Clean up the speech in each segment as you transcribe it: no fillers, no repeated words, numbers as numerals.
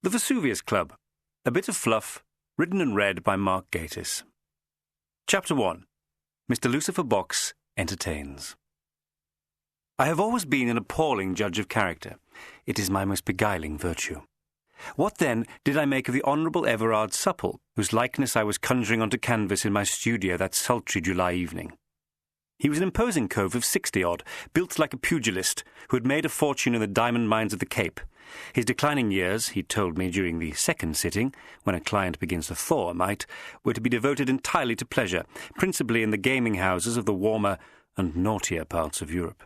The Vesuvius Club, a bit of fluff, written and read by Mark Gatiss. Chapter 1. Mr. Lucifer Box Entertains. I have always been an appalling judge of character. It is my most beguiling virtue. What, then, did I make of the Honourable Everard Supple, whose likeness I was conjuring onto canvas in my studio that sultry July evening? He was an imposing cove of 60-odd, built like a pugilist, who had made a fortune in the diamond mines of the Cape. His declining years, he told me during the second sitting, when a client begins to thaw a mite, were to be devoted entirely to pleasure, principally in the gaming houses of the warmer and naughtier parts of Europe.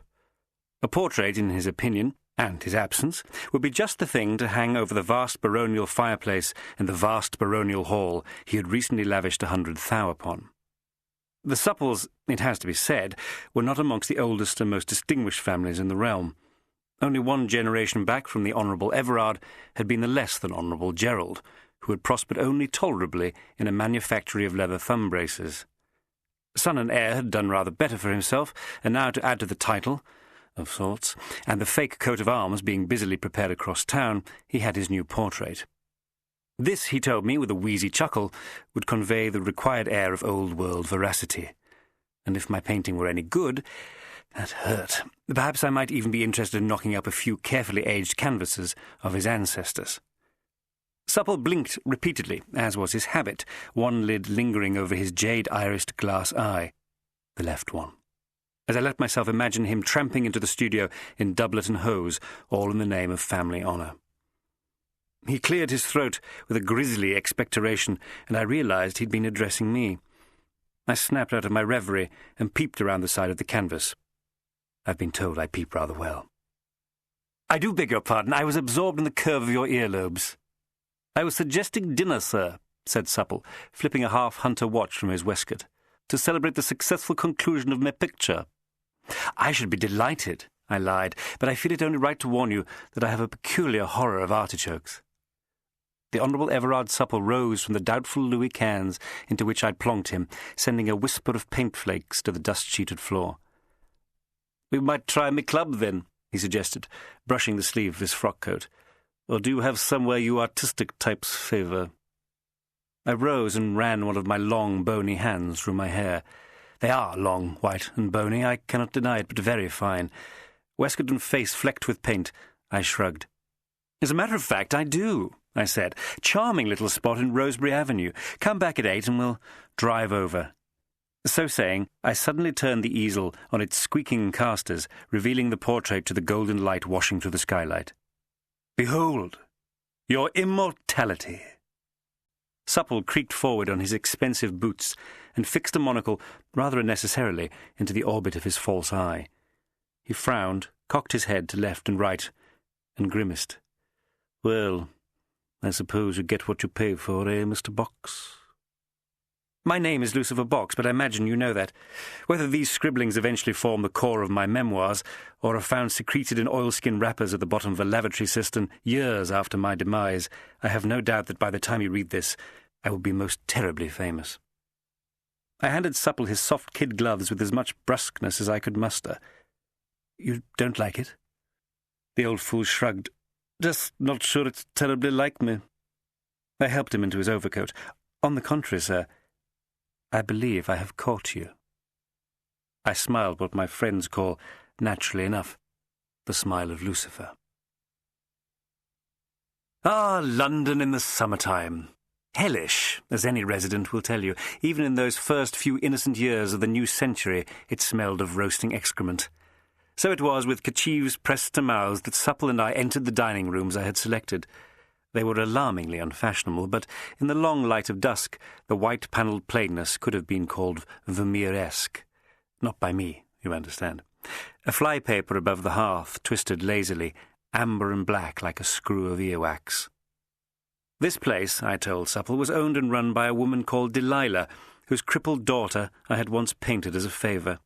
A portrait, in his opinion, and his absence, would be just the thing to hang over the vast baronial fireplace in the vast baronial hall he had recently lavished 100 thou upon. The Supples, it has to be said, were not amongst the oldest and most distinguished families in the realm. Only one generation back from the Honourable Everard had been the less than Honourable Gerald, who had prospered only tolerably in a manufactory of leather thumb braces. Son and heir had done rather better for himself, and now to add to the title, of sorts, and the fake coat of arms being busily prepared across town, he had his new portrait. This, he told me with a wheezy chuckle, would convey the required air of old-world veracity. And if my painting were any good, that hurt. Perhaps I might even be interested in knocking up a few carefully aged canvases of his ancestors. Supple blinked repeatedly, as was his habit, one lid lingering over his jade-irised glass eye, the left one, as I let myself imagine him tramping into the studio in doublet and hose, all in the name of family honour. He cleared his throat with a grisly expectoration, and I realised he'd been addressing me. I snapped out of my reverie and peeped around the side of the canvas. I've been told I peep rather well. "I do beg your pardon. I was absorbed in the curve of your earlobes." "I was suggesting dinner, sir," said Supple, flipping a half-hunter watch from his waistcoat, "to celebrate the successful conclusion of my picture." "I should be delighted," I lied, "but I feel it only right to warn you that I have a peculiar horror of artichokes." The Honourable Everard Supple rose from the doubtful Louis cans into which I'd plonked him, sending a whisper of paint flakes to the dust-sheeted floor. "We might try me club, then," he suggested, brushing the sleeve of his frock-coat. "Or do you have somewhere you artistic types favour?" I rose and ran one of my long, bony hands through my hair. They are long, white, and bony, I cannot deny it, but very fine. Waistcoat and face flecked with paint, I shrugged. "As a matter of fact, I do," I said. "Charming little spot in Rosebery Avenue. Come back at 8 and we'll drive over." So saying, I suddenly turned the easel on its squeaking casters, revealing the portrait to the golden light washing through the skylight. "Behold, your immortality." Supple creaked forward on his expensive boots and fixed a monocle, rather unnecessarily, into the orbit of his false eye. He frowned, cocked his head to left and right, and grimaced. "Well, I suppose you get what you pay for, eh, Mr. Box?" My name is Lucifer Box, but I imagine you know that. Whether these scribblings eventually form the core of my memoirs, or are found secreted in oilskin wrappers at the bottom of a lavatory cistern years after my demise, I have no doubt that by the time you read this, I will be most terribly famous. I handed Supple his soft kid gloves with as much brusqueness as I could muster. "You don't like it?" The old fool shrugged. "Just not sure it's terribly like me." I helped him into his overcoat. "On the contrary, sir, I believe I have caught you." I smiled what my friends call, naturally enough, the smile of Lucifer. Ah, London in the summertime. Hellish, as any resident will tell you. Even in those first few innocent years of the new century, it smelled of roasting excrement. So it was with kerchiefs pressed to mouths that Supple and I entered the dining rooms I had selected. They were alarmingly unfashionable, but in the long light of dusk, the white-panelled plainness could have been called Vermeer-esque. Not by me, you understand. A flypaper above the hearth twisted lazily, amber and black like a screw of earwax. This place, I told Supple, was owned and run by a woman called Delilah, whose crippled daughter I had once painted as a favour.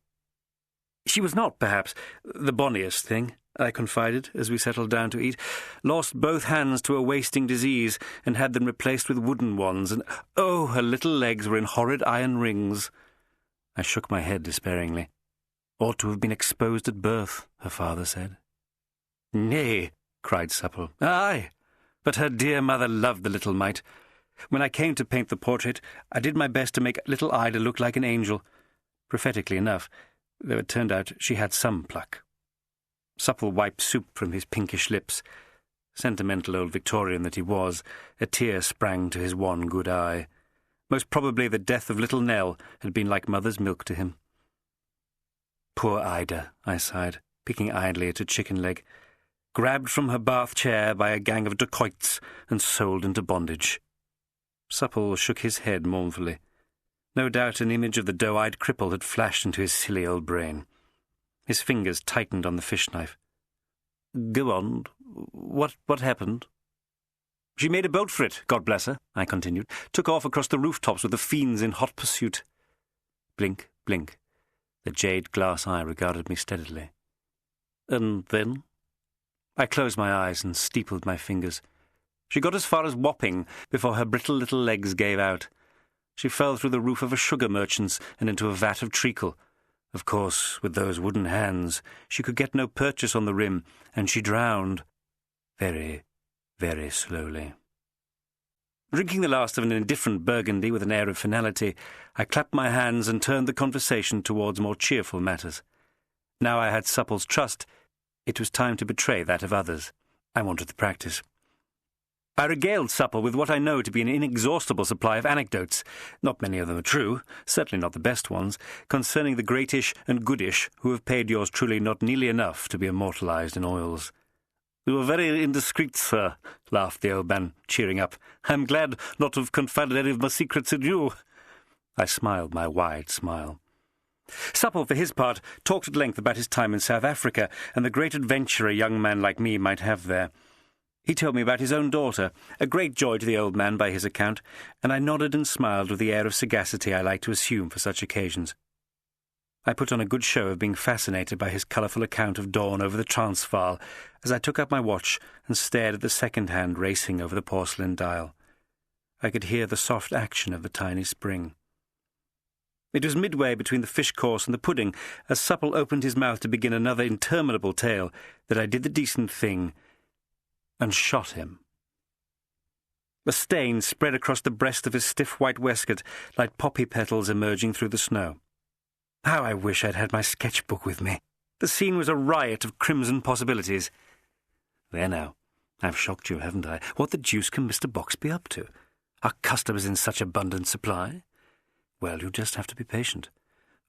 She was not, perhaps, the bonniest thing, I confided, as we settled down to eat, lost both hands to a wasting disease and had them replaced with wooden ones, and, oh, her little legs were in horrid iron rings. I shook my head despairingly. "Ought to have been exposed at birth," her father said. "Nay," cried Supple. "Aye, But her dear mother loved the little mite. When I came to paint the portrait, I did my best to make little Ida look like an angel. Prophetically enough, though it turned out she had some pluck. Supple wiped soup from his pinkish lips. Sentimental old Victorian that he was, a tear sprang to his one good eye. Most probably the death of little Nell had been like mother's milk to him. Poor Ida, I sighed, picking idly at a chicken leg, grabbed from her bath chair by a gang of dacoits and sold into bondage. Supple shook his head mournfully. No doubt an image of the doe-eyed cripple had flashed into his silly old brain. His fingers tightened on the fish knife. "Go on. What happened?" "She made a boat for it, God bless her," I continued. "Took off across the rooftops with the fiends in hot pursuit." Blink, blink. The jade glass eye regarded me steadily. "And then?" I closed my eyes and steepled my fingers. She got as far as Wapping before her brittle little legs gave out. She fell through the roof of a sugar merchant's and into a vat of treacle. Of course, with those wooden hands, she could get no purchase on the rim, and she drowned. Very, very slowly. Drinking the last of an indifferent burgundy with an air of finality, I clapped my hands and turned the conversation towards more cheerful matters. Now I had Supple's trust. It was time to betray that of others. I wanted the practice. I regaled Supple with what I know to be an inexhaustible supply of anecdotes, not many of them are true, certainly not the best ones, concerning the greatish and goodish who have paid yours truly not nearly enough to be immortalised in oils. "You were very indiscreet, sir," laughed the old man, cheering up. "I'm glad not to have confided any of my secrets in you." I smiled my wide smile. Supple, for his part, talked at length about his time in South Africa and the great adventure a young man like me might have there. He told me about his own daughter, a great joy to the old man by his account, and I nodded and smiled with the air of sagacity I like to assume for such occasions. I put on a good show of being fascinated by his colourful account of dawn over the Transvaal as I took up my watch and stared at the second hand racing over the porcelain dial. I could hear the soft action of the tiny spring. It was midway between the fish course and the pudding, as Supple opened his mouth to begin another interminable tale, that I did the decent thing and shot him. A stain spread across the breast of his stiff white waistcoat like poppy petals emerging through the snow. How I wish I'd had my sketchbook with me. The scene was a riot of crimson possibilities. There now, I've shocked you, haven't I? What the deuce can Mr. Box be up to? Are customers in such abundant supply? Well, you just have to be patient.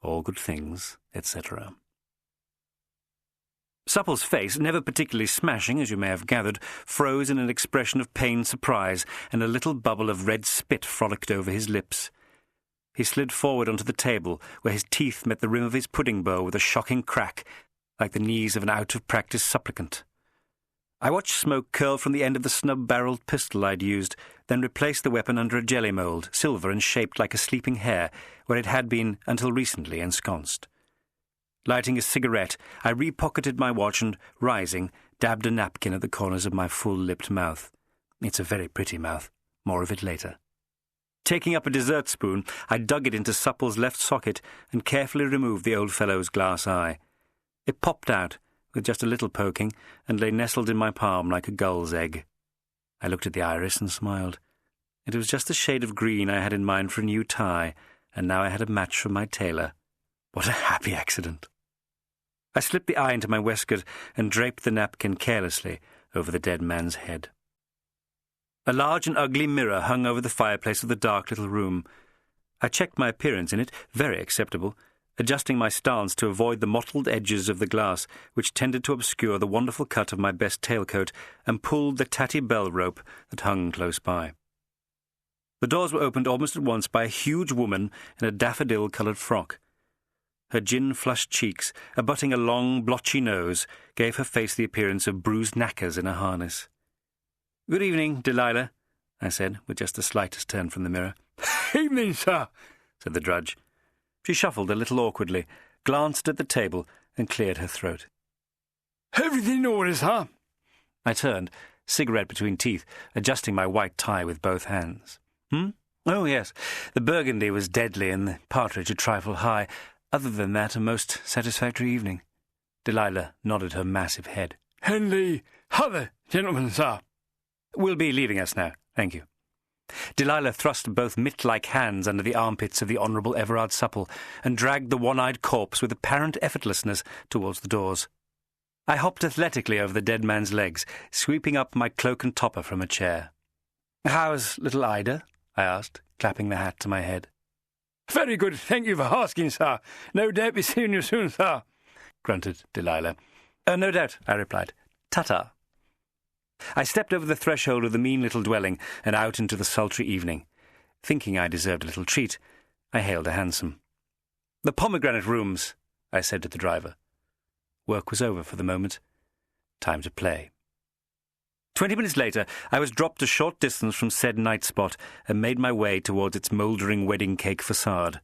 All good things, etc. Supple's face, never particularly smashing, as you may have gathered, froze in an expression of pained surprise, and a little bubble of red spit frolicked over his lips. He slid forward onto the table, where his teeth met the rim of his pudding bowl with a shocking crack, like the knees of an out-of-practice supplicant. I watched smoke curl from the end of the snub-barrelled pistol I'd used, then replaced the weapon under a jelly mould, silver and shaped like a sleeping hare, where it had been until recently ensconced. Lighting a cigarette, I repocketed my watch and, rising, dabbed a napkin at the corners of my full-lipped mouth. It's a very pretty mouth. More of it later. Taking up a dessert spoon, I dug it into Supple's left socket and carefully removed the old fellow's glass eye. It popped out, with just a little poking, and lay nestled in my palm like a gull's egg. I looked at the iris and smiled. It was just the shade of green I had in mind for a new tie, and now I had a match from my tailor. What a happy accident! I slipped the eye into my waistcoat and draped the napkin carelessly over the dead man's head. A large and ugly mirror hung over the fireplace of the dark little room. I checked my appearance in it, very acceptable, adjusting my stance to avoid the mottled edges of the glass, which tended to obscure the wonderful cut of my best tailcoat, and pulled the tatty bell rope that hung close by. The doors were opened almost at once by a huge woman in a daffodil-coloured frock. Her gin-flushed cheeks, abutting a long, blotchy nose, gave her face the appearance of bruised knackers in a harness. "Good evening, Delilah," I said, with just the slightest turn from the mirror. "Evening, sir," said the drudge. She shuffled a little awkwardly, glanced at the table, and cleared her throat. "Everything in order, sir?" I turned, cigarette between teeth, adjusting my white tie with both hands. Oh, yes. The burgundy was deadly and the partridge a trifle high. Other than that, a most satisfactory evening. Delilah nodded her massive head. "And the other gentleman, sir?" We'll be leaving us now, thank you." Delilah thrust both mitt-like hands under the armpits of the Honourable Everard Supple and dragged the one-eyed corpse with apparent effortlessness towards the doors. I hopped athletically over the dead man's legs, sweeping up my cloak and topper from a chair. "How's little Ida?" I asked, clapping the hat to my head. "Very good, thank you for asking, sir. No doubt be seeing you soon, sir," grunted Delilah. No doubt," I replied. "Ta-ta." I stepped over the threshold of the mean little dwelling and out into the sultry evening. Thinking I deserved a little treat, I hailed a hansom. "The Pomegranate Rooms," I said to the driver. Work was over for the moment. Time to play. 20 minutes later, I was dropped a short distance from said night spot and made my way towards its mouldering wedding cake facade.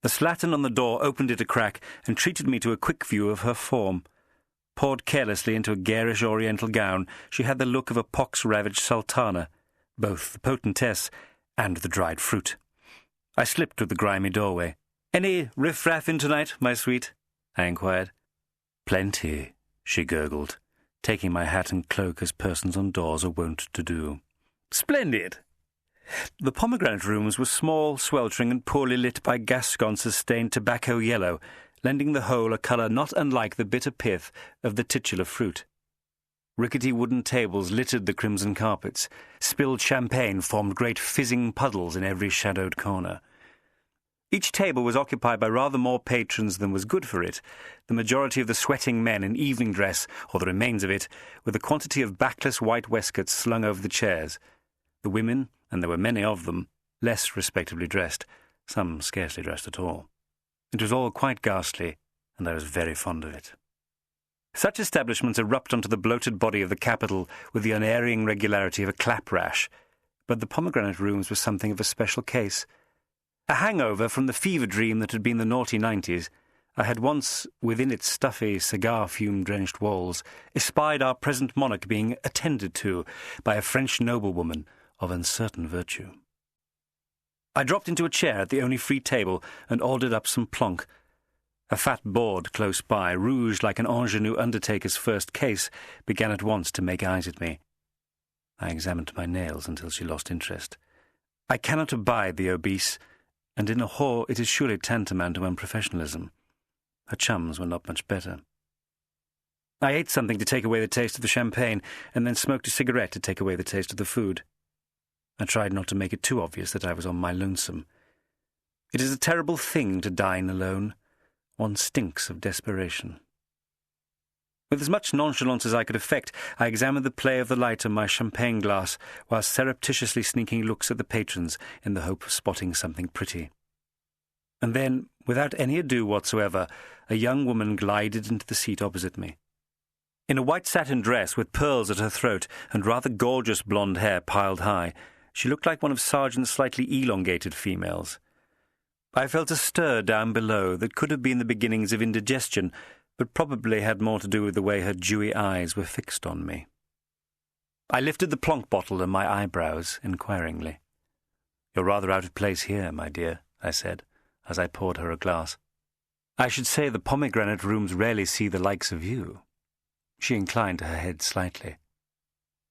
The slattern on the door opened it a crack and treated me to a quick view of her form. Poured carelessly into a garish oriental gown, she had the look of a pox-ravaged sultana, both the potentess and the dried fruit. I slipped through the grimy doorway. "Any riff-raff in tonight, my sweet?" I inquired. "Plenty," she gurgled, taking my hat and cloak as persons on doors are wont to do. "Splendid!" The Pomegranate Rooms were small, sweltering, and poorly lit by gas sconces stained tobacco yellow, lending the whole a colour not unlike the bitter pith of the titular fruit. Rickety wooden tables littered the crimson carpets. Spilled champagne formed great fizzing puddles in every shadowed corner. Each table was occupied by rather more patrons than was good for it, the majority of the sweating men in evening dress, or the remains of it, with a quantity of backless white waistcoats slung over the chairs. The women, and there were many of them, less respectably dressed, some scarcely dressed at all. It was all quite ghastly, and I was very fond of it. Such establishments erupt onto the bloated body of the capital with the unerring regularity of a clap rash, but the Pomegranate Rooms was something of a special case. A hangover from the fever dream that had been the naughty 90s, I had once, within its stuffy, cigar-fume-drenched walls, espied our present monarch being attended to by a French noblewoman of uncertain virtue. I dropped into a chair at the only free table and ordered up some plonk. A fat board close by, rouged like an ingenue undertaker's first case, began at once to make eyes at me. I examined my nails until she lost interest. I cannot abide the obese, and in a whore it is surely tantamount to unprofessionalism. Her chums were not much better. I ate something to take away the taste of the champagne, and then smoked a cigarette to take away the taste of the food. I tried not to make it too obvious that I was on my lonesome. It is a terrible thing to dine alone. One stinks of desperation. With as much nonchalance as I could affect, I examined the play of the light on my champagne glass, while surreptitiously sneaking looks at the patrons in the hope of spotting something pretty. And then, without any ado whatsoever, a young woman glided into the seat opposite me. In a white satin dress with pearls at her throat and rather gorgeous blonde hair piled high, she looked like one of Sargent's slightly elongated females. I felt a stir down below that could have been the beginnings of indigestion, but probably had more to do with the way her dewy eyes were fixed on me. I lifted the plonk bottle and my eyebrows inquiringly. "You're rather out of place here, my dear," I said, as I poured her a glass. "I should say the Pomegranate Rooms rarely see the likes of you." She inclined her head slightly.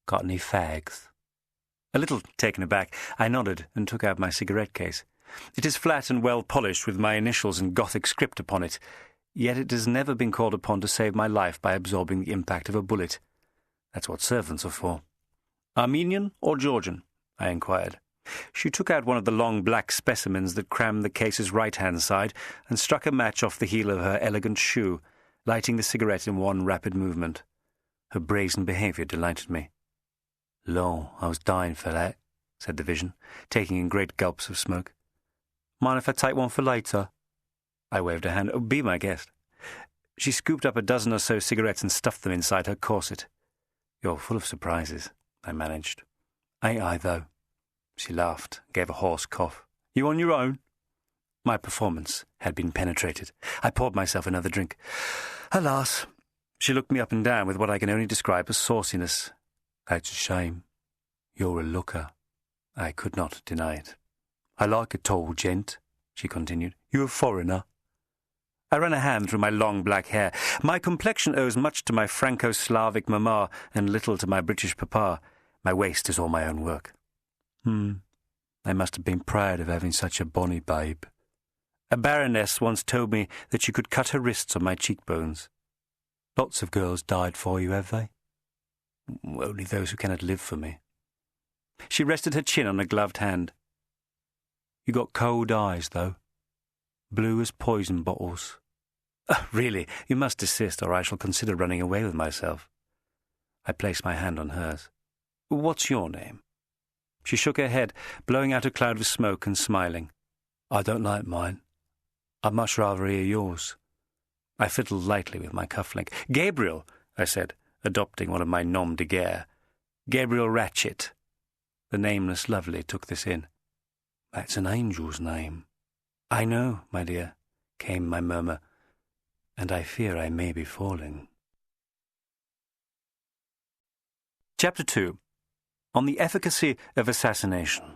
"Got any fags?" A little taken aback, I nodded and took out my cigarette case. It is flat and well polished with my initials in Gothic script upon it, yet it has never been called upon to save my life by absorbing the impact of a bullet. That's what servants are for. "Armenian or Georgian?" I inquired. She took out one of the long black specimens that crammed the case's right-hand side and struck a match off the heel of her elegant shoe, lighting the cigarette in one rapid movement. Her brazen behaviour delighted me. "Lord, I was dying for that," said the vision, taking in great gulps of smoke. "Mind if I take one for later?" I waved a hand. "Oh, be my guest." She scooped up a dozen or so cigarettes and stuffed them inside her corset. "You're full of surprises," I managed. "Ain't I, though?" She laughed, gave a hoarse cough. "You on your own?" My performance had been penetrated. I poured myself another drink. "Alas!" She looked me up and down with what I can only describe as sauciness. "That's a shame. You're a looker." I could not deny it. "I like a tall gent," she continued. "You a foreigner?" I ran a hand through my long black hair. My complexion owes much to my Franco-Slavic mamma and little to my British papa. My waist is all my own work. I must have been proud of having such a bonny babe. A baroness once told me that she could cut her wrists on my cheekbones. Lots of girls died for you, have they? Only those who cannot live for me. She rested her chin on a gloved hand. You got cold eyes, though. Blue as poison bottles. Oh, really, you must desist, or I shall consider running away with myself. I placed my hand on hers. What's your name? She shook her head, blowing out a cloud of smoke and smiling. I don't like mine. I'd much rather hear yours. I fiddled lightly with my cufflink. Gabriel, I said, adopting one of my nom de guerre. Gabriel Ratchet. The nameless lovely took this in. That's an angel's name. I know, my dear, came my murmur, and I fear I may be falling. Chapter 2. On the Efficacy of Assassination.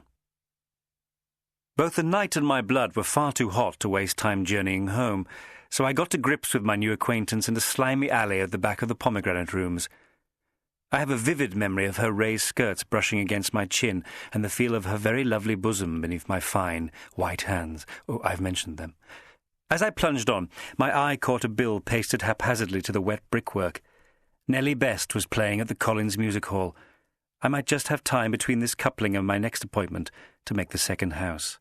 Both the night and my blood were far too hot to waste time journeying home, so I got to grips with my new acquaintance in the slimy alley at the back of the pomegranate rooms. I have a vivid memory of her raised skirts brushing against my chin and the feel of her very lovely bosom beneath my fine, white hands. Oh, I've mentioned them. As I plunged on, my eye caught a bill pasted haphazardly to the wet brickwork. Nellie Best was playing at the Collins Music Hall. I might just have time between this coupling and my next appointment to make the second house.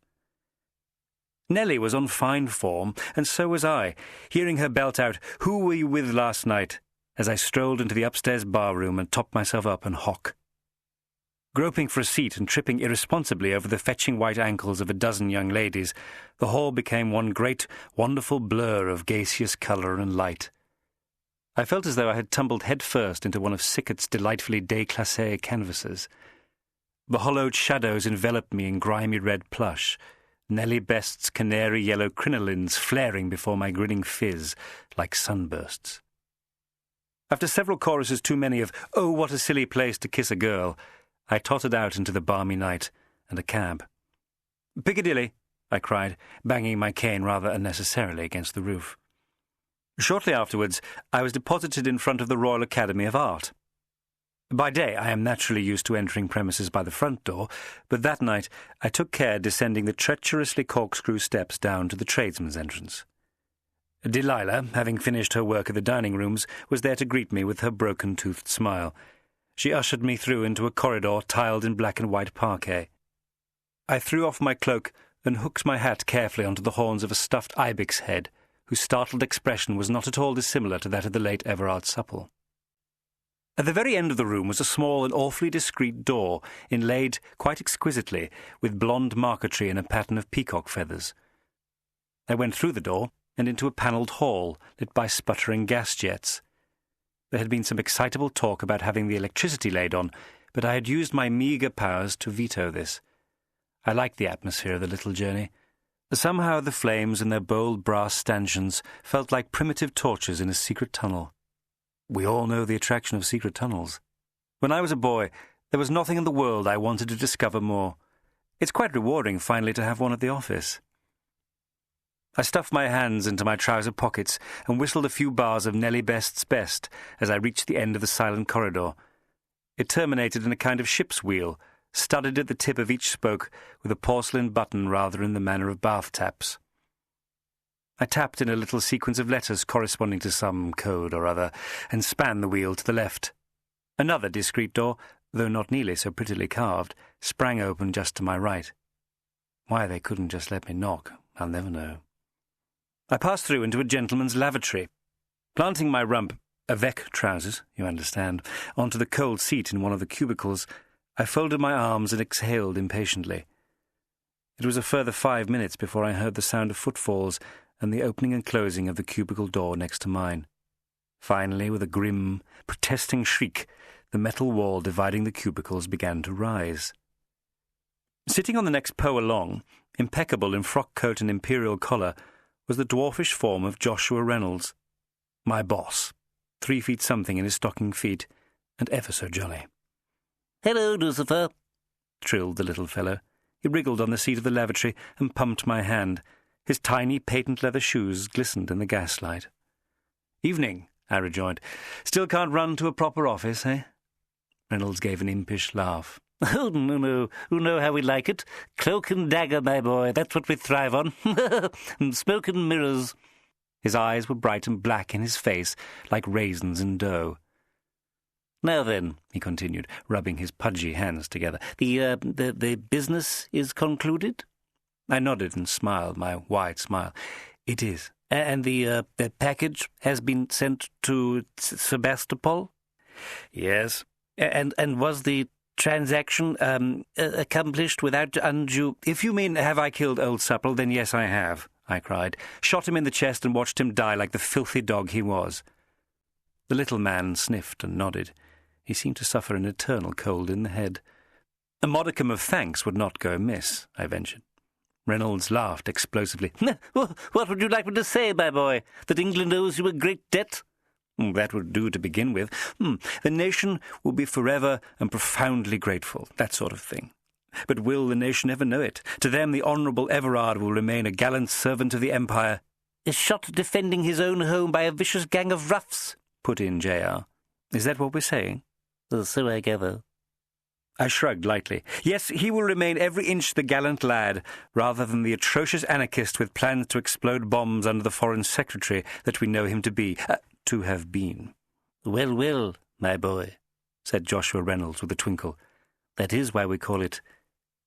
Nellie was on fine form, and so was I, hearing her belt out, "Who were you with last night?" as I strolled into the upstairs bar-room and topped myself up and hock. Groping for a seat and tripping irresponsibly over the fetching white ankles of a dozen young ladies, the hall became one great, wonderful blur of gaseous colour and light. I felt as though I had tumbled head-first into one of Sickert's delightfully déclassé canvases. The hollowed shadows enveloped me in grimy red plush, Nellie Best's canary yellow crinolines flaring before my grinning phiz like sunbursts. After several choruses too many of "Oh, what a silly place to kiss a girl," I tottered out into the balmy night and a cab. "Piccadilly," I cried, banging my cane rather unnecessarily against the roof. Shortly afterwards, I was deposited in front of the Royal Academy of Art. By day, I am naturally used to entering premises by the front door, but that night I took care descending the treacherously corkscrew steps down to the tradesman's entrance. Delilah, having finished her work at the dining rooms, was there to greet me with her broken-toothed smile. She ushered me through into a corridor tiled in black and white parquet. I threw off my cloak and hooked my hat carefully onto the horns of a stuffed ibex head, whose startled expression was not at all dissimilar to that of the late Everard Supple. At the very end of the room was a small and awfully discreet door, inlaid quite exquisitely with blonde marquetry in a pattern of peacock feathers. I went through the door and into a panelled hall lit by sputtering gas jets. There had been some excitable talk about having the electricity laid on, but I had used my meagre powers to veto this. I liked the atmosphere of the little journey. Somehow the flames and their bold brass stanchions felt like primitive torches in a secret tunnel. We all know the attraction of secret tunnels. When I was a boy, there was nothing in the world I wanted to discover more. It's quite rewarding finally to have one at the office. I stuffed my hands into my trouser pockets and whistled a few bars of Nellie Best's Best as I reached the end of the silent corridor. It terminated in a kind of ship's wheel, studded at the tip of each spoke with a porcelain button rather in the manner of bath taps. I tapped in a little sequence of letters corresponding to some code or other, and span the wheel to the left. Another discreet door, though not nearly so prettily carved, sprang open just to my right. Why they couldn't just let me knock, I'll never know. I passed through into a gentleman's lavatory. Planting my rump, avec trousers, you understand, onto the cold seat in one of the cubicles, I folded my arms and exhaled impatiently. It was a further 5 minutes before I heard the sound of footfalls and the opening and closing of the cubicle door next to mine. Finally, with a grim, protesting shriek, the metal wall dividing the cubicles began to rise. Sitting on the next poe along, impeccable in frock coat and imperial collar, was the dwarfish form of Joshua Reynolds, my boss, 3 feet something in his stocking feet, and ever so jolly. "Hello, Lucifer," trilled the little fellow. He wriggled on the seat of the lavatory and pumped my hand. His tiny patent leather shoes glistened in the gaslight. "Evening," I rejoined. "Still can't run to a proper office, eh?" Reynolds gave an impish laugh. "Oh, no. You know how we like it. Cloak and dagger, my boy. That's what we thrive on. And smoke and mirrors." His eyes were bright and black in his face, like raisins in dough. "Now then," he continued, rubbing his pudgy hands together, the business is concluded?" I nodded and smiled my wide smile. "It is." "And the package has been sent to Sebastopol?" "Yes." And was the transaction accomplished without undue—" "If you mean, have I killed Old Supple, then yes, I have," I cried, shot him in the chest and watched him die like the filthy dog he was. The little man sniffed and nodded. He seemed to suffer an eternal cold in the head. "A modicum of thanks would not go amiss," I ventured. Reynolds laughed explosively. "What would you like me to say, my boy? That England owes you a great debt?" "That would do to begin with. The nation will be forever and profoundly grateful, that sort of thing. But will the nation ever know it? To them the Honourable Everard will remain a gallant servant of the Empire." "Is shot defending his own home by a vicious gang of roughs," put in J.R. "Is that what we're saying?" "So I gather." I shrugged lightly. "Yes, he will remain every inch the gallant lad, rather than the atrocious anarchist with plans to explode bombs under the Foreign Secretary that we know him to be, to have been." Well, my boy," said Joshua Reynolds with a twinkle. "That is why we call it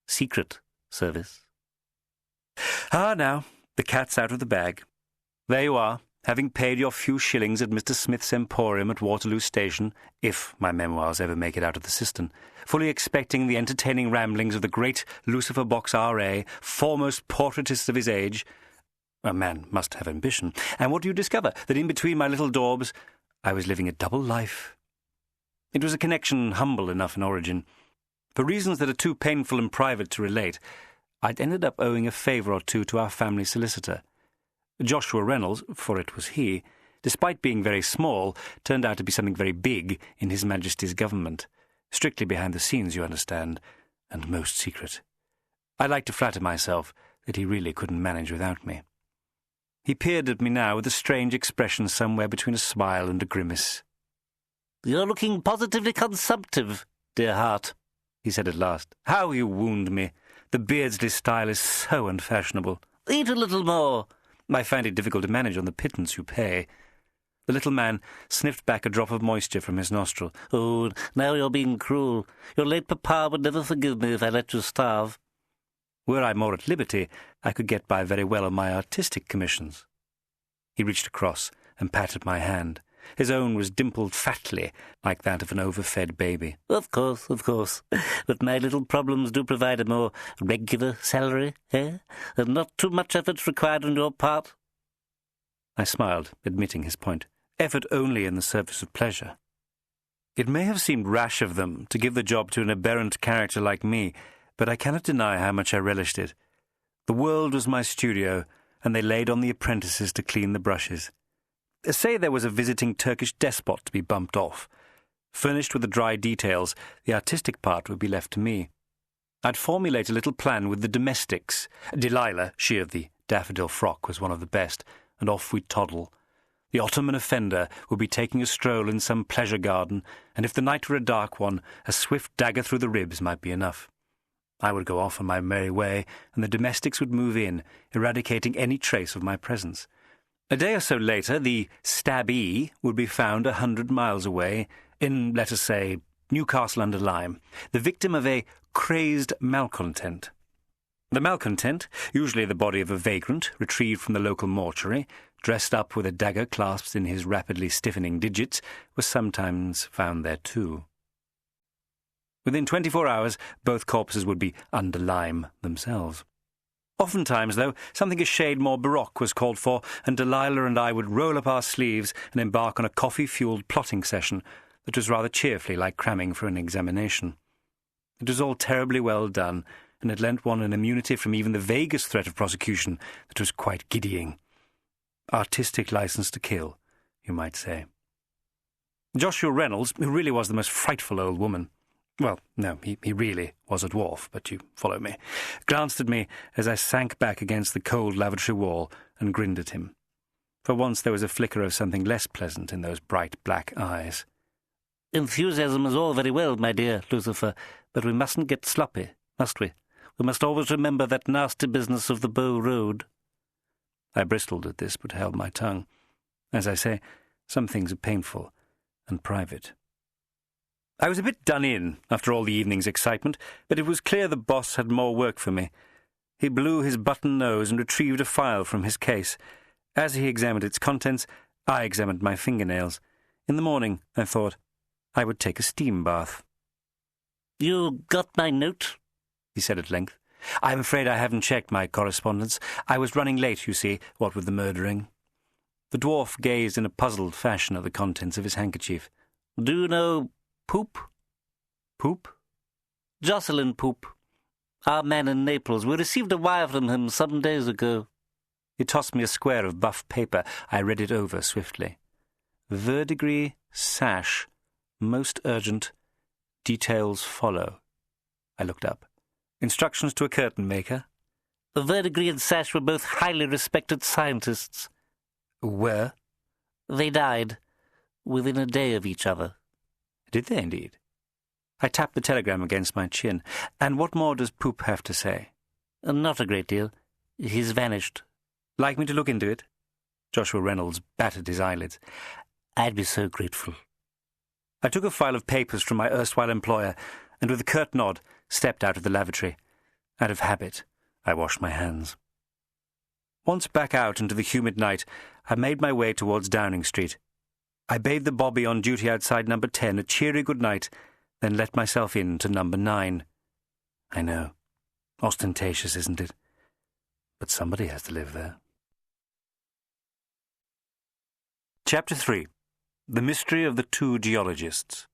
Secret Service." "Ah, now, the cat's out of the bag. There you are, having paid your few shillings at Mr. Smith's Emporium at Waterloo Station, if my memoirs ever make it out of the cistern, fully expecting the entertaining ramblings of the great Lucifer Box R.A., foremost portraitist of his age. A man must have ambition. And what do you discover? That in between my little daubs I was living a double life. It was a connection humble enough in origin. For reasons that are too painful and private to relate, I'd ended up owing a favour or two to our family solicitor. Joshua Reynolds, for it was he, despite being very small, turned out to be something very big in His Majesty's government. Strictly behind the scenes, you understand, and most secret. I like to flatter myself that he really couldn't manage without me. He peered at me now with a strange expression somewhere between a smile and a grimace. "You're looking positively consumptive, dear heart," he said at last. "How you wound me! The Beardsley style is so unfashionable. Eat a little more. I find it difficult to manage on the pittance you pay." The little man sniffed back a drop of moisture from his nostril. "Oh, now you're being cruel. Your late papa would never forgive me if I let you starve." "Were I more at liberty, I could get by very well on my artistic commissions." He reached across and patted my hand. His own was dimpled fatly, like that of an overfed baby. Of course. But my little problems do provide a more regular salary, eh? And not too much effort required on your part." I smiled, admitting his point. Effort only in the service of pleasure. It may have seemed rash of them to give the job to an aberrant character like me, but I cannot deny how much I relished it. The world was my studio, and they laid on the apprentices to clean the brushes. Say there was a visiting Turkish despot to be bumped off. Furnished with the dry details, the artistic part would be left to me. I'd formulate a little plan with the domestics. Delilah, she of the daffodil frock, was one of the best, and off we'd toddle. The Ottoman offender would be taking a stroll in some pleasure garden, and if the night were a dark one, a swift dagger through the ribs might be enough. I would go off on my merry way, and the domestics would move in, eradicating any trace of my presence. A day or so later, the stabbee would be found 100 miles away, in, let us say, Newcastle-under-Lyme, the victim of a crazed malcontent. The malcontent, usually the body of a vagrant, retrieved from the local mortuary, dressed up with a dagger clasped in his rapidly stiffening digits, was sometimes found there too. Within 24 hours, both corpses would be under Lyme themselves. Oftentimes, though, something a shade more baroque was called for, and Delilah and I would roll up our sleeves and embark on a coffee-fueled plotting session that was rather cheerfully like cramming for an examination. It was all terribly well done, and it lent one an immunity from even the vaguest threat of prosecution that was quite giddying. Artistic license to kill, you might say. Joshua Reynolds, who really was the most frightful old woman— well, no, he really was a dwarf, but you follow me— glanced at me as I sank back against the cold lavatory wall and grinned at him. For once there was a flicker of something less pleasant in those bright black eyes. Enthusiasm is all very well, my dear Lucifer, but we mustn't get sloppy, must we? We must always remember that nasty business of the Bow Road. I bristled at this, but held my tongue. As I say, some things are painful and private. I was a bit done in after all the evening's excitement, but it was clear the boss had more work for me. He blew his button nose and retrieved a file from his case. As he examined its contents, I examined my fingernails. In the morning, I thought, I would take a steam bath. "You got my note?" he said at length. "I'm afraid I haven't checked my correspondence. I was running late, you see, what with the murdering." The dwarf gazed in a puzzled fashion at the contents of his handkerchief. "Do you know Poop?" "Poop?" "Jocelyn Poop. Our man in Naples. We received a wire from him some days ago." He tossed me a square of buff paper. I read it over swiftly. "Verdigris, sash, most urgent, details follow." I looked up. "Instructions to a curtain maker?" Verdigris and Sash were both highly respected scientists. "Were?" "They died within a day of each other." "Did they indeed?" I tapped the telegram against my chin. "And what more does Poop have to say?" "Not a great deal. He's vanished." "Like me to look into it?" Joshua Reynolds battered his eyelids. "I'd be so grateful." I took a file of papers from my erstwhile employer, and with a curt nod, stepped out of the lavatory. Out of habit, I washed my hands. Once back out into the humid night, I made my way towards Downing Street. I bade the bobby on duty outside number 10 a cheery good night, then let myself in to number 9. I know, ostentatious, isn't it? But somebody has to live there. Chapter 3. The Mystery of the Two Geologists.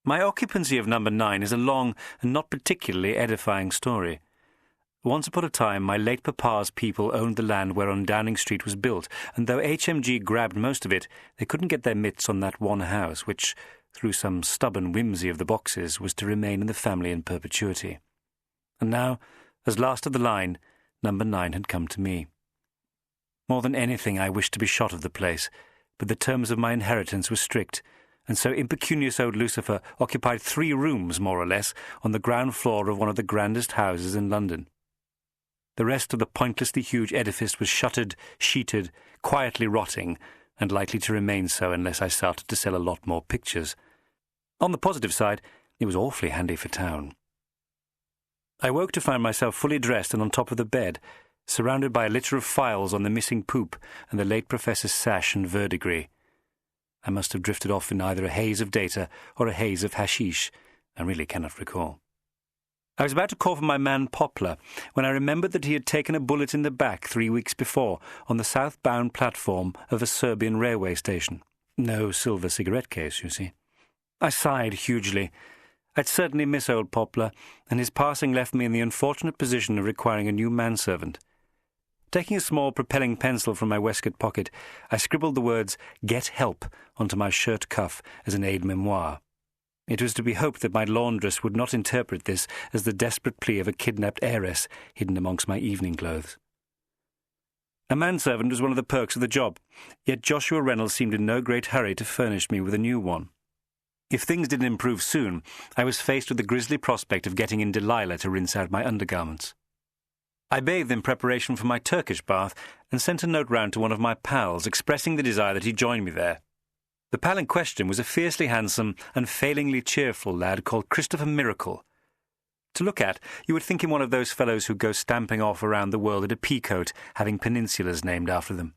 My occupancy of number 9 is a long and not particularly edifying story. Once upon a time, my late papa's people owned the land whereon Downing Street was built, and though HMG grabbed most of it, they couldn't get their mitts on that one house, which, through some stubborn whimsy of the Boxes, was to remain in the family in perpetuity. And now, as last of the line, number 9 had come to me. More than anything, I wished to be shot of the place, but the terms of my inheritance were strict, and so impecunious old Lucifer occupied 3 rooms, more or less, on the ground floor of one of the grandest houses in London. The rest of the pointlessly huge edifice was shuttered, sheeted, quietly rotting, and likely to remain so unless I started to sell a lot more pictures. On the positive side, it was awfully handy for town. I woke to find myself fully dressed and on top of the bed, surrounded by a litter of files on the missing Poop and the late Professor's sash and verdigris. I must have drifted off in either a haze of data or a haze of hashish. I really cannot recall. I was about to call for my man Poplar when I remembered that he had taken a bullet in the back 3 weeks before on the southbound platform of a Serbian railway station. No silver cigarette case, you see. I sighed hugely. I'd certainly miss old Poplar, and his passing left me in the unfortunate position of requiring a new manservant. Taking a small propelling pencil from my waistcoat pocket, I scribbled the words "Get help" onto my shirt cuff as an aide-memoire. It was to be hoped that my laundress would not interpret this as the desperate plea of a kidnapped heiress hidden amongst my evening clothes. A manservant was one of the perks of the job, yet Joshua Reynolds seemed in no great hurry to furnish me with a new one. If things didn't improve soon, I was faced with the grisly prospect of getting in Delilah to rinse out my undergarments. I bathed in preparation for my Turkish bath and sent a note round to one of my pals expressing the desire that he join me there. The pal in question was a fiercely handsome and failingly cheerful lad called Christopher Miracle. To look at, you would think him one of those fellows who go stamping off around the world in a peacoat, having peninsulas named after them.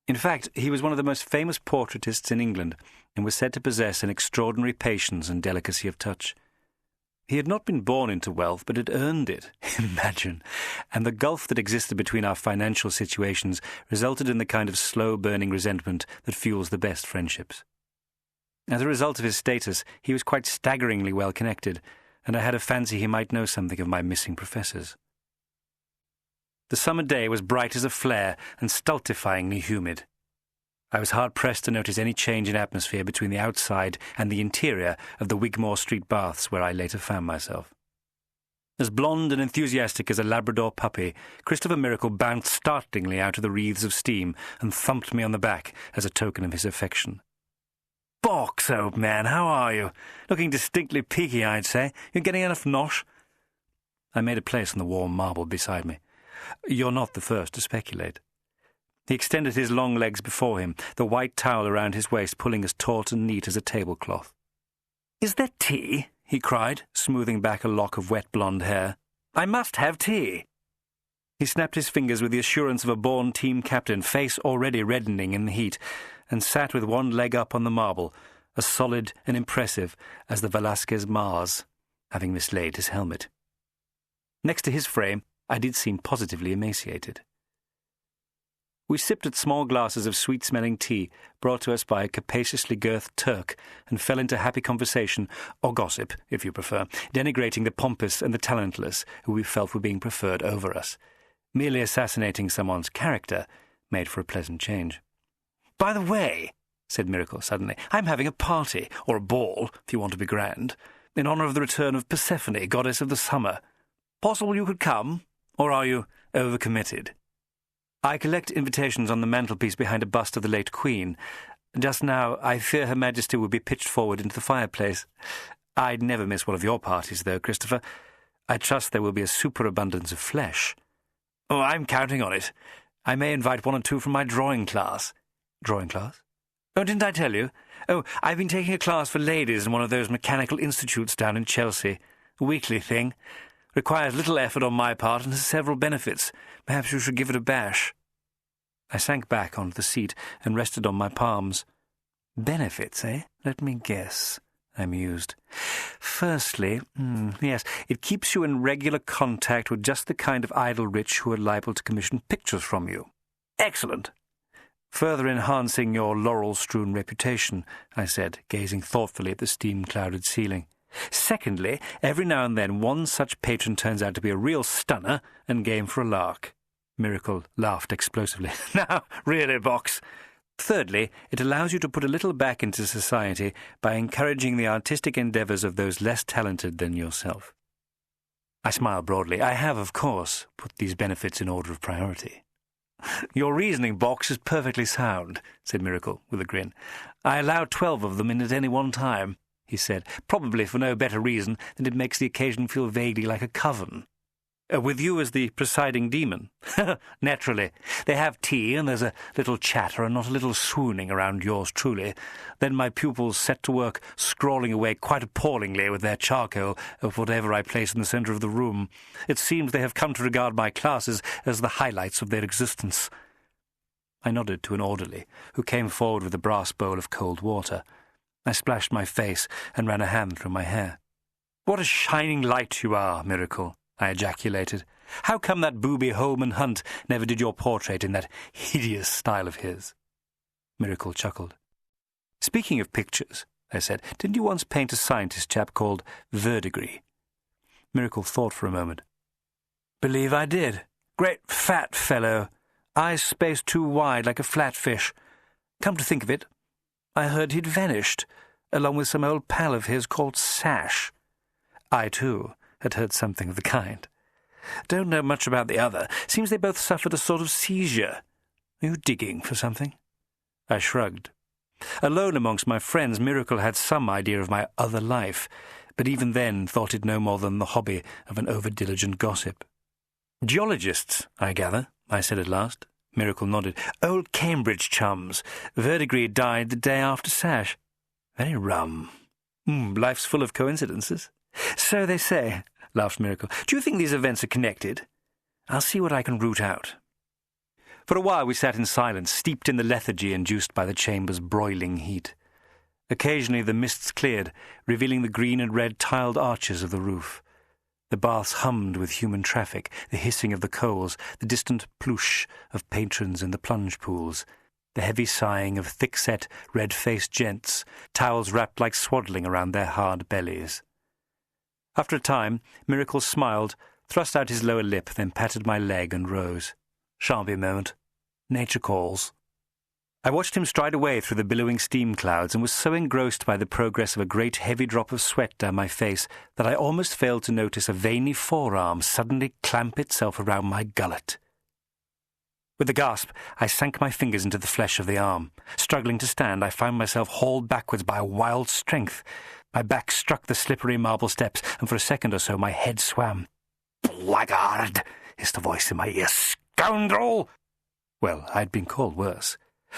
In fact, he was one of the most famous portraitists in England, and was said to possess an extraordinary patience and delicacy of touch. He had not been born into wealth, but had earned it, imagine, and the gulf that existed between our financial situations resulted in the kind of slow-burning resentment that fuels the best friendships. As a result of his status, he was quite staggeringly well connected, and I had a fancy he might know something of my missing professors. The summer day was bright as a flare and stultifyingly humid. I was hard-pressed to notice any change in atmosphere between the outside and the interior of the Wigmore Street baths where I later found myself. As blonde and enthusiastic as a Labrador puppy, Christopher Miracle bounced startlingly out of the wreaths of steam and thumped me on the back as a token of his affection. Box, old man, how are you? Looking distinctly peaky, I'd say. You getting enough nosh? I made a place on the warm marble beside me. You're not the first to speculate. He extended his long legs before him, the white towel around his waist pulling as taut and neat as a tablecloth. "Is there tea?" he cried, smoothing back a lock of wet blonde hair. "I must have tea." He snapped his fingers with the assurance of a born team captain, face already reddening in the heat, and sat with one leg up on the marble, as solid and impressive as the Velasquez Mars, having mislaid his helmet. Next to his frame, I did seem positively emaciated. We sipped at small glasses of sweet-smelling tea brought to us by a capaciously girthed Turk and fell into happy conversation, or gossip, if you prefer, denigrating the pompous and the talentless who we felt were being preferred over us. Merely assassinating someone's character made for a pleasant change. "By the way," said Miracle suddenly, "I'm having a party, or a ball, if you want to be grand, in honour of the return of Persephone, goddess of the summer. Possible you could come, or are you overcommitted? I collect invitations on the mantelpiece behind a bust of the late Queen. Just now, I fear Her Majesty will be pitched forward into the fireplace. I'd never miss one of your parties, though, Christopher. I trust there will be a superabundance of flesh." "Oh, I'm counting on it. I may invite one or two from my drawing class." "Drawing class?" "Oh, didn't I tell you? Oh, I've been taking a class for ladies in one of those mechanical institutes down in Chelsea. A weekly thing. Requires little effort on my part and has several benefits. Perhaps you should give it a bash." I sank back onto the seat and rested on my palms. "Benefits, eh? Let me guess," I mused. "Firstly, yes, it keeps you in regular contact with just the kind of idle rich who are liable to commission pictures from you." "Excellent." "Further enhancing your laurel-strewn reputation," I said, gazing thoughtfully at the steam-clouded ceiling. "Secondly, every now and then one such patron turns out to be a real stunner and game for a lark." Miracle laughed explosively. "Now, really, Box." "Thirdly, it allows you to put a little back into society by encouraging the artistic endeavours of those less talented than yourself." I smiled broadly. "I have, of course, put these benefits in order of priority." "Your reasoning, Box, is perfectly sound," said Miracle, with a grin. "I allow 12 of them in at any one time," he said, "probably for no better reason than it makes the occasion feel vaguely like a coven." "With you as the presiding demon?" "Naturally. They have tea, and there's a little chatter and not a little swooning around yours truly. Then my pupils set to work scrawling away quite appallingly with their charcoal of whatever I place in the centre of the room. It seems they have come to regard my classes as the highlights of their existence." I nodded to an orderly, who came forward with a brass bowl of cold water. I splashed my face and ran a hand through my hair. "What a shining light you are, Miracle," I ejaculated. "How come that booby Holman Hunt never did your portrait in that hideous style of his?" Miracle chuckled. "Speaking of pictures," I said, "didn't you once paint a scientist chap called Verdigris?" Miracle thought for a moment. "Believe I did. Great fat fellow. Eyes spaced too wide like a flatfish. Come to think of it, I heard he'd vanished, along with some old pal of his called Sash. I, too, had heard something of the kind. Don't know much about the other. Seems they both suffered a sort of seizure. Are you digging for something?" I shrugged. Alone amongst my friends, Miracle had some idea of my other life, but even then thought it no more than the hobby of an over-diligent gossip. "Geologists, I gather," I said at last. Miracle nodded. "Old Cambridge chums. Verdigris died the day after Sash. Very rum. Life's full of coincidences." "So they say," laughed Miracle. "Do you think these events are connected? I'll see what I can root out." For a while we sat in silence, steeped in the lethargy induced by the chamber's broiling heat. Occasionally the mists cleared, revealing the green and red tiled arches of the roof. The baths hummed with human traffic, the hissing of the coals, the distant ploosh of patrons in the plunge pools, the heavy sighing of thick-set, red-faced gents, towels wrapped like swaddling around their hard bellies. After a time, Miracle smiled, thrust out his lower lip, then patted my leg and rose. "Shan't be a moment. Nature calls." I watched him stride away through the billowing steam clouds and was so engrossed by the progress of a great heavy drop of sweat down my face that I almost failed to notice a veiny forearm suddenly clamp itself around my gullet. With a gasp, I sank my fingers into the flesh of the arm. Struggling to stand, I found myself hauled backwards by a wild strength. My back struck the slippery marble steps, and for a second or so my head swam. "Blackguard!" hissed a voice in my ear. "Scoundrel!" Well, I had been called worse.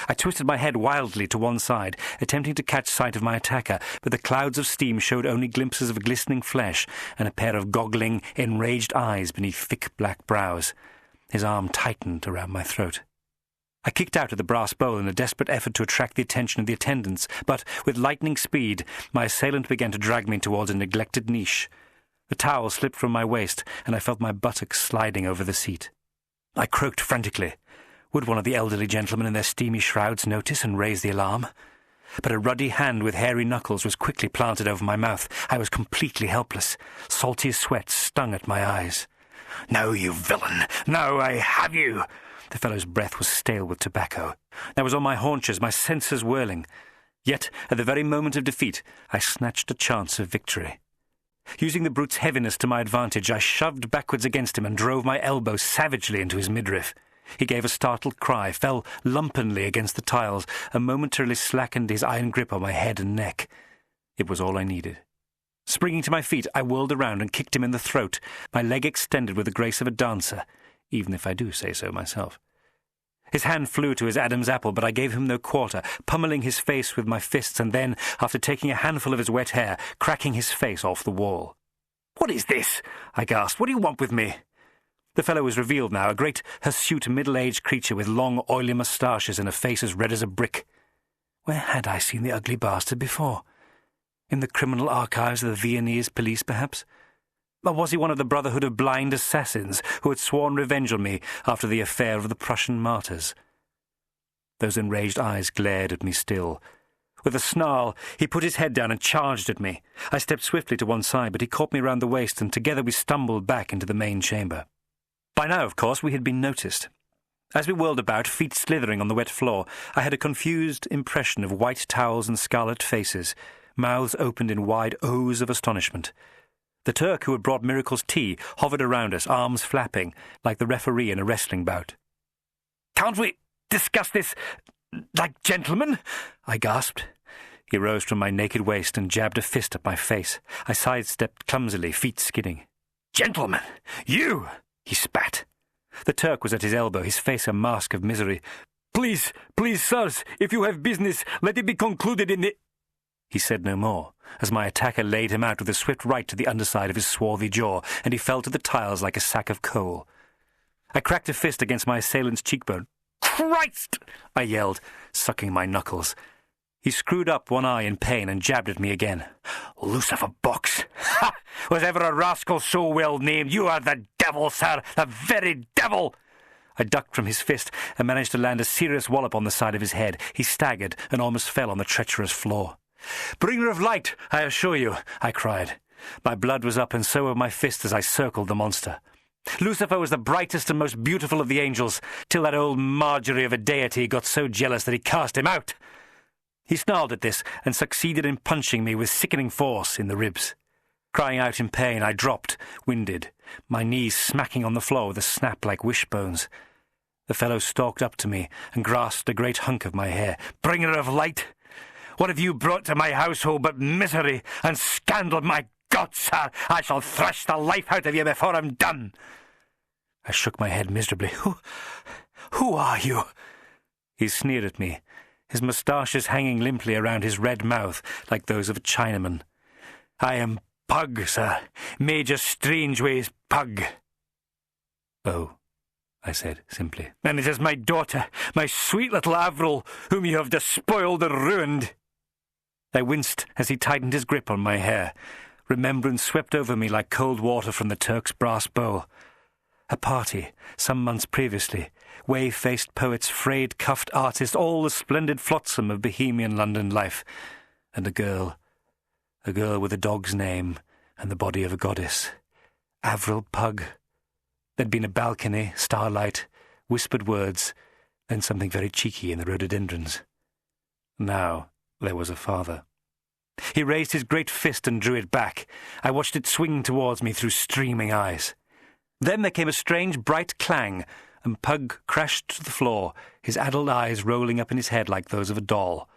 I twisted my head wildly to one side, attempting to catch sight of my attacker, but the clouds of steam showed only glimpses of glistening flesh and a pair of goggling, enraged eyes beneath thick black brows. His arm tightened around my throat. I kicked out at the brass bowl in a desperate effort to attract the attention of the attendants, but with lightning speed my assailant began to drag me towards a neglected niche. The towel slipped from my waist, and I felt my buttocks sliding over the seat. I croaked frantically. Would one of the elderly gentlemen in their steamy shrouds notice and raise the alarm? But a ruddy hand with hairy knuckles was quickly planted over my mouth. I was completely helpless. Salty sweat stung at my eyes. "No, you villain! Now I have you!" The fellow's breath was stale with tobacco. I was on my haunches, my senses whirling. Yet, at the very moment of defeat, I snatched a chance of victory. Using the brute's heaviness to my advantage, I shoved backwards against him and drove my elbow savagely into his midriff. He gave a startled cry, fell lumpenly against the tiles, and momentarily slackened his iron grip on my head and neck. It was all I needed. Springing to my feet, I whirled around and kicked him in the throat, my leg extended with the grace of a dancer, even if I do say so myself. His hand flew to his Adam's apple, but I gave him no quarter, pummeling his face with my fists and then, after taking a handful of his wet hair, cracking his face off the wall. "What is this?" I gasped. "What do you want with me?" The fellow was revealed now, a great, hirsute, middle-aged creature with long, oily moustaches and a face as red as a brick. Where had I seen the ugly bastard before? In the criminal archives of the Viennese police, perhaps? Or was he one of the Brotherhood of Blind Assassins who had sworn revenge on me after the affair of the Prussian martyrs? Those enraged eyes glared at me still. With a snarl, he put his head down and charged at me. I stepped swiftly to one side, but he caught me round the waist, and together we stumbled back into the main chamber. By now, of course, we had been noticed. As we whirled about, feet slithering on the wet floor, I had a confused impression of white towels and scarlet faces, mouths opened in wide O's of astonishment. The Turk who had brought Miracle's tea hovered around us, arms flapping, like the referee in a wrestling bout. "Can't we discuss this like gentlemen?" I gasped. He rose from my naked waist and jabbed a fist at my face. I sidestepped clumsily, feet skidding. "Gentlemen! You!" he spat. The Turk was at his elbow, his face a mask of misery. Please, sirs, if you have business, let it be concluded in the—" He said no more, as my attacker laid him out with a swift right to the underside of his swarthy jaw, and he fell to the tiles like a sack of coal. I cracked a fist against my assailant's cheekbone. "Christ!" I yelled, sucking my knuckles. He screwed up one eye in pain and jabbed at me again. "Lucifer Box! Ha! Was ever a rascal so well named? You are the devil, sir, the very devil!" I ducked from his fist and managed to land a serious wallop on the side of his head. He staggered and almost fell on the treacherous floor. "Bringer of light, I assure you," I cried. My blood was up, and so were my fists as I circled the monster. Lucifer was the brightest and most beautiful of the angels, till that old Marjorie of a deity got so jealous that he cast him out. He snarled at this and succeeded in punching me with sickening force in the ribs. Crying out in pain, I dropped, winded, my knees smacking on the floor with a snap like wishbones. The fellow stalked up to me and grasped a great hunk of my hair. "Bringer of light! What have you brought to my household but misery and scandal? My God, sir, I shall thrash the life out of you before I'm done." I shook my head miserably. Who are you?" He sneered at me, his moustaches hanging limply around his red mouth like those of a Chinaman. "I am Pug, sir. Major Strangeways Pug." "Oh," I said simply. "And it is my daughter, my sweet little Avril, whom you have despoiled and ruined." I winced as he tightened his grip on my hair. Remembrance swept over me like cold water from the Turk's brass bowl. A party, some months previously, wave-faced poets, frayed cuffed artists, all the splendid flotsam of bohemian London life. And a girl with a dog's name and the body of a goddess. Avril Pug. There'd been a balcony, starlight, whispered words, then something very cheeky in the rhododendrons. Now there was a father. He raised his great fist and drew it back. I watched it swing towards me through streaming eyes. Then there came a strange, bright clang, and Pug crashed to the floor, his addled eyes rolling up in his head like those of a doll.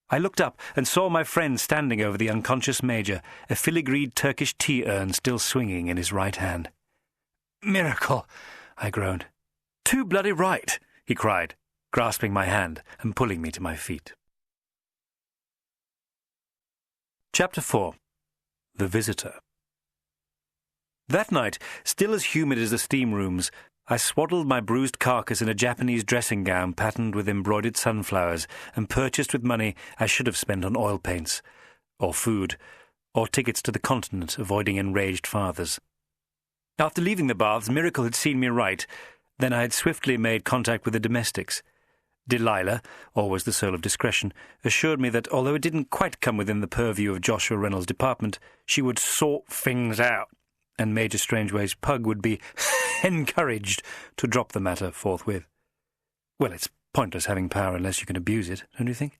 I looked up and saw my friend standing over the unconscious Major, a filigreed Turkish tea-urn still swinging in his right hand. "Miracle!" I groaned. "Too bloody right!" he cried, grasping my hand and pulling me to my feet. Chapter 4. The Visitor. That night, still as humid as the steam rooms, I swaddled my bruised carcass in a Japanese dressing gown patterned with embroidered sunflowers and purchased with money I should have spent on oil paints, or food, or tickets to the continent, avoiding enraged fathers. After leaving the baths, Miracle had seen me right. Then I had swiftly made contact with the domestics. Delilah, always the soul of discretion, assured me that although it didn't quite come within the purview of Joshua Reynolds' department, she would sort things out, and Major Strangeway's Pug would be encouraged to drop the matter forthwith. Well, it's pointless having power unless you can abuse it, don't you think?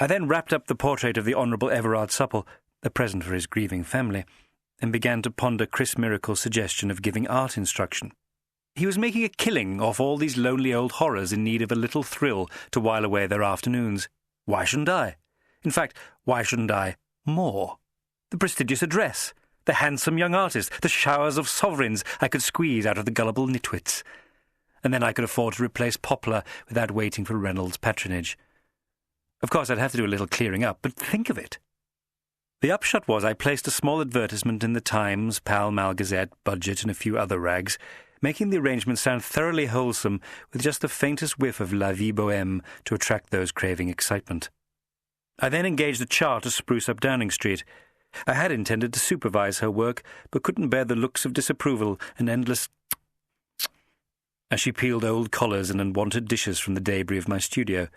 I then wrapped up the portrait of the Honourable Everard Supple, a present for his grieving family, and began to ponder Chris Miracle's suggestion of giving art instruction. He was making a killing off all these lonely old horrors in need of a little thrill to while away their afternoons. Why shouldn't I? In fact, why shouldn't I more? The prestigious address, the handsome young artist, the showers of sovereigns I could squeeze out of the gullible nitwits. And then I could afford to replace Poplar without waiting for Reynolds' patronage. Of course, I'd have to do a little clearing up, but think of it. The upshot was I placed a small advertisement in the Times, Pall Mall Gazette, Budget, and a few other rags, making the arrangement sound thoroughly wholesome with just the faintest whiff of la vie bohème to attract those craving excitement. I then engaged a char to spruce up Downing Street. I had intended to supervise her work, but couldn't bear the looks of disapproval and endless as she peeled old collars and unwanted dishes from the debris of my studio,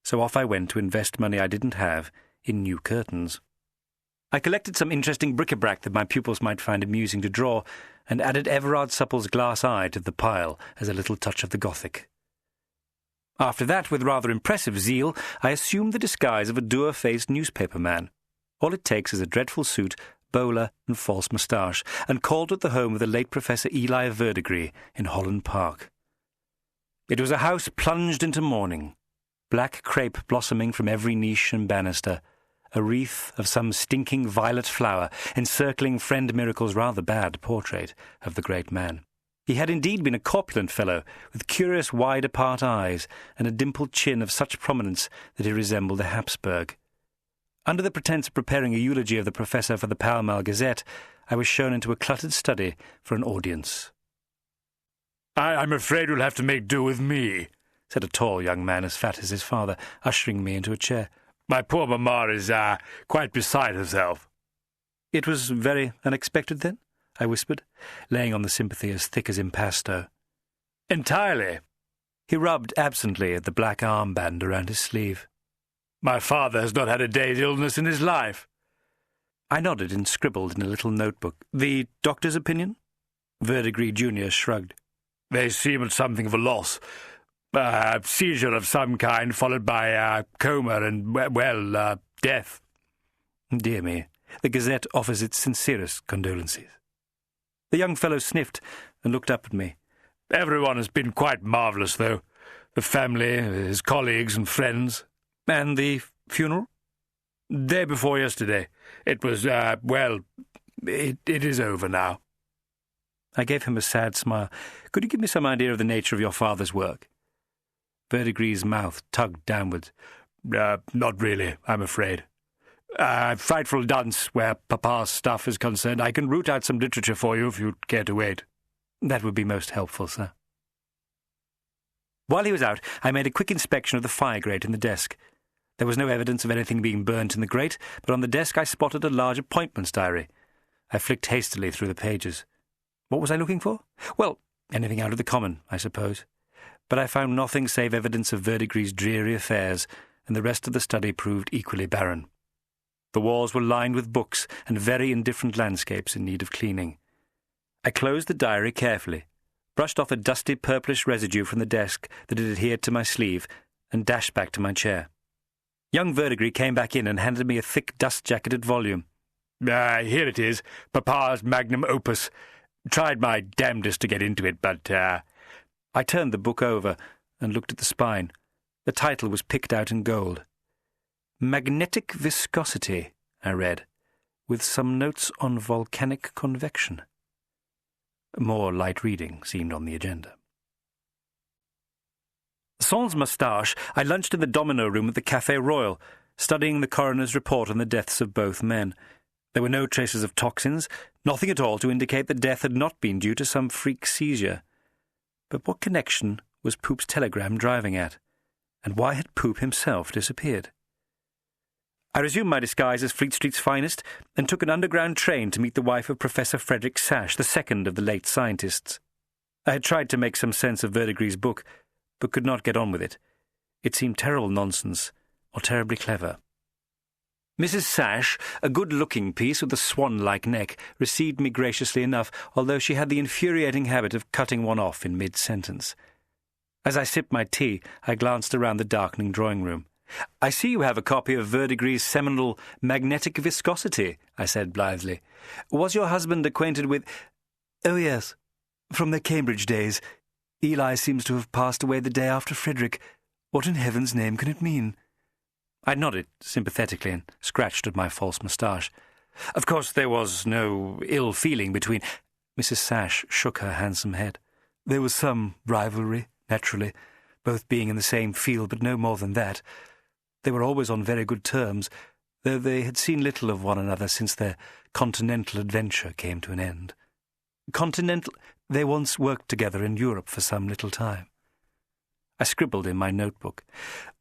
so off I went to invest money I didn't have in new curtains. I collected some interesting bric-a-brac that my pupils might find amusing to draw, and added Everard Supple's glass eye to the pile as a little touch of the Gothic. After that, with rather impressive zeal, I assumed the disguise of a dour-faced newspaperman. All it takes is a dreadful suit, bowler, and false moustache, and called at the home of the late Professor Eli Verdigris in Holland Park. It was a house plunged into mourning, black crape blossoming from every niche and banister, a wreath of some stinking violet flower encircling Friend Miracle's rather bad portrait of the great man. He had indeed been a corpulent fellow, with curious wide-apart eyes and a dimpled chin of such prominence that he resembled a Habsburg. Under the pretence of preparing a eulogy of the professor for the Pall Mall Gazette, I was shown into a cluttered study for an audience. I'm afraid you'll have to make do with me," said a tall young man as fat as his father, ushering me into a chair. "My poor mamma is, quite beside herself." "It was very unexpected, then?" I whispered, laying on the sympathy as thick as impasto. "Entirely." He rubbed absently at the black armband around his sleeve. "My father has not had a day's illness in his life." I nodded and scribbled in a little notebook. "The doctor's opinion?" Verdigris Jr. shrugged. "They seem at something of a loss. Seizure of some kind, followed by coma and, death." "Dear me, the Gazette offers its sincerest condolences." The young fellow sniffed and looked up at me. "Everyone has been quite marvellous, though. The family, his colleagues and friends." "And the funeral?" "Day before yesterday. It was, it is over now." I gave him a sad smile. "Could you give me some idea of the nature of your father's work?" Verdigris' mouth tugged downwards. "Not really, I'm afraid. Frightful dunce where Papa's stuff is concerned. I can root out some literature for you if you'd care to wait." "That would be most helpful, sir." While he was out, I made a quick inspection of the fire grate in the desk. There was no evidence of anything being burnt in the grate, but on the desk I spotted a large appointments diary. I flicked hastily through the pages. What was I looking for? Well, anything out of the common, I suppose. But I found nothing save evidence of Verdigris' dreary affairs, and the rest of the study proved equally barren. The walls were lined with books and very indifferent landscapes in need of cleaning. I closed the diary carefully, brushed off a dusty purplish residue from the desk that had adhered to my sleeve, and dashed back to my chair. Young Verdigris came back in and handed me a thick, dust-jacketed volume. "Here it is, Papa's magnum opus. Tried my damnedest to get into it, but I turned the book over and looked at the spine. The title was picked out in gold. Magnetic Viscosity, I read, with some notes on volcanic convection. More light reading seemed on the agenda. Sans moustache, I lunched in the domino room at the Café Royal, studying the coroner's report on the deaths of both men. There were no traces of toxins, nothing at all to indicate that death had not been due to some freak seizure. But what connection was Poop's telegram driving at? And why had Poop himself disappeared? I resumed my disguise as Fleet Street's finest and took an underground train to meet the wife of Professor Frederick Sash, the second of the late scientists. I had tried to make some sense of Verdigree's book, but could not get on with it. It seemed terrible nonsense, or terribly clever. Mrs. Sash, a good-looking piece with a swan-like neck, received me graciously enough, although she had the infuriating habit of cutting one off in mid-sentence. As I sipped my tea, I glanced around the darkening drawing-room. "I see you have a copy of Verdigree's seminal Magnetic Viscosity," I said blithely. "Was your husband acquainted with—" "Oh, yes, from their Cambridge days. Eli seems to have passed away the day after Frederick. What in heaven's name can it mean?" I nodded sympathetically and scratched at my false moustache. "Of course there was no ill feeling between—" Mrs. Sash shook her handsome head. "There was some rivalry, naturally, both being in the same field, but no more than that. They were always on very good terms, though they had seen little of one another since their continental adventure came to an end. Continental? They once worked together in Europe for some little time." I scribbled in my notebook.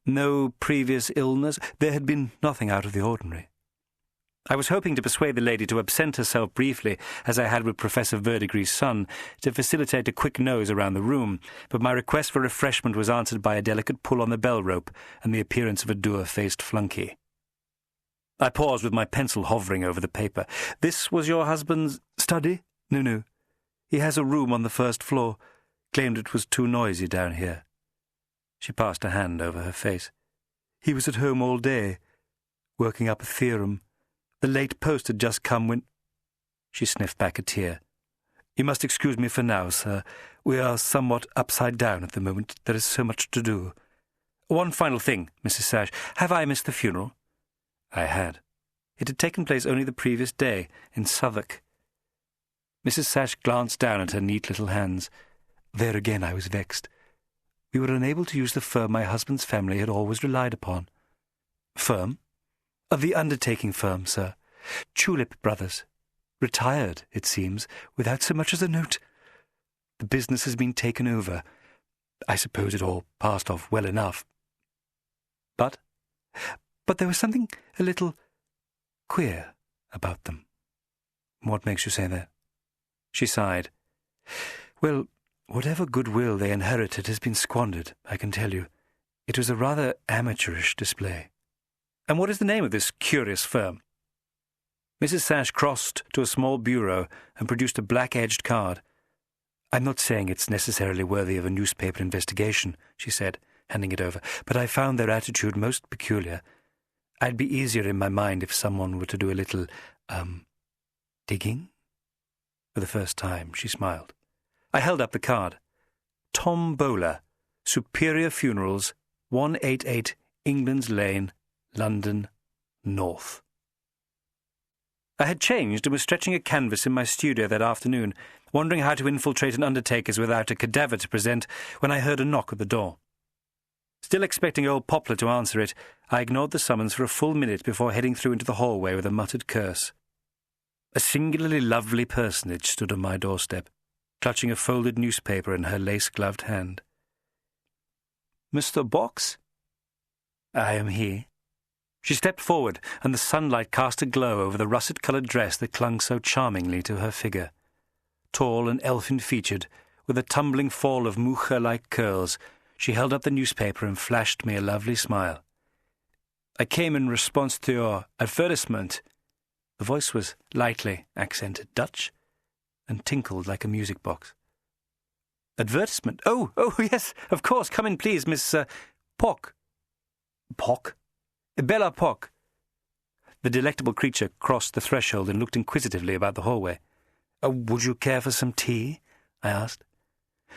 "No previous illness? There had been nothing out of the ordinary." I was hoping to persuade the lady to absent herself briefly, as I had with Professor Verdigree's son, to facilitate a quick nose around the room, but my request for refreshment was answered by a delicate pull on the bell rope and the appearance of a dour-faced flunky. I paused with my pencil hovering over the paper. "This was your husband's study? No. He has a room on the first floor. Claimed it was too noisy down here." She passed a hand over her face. "He was at home all day, working up a theorem. The late post had just come when—" She sniffed back a tear. "You must excuse me for now, sir. We are somewhat upside down at the moment. There is so much to do." "One final thing, Mrs. Sash. Have I missed the funeral?" I had. It had taken place only the previous day, in Southwark. Mrs. Sash glanced down at her neat little hands. There again I was vexed. We were unable to use the firm my husband's family had always relied upon. "Firm?" "The undertaking firm, sir. Tulip Brothers. Retired, it seems, without so much as a note. The business has been taken over. I suppose it all passed off well enough. But there was something a little queer about them." "What makes you say that?" She sighed. "Well, whatever goodwill they inherited has been squandered, I can tell you. It was a rather amateurish display." "And what is the name of this curious firm?" Mrs. Sash crossed to a small bureau and produced a black-edged card. "I'm not saying it's necessarily worthy of a newspaper investigation," she said, handing it over, "but I found their attitude most peculiar. I'd be easier in my mind if someone were to do a little, digging?" For the first time, she smiled. I held up the card. "Tom Bowler, Superior Funerals, 188 England's Lane, London, North." I had changed and was stretching a canvas in my studio that afternoon, wondering how to infiltrate an undertaker's without a cadaver to present, when I heard a knock at the door. Still expecting old Poplar to answer it, I ignored the summons for a full minute before heading through into the hallway with a muttered curse. A singularly lovely personage stood on my doorstep, clutching a folded newspaper in her lace-gloved hand. "Mr. Box?" "I am he." She stepped forward, and the sunlight cast a glow over the russet-coloured dress that clung so charmingly to her figure. Tall and elfin-featured, with a tumbling fall of mocha-like curls, she held up the newspaper and flashed me a lovely smile. "I came in response to your advertisement." The voice was lightly accented Dutch and tinkled like a music box. "Advertisement? Oh, yes, of course. Come in, please, Miss Pock." "Pock?" "Bella Pock." The delectable creature crossed the threshold and looked inquisitively about the hallway. "Would you care for some tea?" I asked.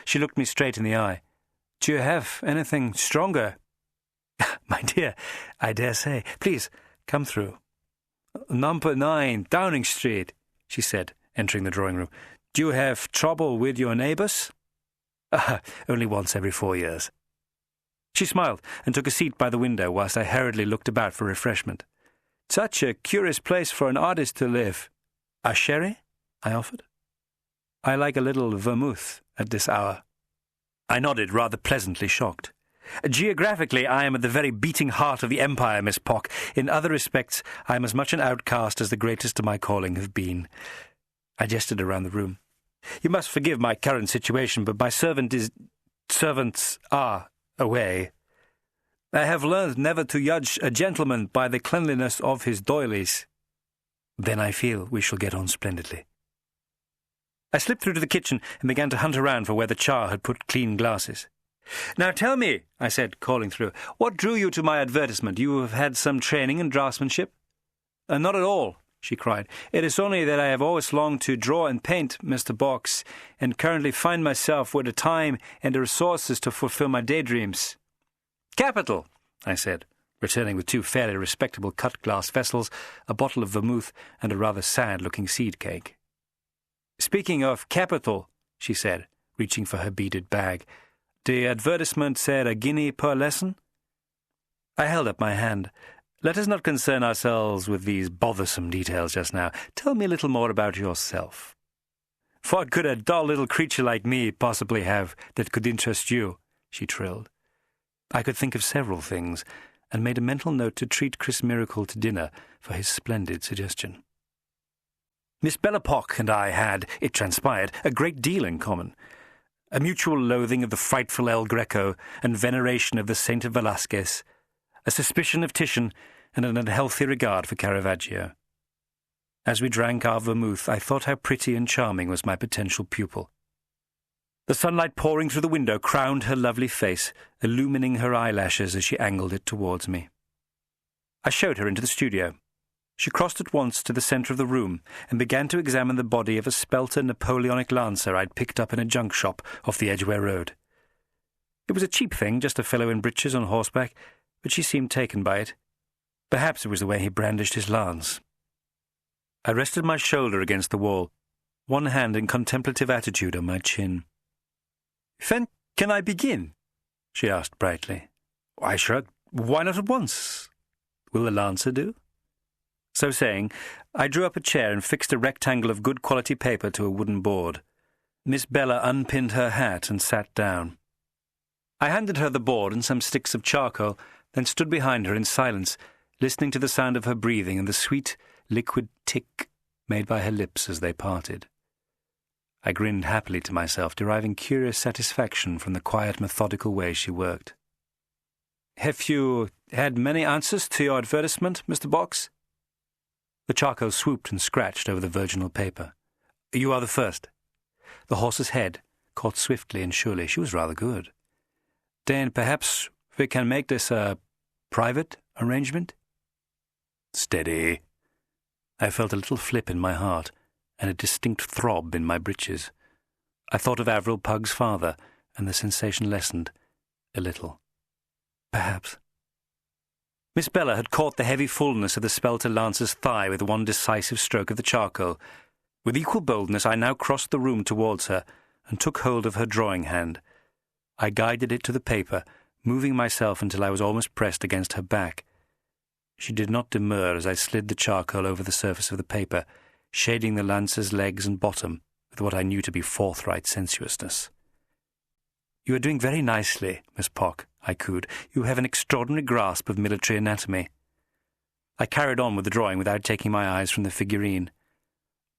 She looked me straight in the eye. "Do you have anything stronger?" "My dear, I dare say. Please, come through." "Number 9, Downing Street," she said, entering the drawing room. "Do you have trouble with your neighbours?" "Only once every 4 years." She smiled and took a seat by the window whilst I hurriedly looked about for refreshment. "Such a curious place for an artist to live." "A sherry?" I offered. "I like a little vermouth at this hour." I nodded, rather pleasantly shocked. "Geographically, I am at the very beating heart of the empire, Miss Pock. In other respects, I am as much an outcast as the greatest of my calling have been." I gestured around the room. "You must forgive my current situation, but my servants are away. I have learned never to judge a gentleman by the cleanliness of his doilies." "Then I feel we shall get on splendidly." I slipped through to the kitchen and began to hunt around for where the char had put clean glasses. "Now tell me," I said, calling through, "what drew you to my advertisement? You have had some training in draftsmanship?" "Not at all," she cried. "It is only that I have always longed to draw and paint, Mr. Box, and currently find myself with the time and the resources to fulfill my daydreams." "Capital," I said, returning with 2 fairly respectable cut-glass vessels, a bottle of vermouth, and a rather sad-looking seed cake. "Speaking of capital," she said, reaching for her beaded bag, "the advertisement said a guinea per lesson?" I held up my hand. "Let us not concern ourselves with these bothersome details just now. Tell me a little more about yourself." "What could a dull little creature like me possibly have that could interest you?" she trilled. I could think of several things, and made a mental note to treat Chris Miracle to dinner for his splendid suggestion. Miss Bella Pock and I had, it transpired, a great deal in common. A mutual loathing of the frightful El Greco and veneration of the Saint of Velasquez, a suspicion of Titian, and an unhealthy regard for Caravaggio. As we drank our vermouth, I thought how pretty and charming was my potential pupil. The sunlight pouring through the window crowned her lovely face, illumining her eyelashes as she angled it towards me. I showed her into the studio. She crossed at once to the centre of the room and began to examine the body of a spelter Napoleonic lancer I'd picked up in a junk shop off the Edgware Road. It was a cheap thing, just a fellow in breeches on horseback, but she seemed taken by it. Perhaps it was the way he brandished his lance. I rested my shoulder against the wall, one hand in contemplative attitude on my chin. "When can I begin?" she asked brightly. I shrugged. "Why not at once? Will the lancer do?" So saying, I drew up a chair and fixed a rectangle of good quality paper to a wooden board. Miss Bella unpinned her hat and sat down. I handed her the board and some sticks of charcoal, then stood behind her in silence, listening to the sound of her breathing and the sweet, liquid tick made by her lips as they parted. I grinned happily to myself, deriving curious satisfaction from the quiet, methodical way she worked. "Have you had many answers to your advertisement, Mr. Box?" The charcoal swooped and scratched over the virginal paper. "You are the first." The horse's head caught swiftly and surely. She was rather good. "Then perhaps we can make this a private arrangement?" "Steady." I felt a little flip in my heart and a distinct throb in my breeches. I thought of Avril Pug's father, and the sensation lessened a little. Perhaps. Miss Bella had caught the heavy fullness of the spelter lancer's thigh with one decisive stroke of the charcoal. With equal boldness I now crossed the room towards her and took hold of her drawing hand. I guided it to the paper, moving myself until I was almost pressed against her back. She did not demur as I slid the charcoal over the surface of the paper, shading the lancer's legs and bottom with what I knew to be forthright sensuousness. "You are doing very nicely, Miss Pock," I cooed. "You have an extraordinary grasp of military anatomy." I carried on with the drawing without taking my eyes from the figurine.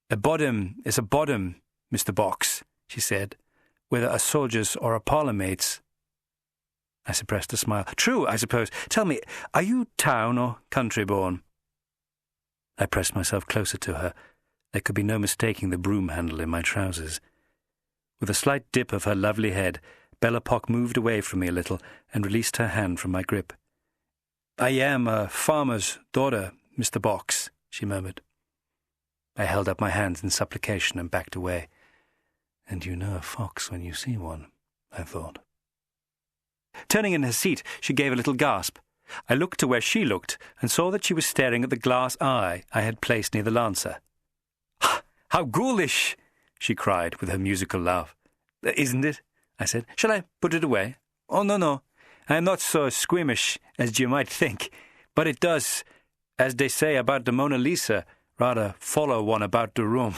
"A bottom is a bottom, Mr. Box," she said, "whether a soldier's or a parlour mate's." I suppressed a smile. "True, I suppose. Tell me, are you town or country-born?" I pressed myself closer to her. There could be no mistaking the broom handle in my trousers. With a slight dip of her lovely head, Bella Pock moved away from me a little and released her hand from my grip. "I am a farmer's daughter, Mr. Box," she murmured. I held up my hands in supplication and backed away. And you know a fox when you see one, I thought. Turning in her seat, she gave a little gasp. I looked to where she looked and saw that she was staring at the glass eye I had placed near the lancer. "How ghoulish!" she cried with her musical laugh. "Isn't it?" I said. "Shall I put it away?" "Oh, no. I am not so squeamish as you might think, but it does, as they say about the Mona Lisa, rather follow one about the room."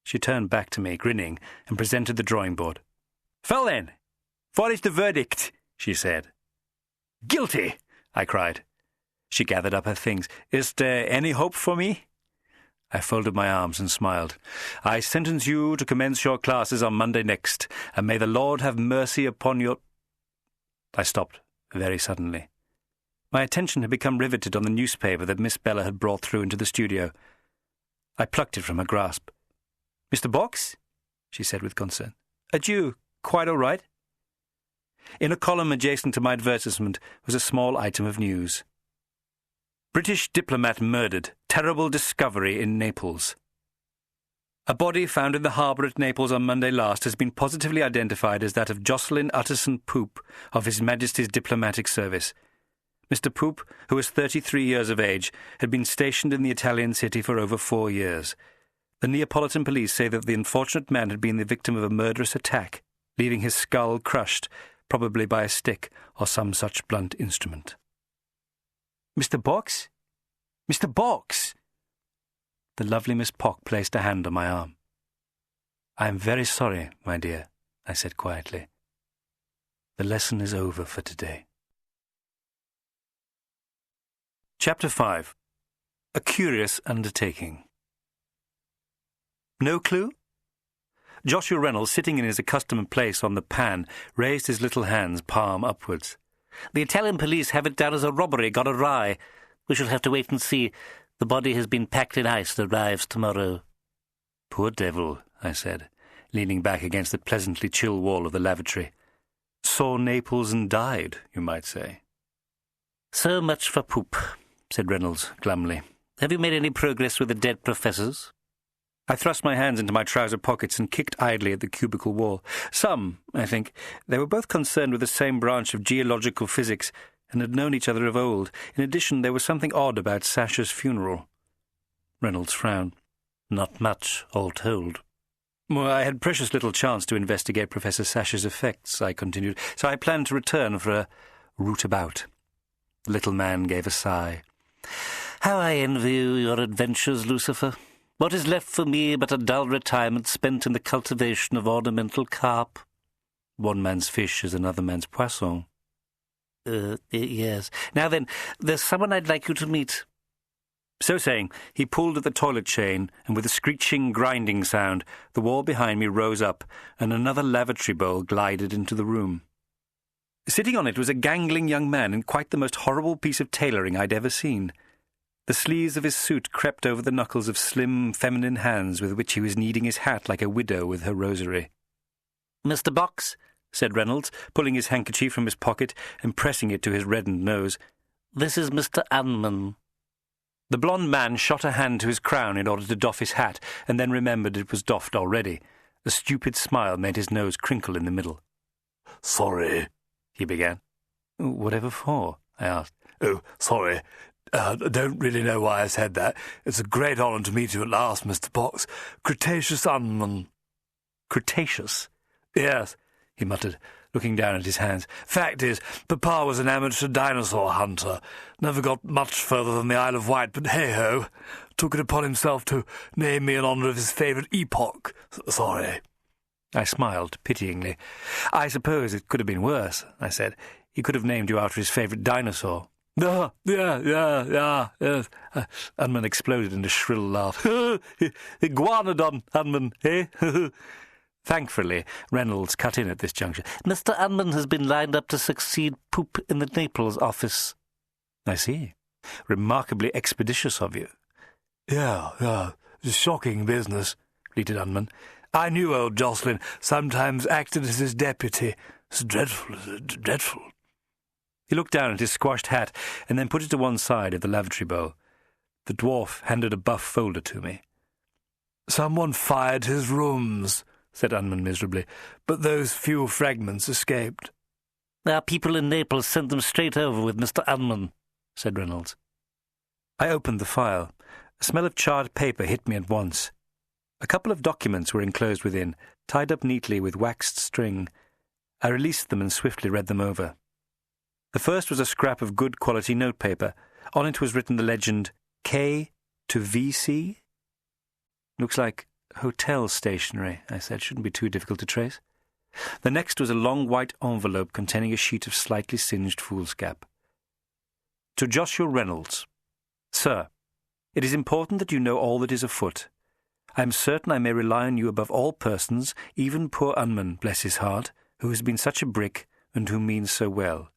She turned back to me, grinning, and presented the drawing board. "Well then, what is the verdict?" she said. "Guilty!" I cried. She gathered up her things. "Is there any hope for me?" I folded my arms and smiled. "I sentence you to commence your classes on Monday next, and may the Lord have mercy upon your—" I stopped very suddenly. My attention had become riveted on the newspaper that Miss Bella had brought through into the studio. I plucked it from her grasp. "Mr. Box?" she said with concern. "Are you quite all right?" In a column adjacent to my advertisement was a small item of news. "British diplomat murdered. Terrible discovery in Naples." A body found in the harbour at Naples on Monday last has been positively identified as that of Jocelyn Utterson Poop of His Majesty's Diplomatic Service. Mr. Poop, who was 33 years of age, had been stationed in the Italian city for over 4 years. The Neapolitan police say that the unfortunate man had been the victim of a murderous attack, leaving his skull crushed, probably by a stick or some such blunt instrument. "Mr. Box? Mr. Box!" The lovely Miss Pock placed a hand on my arm. "I am very sorry, my dear," I said quietly. "The lesson is over for today." Chapter 5. A Curious Undertaking. No clue? Joshua Reynolds, sitting in his accustomed place on the pan, raised his little hands palm upwards. "The Italian police have it down as a robbery gone awry. We shall have to wait and see. The body has been packed in ice and arrives tomorrow." "Poor devil," I said, leaning back against the pleasantly chill wall of the lavatory. "Saw Naples and died, you might say." "So much for Poop," said Reynolds glumly. "Have you made any progress with the dead professors?" I thrust my hands into my trouser pockets and kicked idly at the cubicle wall. "Some, I think. They were both concerned with the same branch of geological physics and had known each other of old. In addition, there was something odd about Sasha's funeral." Reynolds frowned. "Not much, all told." "Well, I had precious little chance to investigate Professor Sasha's effects," I continued, "so I planned to return for a root about." The little man gave a sigh. "How I envy you your adventures, Lucifer. What is left for me but a dull retirement spent in the cultivation of ornamental carp?" "One man's fish is another man's poisson." Yes. Now then, there's someone I'd like you to meet." So saying, he pulled at the toilet chain, and with a screeching, grinding sound, the wall behind me rose up, and another lavatory bowl glided into the room. Sitting on it was a gangling young man in quite the most horrible piece of tailoring I'd ever seen. The sleeves of his suit crept over the knuckles of slim, feminine hands with which he was kneading his hat like a widow with her rosary. "Mr. Box," said Reynolds, pulling his handkerchief from his pocket and pressing it to his reddened nose. "This is Mr. Anman." The blond man shot a hand to his crown in order to doff his hat, and then remembered it was doffed already. A stupid smile made his nose crinkle in the middle. "Sorry," he began. "Whatever for?" I asked. "Oh, sorry. I don't really know why I said that. It's a great honour to meet you at last, Mr. Box. Cretaceous Unman." "Cretaceous?" "Yes," he muttered, looking down at his hands. "Fact is, Papa was an amateur dinosaur hunter. Never got much further than the Isle of Wight, but hey-ho, took it upon himself to name me in honour of his favourite epoch. Sorry." I smiled pityingly. "I suppose it could have been worse," I said. "He could have named you after his favourite dinosaur." Yeah, yes. Unman exploded in a shrill laugh. "Iguanodon, Unman, eh?" Thankfully, Reynolds cut in at this juncture. "Mr. Unman has been lined up to succeed Poop in the Naples office." "I see. Remarkably expeditious of you." Yeah. It's a shocking business," bleated Unman. "I knew old Jocelyn sometimes acted as his deputy. It's dreadful." He looked down at his squashed hat and then put it to one side of the lavatory bowl. The dwarf handed a buff folder to me. "Someone fired his rooms," said Unman miserably, "but those few fragments escaped." "Our people in Naples sent them straight over with Mr. Unman," said Reynolds. I opened the file. A smell of charred paper hit me at once. A couple of documents were enclosed within, tied up neatly with waxed string. I released them and swiftly read them over. The first was a scrap of good quality notepaper. On it was written the legend, K to VC? "Looks like hotel stationery," I said. "Shouldn't be too difficult to trace." The next was a long white envelope containing a sheet of slightly singed foolscap. To Joshua Reynolds. "Sir, it is important that you know all that is afoot. I am certain I may rely on you above all persons, even poor Unman, bless his heart, who has been such a brick and who means so well."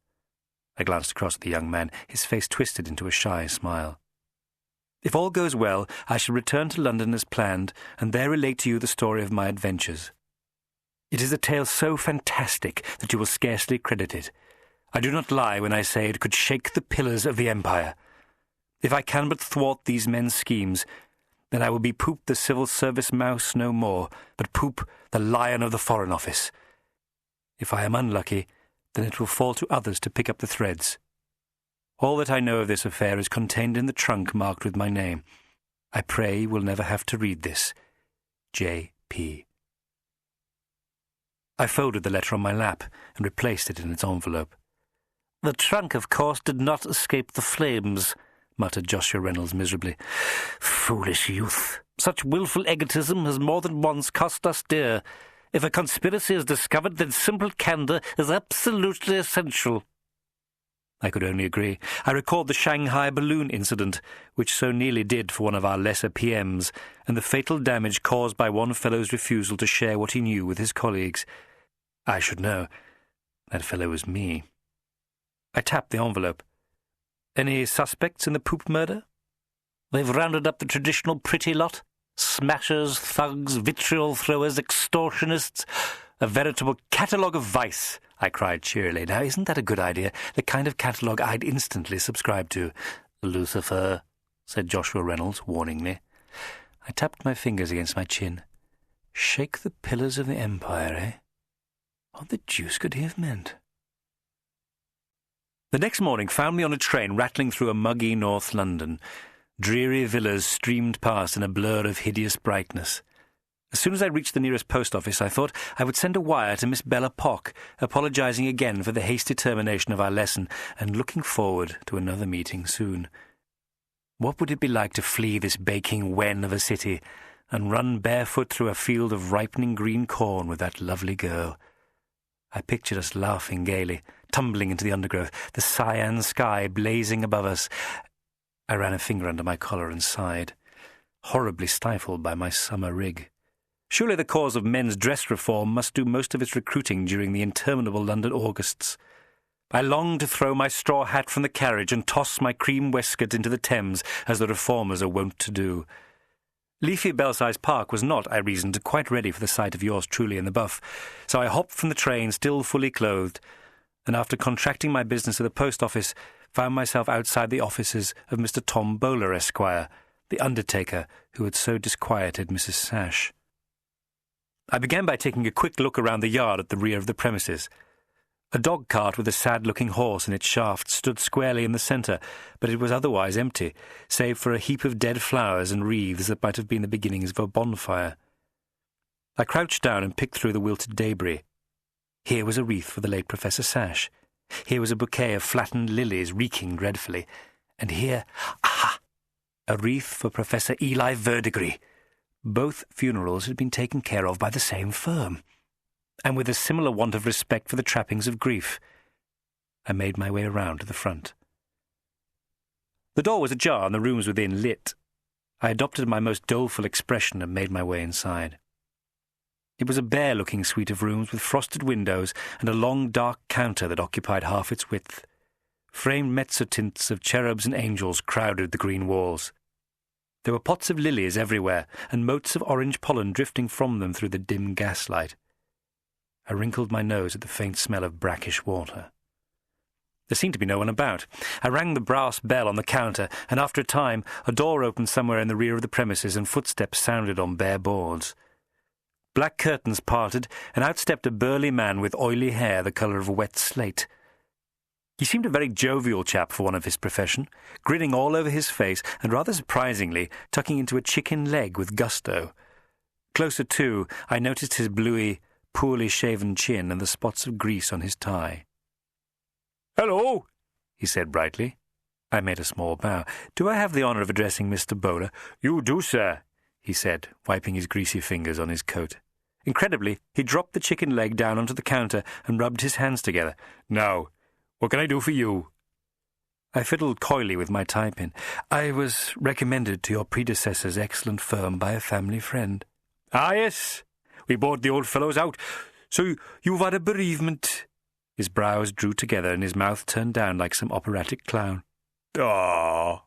I glanced across at the young man, his face twisted into a shy smile. "If all goes well, I shall return to London as planned, and there relate to you the story of my adventures. It is a tale so fantastic that you will scarcely credit it. I do not lie when I say it could shake the pillars of the Empire. If I can but thwart these men's schemes, then I will be Poop the Civil Service mouse no more, but Poop the Lion of the Foreign Office. If I am unlucky, then it will fall to others to pick up the threads. All that I know of this affair is contained in the trunk marked with my name. I pray you will never have to read this. J.P." I folded the letter on my lap and replaced it in its envelope. "The trunk, of course, did not escape the flames," muttered Joshua Reynolds miserably. "Foolish youth! Such wilful egotism has more than once cost us dear. If a conspiracy is discovered, then simple candour is absolutely essential." I could only agree. I recalled the Shanghai balloon incident, which so nearly did for one of our lesser PMs, and the fatal damage caused by one fellow's refusal to share what he knew with his colleagues. I should know. That fellow was me. I tapped the envelope. "Any suspects in the Poop murder?" "They've rounded up the traditional pretty lot. Smashers, thugs, vitriol throwers, extortionists. A veritable catalogue of vice," I cried cheerily. "Now, isn't that a good idea? The kind of catalogue I'd instantly subscribe to." "Lucifer," said Joshua Reynolds warningly. I tapped my fingers against my chin. Shake the pillars of the Empire, eh? What the deuce could he have meant? The next morning found me on a train rattling through a muggy North London. Dreary villas streamed past in a blur of hideous brightness. As soon as I reached the nearest post office, I thought I would send a wire to Miss Bella Pock, apologising again for the hasty termination of our lesson and looking forward to another meeting soon. What would it be like to flee this baking wen of a city and run barefoot through a field of ripening green corn with that lovely girl? I pictured us laughing gaily, tumbling into the undergrowth, the cyan sky blazing above us. I ran a finger under my collar and sighed, horribly stifled by my summer rig. Surely the cause of men's dress reform must do most of its recruiting during the interminable London Augusts. I longed to throw my straw hat from the carriage and toss my cream waistcoat into the Thames, as the reformers are wont to do. Leafy Belsize Park was not, I reasoned, quite ready for the sight of yours truly in the buff, so I hopped from the train still fully clothed, and after contracting my business at the post office, found myself outside the offices of Mr. Tom Bowler, Esquire, the undertaker who had so disquieted Mrs. Sash. I began by taking a quick look around the yard at the rear of the premises. A dog-cart with a sad-looking horse in its shaft stood squarely in the centre, but it was otherwise empty, save for a heap of dead flowers and wreaths that might have been the beginnings of a bonfire. I crouched down and picked through the wilted debris. Here was a wreath for the late Professor Sash. Here was a bouquet of flattened lilies reeking dreadfully. And here, a wreath for Professor Eli Verdigris. Both funerals had been taken care of by the same firm, and with a similar want of respect for the trappings of grief. I made my way around to the front. The door was ajar and the rooms within lit. I adopted my most doleful expression and made my way inside. It was a bare-looking suite of rooms with frosted windows and a long dark counter that occupied half its width. Framed mezzotints of cherubs and angels crowded the green walls. There were pots of lilies everywhere, and motes of orange pollen drifting from them through the dim gaslight. I wrinkled my nose at the faint smell of brackish water. There seemed to be no one about. I rang the brass bell on the counter, and after a time a door opened somewhere in the rear of the premises and footsteps sounded on bare boards. Black curtains parted, and out stepped a burly man with oily hair the colour of a wet slate. He seemed a very jovial chap for one of his profession, grinning all over his face and rather surprisingly tucking into a chicken leg with gusto. Closer to, I noticed his bluey, poorly shaven chin and the spots of grease on his tie. "Hello," he said brightly. I made a small bow. "Do I have the honour of addressing Mr. Bowler?" "You do, sir," he said, wiping his greasy fingers on his coat. Incredibly, he dropped the chicken leg down onto the counter and rubbed his hands together. "Now, what can I do for you?" I fiddled coyly with my tie-pin. "I was recommended to your predecessor's excellent firm by a family friend." "Ah, yes. We bought the old fellows out. So you've had a bereavement." His brows drew together and his mouth turned down like some operatic clown. "Ah."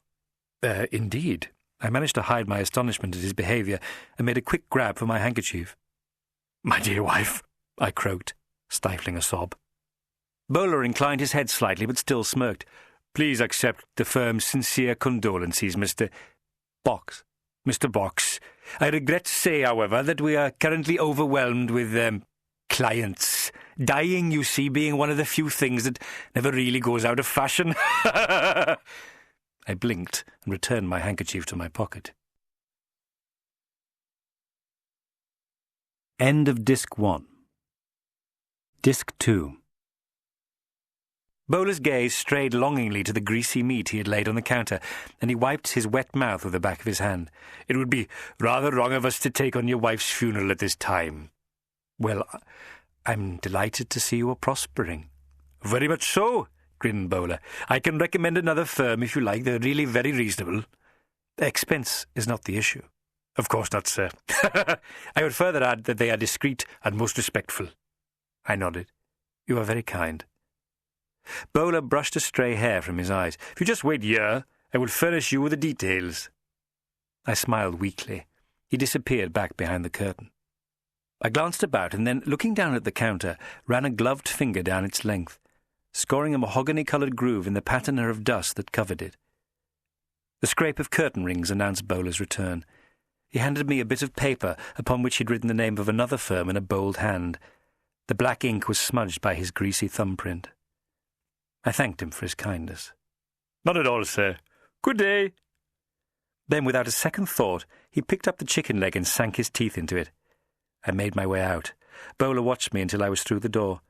Indeed. I managed to hide my astonishment at his behaviour and made a quick grab for my handkerchief. "My dear wife," I croaked, stifling a sob. Bowler inclined his head slightly, but still smirked. "Please accept the firm's sincere condolences, Mr. Box. Mr. Box. I regret to say, however, that we are currently overwhelmed with, clients. Dying, you see, being one of the few things that never really goes out of fashion." I blinked and returned my handkerchief to my pocket. End of Disc 1. Disc 2. Bowler's gaze strayed longingly to the greasy meat he had laid on the counter, and he wiped his wet mouth with the back of his hand. "It would be rather wrong of us to take on your wife's funeral at this time." "Well, I'm delighted to see you are prospering." "Very much so," grinned Bowler. "I can recommend another firm if you like. They're really very reasonable." "Expense is not the issue." "Of course not, sir. I would further add that they are discreet and most respectful." I nodded. "You are very kind." Bowler brushed a stray hair from his eyes. "If you just wait here, I will furnish you with the details." I smiled weakly. He disappeared back behind the curtain. I glanced about and then, looking down at the counter, ran a gloved finger down its length, scoring a mahogany-coloured groove in the patina of dust that covered it. The scrape of curtain rings announced Bowler's return. He handed me a bit of paper upon which he'd written the name of another firm in a bold hand. The black ink was smudged by his greasy thumbprint. I thanked him for his kindness. "Not at all, sir. Good day." Then, without a second thought, he picked up the chicken leg and sank his teeth into it. I made my way out. Bowler watched me until I was through the door.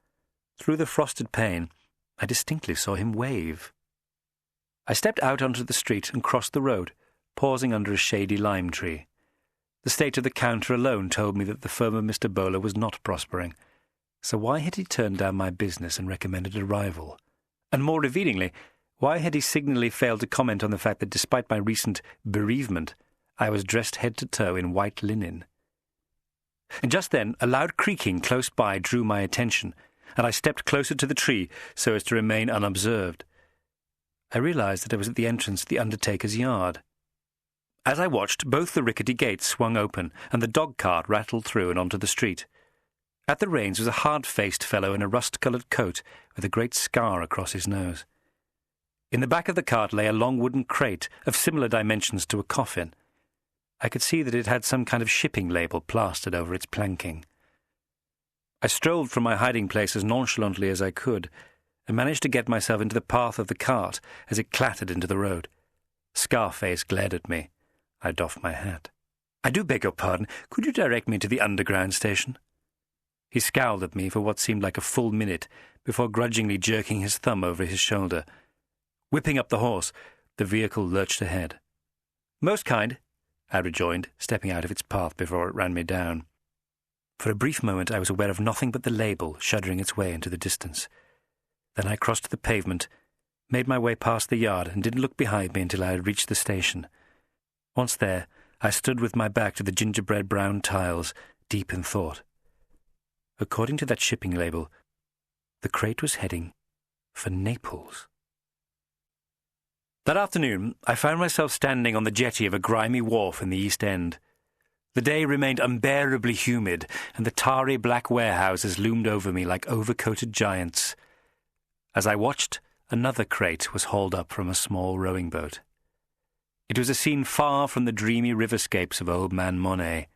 Through the frosted pane, I distinctly saw him wave. I stepped out onto the street and crossed the road, pausing under a shady lime tree. The state of the counter alone told me that the firm of Mr. Bowler was not prospering. So why had he turned down my business and recommended a rival? And more revealingly, why had he signally failed to comment on the fact that despite my recent bereavement, I was dressed head to toe in white linen? And just then, a loud creaking close by drew my attention, and I stepped closer to the tree so as to remain unobserved. I realized that I was at the entrance to the undertaker's yard. As I watched, both the rickety gates swung open, and the dog-cart rattled through and onto the street. At the reins was a hard-faced fellow in a rust-coloured coat with a great scar across his nose. In the back of the cart lay a long wooden crate of similar dimensions to a coffin. I could see that it had some kind of shipping label plastered over its planking. I strolled from my hiding place as nonchalantly as I could, and managed to get myself into the path of the cart as it clattered into the road. Scarface glared at me. I doffed my hat. "I do beg your pardon. Could you direct me to the underground station?" He scowled at me for what seemed like a full minute before grudgingly jerking his thumb over his shoulder. Whipping up the horse, the vehicle lurched ahead. "Most kind," I rejoined, stepping out of its path before it ran me down. For a brief moment I was aware of nothing but the label shuddering its way into the distance. Then I crossed the pavement, made my way past the yard, and didn't look behind me until I had reached the station. Once there, I stood with my back to the gingerbread brown tiles, deep in thought. According to that shipping label, the crate was heading for Naples. That afternoon, I found myself standing on the jetty of a grimy wharf in the East End. The day remained unbearably humid, and the tarry black warehouses loomed over me like overcoated giants. As I watched, another crate was hauled up from a small rowing boat. It was a scene far from the dreamy riverscapes of Old Man Monet.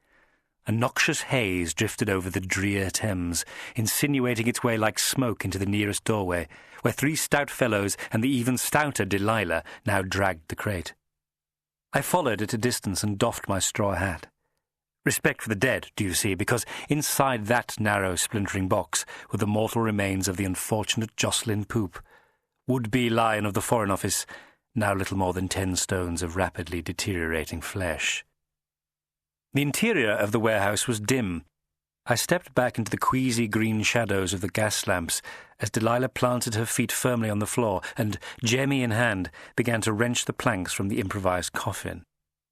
A noxious haze drifted over the drear Thames, insinuating its way like smoke into the nearest doorway, where 3 stout fellows and the even stouter Delilah now dragged the crate. I followed at a distance and doffed my straw hat. Respect for the dead, do you see, because inside that narrow, splintering box were the mortal remains of the unfortunate Jocelyn Poop, would-be Lion of the Foreign Office, now little more than 10 stones of rapidly deteriorating flesh. The interior of the warehouse was dim. I stepped back into the queasy green shadows of the gas lamps as Delilah planted her feet firmly on the floor and, jemmy in hand, began to wrench the planks from the improvised coffin.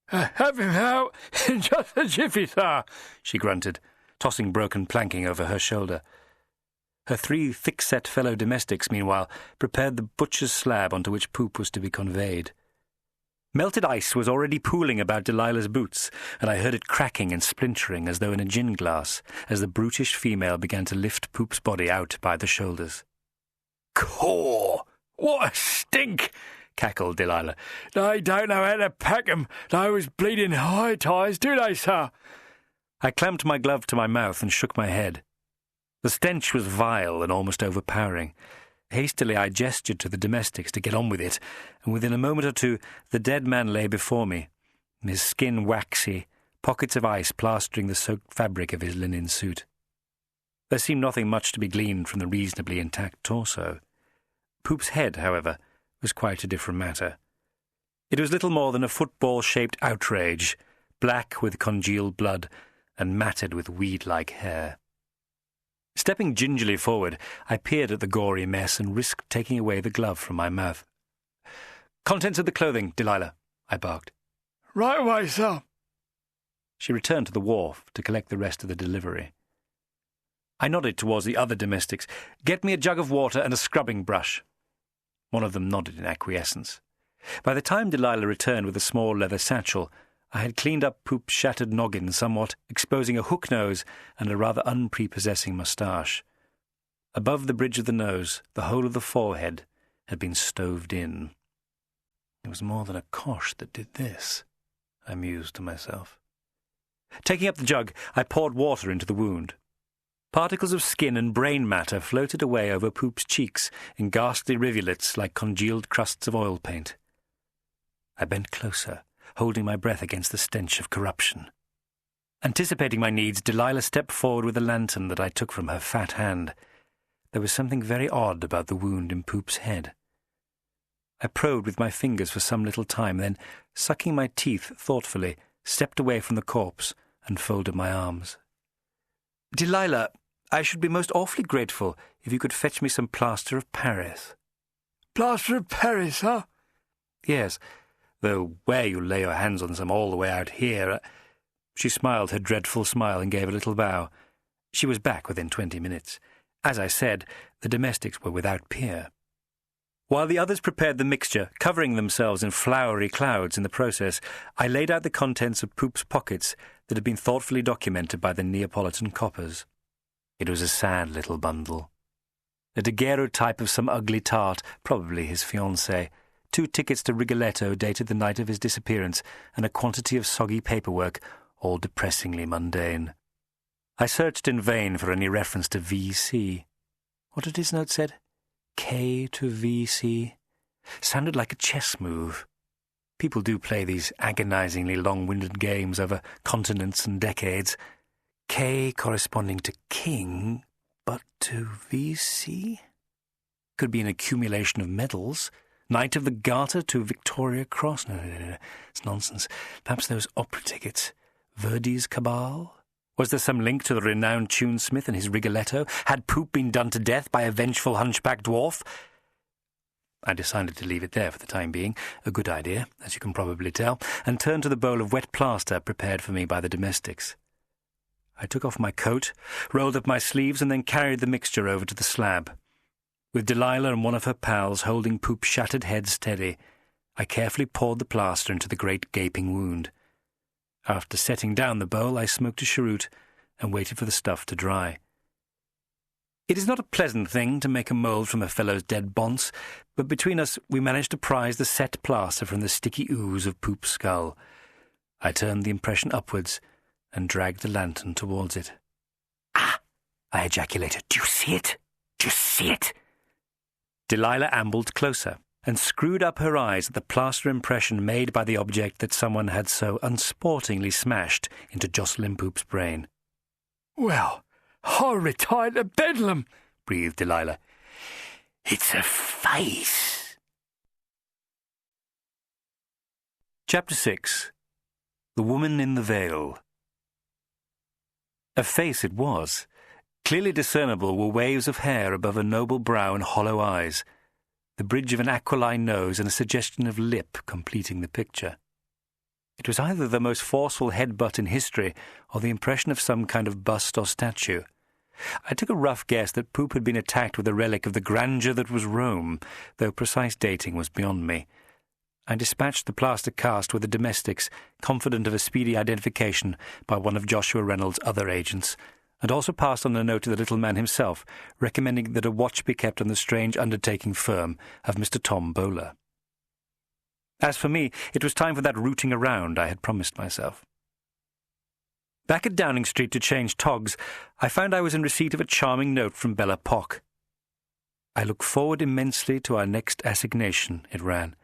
Have him out in just a jiffy, sir, she grunted, tossing broken planking over her shoulder. Her 3 thick-set fellow domestics, meanwhile, prepared the butcher's slab onto which Poop was to be conveyed. Melted ice was already pooling about Delilah's boots, and I heard it cracking and splintering as though in a gin glass, as the brutish female began to lift Poop's body out by the shoulders. "Caw! What a stink!" cackled Delilah. "They don't know how to pack 'em, those bleeding high ties, do they, sir?" I clamped my glove to my mouth and shook my head. The stench was vile and almost overpowering. Hastily I gestured to the domestics to get on with it, and within a moment or two the dead man lay before me, his skin waxy, pockets of ice plastering the soaked fabric of his linen suit. There seemed nothing much to be gleaned from the reasonably intact torso. Poop's head, however, was quite a different matter. It was little more than a football-shaped outrage, black with congealed blood and matted with weed-like hair. Stepping gingerly forward, I peered at the gory mess and risked taking away the glove from my mouth. "Contents of the clothing, Delilah," I barked. "Right away, sir." She returned to the wharf to collect the rest of the delivery. I nodded towards the other domestics. "Get me a jug of water and a scrubbing brush." One of them nodded in acquiescence. By the time Delilah returned with a small leather satchel, I had cleaned up Poop's shattered noggin somewhat, exposing a hook nose and a rather unprepossessing moustache. Above the bridge of the nose, the whole of the forehead had been stoved in. It was more than a Cosh that did this, I mused to myself. Taking up the jug, I poured water into the wound. Particles of skin and brain matter floated away over Poop's cheeks in ghastly rivulets like congealed crusts of oil paint. I bent closer, holding my breath against the stench of corruption. Anticipating my needs, Delilah stepped forward with a lantern that I took from her fat hand. There was something very odd about the wound in Poop's head. I probed with my fingers for some little time, then, sucking my teeth thoughtfully, stepped away from the corpse and folded my arms. "Delilah, I should be most awfully grateful if you could fetch me some plaster of Paris." "Plaster of Paris, huh?" "Yes, though where you lay your hands on some all the way out here—" She smiled her dreadful smile and gave a little bow. She was back within 20 minutes. As I said, the domestics were without peer. While the others prepared the mixture, covering themselves in floury clouds in the process, I laid out the contents of Poop's pockets that had been thoughtfully documented by the Neapolitan coppers. It was a sad little bundle. A daguerreotype of some ugly tart, probably his fiancée, 2 tickets to Rigoletto dated the night of his disappearance, and a quantity of soggy paperwork, all depressingly mundane. I searched in vain for any reference to V.C. What had his note said? K to V.C. Sounded like a chess move. People do play these agonizingly long-winded games over continents and decades. K corresponding to king, but to V.C.? Could be an accumulation of medals. Knight of the Garter to Victoria Cross? No, it's nonsense. Perhaps those opera tickets. Verdi's Cabal? Was there some link to the renowned tunesmith and his Rigoletto? Had Poop been done to death by a vengeful hunchback dwarf? I decided to leave it there for the time being, a good idea, as you can probably tell, and turned to the bowl of wet plaster prepared for me by the domestics. I took off my coat, rolled up my sleeves, and then carried the mixture over to the slab. With Delilah and one of her pals holding Poop's shattered head steady, I carefully poured the plaster into the great gaping wound. After setting down the bowl, I smoked a cheroot and waited for the stuff to dry. It is not a pleasant thing to make a mould from a fellow's dead bonce, but between us we managed to prise the set plaster from the sticky ooze of Poop's skull. I turned the impression upwards and dragged the lantern towards it. "Ah!" I ejaculated. "Do you see it? Do you see it?" Delilah ambled closer and screwed up her eyes at the plaster impression made by the object that someone had so unsportingly smashed into Jocelyn Poop's brain. "Well, I'll retire to Bedlam," breathed Delilah. "It's a face." Chapter 6. The Woman in the Veil. A face it was. Clearly discernible were waves of hair above a noble brow and hollow eyes, the bridge of an aquiline nose and a suggestion of lip completing the picture. It was either the most forceful headbutt in history or the impression of some kind of bust or statue. I took a rough guess that Poop had been attacked with a relic of the grandeur that was Rome, though precise dating was beyond me. I dispatched the plaster cast with the domestics, confident of a speedy identification by one of Joshua Reynolds' other agents, and also passed on a note to the little man himself, recommending that a watch be kept on the strange undertaking firm of Mr. Tom Bowler. As for me, it was time for that rooting around I had promised myself. Back at Downing Street to change togs, I found I was in receipt of a charming note from Bella Pock. "I look forward immensely to our next assignation," it ran.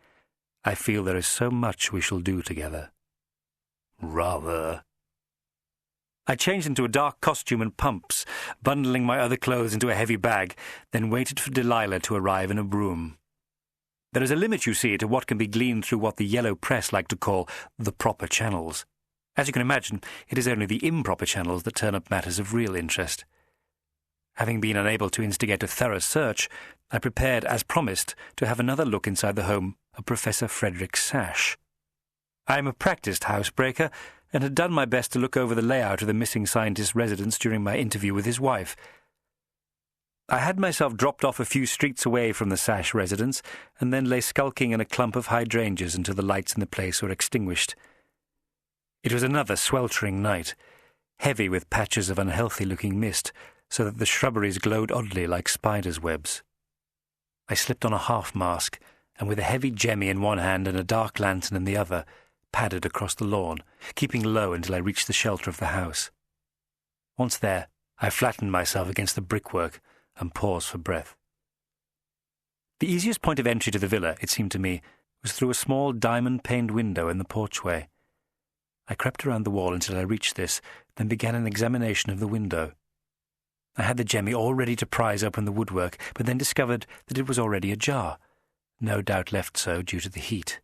"I feel there is so much we shall do together." "Rather." I changed into a dark costume and pumps, bundling my other clothes into a heavy bag, then waited for Delilah to arrive in a brougham. There is a limit, you see, to what can be gleaned through what the yellow press like to call the proper channels. As you can imagine, it is only the improper channels that turn up matters of real interest. Having been unable to instigate a thorough search, I prepared, as promised, to have another look inside the home of Professor Frederick Sash. I am a practised housebreaker, and had done my best to look over the layout of the missing scientist's residence during my interview with his wife. I had myself dropped off a few streets away from the Sash residence, and then lay skulking in a clump of hydrangeas until the lights in the place were extinguished. It was another sweltering night, heavy with patches of unhealthy-looking mist, so that the shrubberies glowed oddly like spiders' webs. I slipped on a half-mask, and with a heavy jemmy in one hand and a dark lantern in the other, padded across the lawn, keeping low until I reached the shelter of the house. Once there, I flattened myself against the brickwork and paused for breath. The easiest point of entry to the villa, it seemed to me, was through a small diamond-paned window in the porchway. I crept around the wall until I reached this, then began an examination of the window. I had the jemmy all ready to prise open the woodwork, but then discovered that it was already ajar, no doubt left so due to the heat.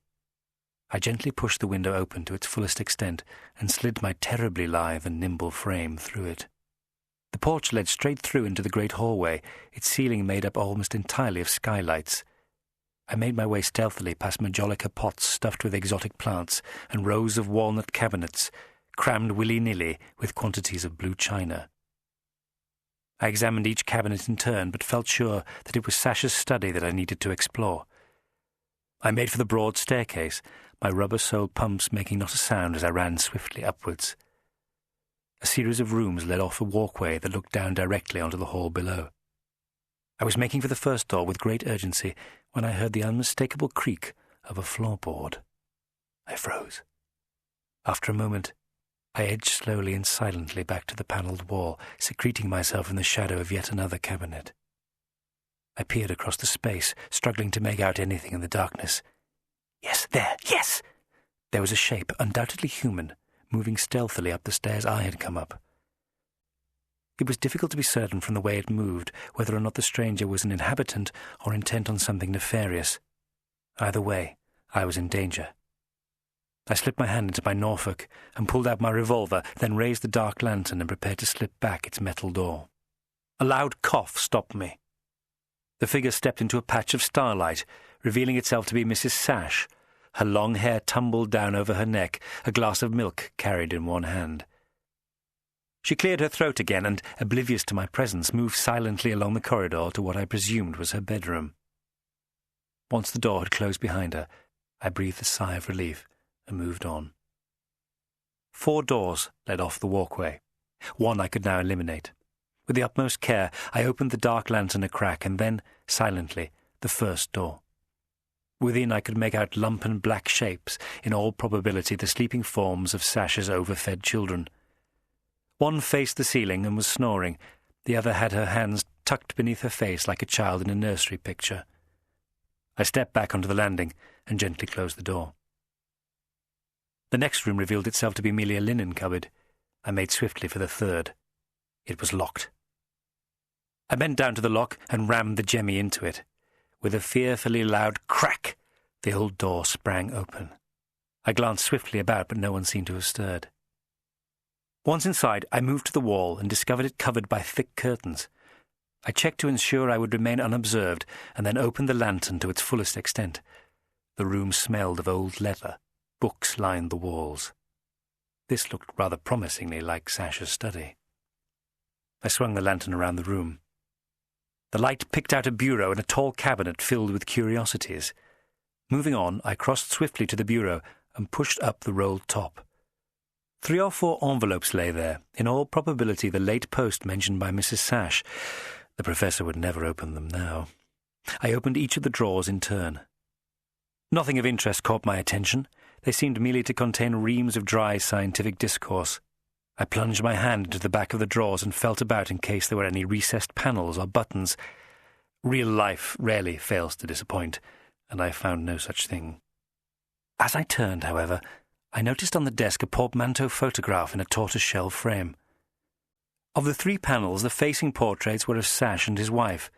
I gently pushed the window open to its fullest extent and slid my terribly lithe and nimble frame through it. The porch led straight through into the great hallway, its ceiling made up almost entirely of skylights. I made my way stealthily past majolica pots stuffed with exotic plants and rows of walnut cabinets, crammed willy-nilly with quantities of blue china. I examined each cabinet in turn, but felt sure that it was Sash's study that I needed to explore. I made for the broad staircase, my rubber-soled pumps making not a sound as I ran swiftly upwards. A series of rooms led off a walkway that looked down directly onto the hall below. I was making for the first door with great urgency when I heard the unmistakable creak of a floorboard. I froze. After a moment, I edged slowly and silently back to the panelled wall, secreting myself in the shadow of yet another cabinet. I peered across the space, struggling to make out anything in the darkness. Yes, there, yes! There was a shape, undoubtedly human, moving stealthily up the stairs I had come up. It was difficult to be certain from the way it moved whether or not the stranger was an inhabitant or intent on something nefarious. Either way, I was in danger. I slipped my hand into my Norfolk and pulled out my revolver, then raised the dark lantern and prepared to slip back its metal door. A loud cough stopped me. The figure stepped into a patch of starlight, revealing itself to be Mrs. Sash, her long hair tumbled down over her neck, a glass of milk carried in one hand. She cleared her throat again and, oblivious to my presence, moved silently along the corridor to what I presumed was her bedroom. Once the door had closed behind her, I breathed a sigh of relief and moved on. 4 doors led off the walkway. One I could now eliminate. With the utmost care, I opened the dark lantern a crack and then, silently, the first door. Within I could make out lumpen black shapes, in all probability the sleeping forms of Sash's overfed children. One faced the ceiling and was snoring. The other had her hands tucked beneath her face like a child in a nursery picture. I stepped back onto the landing and gently closed the door. The next room revealed itself to be merely a linen cupboard. I made swiftly for the third. It was locked. I bent down to the lock and rammed the jemmy into it. With a fearfully loud crack, the old door sprang open. I glanced swiftly about, but no one seemed to have stirred. Once inside, I moved to the wall and discovered it covered by thick curtains. I checked to ensure I would remain unobserved, and then opened the lantern to its fullest extent. The room smelled of old leather. Books lined the walls. This looked rather promisingly like Sash's study. I swung the lantern around the room. The light picked out a bureau and a tall cabinet filled with curiosities. Moving on, I crossed swiftly to the bureau and pushed up the rolled top. 3 or 4 envelopes lay there, in all probability the late post mentioned by Mrs. Sash. The Professor would never open them now. I opened each of the drawers in turn. Nothing of interest caught my attention. They seemed merely to contain reams of dry scientific discourse. I plunged my hand into the back of the drawers and felt about in case there were any recessed panels or buttons. Real life rarely fails to disappoint, and I found no such thing. As I turned, however, I noticed on the desk a portmanteau photograph in a tortoise-shell frame. Of the 3 panels, the facing portraits were of Sash and his wife.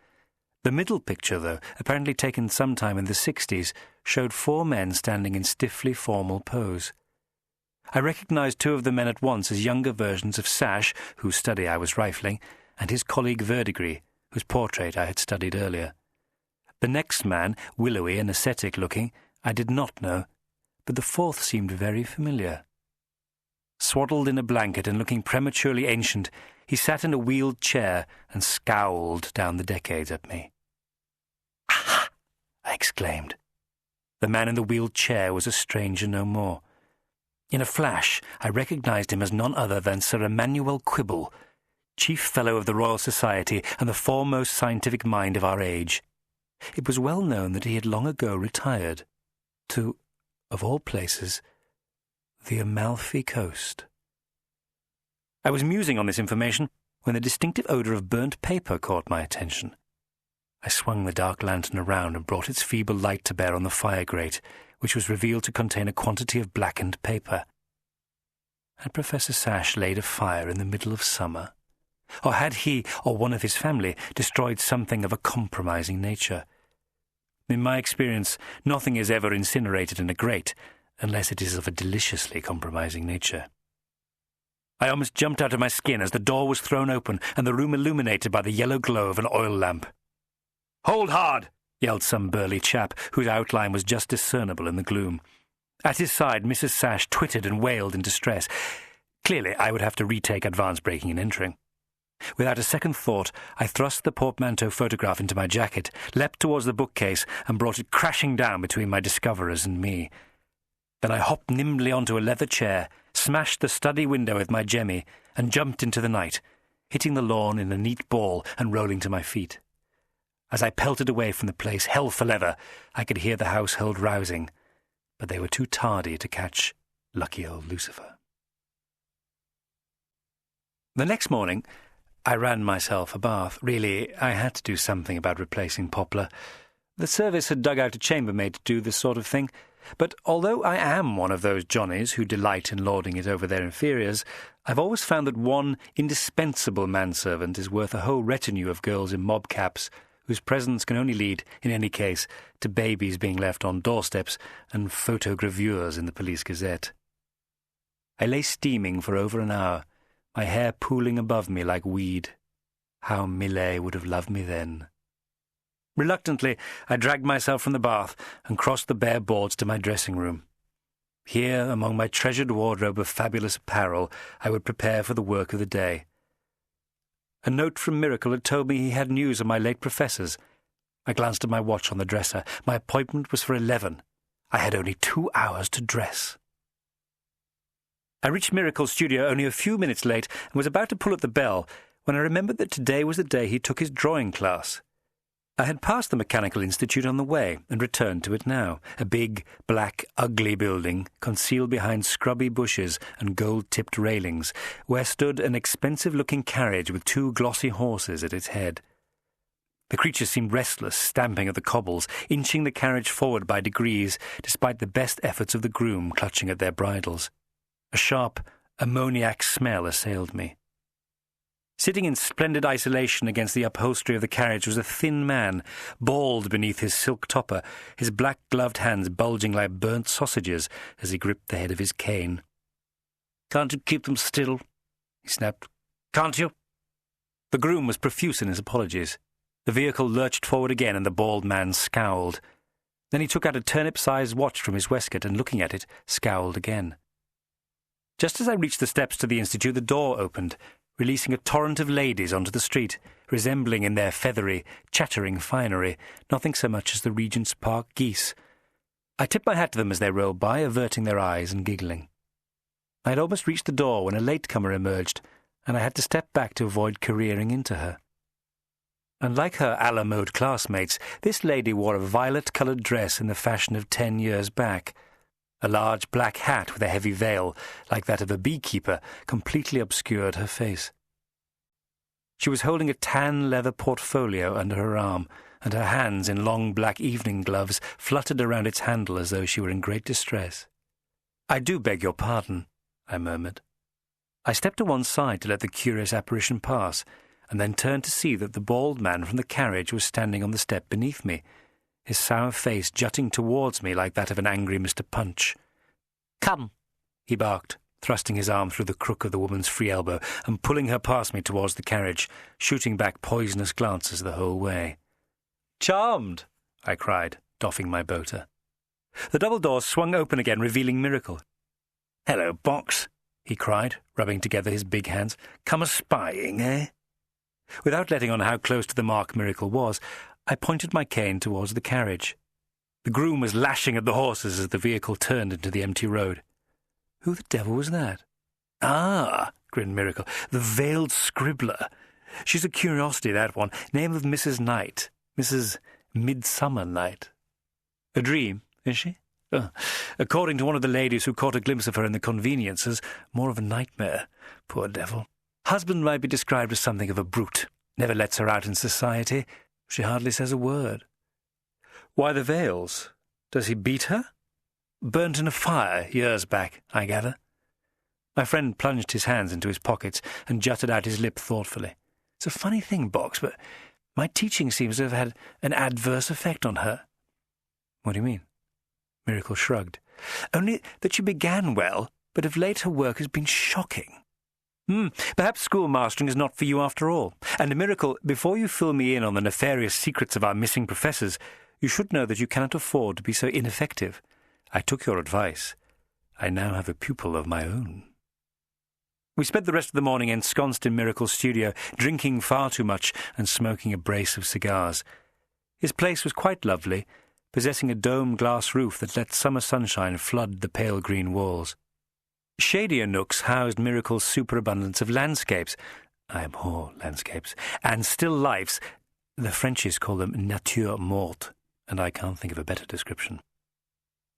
The middle picture, though, apparently taken sometime in the 60s, showed 4 men standing in stiffly formal pose. I recognized 2 of the men at once as younger versions of Sash, whose study I was rifling, and his colleague Verdigris, whose portrait I had studied earlier. The next man, willowy and ascetic-looking, I did not know, but the 4th seemed very familiar. Swaddled in a blanket and looking prematurely ancient, he sat in a wheeled chair and scowled down the decades at me. "Aha!" I exclaimed. The man in the wheeled chair was a stranger no more. In a flash, I recognized him as none other than Sir Emmanuel Quibble, Chief Fellow of the Royal Society and the foremost scientific mind of our age. It was well known that he had long ago retired to, of all places, the Amalfi Coast. I was musing on this information when the distinctive odour of burnt paper caught my attention. I swung the dark lantern around and brought its feeble light to bear on the fire grate, which was revealed to contain a quantity of blackened paper. Had Professor Sash laid a fire in the middle of summer? Or had he, or one of his family, destroyed something of a compromising nature? In my experience, nothing is ever incinerated in a grate, unless it is of a deliciously compromising nature. I almost jumped out of my skin as the door was thrown open and the room illuminated by the yellow glow of an oil lamp. "Hold hard!" yelled some burly chap, whose outline was just discernible in the gloom. At his side, Mrs. Sash twittered and wailed in distress. Clearly, I would have to retake advance braking and entering. Without a second thought, I thrust the portmanteau photograph into my jacket, leapt towards the bookcase, and brought it crashing down between my discoverers and me. Then I hopped nimbly onto a leather chair, smashed the study window with my jemmy, and jumped into the night, hitting the lawn in a neat ball and rolling to my feet. As I pelted away from the place, hell for leather, I could hear the household rousing, but they were too tardy to catch lucky old Lucifer. The next morning, I ran myself a bath. Really, I had to do something about replacing Poplar. The service had dug out a chambermaid to do this sort of thing, but although I am one of those Johnnies who delight in lording it over their inferiors, I've always found that one indispensable manservant is worth a whole retinue of girls in mob caps, whose presence can only lead, in any case, to babies being left on doorsteps and photogravures in the Police Gazette. I lay steaming for over an hour, my hair pooling above me like weed. How Millet would have loved me then. Reluctantly, I dragged myself from the bath and crossed the bare boards to my dressing-room. Here, among my treasured wardrobe of fabulous apparel, I would prepare for the work of the day. A note from Miracle had told me he had news of my late professors. I glanced at my watch on the dresser. My appointment was for 11. I had only 2 hours to dress. I reached Miracle's studio only a few minutes late and was about to pull at the bell when I remembered that today was the day he took his drawing class. I had passed the Mechanical Institute on the way and returned to it now, a big, black, ugly building concealed behind scrubby bushes and gold-tipped railings, where stood an expensive-looking carriage with 2 glossy horses at its head. The creatures seemed restless, stamping at the cobbles, inching the carriage forward by degrees, despite the best efforts of the groom clutching at their bridles. A sharp, ammoniac smell assailed me. Sitting in splendid isolation against the upholstery of the carriage was a thin man, bald beneath his silk topper, his black-gloved hands bulging like burnt sausages as he gripped the head of his cane. "Can't you keep them still?" he snapped. "Can't you?" The groom was profuse in his apologies. The vehicle lurched forward again, and the bald man scowled. Then he took out a turnip-sized watch from his waistcoat and, looking at it, scowled again. Just as I reached the steps to the Institute, the door opened, releasing a torrent of ladies onto the street, resembling in their feathery, chattering finery nothing so much as the Regent's Park geese. I tipped my hat to them as they rolled by, averting their eyes and giggling. I had almost reached the door when a latecomer emerged, and I had to step back to avoid careering into her. Unlike her a la mode classmates, this lady wore a violet-coloured dress in the fashion of 10 years back. A large black hat with a heavy veil, like that of a beekeeper, completely obscured her face. She was holding a tan leather portfolio under her arm, and her hands, in long black evening gloves, fluttered around its handle as though she were in great distress. "I do beg your pardon," I murmured. I stepped to one side to let the curious apparition pass, and then turned to see that the bald man from the carriage was standing on the step beneath me, his sour face jutting towards me like that of an angry Mr. Punch. "Come," he barked, thrusting his arm through the crook of the woman's free elbow and pulling her past me towards the carriage, shooting back poisonous glances the whole way. "Charmed!" I cried, doffing my boater. The double doors swung open again, revealing Miracle. "Hello, Box," he cried, rubbing together his big hands. "Come a-spying, eh?" Without letting on how close to the mark Miracle was, I pointed my cane towards the carriage. The groom was lashing at the horses as the vehicle turned into the empty road. Who the devil was that? "Ah," grinned Miracle, "the veiled scribbler. She's a curiosity, that one. Name of Mrs. Knight. Mrs. Midsummer Knight. A dream, is she? According to one of the ladies who caught a glimpse of her in the conveniences, more of a nightmare. Poor devil. Husband might be described as something of a brute. Never lets her out in society. She hardly says a word." "Why the veils? Does he beat her?" "Burnt in a fire years back, I gather." My friend plunged his hands into his pockets and jutted out his lip thoughtfully. "It's a funny thing, Box, but my teaching seems to have had an adverse effect on her." "What do you mean?" Miracle shrugged. "Only that she began well, but of late her work has been shocking." Perhaps schoolmastering is not for you after all. And, Miracle, before you fill me in on the nefarious secrets of our missing professors, you should know that you cannot afford to be so ineffective. I took your advice. I now have a pupil of my own." We spent the rest of the morning ensconced in Miracle's studio, drinking far too much and smoking a brace of cigars. His place was quite lovely, possessing a domed glass roof that let summer sunshine flood the pale green walls. Shadier nooks housed Miracle's superabundance of landscapes — I abhor landscapes — and still lifes. The Frenchies call them nature morte, and I can't think of a better description.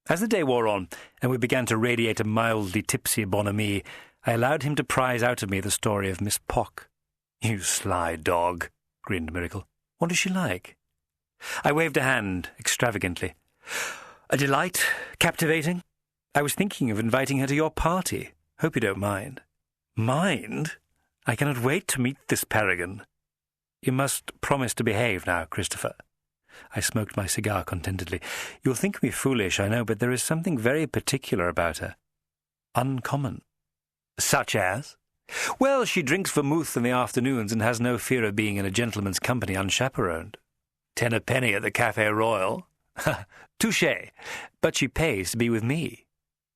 As the day wore on, and we began to radiate a mildly tipsy bonhomie, I allowed him to prise out of me the story of Miss Pock. "You sly dog," grinned Miracle. "What is she like?" I waved a hand extravagantly. "A delight, captivating. I was thinking of inviting her to your party. Hope you don't mind." "Mind? I cannot wait to meet this paragon." "You must promise to behave now, Christopher." I smoked my cigar contentedly. "You'll think me foolish, I know, but there is something very particular about her. Uncommon." "Such as?" "Well, she drinks vermouth in the afternoons and has no fear of being in a gentleman's company unchaperoned." 10 a penny at the Café Royal." "Touché. But she pays to be with me."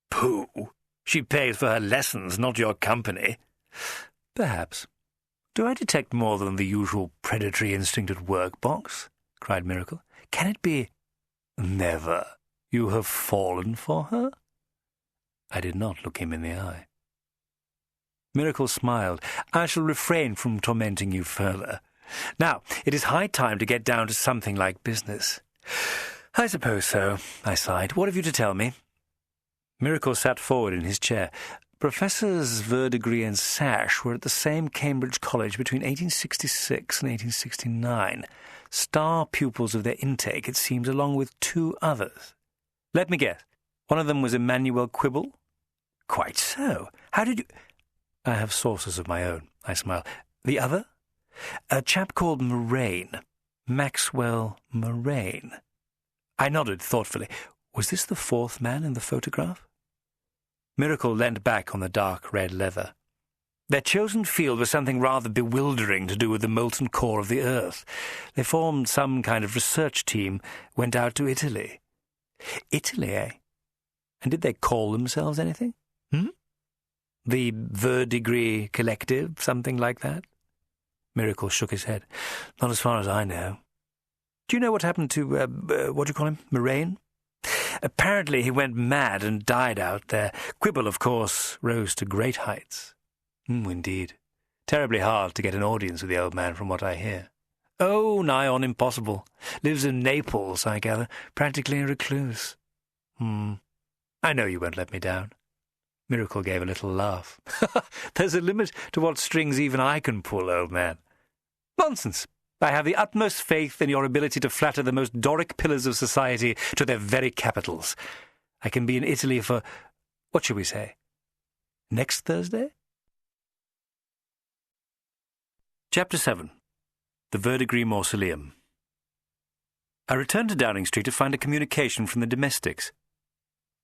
"Pooh! She pays for her lessons, not your company." "Perhaps. Do I detect more than the usual predatory instinct at work, Box?" cried Miracle. "Can it be—" "Never. You have fallen for her?" I did not look him in the eye. Miracle smiled. "I shall refrain from tormenting you further. Now, it is high time to get down to something like business. I suppose so, I sighed. What have you to tell me? Miracle sat forward in his chair. Professors Verdigris and Sash were at the same Cambridge College between 1866 and 1869. Star pupils of their intake, it seems, along with 2 others. Let me guess. One of them was Emmanuel Quibble? Quite so. How did you... I have sources of my own, I smiled. The other? A chap called Moraine. Maxwell Moraine. I nodded thoughtfully. Was this the 4th man in the photograph? Miracle leant back on the dark red leather. Their chosen field was something rather bewildering to do with the molten core of the Earth. They formed some kind of research team, went out to Italy. Italy, eh? And did they call themselves anything? The Verdigris Collective, something like that? Miracle shook his head. Not as far as I know. Do you know what happened to, what do you call him, Moraine? Apparently he went mad and died out there. Quibble, of course, rose to great heights. Indeed. Terribly hard to get an audience with the old man, from what I hear. Oh, nigh on impossible. Lives in Naples, I gather. Practically a recluse. I know you won't let me down. Miracle gave a little laugh. There's a limit to what strings even I can pull, old man. Nonsense. I have the utmost faith in your ability to flatter the most Doric pillars of society to their very capitals. I can be in Italy for, what shall we say, next Thursday? Chapter 7. The Verdigris Mausoleum. I returned to Downing Street to find a communication from the domestics.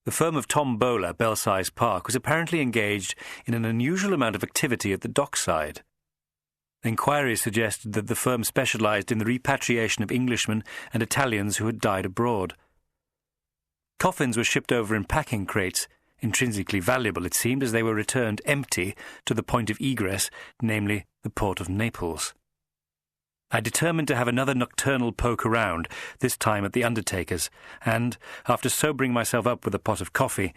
The firm of Tom Bowler, Belsize Park, was apparently engaged in an unusual amount of activity at the dockside. Inquiries suggested that the firm specialised in the repatriation of Englishmen and Italians who had died abroad. Coffins were shipped over in packing crates, intrinsically valuable, it seemed, as they were returned empty to the point of egress, namely the port of Naples. I determined to have another nocturnal poke around, this time at the undertaker's, and, after sobering myself up with a pot of coffee,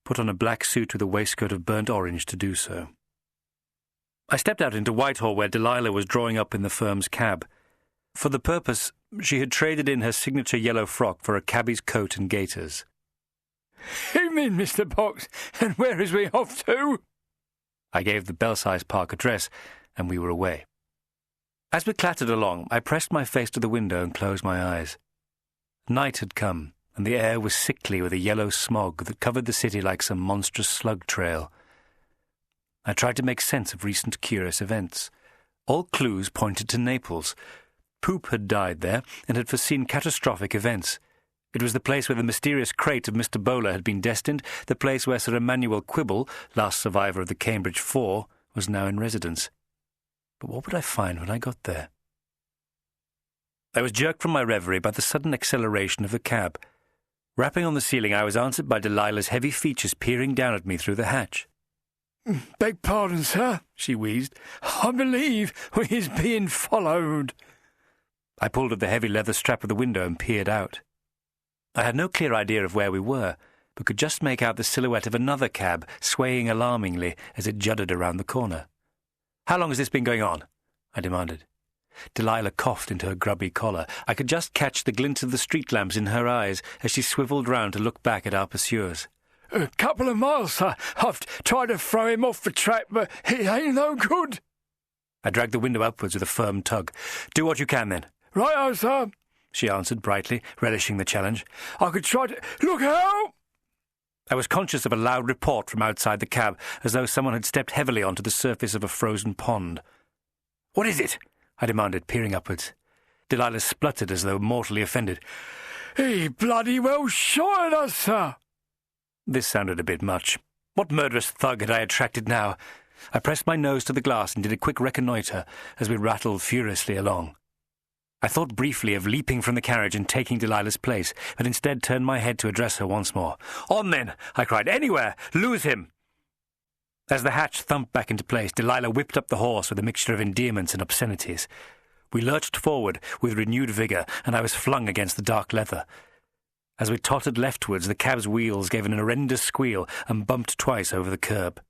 put on a black suit with a waistcoat of burnt orange to do so. I stepped out into Whitehall, where Delilah was drawing up in the firm's cab. For the purpose, she had traded in her signature yellow frock for a cabbie's coat and gaiters. "Evening, Mr. Box, and where is we off to?" I gave the Belsize Park address, and we were away. As we clattered along, I pressed my face to the window and closed my eyes. Night had come, and the air was sickly with a yellow smog that covered the city like some monstrous slug trail. I tried to make sense of recent curious events. All clues pointed to Naples. Poop had died there and had foreseen catastrophic events. It was the place where the mysterious crate of Mr. Bowler had been destined, the place where Sir Emmanuel Quibble, last survivor of the Cambridge Four, was now in residence. But what would I find when I got there? I was jerked from my reverie by the sudden acceleration of the cab. Rapping on the ceiling, I was answered by Delilah's heavy features peering down at me through the hatch. "Beg pardon, sir," she wheezed. "I believe we is being followed." I pulled at the heavy leather strap of the window and peered out. I had no clear idea of where we were, but could just make out the silhouette of another cab swaying alarmingly as it juddered around the corner. "How long has this been going on?" I demanded. Delilah coughed into her grubby collar. I could just catch the glint of the street lamps in her eyes as she swivelled round to look back at our pursuers. "A couple of miles, sir. I've tried to throw him off the track, but it ain't no good." I dragged the window upwards with a firm tug. "Do what you can, then." "Right-o, sir," she answered brightly, relishing the challenge. "I could try to... Look out!" I was conscious of a loud report from outside the cab, as though someone had stepped heavily onto the surface of a frozen pond. "What is it?" I demanded, peering upwards. Delilah spluttered as though mortally offended. "He bloody well shot at us, sir." This sounded a bit much. What murderous thug had I attracted now? I pressed my nose to the glass and did a quick reconnoitre as we rattled furiously along. I thought briefly of leaping from the carriage and taking Delilah's place, but instead turned my head to address her once more. "On then!" I cried. "Anywhere! Lose him!" As the hatch thumped back into place, Delilah whipped up the horse with a mixture of endearments and obscenities. We lurched forward with renewed vigour, and I was flung against the dark leather. As we tottered leftwards, the cab's wheels gave an horrendous squeal and bumped twice over the curb.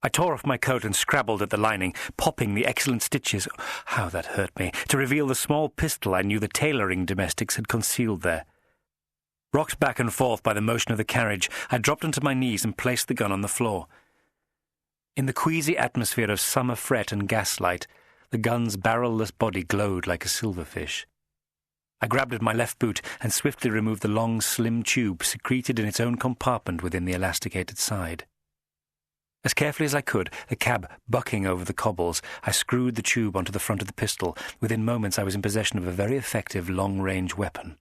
I tore off my coat and scrabbled at the lining, popping the excellent stitches, how that hurt me, to reveal the small pistol I knew the tailoring domestics had concealed there. Rocked back and forth by the motion of the carriage, I dropped onto my knees and placed the gun on the floor. In the queasy atmosphere of summer fret and gaslight, the gun's barrel-less body glowed like a silverfish. I grabbed at my left boot and swiftly removed the long, slim tube secreted in its own compartment within the elasticated side. As carefully as I could, the cab bucking over the cobbles, I screwed the tube onto the front of the pistol. Within moments I was in possession of a very effective long-range weapon.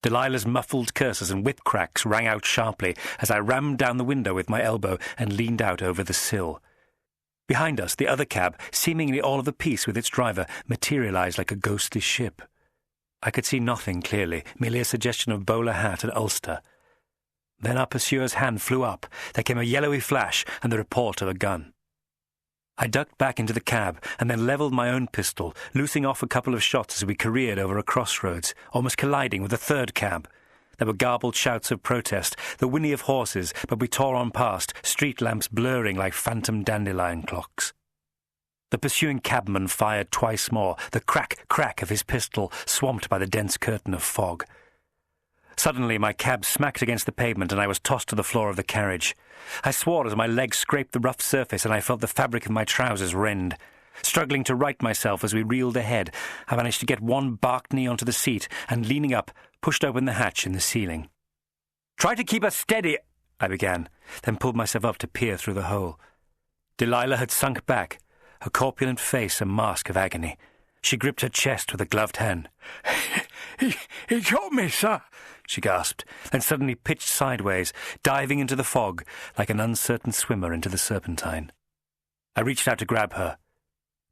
Delilah's muffled curses and whip cracks rang out sharply as I rammed down the window with my elbow and leaned out over the sill. Behind us, the other cab, seemingly all of a piece with its driver, materialized like a ghostly ship. I could see nothing clearly, merely a suggestion of bowler hat and ulster. Then our pursuer's hand flew up. There came a yellowy flash and the report of a gun. I ducked back into the cab and then levelled my own pistol, loosing off a couple of shots as we careered over a crossroads, almost colliding with a third cab. There were garbled shouts of protest, the whinny of horses, but we tore on past, street lamps blurring like phantom dandelion clocks. The pursuing cabman fired twice more, the crack of his pistol swamped by the dense curtain of fog. Suddenly my cab smacked against the pavement and I was tossed to the floor of the carriage. I swore as my legs scraped the rough surface and I felt the fabric of my trousers rend. Struggling to right myself as we reeled ahead, I managed to get one barked knee onto the seat and, leaning up, pushed open the hatch in the ceiling. "Try to keep us steady," I began, then pulled myself up to peer through the hole. Delilah had sunk back, her corpulent face a mask of agony. She gripped her chest with a gloved hand. He got me, sir," she gasped, then suddenly pitched sideways, diving into the fog like an uncertain swimmer into the Serpentine. I reached out to grab her,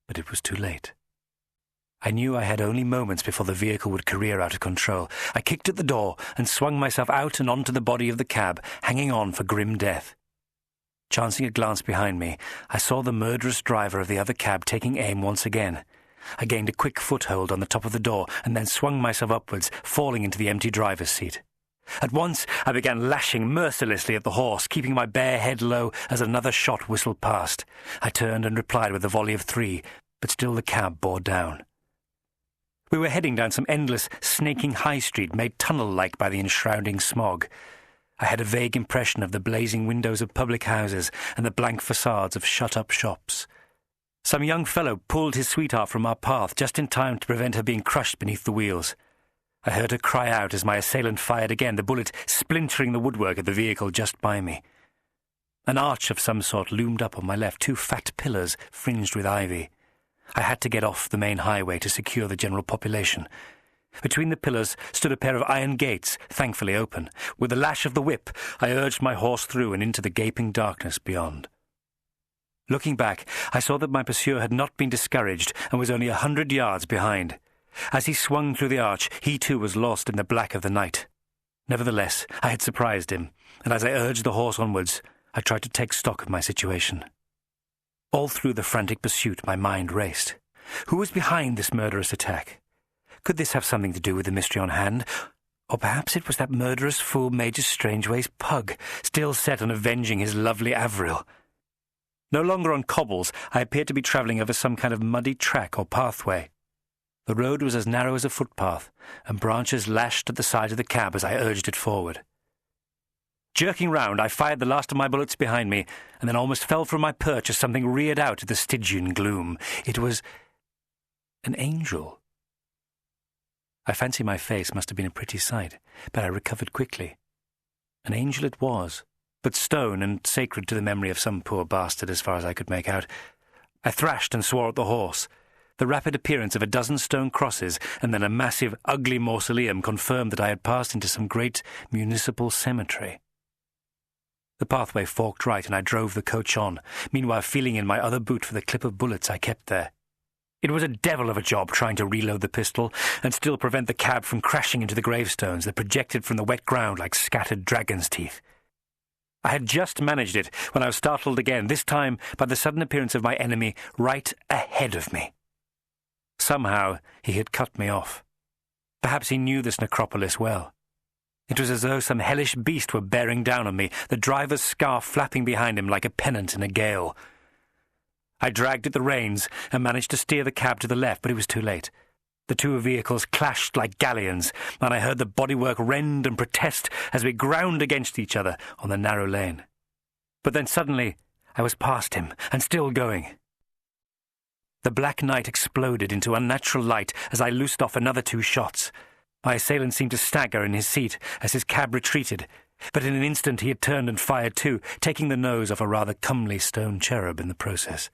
but it was too late. I knew I had only moments before the vehicle would career out of control. I kicked at the door and swung myself out and onto the body of the cab, hanging on for grim death. Chancing a glance behind me, I saw the murderous driver of the other cab taking aim once again. I gained a quick foothold on the top of the door and then swung myself upwards, falling into the empty driver's seat. At once, I began lashing mercilessly at the horse, keeping my bare head low as another shot whistled past. I turned and replied with a volley of 3, but still the cab bore down. We were heading down some endless, snaking high street made tunnel-like by the enshrouding smog. I had a vague impression of the blazing windows of public houses and the blank facades of shut-up shops. Some young fellow pulled his sweetheart from our path just in time to prevent her being crushed beneath the wheels. I heard her cry out as my assailant fired again, the bullet splintering the woodwork of the vehicle just by me. An arch of some sort loomed up on my left, 2 fat pillars fringed with ivy. I had to get off the main highway to secure the general population. Between the pillars stood a pair of iron gates, thankfully open. With a lash of the whip, I urged my horse through and into the gaping darkness beyond. Looking back, I saw that my pursuer had not been discouraged and was only 100 yards behind. As he swung through the arch, he too was lost in the black of the night. Nevertheless, I had surprised him, and as I urged the horse onwards, I tried to take stock of my situation. All through the frantic pursuit, my mind raced. Who was behind this murderous attack? Could this have something to do with the mystery on hand? Or perhaps it was that murderous fool Major Strangeway's pug, still set on avenging his lovely Avril. No longer on cobbles, I appeared to be travelling over some kind of muddy track or pathway. The road was as narrow as a footpath, and branches lashed at the side of the cab as I urged it forward. Jerking round, I fired the last of my bullets behind me, and then almost fell from my perch as something reared out of the Stygian gloom. It was an angel. I fancy my face must have been a pretty sight, but I recovered quickly. An angel it was, but stone and sacred to the memory of some poor bastard as far as I could make out. I thrashed and swore at the horse. The rapid appearance of a dozen stone crosses and then a massive, ugly mausoleum confirmed that I had passed into some great municipal cemetery. The pathway forked right and I drove the coach on, meanwhile feeling in my other boot for the clip of bullets I kept there. It was a devil of a job trying to reload the pistol and still prevent the cab from crashing into the gravestones that projected from the wet ground like scattered dragon's teeth. I had just managed it when I was startled again, this time by the sudden appearance of my enemy right ahead of me. Somehow he had cut me off. Perhaps he knew this necropolis well. It was as though some hellish beast were bearing down on me, the driver's scarf flapping behind him like a pennant in a gale. I dragged at the reins and managed to steer the cab to the left, but it was too late. The two vehicles clashed like galleons, and I heard the bodywork rend and protest as we ground against each other on the narrow lane. But then suddenly I was past him, and still going. The black night exploded into unnatural light as I loosed off another 2 shots. My assailant seemed to stagger in his seat as his cab retreated, but in an instant he had turned and fired too, taking the nose off a rather comely stone cherub in the process.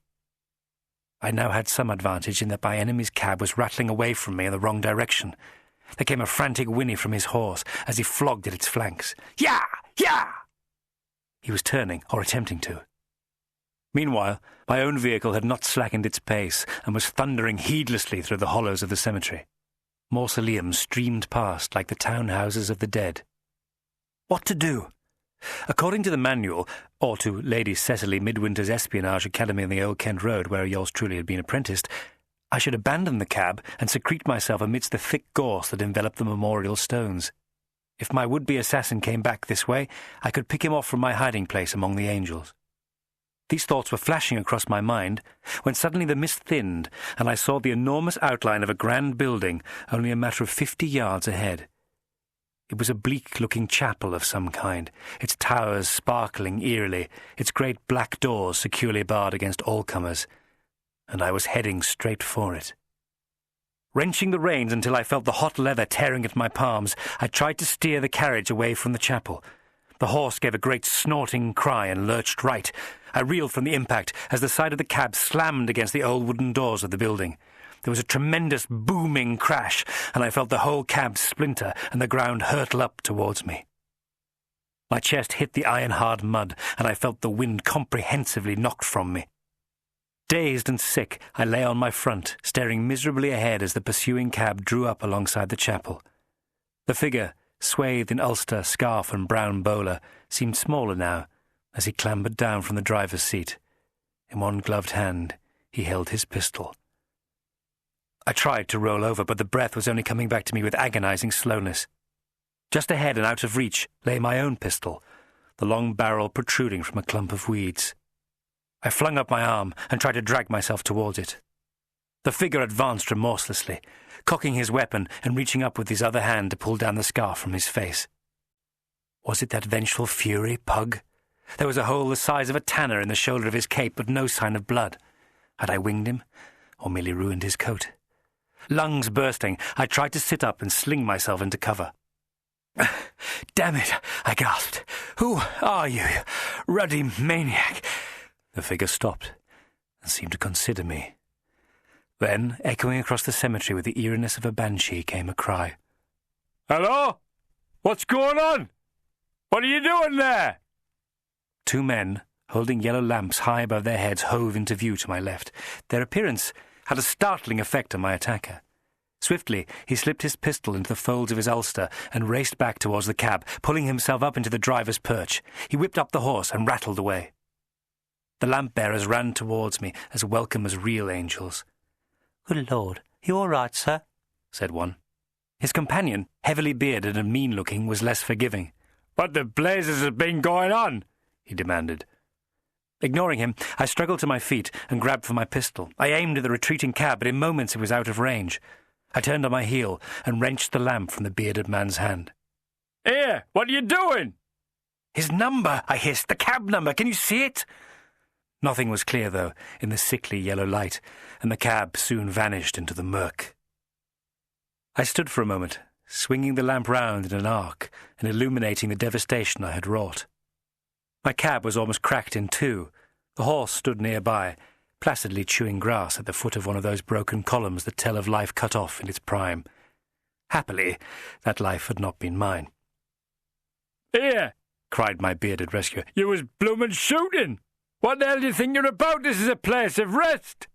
I now had some advantage in that my enemy's cab was rattling away from me in the wrong direction. There came a frantic whinny from his horse as he flogged at its flanks. "Yah! Yah!" He was turning, or attempting to. Meanwhile, my own vehicle had not slackened its pace and was thundering heedlessly through the hollows of the cemetery. Mausoleums streamed past like the townhouses of the dead. What to do? According to the manual, or to Lady Cecily Midwinter's Espionage Academy on the Old Kent Road, where yours truly had been apprenticed, I should abandon the cab and secrete myself amidst the thick gorse that enveloped the memorial stones. If my would-be assassin came back this way, I could pick him off from my hiding place among the angels. These thoughts were flashing across my mind when suddenly the mist thinned and I saw the enormous outline of a grand building only a matter of 50 yards ahead. It was a bleak-looking chapel of some kind, its towers sparkling eerily, its great black doors securely barred against all comers, and I was heading straight for it. Wrenching the reins until I felt the hot leather tearing at my palms, I tried to steer the carriage away from the chapel. The horse gave a great snorting cry and lurched right. I reeled from the impact as the side of the cab slammed against the old wooden doors of the building. There was a tremendous booming crash, and I felt the whole cab splinter and the ground hurtle up towards me. My chest hit the iron-hard mud, and I felt the wind comprehensively knocked from me. Dazed and sick, I lay on my front, staring miserably ahead as the pursuing cab drew up alongside the chapel. The figure, swathed in ulster, scarf and brown bowler, seemed smaller now as he clambered down from the driver's seat. In one gloved hand, he held his pistol. I tried to roll over, but the breath was only coming back to me with agonizing slowness. Just ahead and out of reach lay my own pistol, the long barrel protruding from a clump of weeds. I flung up my arm and tried to drag myself towards it. The figure advanced remorselessly, cocking his weapon and reaching up with his other hand to pull down the scarf from his face. Was it that vengeful fury, Pug? There was a hole the size of a tanner in the shoulder of his cape, but no sign of blood. Had I winged him, or merely ruined his coat? Lungs bursting, I tried to sit up and sling myself into cover. "Damn it," I gasped. "Who are you, ruddy maniac?" The figure stopped and seemed to consider me. Then, echoing across the cemetery with the eeriness of a banshee, came a cry. "Hello? What's going on? What are you doing there?" 2 men, holding yellow lamps high above their heads, hove into view to my left. Their appearance had a startling effect on my attacker. Swiftly, he slipped his pistol into the folds of his ulster and raced back towards the cab, pulling himself up into the driver's perch. He whipped up the horse and rattled away. The lamp-bearers ran towards me, as welcome as real angels. "Good Lord, you all right, sir?" said one. His companion, heavily bearded and mean-looking, was less forgiving. "What the blazes has been going on?" he demanded. Ignoring him, I struggled to my feet and grabbed for my pistol. I aimed at the retreating cab, but in moments it was out of range. I turned on my heel and wrenched the lamp from the bearded man's hand. "Here, what are you doing?" "His number," I hissed. "The cab number. Can you see it?" Nothing was clear, though, in the sickly yellow light, and the cab soon vanished into the murk. I stood for a moment, swinging the lamp round in an arc and illuminating the devastation I had wrought. My cab was almost cracked in two. The horse stood nearby, placidly chewing grass at the foot of one of those broken columns that tell of life cut off in its prime. Happily, that life had not been mine. "Here!" cried my bearded rescuer. "You was bloomin' shooting! What the hell do you think you're about? This is a place of rest!"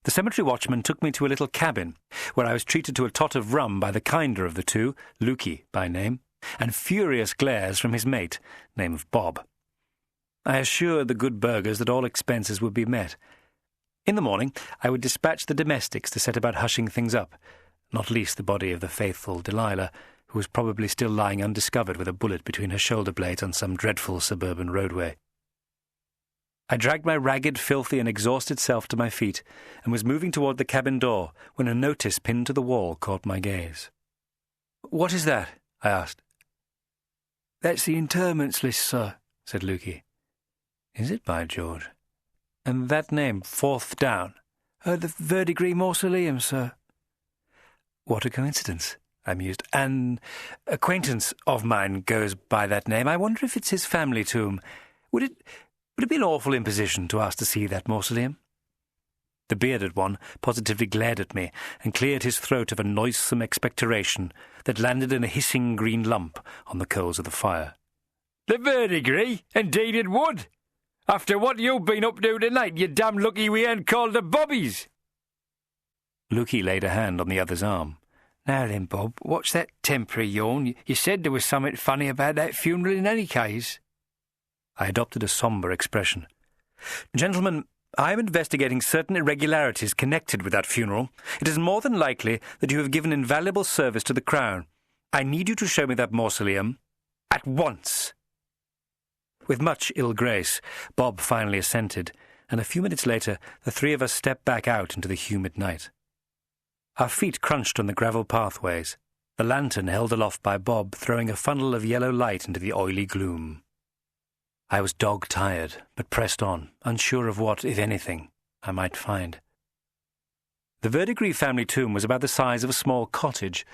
The cemetery watchman took me to a little cabin, where I was treated to a tot of rum by the kinder of the two, Lukey by name, and furious glares from his mate, name of Bob. I assured the good burghers that all expenses would be met. In the morning, I would dispatch the domestics to set about hushing things up, not least the body of the faithful Delilah, who was probably still lying undiscovered with a bullet between her shoulder blades on some dreadful suburban roadway. I dragged my ragged, filthy, and exhausted self to my feet and was moving toward the cabin door when a notice pinned to the wall caught my gaze. "What is that?" I asked. "That's the interments list, sir," said Lukey. "Is it, by George? And that name, fourth down?" "The Verdigris Mausoleum, sir." "What a coincidence," I mused. "An acquaintance of mine goes by that name. I wonder if it's his family tomb. Would it be an awful imposition to ask to see that mausoleum?" The bearded one positively glared at me and cleared his throat of a noisome expectoration that landed in a hissing green lump on the coals of the fire. "The Verdigris? Indeed it would. After what you've been up to tonight, you're damn lucky we ain't called the Bobbies." Lukey laid a hand on the other's arm. "Now then, Bob, what's that temporary yawn? You said there was something funny about that funeral in any case." I adopted a sombre expression. "Gentlemen, I am investigating certain irregularities connected with that funeral. It is more than likely that you have given invaluable service to the Crown. I need you to show me that mausoleum at once." With much ill grace, Bob finally assented, and a few minutes later the three of us stepped back out into the humid night. Our feet crunched on the gravel pathways, the lantern held aloft by Bob throwing a funnel of yellow light into the oily gloom. I was dog-tired, but pressed on, unsure of what, if anything, I might find. The Verdigris family tomb was about the size of a small cottage,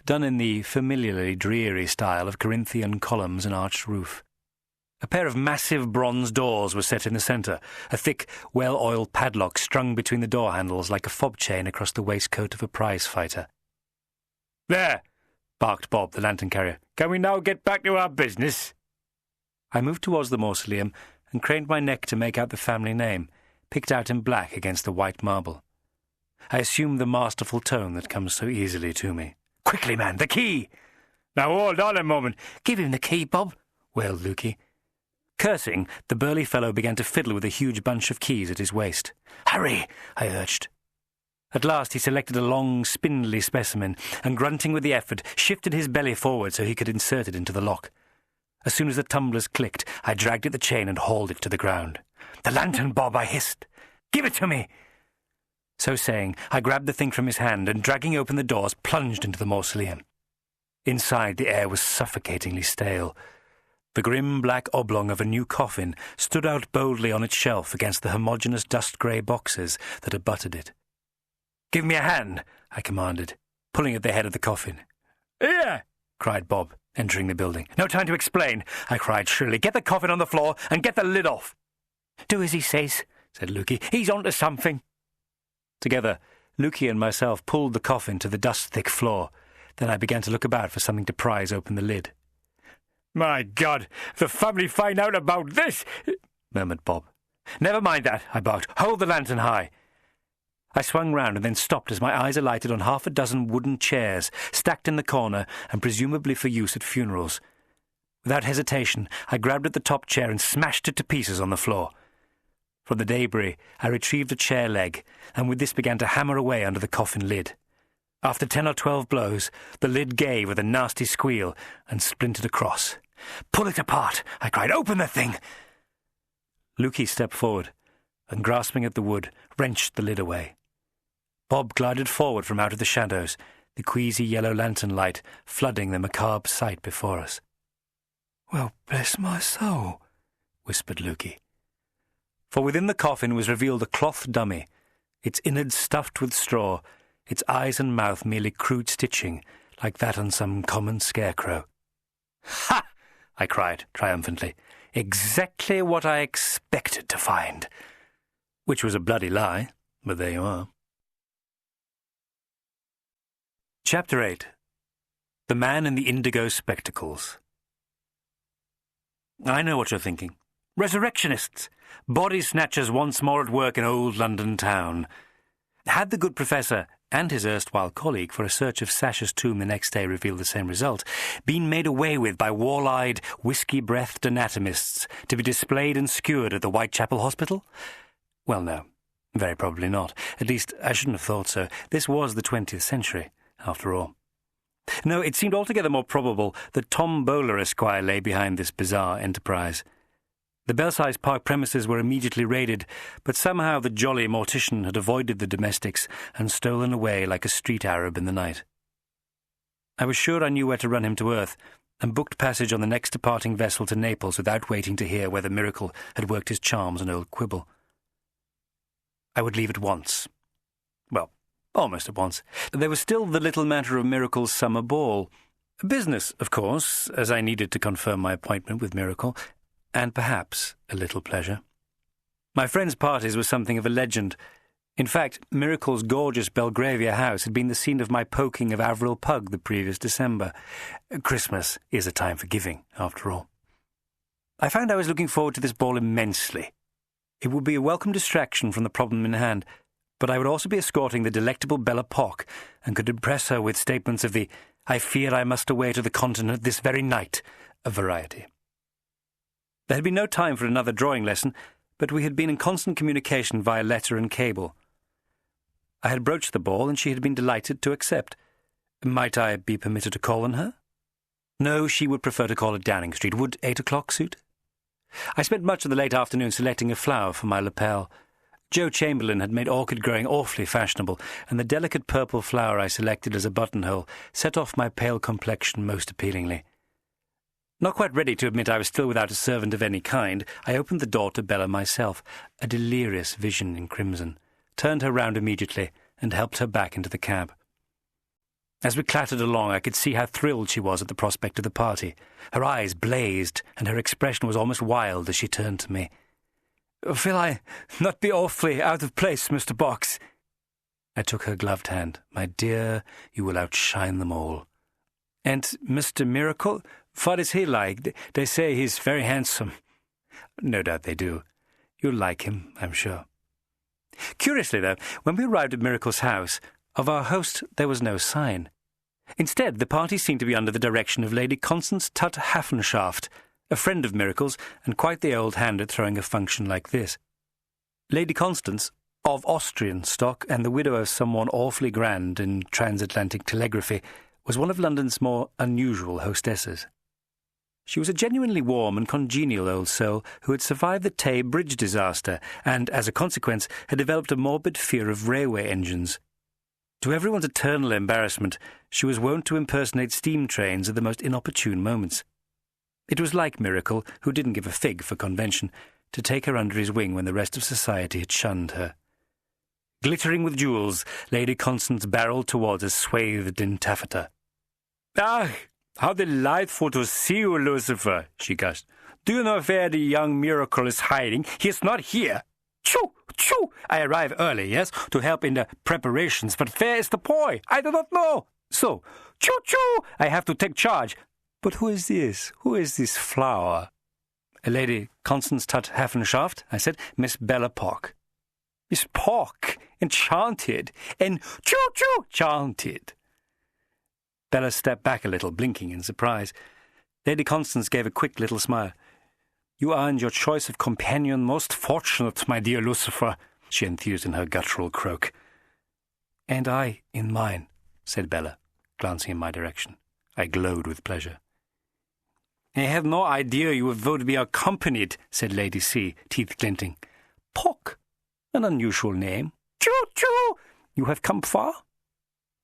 done in the familiarly dreary style of Corinthian columns and arched roof. A pair of massive bronze doors were set in the centre, a thick, well-oiled padlock strung between the door handles like a fob chain across the waistcoat of a prize-fighter. "There," barked Bob, the lantern-carrier. "Can we now get back to our business?" I moved towards the mausoleum and craned my neck to make out the family name, picked out in black against the white marble. I assumed the masterful tone that comes so easily to me. "Quickly, man, the key!" "Now hold on a moment." "Give him the key, Bob," wailed Lukey. Cursing, the burly fellow began to fiddle with a huge bunch of keys at his waist. "Hurry," I urged. At last he selected a long, spindly specimen and, grunting with the effort, shifted his belly forward so he could insert it into the lock. As soon as the tumblers clicked, I dragged at the chain and hauled it to the ground. "The lantern, Bob," I hissed. "Give it to me." So saying, I grabbed the thing from his hand and, dragging open the doors, plunged into the mausoleum. Inside, the air was suffocatingly stale. The grim black oblong of a new coffin stood out boldly on its shelf against the homogeneous dust-grey boxes that abutted it. "Give me a hand," I commanded, pulling at the head of the coffin. "Here!" cried Bob, entering the building. "No time to explain," I cried shrilly. "Get the coffin on the floor and get the lid off." "Do as he says," said Lukey. "He's onto something." Together, Lukey and myself pulled the coffin to the dust-thick floor. Then I began to look about for something to prise open the lid. "My God, if the family find out about this—" murmured Bob. "Never mind that," I barked. "Hold the lantern high." I swung round and then stopped as my eyes alighted on half a dozen wooden chairs, stacked in the corner and presumably for use at funerals. Without hesitation, I grabbed at the top chair and smashed it to pieces on the floor. From the debris, I retrieved a chair leg, and with this began to hammer away under the coffin lid. After 10 or 12 blows, the lid gave with a nasty squeal and splintered across. "Pull it apart," I cried. "Open the thing!" Lukey stepped forward and, grasping at the wood, wrenched the lid away. Bob glided forward from out of the shadows, the queasy yellow lantern light flooding the macabre sight before us. "Well, bless my soul," whispered Lukey. For within the coffin was revealed a cloth dummy, its innards stuffed with straw, its eyes and mouth merely crude stitching, like that on some common scarecrow. "Ha!" I cried triumphantly. "Exactly what I expected to find." Which was a bloody lie, but there you are. Chapter 8. The Man in the Indigo Spectacles. I know what you're thinking. Resurrectionists! Body snatchers once more at work in old London town. Had the good professor and his erstwhile colleague, for a search of Sash's tomb the next day revealed the same result, been made away with by wall-eyed, whiskey-breathed anatomists to be displayed and skewered at the Whitechapel Hospital? Well, no, very probably not. At least, I shouldn't have thought so. This was the 20th century, after all. No, it seemed altogether more probable that Tom Bowler, Esquire, lay behind this bizarre enterprise. The Belsize Park premises were immediately raided, but somehow the jolly mortician had avoided the domestics and stolen away like a street Arab in the night. I was sure I knew where to run him to earth, and booked passage on the next departing vessel to Naples without waiting to hear whether Miracle had worked his charms on old Quibble. I would leave at once. Well, almost at once. There was still the little matter of Miracle's summer ball. Business, of course, as I needed to confirm my appointment with Miracle, and perhaps a little pleasure. My friends' parties were something of a legend. In fact, Miracle's gorgeous Belgravia house had been the scene of my poking of Avril Pug the previous December. Christmas is a time for giving, after all. I found I was looking forward to this ball immensely. It would be a welcome distraction from the problem in hand, but I would also be escorting the delectable Bella Pock, and could impress her with statements of the "I fear I must away to the continent this very night" variety. There had been no time for another drawing lesson, but we had been in constant communication via letter and cable. I had broached the ball, and she had been delighted to accept. Might I be permitted to call on her? No, she would prefer to call at Downing Street. Would 8 o'clock suit? I spent much of the late afternoon selecting a flower for my lapel. Joe Chamberlain had made orchid growing awfully fashionable, and the delicate purple flower I selected as a buttonhole set off my pale complexion most appealingly. Not quite ready to admit I was still without a servant of any kind, I opened the door to Bella myself, a delirious vision in crimson, turned her round immediately, and helped her back into the cab. As we clattered along, I could see how thrilled she was at the prospect of the party. Her eyes blazed, and her expression was almost wild as she turned to me. "Will I not be awfully out of place, Mr. Box?" I took her gloved hand. "My dear, you will outshine them all." "And Mr. Miracle? What is he like? They say he's very handsome." "No doubt they do. You'll like him, I'm sure." Curiously, though, when we arrived at Miracle's house, of our host there was no sign. Instead, the party seemed to be under the direction of Lady Constance Tutt Haffenschaft, a friend of Miracle's, and quite the old hand at throwing a function like this. Lady Constance, of Austrian stock, and the widow of someone awfully grand in transatlantic telegraphy, was one of London's more unusual hostesses. She was a genuinely warm and congenial old soul who had survived the Tay Bridge disaster and, as a consequence, had developed a morbid fear of railway engines. To everyone's eternal embarrassment, she was wont to impersonate steam trains at the most inopportune moments. It was like Miracle, who didn't give a fig for convention, to take her under his wing when the rest of society had shunned her. Glittering with jewels, Lady Constance barrelled towards us swathed in taffeta. "Ah, how delightful to see you, Lucifer," she gushed. "Do you know where the young Miracle is hiding? He is not here. Choo, choo! I arrive early, yes, to help in the preparations, but where is the boy? I do not know. So, choo, choo! I have to take charge. But who is this? Who is this flower?" "Lady Constance Tutt Haffenschaft," I said. "Miss Bella Pock." "Miss Pock? Enchanted. And choo-choo! Enchanted." Bella stepped back a little, blinking in surprise. Lady Constance gave a quick little smile. "You are in your choice of companion most fortunate, my dear Lucifer," she enthused in her guttural croak. "And I in mine," said Bella, glancing in my direction. I glowed with pleasure. "I had no idea you would be accompanied," said Lady C., teeth glinting. "Pock, an unusual name." "Choo-choo! You have come far?"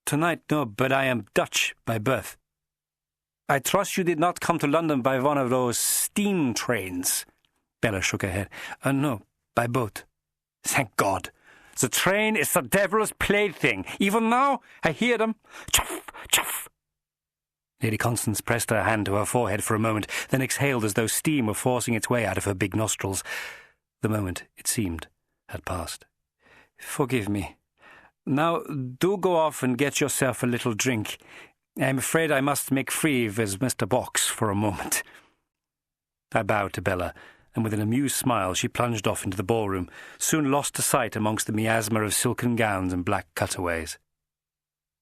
"Tonight, no, but I am Dutch by birth." "I trust you did not come to London by one of those steam trains." Bella shook her head. "No, by boat." "Thank God. The train is the devil's plaything. Even now I hear them. Chuff, chuff." Lady Constance pressed her hand to her forehead for a moment, then exhaled as though steam were forcing its way out of her big nostrils. The moment, it seemed, had passed. "Forgive me. Now, do go off and get yourself a little drink. I'm afraid I must make free with Mr. Box for a moment." I bowed to Bella, and with an amused smile she plunged off into the ballroom, soon lost to sight amongst the miasma of silken gowns and black cutaways.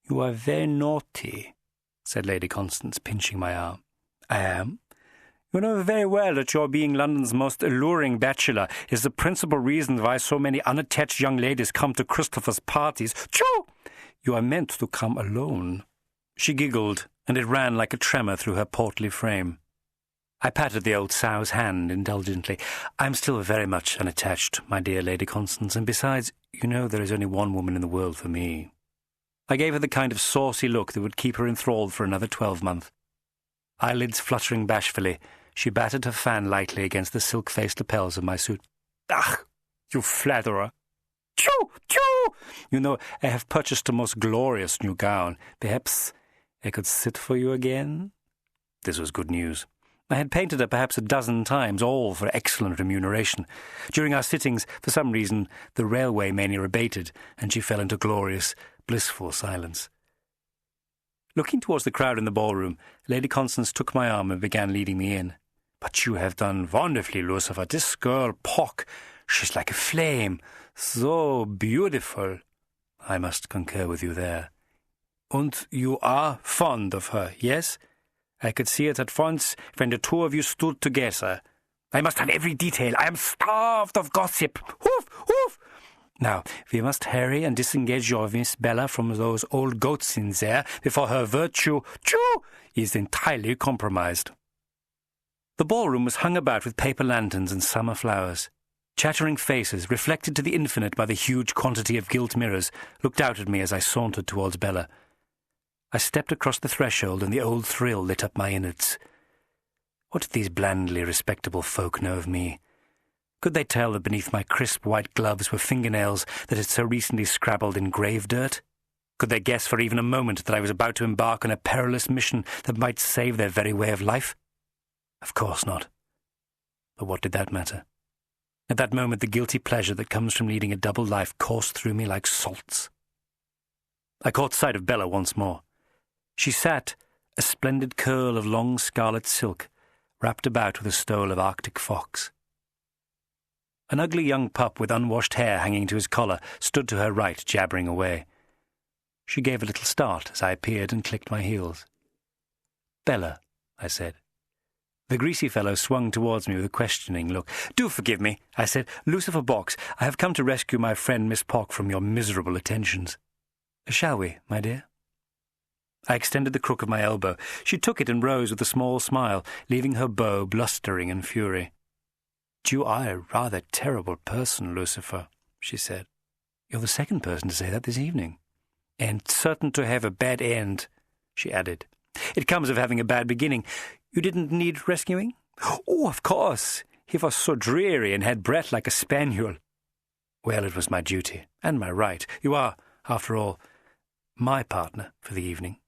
"You are very naughty," said Lady Constance, pinching my arm. "I am. You know very well that your being London's most alluring bachelor is the principal reason why so many unattached young ladies come to Christopher's parties. Choo! You are meant to come alone. She giggled, and it ran like a tremor through her portly frame. I patted the old sow's hand indulgently. "I'm still very much unattached, my dear Lady Constance, and besides, you know there is only one woman in the world for me." I gave her the kind of saucy look that would keep her enthralled for another 12-month. Eyelids fluttering bashfully, she battered her fan lightly against the silk-faced lapels of my suit. "Ach, you flatterer! Choo! Choo! You know, I have purchased a most glorious new gown. Perhaps I could sit for you again?" This was good news. I had painted her perhaps a dozen times, all for excellent remuneration. During our sittings, for some reason, the railway mania abated, and she fell into glorious, blissful silence. Looking towards the crowd in the ballroom, Lady Constance took my arm and began leading me in. "But you have done wonderfully, Lucifer. This girl, Pock, she's like a flame. So beautiful." "I must concur with you there." "And you are fond of her, yes? I could see it at once when the two of you stood together. I must have every detail. I am starved of gossip. Hoof, hoof! Now, we must hurry and disengage your Miss Bella from those old goats in there before her virtue, choo, is entirely compromised." The ballroom was hung about with paper lanterns and summer flowers. Chattering faces, reflected to the infinite by the huge quantity of gilt mirrors, looked out at me as I sauntered towards Bella. I stepped across the threshold, and the old thrill lit up my innards. What did these blandly respectable folk know of me? Could they tell that beneath my crisp white gloves were fingernails that had so recently scrabbled in grave dirt? Could they guess for even a moment that I was about to embark on a perilous mission that might save their very way of life? Of course not. But what did that matter? At that moment, the guilty pleasure that comes from leading a double life coursed through me like salts. I caught sight of Bella once more. She sat, a splendid curl of long scarlet silk, wrapped about with a stole of Arctic fox. An ugly young pup with unwashed hair hanging to his collar stood to her right, jabbering away. She gave a little start as I appeared and clicked my heels. "Bella," I said. The greasy fellow swung towards me with a questioning look. "Do forgive me," I said. "Lucifer Box, I have come to rescue my friend Miss Pock from your miserable attentions." "Shall we, my dear?" I extended the crook of my elbow. She took it and rose with a small smile, leaving her beau blustering in fury. "You are a rather terrible person, Lucifer," she said. "You're the second person to say that this evening." "And certain to have a bad end," she added. "It comes of having a bad beginning. You didn't need rescuing?" "Oh, of course. He was so dreary and had breath like a spaniel." "Well, it was my duty, and my right. You are, after all, my partner for the evening."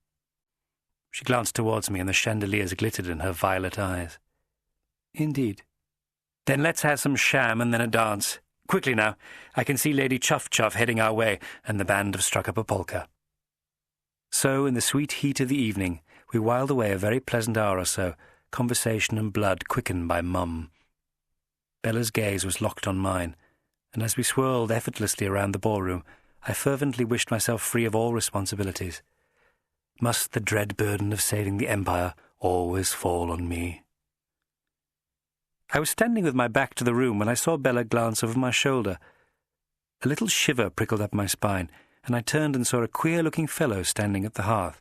She glanced towards me, and the chandeliers glittered in her violet eyes. "Indeed." "Then let's have some sham and then a dance. Quickly now. I can see Lady Chuff-Chuff heading our way, and the band have struck up a polka." So, in the sweet heat of the evening, we whiled away a very pleasant hour or so, conversation and blood quickened by Mum. Bella's gaze was locked on mine, and as we swirled effortlessly around the ballroom, I fervently wished myself free of all responsibilities. Must the dread burden of saving the Empire always fall on me? I was standing with my back to the room when I saw Bella glance over my shoulder. A little shiver prickled up my spine, and I turned and saw a queer-looking fellow standing at the hearth.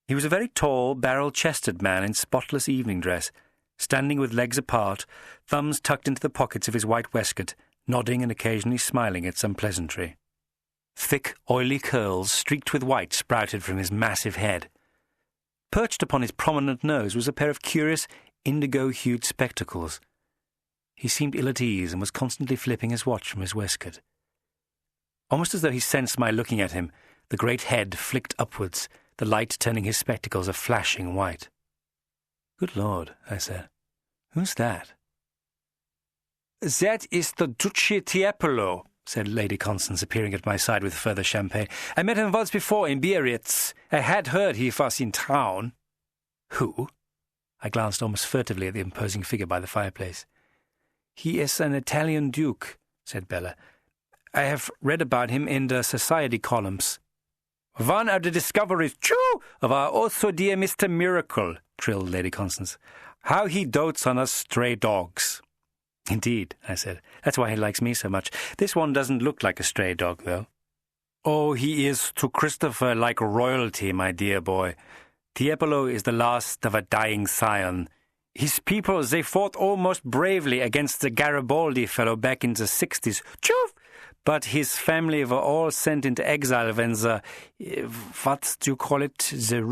He was a very tall, barrel-chested man in spotless evening dress, standing with legs apart, thumbs tucked into the pockets of his white waistcoat, nodding and occasionally smiling at some pleasantry. Thick, oily curls, streaked with white, sprouted from his massive head. Perched upon his prominent nose was a pair of curious, indigo-hued spectacles. He seemed ill at ease and was constantly flipping his watch from his waistcoat. Almost as though he sensed my looking at him, the great head flicked upwards, the light turning his spectacles a flashing white. "Good Lord," I said. "Who's that?" "That is the Duce Tiepolo," said Lady Constance, appearing at my side with further champagne. "I met him once before in Biarritz. I had heard he was in town." "Who?" I glanced almost furtively at the imposing figure by the fireplace. "He is an Italian duke," said Bella. "I have read about him in the society columns." "One of the discoveries, of our oh so dear Mr. Miracle," trilled Lady Constance. "How he dotes on us stray dogs." "Indeed," I said. "That's why he likes me so much. This one doesn't look like a stray dog, though." Oh, he is to Christopher like royalty, my dear boy. Tiepolo is the last of a dying scion. His people, they fought almost bravely against the Garibaldi fellow back in the 60s. Choof! But his family were all sent into exile when the, what do you call it, the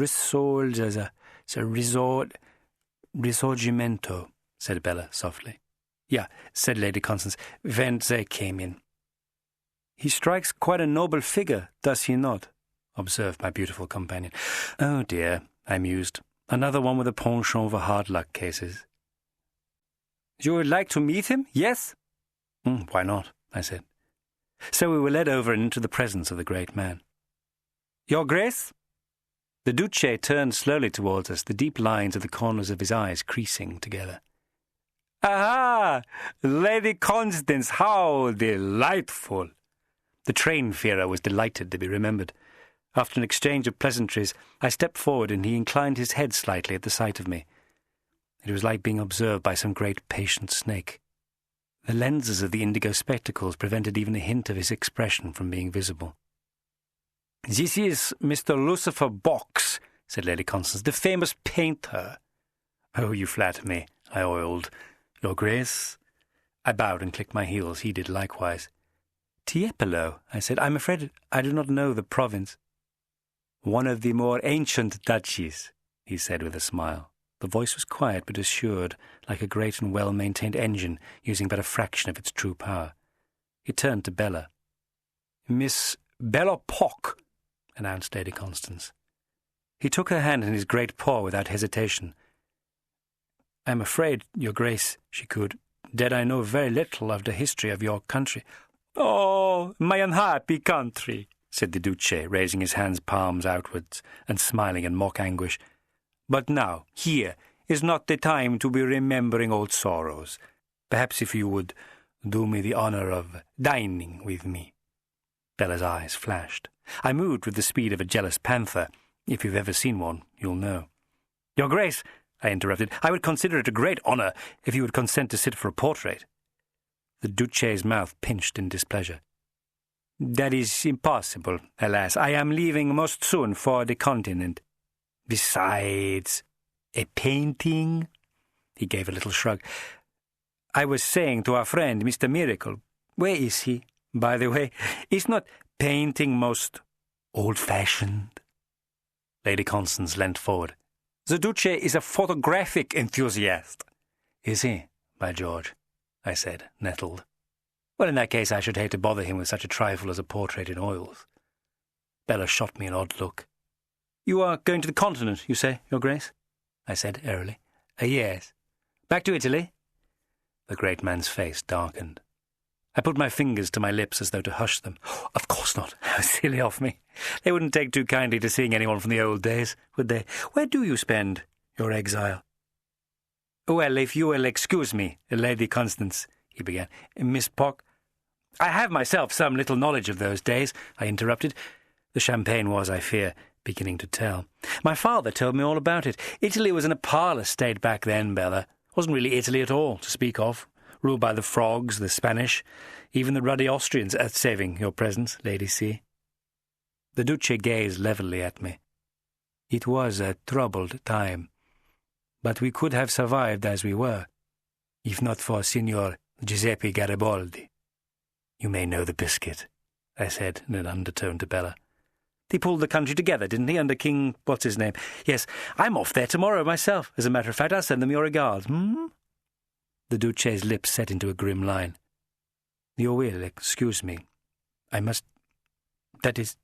risorgimento, said Bella softly. Yeah, said Lady Constance, when they came in. He strikes quite a noble figure, does he not? Observed my beautiful companion. Oh dear, I mused. Another one with a penchant for hard luck cases. You would like to meet him, yes? Why not, I said. So we were led over and into the presence of the great man. Your Grace? The Duce turned slowly towards us, the deep lines of the corners of his eyes creasing together. Aha! Lady Constance, how delightful! The train-farer was delighted to be remembered. After an exchange of pleasantries, I stepped forward and he inclined his head slightly at the sight of me. It was like being observed by some great patient snake. The lenses of the indigo spectacles prevented even a hint of his expression from being visible. "This is Mr. Lucifer Box," said Lady Constance, "the famous painter." "Oh, you flatter me," I oiled. "Your Grace?" I bowed and clicked my heels. He did likewise. "Tiepolo," I said. "I'm afraid I do not know the province." "One of the more ancient duchies," he said with a smile. The voice was quiet but assured, like a great and well-maintained engine using but a fraction of its true power. He turned to Bella. "Miss Bella Pock," announced Lady Constance. He took her hand in his great paw without hesitation. "I'm afraid, Your Grace," she cooed, "that I know very little of the history of your country." "Oh, my unhappy country," said the Duce, raising his hands palms outwards and smiling in mock anguish. "But now, here, is not the time to be remembering old sorrows. Perhaps if you would do me the honour of dining with me." Bella's eyes flashed. I moved with the speed of a jealous panther. If you've ever seen one, you'll know. "Your Grace," I interrupted, "I would consider it a great honour if you would consent to sit for a portrait." The Duce's mouth pinched in displeasure. "That is impossible, alas. I am leaving most soon for the continent. Besides, a painting?" He gave a little shrug. "I was saying to our friend, Mr. Miracle, where is he? By the way, is not painting most old-fashioned?" Lady Constance leant forward. "The Duce is a photographic enthusiast." "Is he, by George?" I said, nettled. "Well, in that case, I should hate to bother him with such a trifle as a portrait in oils." Bella shot me an odd look. "You are going to the continent, you say, Your Grace?" I said airily. Yes. Back to Italy?" The great man's face darkened. I put my fingers to my lips as though to hush them. "Of course not. How silly of me. They wouldn't take too kindly to seeing anyone from the old days, would they? Where do you spend your exile?" "Well, if you will excuse me, Lady Constance," he began. "Miss Pock—" "I have myself some little knowledge of those days," I interrupted. The champagne was, I fear, beginning to tell. "My father told me all about it. Italy was in a parlour state back then, Bella. Wasn't really Italy at all, to speak of. Ruled by the frogs, the Spanish, even the ruddy Austrians, saving your presence, Lady C." The Duce gazed levelly at me. "It was a troubled time, but we could have survived as we were, if not for Signor Giuseppe Garibaldi." "You may know the biscuit," I said in an undertone to Bella. "He pulled the country together, didn't he, under King what's-his-name? Yes, I'm off there tomorrow myself. As a matter of fact, I'll send them your regards. The Duce's lips set into a grim line. "You will excuse me. I must... That is...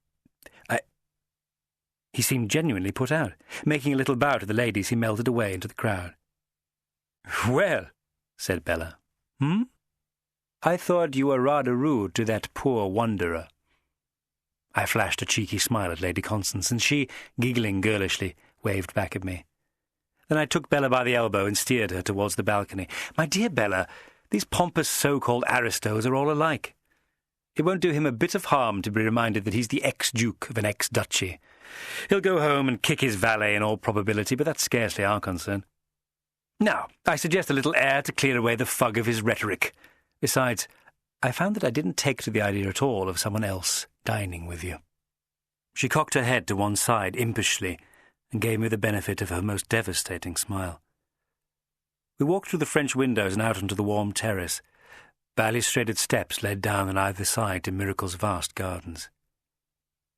He seemed genuinely put out. Making a little bow to the ladies, he melted away into the crowd. "Well," said Bella. "I thought you were rather rude to that poor wanderer." I flashed a cheeky smile at Lady Constance, and she, giggling girlishly, waved back at me. Then I took Bella by the elbow and steered her towards the balcony. "My dear Bella, these pompous so-called aristos are all alike. It won't do him a bit of harm to be reminded that he's the ex-duke of an ex-duchy. He'll go home and kick his valet in all probability, but that's scarcely our concern. Now, I suggest a little air to clear away the fug of his rhetoric. Besides, I found that I didn't take to the idea at all of someone else dining with you. She cocked her head to one side impishly and gave me the benefit of her most devastating smile. We walked through the French windows and out onto the warm terrace. Balustrated steps led down on either side to Miracle's vast gardens.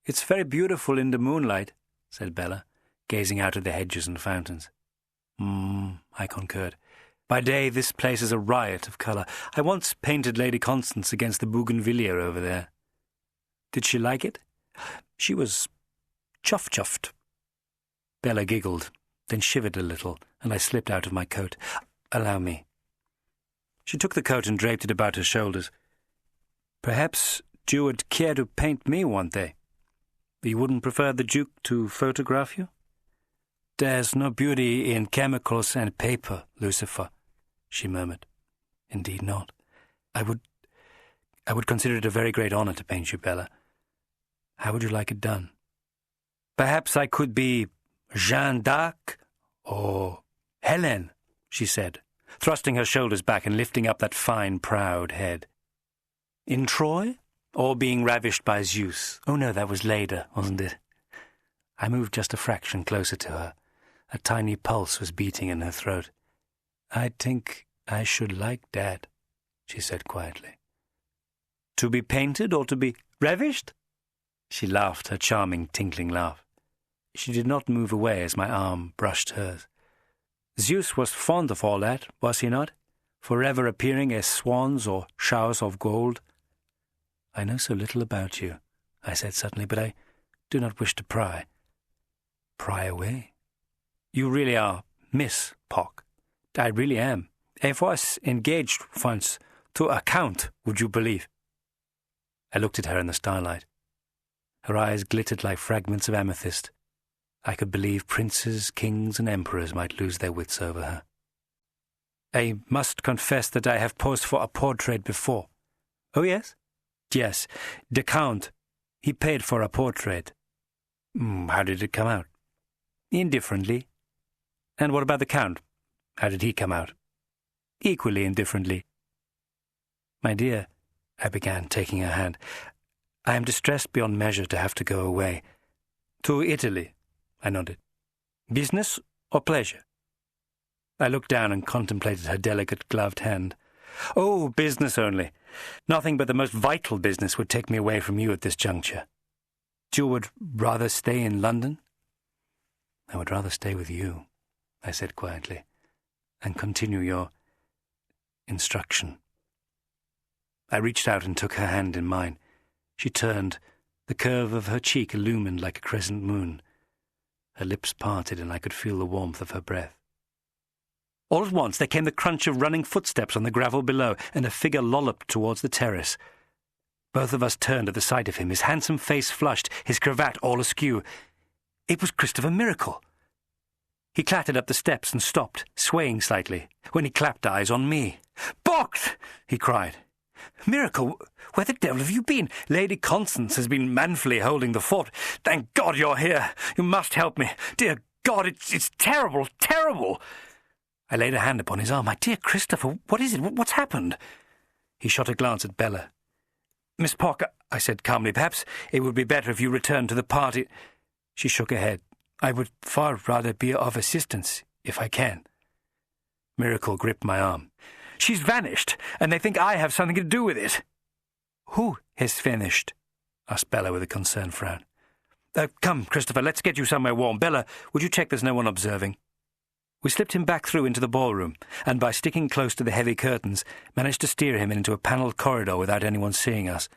"It's very beautiful in the moonlight," said Bella, gazing out at the hedges and fountains. I concurred. "By day this place is a riot of colour. I once painted Lady Constance against the bougainvillea over there." "Did she like it?" "She was chuffed." Bella giggled, then shivered a little, and I slipped out of my coat. "Allow me." She took the coat and draped it about her shoulders. "Perhaps you would care to paint me one day. You wouldn't prefer the Duke to photograph you?" "There's no beauty in chemicals and paper, Lucifer," she murmured. "Indeed not. I would consider it a very great honour to paint you, Bella. How would you like it done?" "Perhaps I could be Jeanne d'Arc or Hélène," she said, thrusting her shoulders back and lifting up that fine, proud head. "In Troy? Or being ravished by Zeus? Oh no, that was later, wasn't it?" I moved just a fraction closer to her. A tiny pulse was beating in her throat. "I think I should like that," she said quietly. "To be painted or to be ravished?" She laughed, her charming, tinkling laugh. She did not move away as my arm brushed hers. "Zeus was fond of all that, was he not? Forever appearing as swans or showers of gold." "I know so little about you," I said suddenly, "but I do not wish to pry." "Pry away." "You really are Miss Pock." "I really am. I was engaged once to a count, would you believe?" I looked at her in the starlight. Her eyes glittered like fragments of amethyst. I could believe princes, kings, and emperors might lose their wits over her. "I must confess that I have posed for a portrait before." "Oh, yes?" "Yes. The Count. He paid for a portrait." "How did it come out?" "Indifferently." "And what about the Count? How did he come out?" "Equally indifferently." "My dear," I began, taking her hand, "I am distressed beyond measure to have to go away." "To Italy?" I nodded. "Business or pleasure?" I looked down and contemplated her delicate gloved hand. "Oh, business only. Nothing but the most vital business would take me away from you at this juncture." "You would rather stay in London?" "I would rather stay with you," I said quietly, "and continue your instruction." I reached out and took her hand in mine. She turned, the curve of her cheek illumined like a crescent moon. Her lips parted, and I could feel the warmth of her breath. All at once there came the crunch of running footsteps on the gravel below, and a figure lolloped towards the terrace. Both of us turned at the sight of him, his handsome face flushed, his cravat all askew. It was Christopher Miracle. He clattered up the steps and stopped, swaying slightly, when he clapped eyes on me. "Box!" he cried. "Miracle, where the devil have you been? Lady Constance has been manfully holding the fort. Thank God you're here. You must help me. Dear God, it's terrible, terrible." I laid a hand upon his arm. "My dear Christopher, what is it? What's happened?" He shot a glance at Bella. "Miss Pock," I said calmly, "perhaps it would be better if you returned to the party." She shook her head. "I would far rather be of assistance, if I can." Miracle gripped my arm. "She's vanished, and they think I have something to do with it." "Who has vanished?" asked Bella with a concerned frown. Come, Christopher, let's get you somewhere warm. Bella, would you check there's no one observing?" We slipped him back through into the ballroom, and by sticking close to the heavy curtains, managed to steer him into a panelled corridor without anyone seeing us.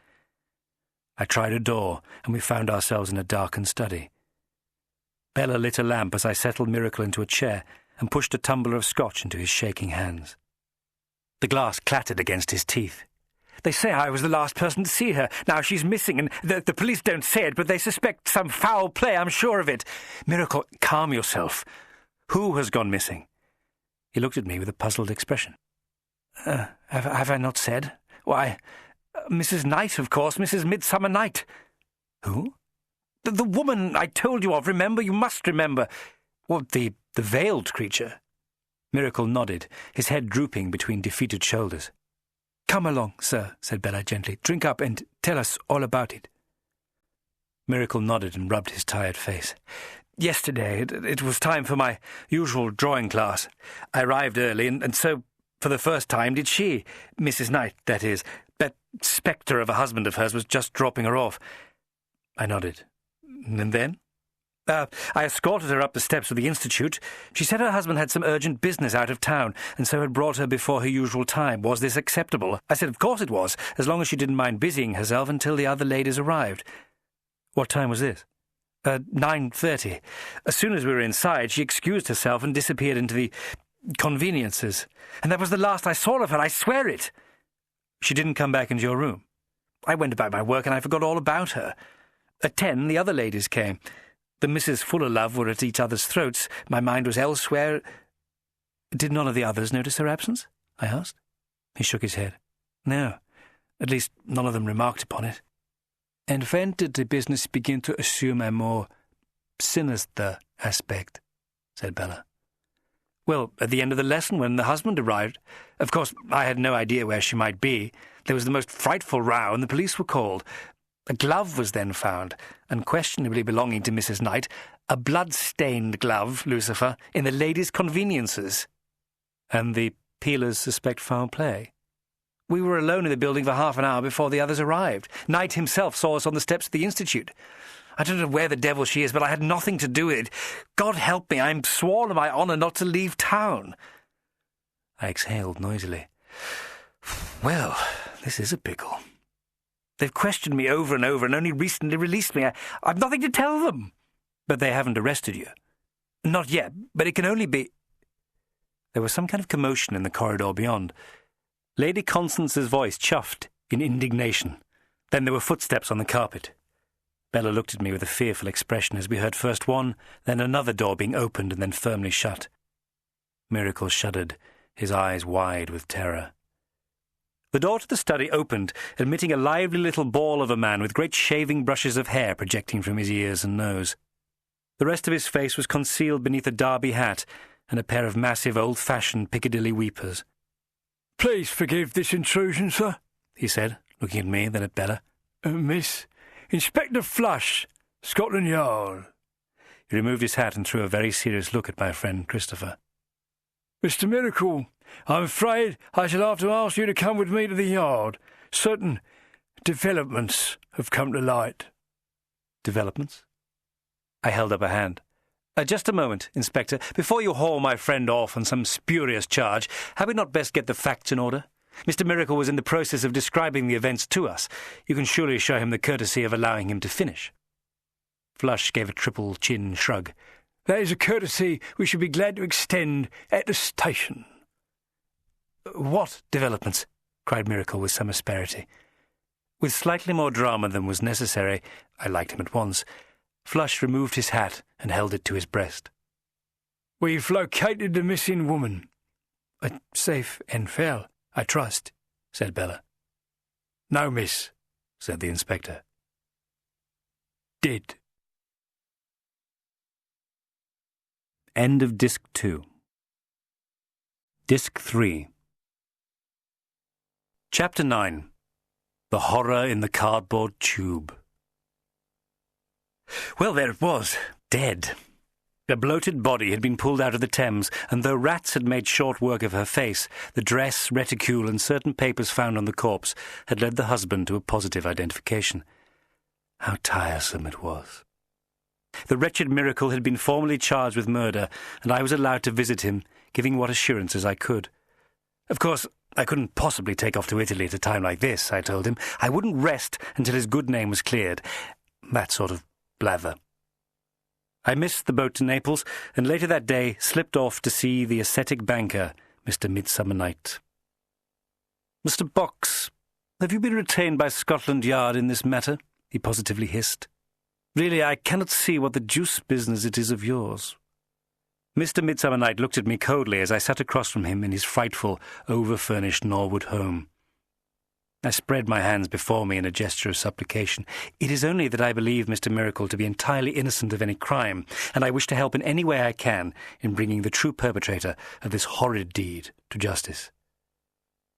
I tried a door, and we found ourselves in a darkened study. Bella lit a lamp as I settled Miracle into a chair and pushed a tumbler of scotch into his shaking hands. The glass clattered against his teeth. "They say I was the last person to see her. Now she's missing, and the police don't say it, but they suspect some foul play, I'm sure of it. Miracle, calm yourself. Who has gone missing?" He looked at me with a puzzled expression. Have I not said? Why, Mrs. Knight, of course, Mrs. Midsummer Knight." "Who?" The woman I told you of, remember? You must remember." "What, the veiled creature?" Miracle nodded, his head drooping between defeated shoulders. "Come along, sir," said Bella gently. "Drink up and tell us all about it." Miracle nodded and rubbed his tired face. "Yesterday it was time for my usual drawing class. I arrived early, and so, for the first time, did she. Mrs. Knight, that is. That spectre of a husband of hers was just dropping her off." I nodded. "And then?" "I escorted her up the steps of the Institute. She said her husband had some urgent business out of town, and so had brought her before her usual time. Was this acceptable? I said of course it was, as long as she didn't mind busying herself until the other ladies arrived." "What time was this?" 9:30. As soon as we were inside, she excused herself and disappeared into the conveniences. And that was the last I saw of her, I swear it." "She didn't come back into your room?" "I went about my work and I forgot all about her. At 10, the other ladies came. The Misses Fullerlove were at each other's throats. My mind was elsewhere." "Did none of the others notice her absence?" I asked. He shook his head. "No. At least none of them remarked upon it." "And when did the business begin to assume a more sinister aspect?" said Bella. "Well, at the end of the lesson, when the husband arrived. Of course, I had no idea where she might be. There was the most frightful row, and the police were called. A glove was then found, unquestionably belonging to Mrs. Knight, a blood-stained glove, Lucifer, in the ladies' conveniences." "And the peelers suspect foul play?" "We were alone in the building for half an hour before the others arrived. Knight himself saw us on the steps of the Institute. I don't know where the devil she is, but I had nothing to do with it. God help me, I'm sworn on my honour not to leave town." I exhaled noisily. "Well, this is a pickle. They've questioned me over and over and only recently released me. I've nothing to tell them." "But they haven't arrested you?" "Not yet, but it can only be—" There was some kind of commotion in the corridor beyond. Lady Constance's voice chuffed in indignation. Then there were footsteps on the carpet. Bella looked at me with a fearful expression as we heard first one, then another door being opened and then firmly shut. Miracle shuddered, his eyes wide with terror. The door to the study opened, admitting a lively little ball of a man with great shaving brushes of hair projecting from his ears and nose. The rest of his face was concealed beneath a derby hat and a pair of massive old-fashioned Piccadilly weepers. "Please forgive this intrusion, sir," he said, looking at me, then at Bella. "Miss Inspector Flush, Scotland Yard." He removed his hat and threw a very serious look at my friend Christopher. "Mr. Miracle, I'm afraid I shall have to ask you to come with me to the yard. Certain developments have come to light." "Developments?" I held up a hand. Just a moment, Inspector. Before you haul my friend off on some spurious charge, had we not best get the facts in order? Mr. Miracle was in the process of describing the events to us. You can surely show him the courtesy of allowing him to finish." Flush gave a triple chin shrug. "That is a courtesy we should be glad to extend at the station." "What developments?" cried Miracle with some asperity. With slightly more drama than was necessary, I liked him at once, Flush removed his hat and held it to his breast. "We've located the missing woman." "Safe and fair, I trust," said Bella. "No, miss," said the inspector. "Dead." End of Disc 2. Disc 3. Chapter 9. The Horror in the Cardboard Tube. Well, there it was, dead. A bloated body had been pulled out of the Thames, and though rats had made short work of her face, the dress, reticule, and certain papers found on the corpse had led the husband to a positive identification. How tiresome it was. The wretched Miracle had been formally charged with murder, and I was allowed to visit him, giving what assurances I could. Of course, I couldn't possibly take off to Italy at a time like this, I told him. I wouldn't rest until his good name was cleared. That sort of blather. I missed the boat to Naples, and later that day slipped off to see the ascetic banker, Mr. Midsummer Night. "Mr. Box, have you been retained by Scotland Yard in this matter?" he positively hissed. "Really, I cannot see what the deuce business it is of yours." Mr. Midsummer Night looked at me coldly as I sat across from him in his frightful, over-furnished Norwood home. I spread my hands before me in a gesture of supplication. "It is only that I believe Mr. Miracle to be entirely innocent of any crime, and I wish to help in any way I can in bringing the true perpetrator of this horrid deed to justice."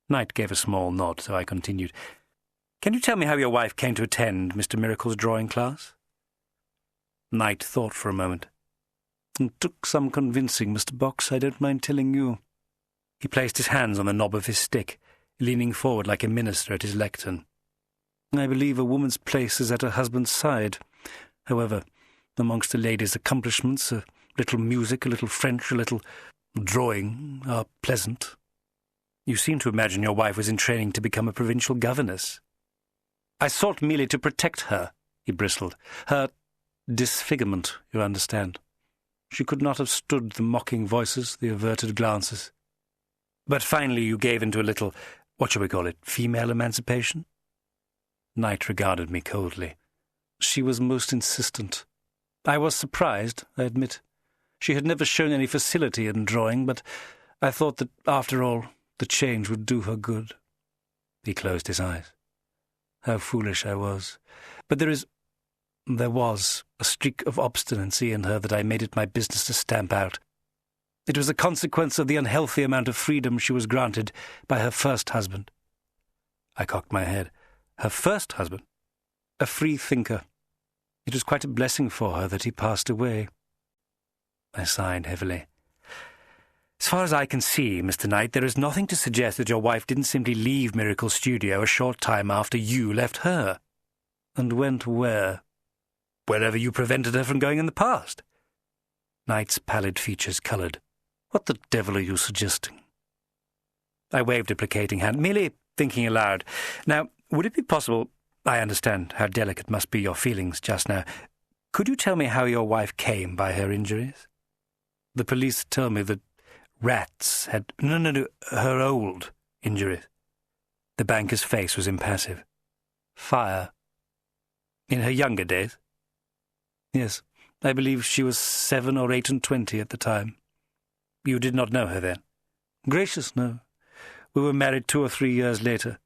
Knight gave a small nod, so I continued. Can you tell me how your wife came to attend Mr. Miracle's drawing class? Knight thought for a moment. It took some convincing, Mr. Box, I don't mind telling you. He placed his hands on the knob of his stick, leaning forward like a minister at his lectern. I believe a woman's place is at her husband's side. However, amongst a lady's accomplishments, a little music, a little French, a little drawing are pleasant. You seem to imagine your wife was in training to become a provincial governess. I sought merely to protect her, he bristled. Her disfigurement, you understand. She could not have stood the mocking voices, the averted glances. But finally you gave into a little, what shall we call it, female emancipation? Knight regarded me coldly. She was most insistent. I was surprised, I admit. She had never shown any facility in drawing, but I thought that, after all, the change would do her good. He closed his eyes. How foolish I was. But there was a streak of obstinacy in her that I made it my business to stamp out. It was a consequence of the unhealthy amount of freedom she was granted by her first husband. I cocked my head. Her first husband? A free thinker. It was quite a blessing for her that he passed away. I sighed heavily. As far as I can see, Mr. Knight, there is nothing to suggest that your wife didn't simply leave Miracle Studio a short time after you left her. And went where? Wherever you prevented her from going in the past. Knight's pallid features coloured. What the devil are you suggesting? I waved a placating hand, merely thinking aloud. Now, would it be possible, I understand how delicate must be your feelings just now, could you tell me how your wife came by her injuries? The police tell me that rats had... No, her old injuries. The banker's face was impassive. Fire. In her younger days? Yes, I believe she was 7 or 8 and 20 at the time. You did not know her then? Gracious, no. We were married 2 or 3 years later.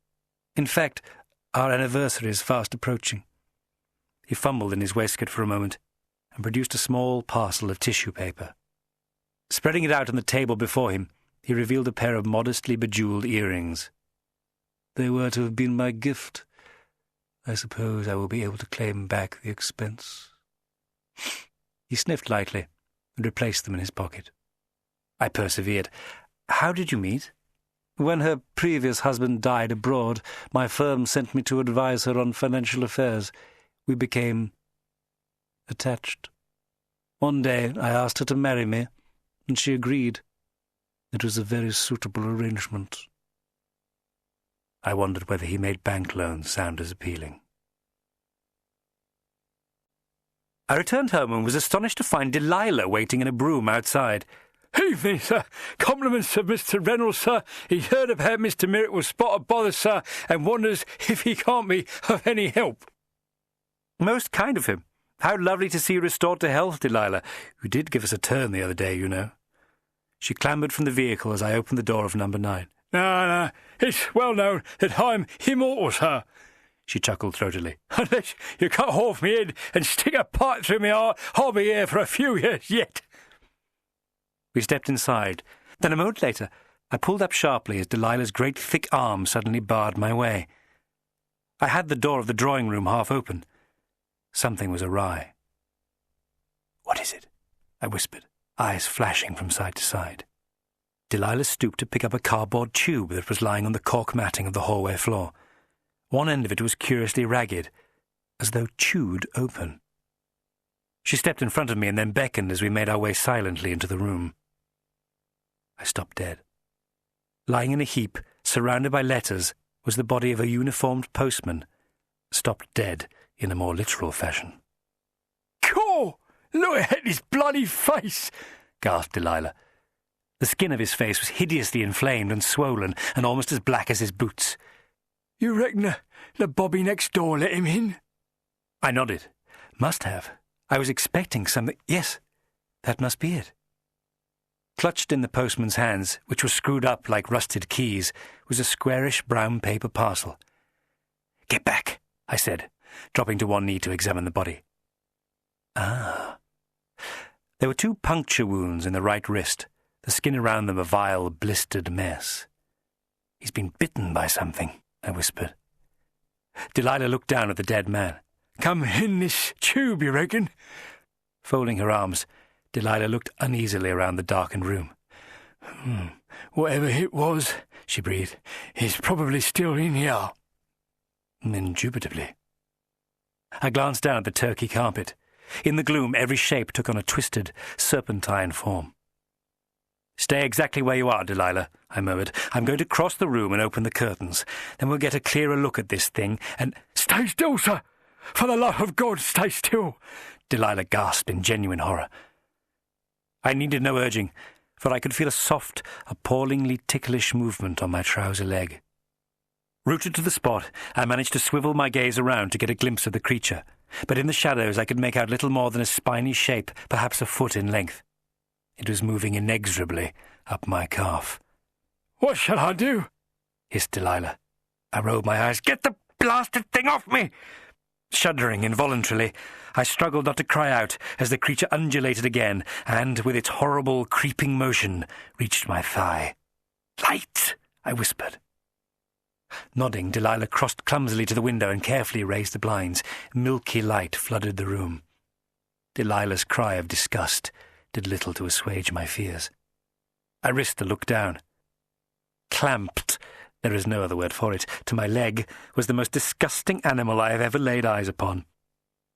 In fact, our anniversary is fast approaching. He fumbled in his waistcoat for a moment and produced a small parcel of tissue paper. Spreading it out on the table before him, he revealed a pair of modestly bejewelled earrings. They were to have been my gift. I suppose I will be able to claim back the expense. He sniffed lightly and replaced them in his pocket. I persevered. How did you meet? When her previous husband died abroad, my firm sent me to advise her on financial affairs. We became attached. One day I asked her to marry me, and she agreed. It was a very suitable arrangement. I wondered whether he made bank loans sound as appealing. I returned home and was astonished to find Delilah waiting in a brougham outside. Evening, sir. Compliments of Mr. Reynolds, sir. He's heard about Mr. Miracle's spot of bother, sir, and wonders if he can't be of any help. Most kind of him. How lovely to see you restored to health, Delilah. You did give us a turn the other day, you know. She clambered from the vehicle as I opened the door of number 9. No, it's well known that I'm immortal, sir. She chuckled throatily. Unless you cut off me head and stick a pipe through me heart, I'll be here for a few years yet. We stepped inside. Then a moment later, I pulled up sharply as Delilah's great thick arm suddenly barred my way. I had the door of the drawing-room half open. Something was awry. What is it? I whispered, eyes flashing from side to side. Delilah stooped to pick up a cardboard tube that was lying on the cork matting of the hallway floor. One end of it was curiously ragged, as though chewed open. She stepped in front of me and then beckoned as we made our way silently into the room. I stopped dead. Lying in a heap, surrounded by letters, was the body of a uniformed postman, stopped dead in a more literal fashion. "Caw! Look at his bloody face!" gasped Delilah. The skin of his face was hideously inflamed and swollen and almost as black as his boots. "You reckon the bobby next door let him in?" I nodded. Must have. I was expecting something. Yes, that must be it. Clutched in the postman's hands, which were screwed up like rusted keys, was a squarish brown paper parcel. "Get back," I said, dropping to one knee to examine the body. Ah. There were 2 puncture wounds in the right wrist, the skin around them a vile, blistered mess. "He's been bitten by something," I whispered. Delilah looked down at the dead man. "Come in this tube, you reckon?" Folding her arms, Delilah looked uneasily around the darkened room. "Whatever it was," she breathed, "is probably still in here." Indubitably. I glanced down at the turkey carpet. In the gloom, every shape took on a twisted, serpentine form. "Stay exactly where you are, Delilah," I murmured. "I'm going to cross the room and open the curtains. Then we'll get a clearer look at this thing, and—" "Stay still, sir! For the love of God, stay still!" Delilah gasped in genuine horror. I needed no urging, for I could feel a soft, appallingly ticklish movement on my trouser leg. Rooted to the spot, I managed to swivel my gaze around to get a glimpse of the creature, but in the shadows I could make out little more than a spiny shape, perhaps a foot in length. It was moving inexorably up my calf. "What shall I do?" hissed Delilah. I rolled my eyes. "Get the blasted thing off me!" Shuddering involuntarily, I struggled not to cry out as the creature undulated again and, with its horrible, creeping motion, reached my thigh. "Light!" I whispered. Nodding, Delilah crossed clumsily to the window and carefully raised the blinds. Milky light flooded the room. Delilah's cry of disgust did little to assuage my fears. I risked a look down. Clamped, there is no other word for it, to my leg was the most disgusting animal I have ever laid eyes upon.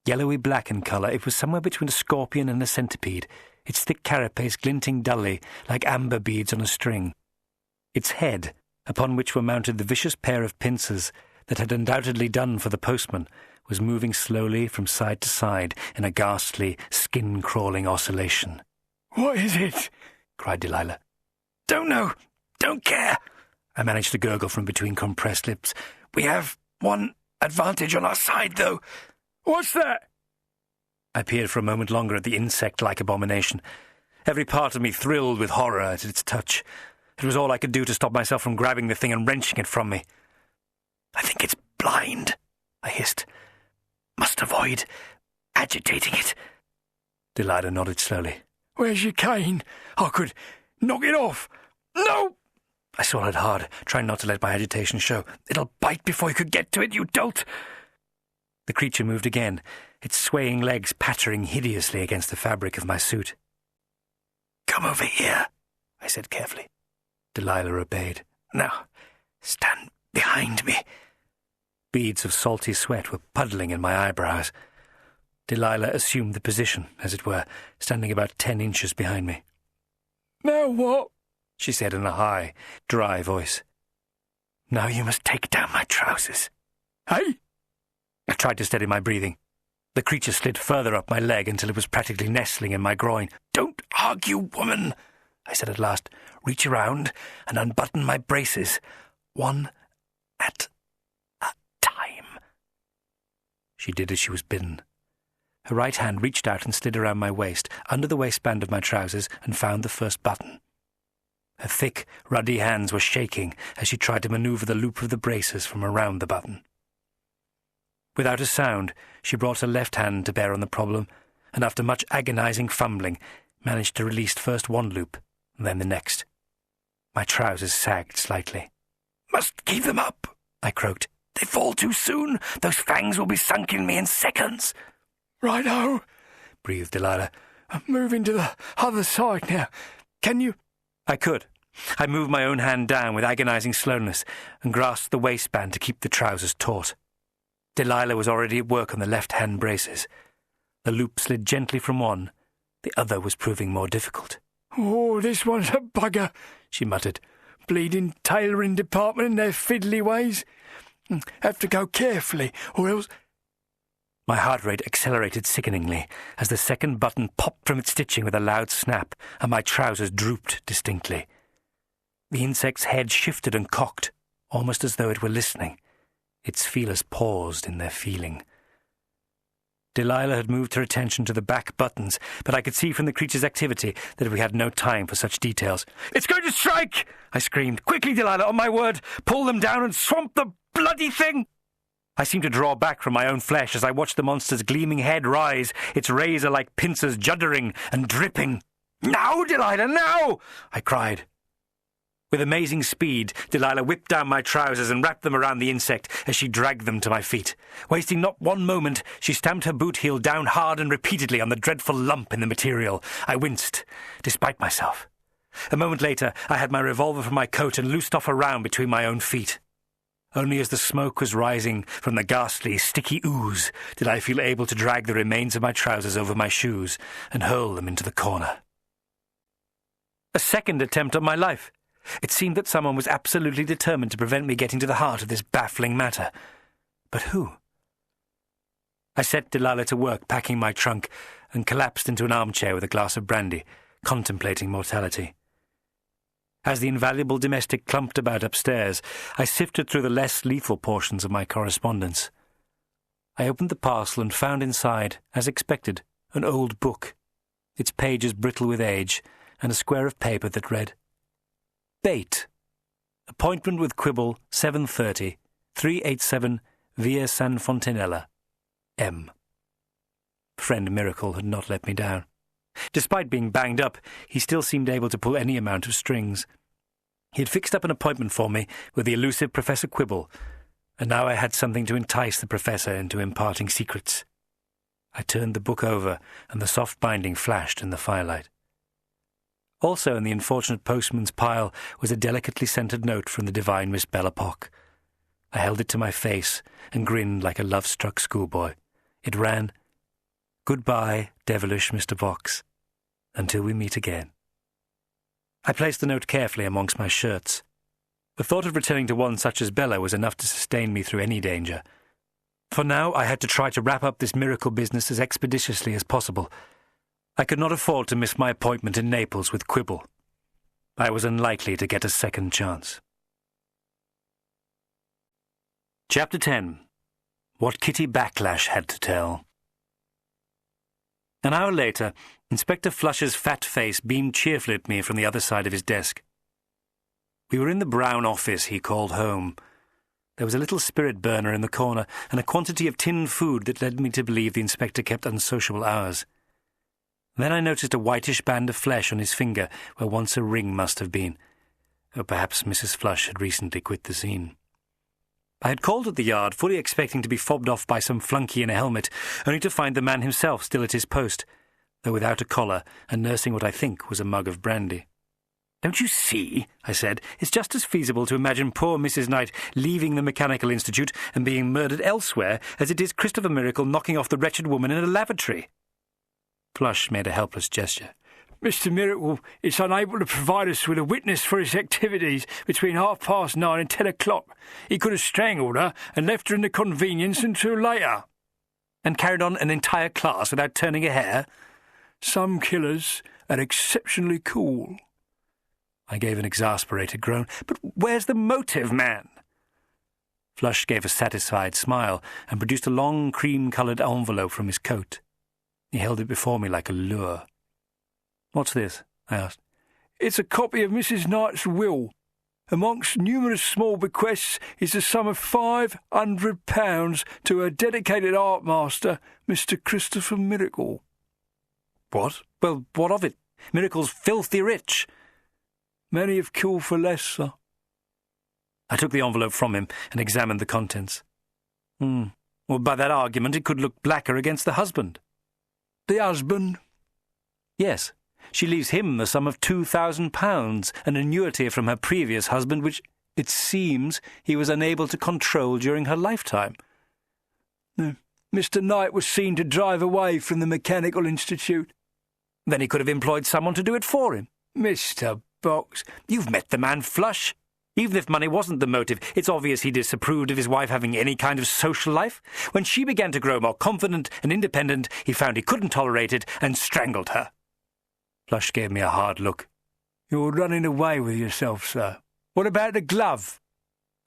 Yellowy black in colour, it was somewhere between a scorpion and a centipede, its thick carapace glinting dully like amber beads on a string. Its head, upon which were mounted the vicious pair of pincers that had undoubtedly done for the postman, was moving slowly from side to side in a ghastly, skin-crawling oscillation. "What is it?" cried Delilah. "Don't know. Don't care," I managed to gurgle from between compressed lips. "We have one advantage on our side, though." "What's that?" I peered for a moment longer at the insect-like abomination. Every part of me thrilled with horror at its touch. It was all I could do to stop myself from grabbing the thing and wrenching it from me. "I think it's blind," I hissed. "Must avoid agitating it." Delilah nodded slowly. "Where's your cane? I could knock it off." "No!" I swallowed hard, trying not to let my agitation show. "It'll bite before you could get to it, you dolt!" The creature moved again, its swaying legs pattering hideously against the fabric of my suit. "Come over here," I said carefully. Delilah obeyed. "Now, stand behind me." Beads of salty sweat were puddling in my eyebrows. Delilah assumed the position, as it were, standing about 10 inches behind me. "Now what?" she said in a high, dry voice. "Now you must take down my trousers." "Hey?" I tried to steady my breathing. The creature slid further up my leg until it was practically nestling in my groin. "Don't argue, woman," I said at last. "Reach around and unbutton my braces, one at a time." She did as she was bidden. Her right hand reached out and slid around my waist, under the waistband of my trousers, and found the first button. Her thick, ruddy hands were shaking as she tried to maneuver the loop of the braces from around the button. Without a sound, she brought her left hand to bear on the problem, and after much agonizing fumbling, managed to release first one loop, and then the next. My trousers sagged slightly. "Must keep them up," I croaked. "They fall too soon. Those fangs will be sunk in me in seconds." "Righto," breathed Delilah. "I'm moving to the other side now. Can you—" I could. I moved my own hand down with agonizing slowness and grasped the waistband to keep the trousers taut. Delilah was already at work on the left-hand braces. The loop slid gently from one. The other was proving more difficult. "Oh, this one's a bugger," she muttered. "Bleeding tailoring department in their fiddly ways. Have to go carefully, or else—" My heart rate accelerated sickeningly as the second button popped from its stitching with a loud snap, and my trousers drooped distinctly. The insect's head shifted and cocked, almost as though it were listening. Its feelers paused in their feeling. Delilah had moved her attention to the back buttons, but I could see from the creature's activity that we had no time for such details. "It's going to strike!" I screamed. "Quickly, Delilah, on my word! Pull them down and swamp the bloody thing!" I seemed to draw back from my own flesh as I watched the monster's gleaming head rise, its razor-like pincers juddering and dripping. "Now, Delilah, now!" I cried. With amazing speed, Delilah whipped down my trousers and wrapped them around the insect as she dragged them to my feet. Wasting not one moment, she stamped her boot heel down hard and repeatedly on the dreadful lump in the material. I winced, despite myself. A moment later, I had my revolver from my coat and loosed off a round between my own feet. Only as the smoke was rising from the ghastly, sticky ooze did I feel able to drag the remains of my trousers over my shoes and hurl them into the corner. A second attempt on my life. It seemed that someone was absolutely determined to prevent me getting to the heart of this baffling matter. But who? I set Delilah to work packing my trunk and collapsed into an armchair with a glass of brandy, contemplating mortality. As the invaluable domestic clumped about upstairs, I sifted through the less lethal portions of my correspondence. I opened the parcel and found inside, as expected, an old book, its pages brittle with age, and a square of paper that read, Bait. Appointment with Quibble, 7:30, 387 Via San Fontanella, M. Friend Miracle had not let me down. Despite being banged up, he still seemed able to pull any amount of strings. He had fixed up an appointment for me with the elusive Professor Quibble, and now I had something to entice the Professor into imparting secrets. I turned the book over, and the soft binding flashed in the firelight. Also in the unfortunate postman's pile was a delicately scented note from the divine Miss Belle Epoque. I held it to my face and grinned like a love-struck schoolboy. It ran, Goodbye, devilish Mr. Vox, until we meet again. I placed the note carefully amongst my shirts. The thought of returning to one such as Bella was enough to sustain me through any danger. For now, I had to try to wrap up this miracle business as expeditiously as possible. I could not afford to miss my appointment in Naples with Quibble. I was unlikely to get a second chance. Chapter 10. What Kitty Backlash Had to Tell. An hour later, Inspector Flush's fat face beamed cheerfully at me from the other side of his desk. We were in the brown office he called home. There was a little spirit burner in the corner and a quantity of tinned food that led me to believe the inspector kept unsociable hours. Then I noticed a whitish band of flesh on his finger where once a ring must have been. Or perhaps Mrs. Flush had recently quit the scene. I had called at the yard, fully expecting to be fobbed off by some flunky in a helmet, only to find the man himself still at his post, though without a collar and nursing what I think was a mug of brandy. "Don't you see," I said, "it's just as feasible to imagine poor Mrs. Knight leaving the Mechanical Institute and being murdered elsewhere as it is Christopher Miracle knocking off the wretched woman in a lavatory." Flush made a helpless gesture. Mr. Miracle is unable to provide us with a witness for his activities between 9:30 and 10 o'clock. He could have strangled her and left her in the convenience until later. And carried on an entire class without turning a hair? Some killers are exceptionally cool. I gave an exasperated groan. But where's the motive, man? Flush gave a satisfied smile and produced a long cream-coloured envelope from his coat. He held it before me like a lure. "What's this?" I asked. It's a copy of Mrs. Knight's will. Amongst numerous small bequests is the sum of £500 to her dedicated art master, Mr. Christopher Miracle. What? Well, what of it? Miracle's filthy rich. Many have killed for less, sir. I took the envelope from him and examined the contents. Well, by that argument, it could look blacker against the husband. The husband? Yes. She leaves him the sum of £2,000, an annuity from her previous husband, which, it seems, he was unable to control during her lifetime. No. Mr. Knight was seen to drive away from the Mechanical Institute. Then he could have employed someone to do it for him. Mr. Box, you've met the man, Flush. Even if money wasn't the motive, it's obvious he disapproved of his wife having any kind of social life. When she began to grow more confident and independent, he found he couldn't tolerate it and strangled her. Flush gave me a hard look. You're running away with yourself, sir. What about the glove?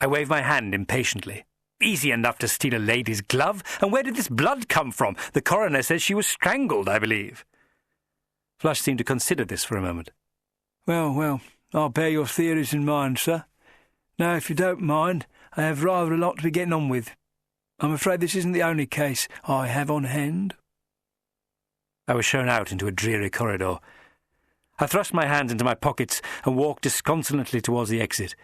I waved my hand impatiently. Easy enough to steal a lady's glove. And where did this blood come from? The coroner says she was strangled, I believe. Flush seemed to consider this for a moment. Well, I'll bear your theories in mind, sir. Now, if you don't mind, I have rather a lot to be getting on with. I'm afraid this isn't the only case I have on hand. I was shown out into a dreary corridor. I thrust my hands into my pockets and walked disconsolately towards the exit,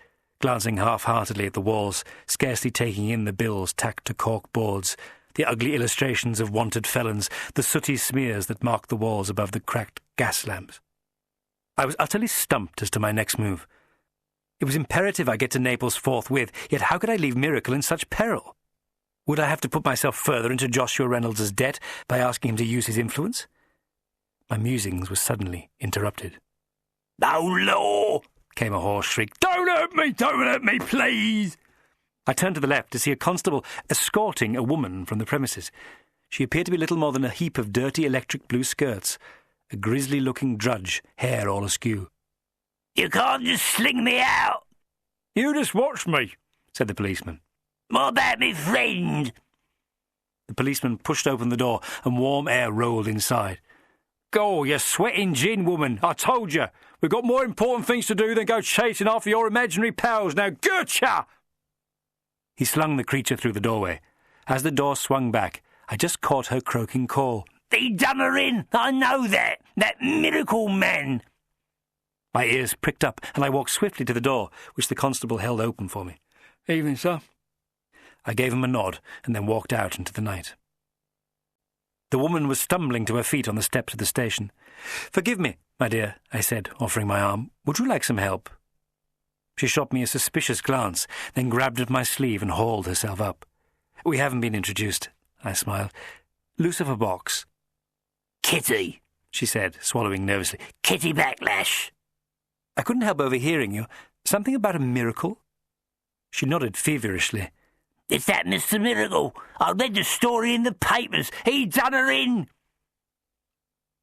glancing half-heartedly at the walls, scarcely taking in the bills tacked to cork boards, the ugly illustrations of wanted felons, the sooty smears that marked the walls above the cracked gas lamps. I was utterly stumped as to my next move. It was imperative I get to Naples forthwith, yet how could I leave Miracle in such peril? Would I have to put myself further into Joshua Reynolds's debt by asking him to use his influence? My musings were suddenly interrupted. "Oh, law!" came a hoarse shriek. Don't hurt me, please! I turned to the left to see a constable escorting a woman from the premises. She appeared to be little more than a heap of dirty electric blue skirts, a grisly-looking drudge, hair all askew. "You can't just sling me out." You just watch me, said the policeman. "What about me friend?" The policeman pushed open the door, and warm air rolled inside. Go, you sweating gin woman, I told you. We've got more important things to do than go chasing after your imaginary pals. Now, gotcha! He slung the creature through the doorway. As the door swung back, I just caught her croaking call. "They done her in, I know that. That miracle man." My ears pricked up, and I walked swiftly to the door, which the constable held open for me. Evening, sir. I gave him a nod, and then walked out into the night. The woman was stumbling to her feet on the steps of the station. "Forgive me, my dear," I said, offering my arm. "Would you like some help?" She shot me a suspicious glance, then grabbed at my sleeve and hauled herself up. "We haven't been introduced," I smiled. "Lucifer Box." "Kitty," she said, swallowing nervously. "Kitty Backlash." I couldn't help overhearing you. Something about a miracle? She nodded feverishly. "It's that Mr. Miracle. I read the story in the papers. He done her in."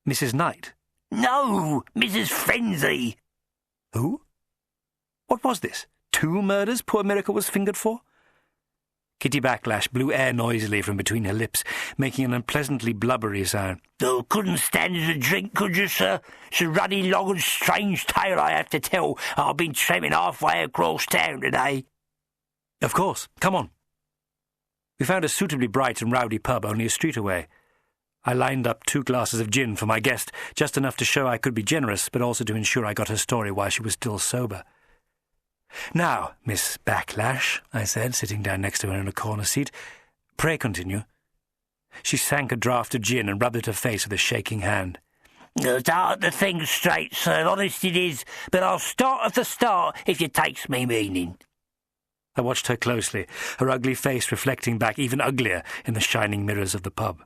"Mrs. Knight?" "No, Mrs. Frenzy." "Who? What was this? 2 murders poor Miracle was fingered for?" Kitty Backlash blew air noisily from between her lips, making an unpleasantly blubbery sound. "Oh, couldn't stand it a drink, could you, sir? It's a ruddy, long and strange tale I have to tell. I've been tramping halfway across town today." "Of course. Come on." We found a suitably bright and rowdy pub only a street away. I lined up 2 glasses of gin for my guest, just enough to show I could be generous, but also to ensure I got her story while she was still sober. "Now, Miss Backlash," I said, sitting down next to her in a corner seat, "pray continue." She sank a draught of gin and rubbed at her face with a shaking hand. "It's hard to think straight, sir, honest it is, but I'll start at the start if you takes me meaning." I watched her closely, her ugly face reflecting back even uglier in the shining mirrors of the pub.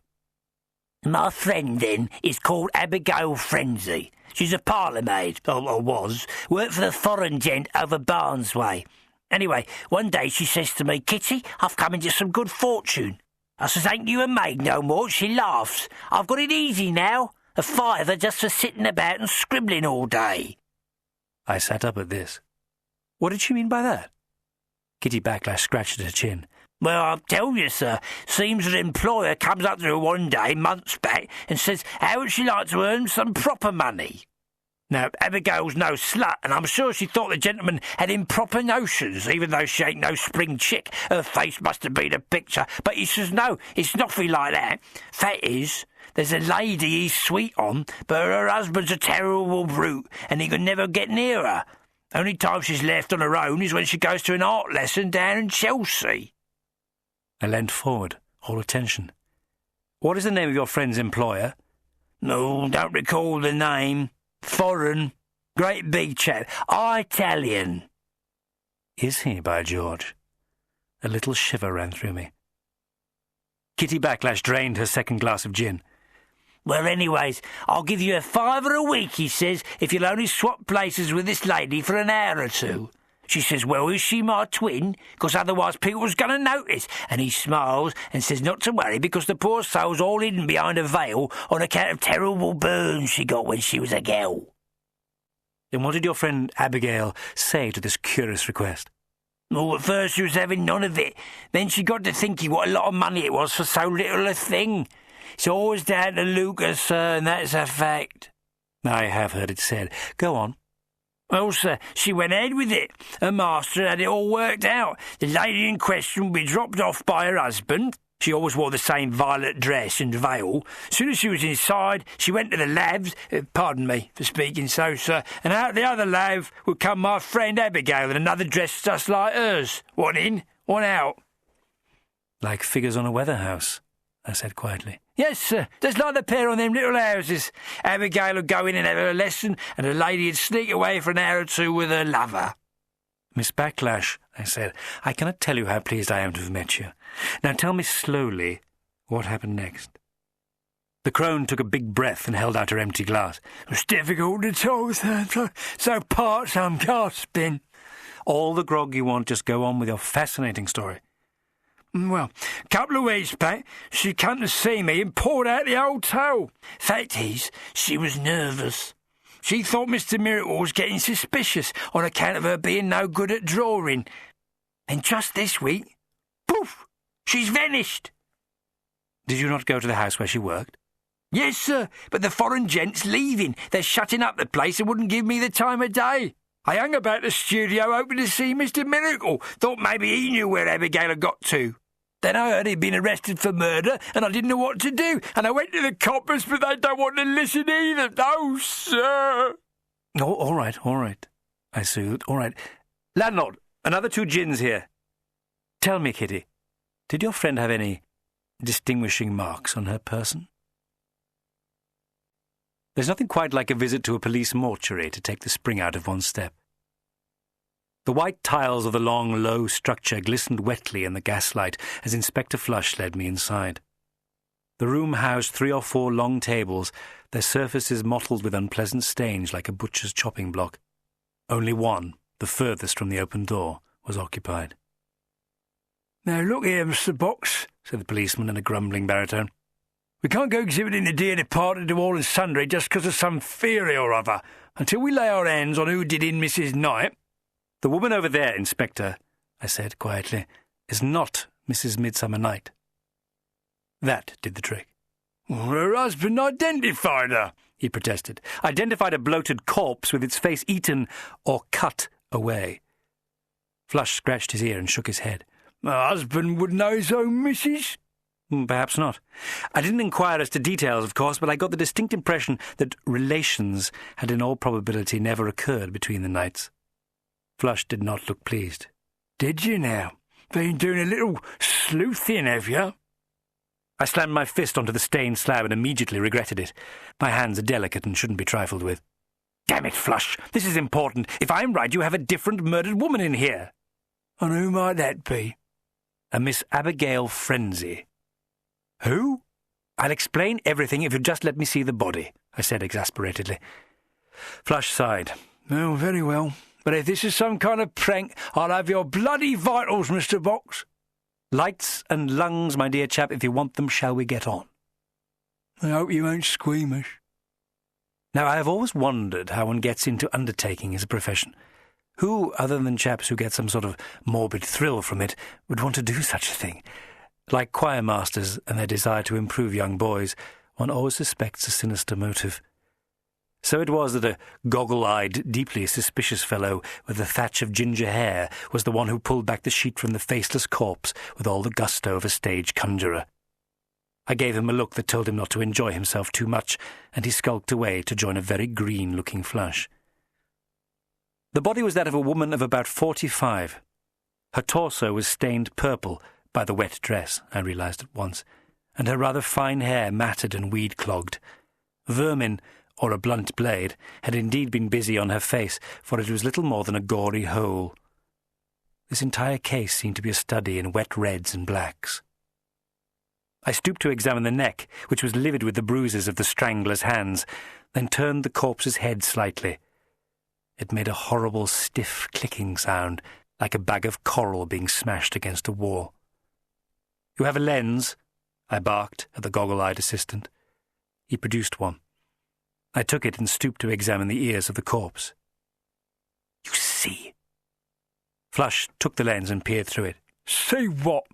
"My friend, then, is called Abigail Frenzy. She's a parlour maid, or was, worked for the foreign gent over Barnes way. Anyway, one day she says to me, 'Kitty, I've come into some good fortune.' I says, 'Ain't you a maid no more?' She laughs. 'I've got it easy now. A fiver just for sitting about and scribbling all day.'" I sat up at this. What did she mean by that? Kitty Backlash scratched at her chin. "Well, I'll tell you, sir. Seems her employer comes up to her one day, months back, and says how would she like to earn some proper money. Now, Abigail's no slut, and I'm sure she thought the gentleman had improper notions, even though she ain't no spring chick. Her face must have been a picture. But he says, no, it's nothing like that. Fact is, there's a lady he's sweet on, but her husband's a terrible brute, and he can never get near her. Only time she's left on her own is when she goes to an art lesson down in Chelsea." I leant forward, all attention. "What is the name of your friend's employer?" "No, don't recall the name. Foreign. Great big chap. Italian." "Is he, by George?" A little shiver ran through me. Kitty Backlash drained her second glass of gin. "Well, anyways, I'll give you a fiver a week," he says, "if you'll only swap places with this lady for an hour or 2. She says, 'Well, is she my twin? Because otherwise people's going to notice.' And he smiles and says not to worry because the poor soul's all hidden behind a veil on account of terrible burns she got when she was a girl." Then what did your friend Abigail say to this curious request? "Well, at first she was having none of it. Then she got to thinking what a lot of money it was for so little a thing. It's always down to Lucas, sir, and that's a fact." "I have heard it said. Go on." "Well, sir, she went ahead with it. Her master had it all worked out. The lady in question would be dropped off by her husband. She always wore the same violet dress and veil. As soon as she was inside, she went to the labs, pardon me for speaking so, sir, and out the other lab would come my friend Abigail in another dress just like hers. One in, one out. Like figures on a weather house, I said quietly. Yes, sir, just like the pair on them little houses. Abigail would go in and have her lesson, and the lady would sneak away for an hour or two with her lover. Miss Backlash, I said, I cannot tell you how pleased I am to have met you. Now tell me slowly what happened next. The crone took a big breath and held out her empty glass. It's difficult to talk, sir. So parts I'm gasping. All the grog you want, just go on with your fascinating story. Well, a couple of weeks back, she come to see me and poured out the old tale. Fact is, she was nervous. She thought Mr. Miracle was getting suspicious on account of her being no good at drawing. And just this week, poof, she's vanished. Did you not go to the house where she worked? Yes, sir, but the foreign gent's leaving. They're shutting up the place and wouldn't give me the time of day. I hung about the studio hoping to see Mr. Miracle. Thought maybe he knew where Abigail had got to. Then I heard he'd been arrested for murder, and I didn't know what to do. And I went to the coppers, but they don't want to listen either. No, sir. Oh, all right, I soothed. All right. Landlord, another 2 gins here. Tell me, Kitty, did your friend have any distinguishing marks on her person? There's nothing quite like a visit to a police mortuary to take the spring out of one's step. The white tiles of the long, low structure glistened wetly in the gaslight as Inspector Flush led me inside. The room housed 3 or 4 long tables, their surfaces mottled with unpleasant stains like a butcher's chopping block. Only one, the furthest from the open door, was occupied. Now look here, Mr. Box, said the policeman in a grumbling baritone. We can't go exhibiting the dear departed to all and sundry just because of some theory or other, until we lay our hands on who did in Mrs. Knight. The woman over there, Inspector, I said quietly, is not Mrs. Midsummer Night. That did the trick. Well, her husband identified her, he protested. Identified a bloated corpse with its face eaten or cut away. Flush scratched his ear and shook his head. My husband would know his own missus. Perhaps not. I didn't inquire as to details, of course, but I got the distinct impression that relations had in all probability never occurred between the Knights. Flush did not look pleased. Did you now? Been doing a little sleuthing, have you? I slammed my fist onto the stained slab and immediately regretted it. My hands are delicate and shouldn't be trifled with. Damn it, Flush! This is important. If I'm right, you have a different murdered woman in here. And who might that be? A Miss Abigail Frenzy. Who? I'll explain everything if you just let me see the body, I said exasperatedly. Flush sighed. Oh, very well. But if this is some kind of prank, I'll have your bloody vitals, Mr. Box. Lights and lungs, my dear chap, if you want them, shall we get on? I hope you ain't squeamish. Now, I have always wondered how one gets into undertaking as a profession. Who, other than chaps who get some sort of morbid thrill from it, would want to do such a thing? Like choir masters and their desire to improve young boys, one always suspects a sinister motive. So it was that a goggle-eyed, deeply suspicious fellow with a thatch of ginger hair was the one who pulled back the sheet from the faceless corpse with all the gusto of a stage conjurer. I gave him a look that told him not to enjoy himself too much, and he skulked away to join a very green-looking Flush. The body was that of a woman of about 45. Her torso was stained purple by the wet dress, I realized at once, and her rather fine hair matted and weed-clogged. Vermin, or a blunt blade, had indeed been busy on her face, for it was little more than a gory hole. This entire case seemed to be a study in wet reds and blacks. I stooped to examine the neck, which was livid with the bruises of the strangler's hands, then turned the corpse's head slightly. It made a horrible, stiff, clicking sound, like a bag of coral being smashed against a wall. "You have a lens?" I barked at the goggle-eyed assistant. He produced one. I took it and stooped to examine the ears of the corpse. "You see." Flush took the lens and peered through it. "See what?"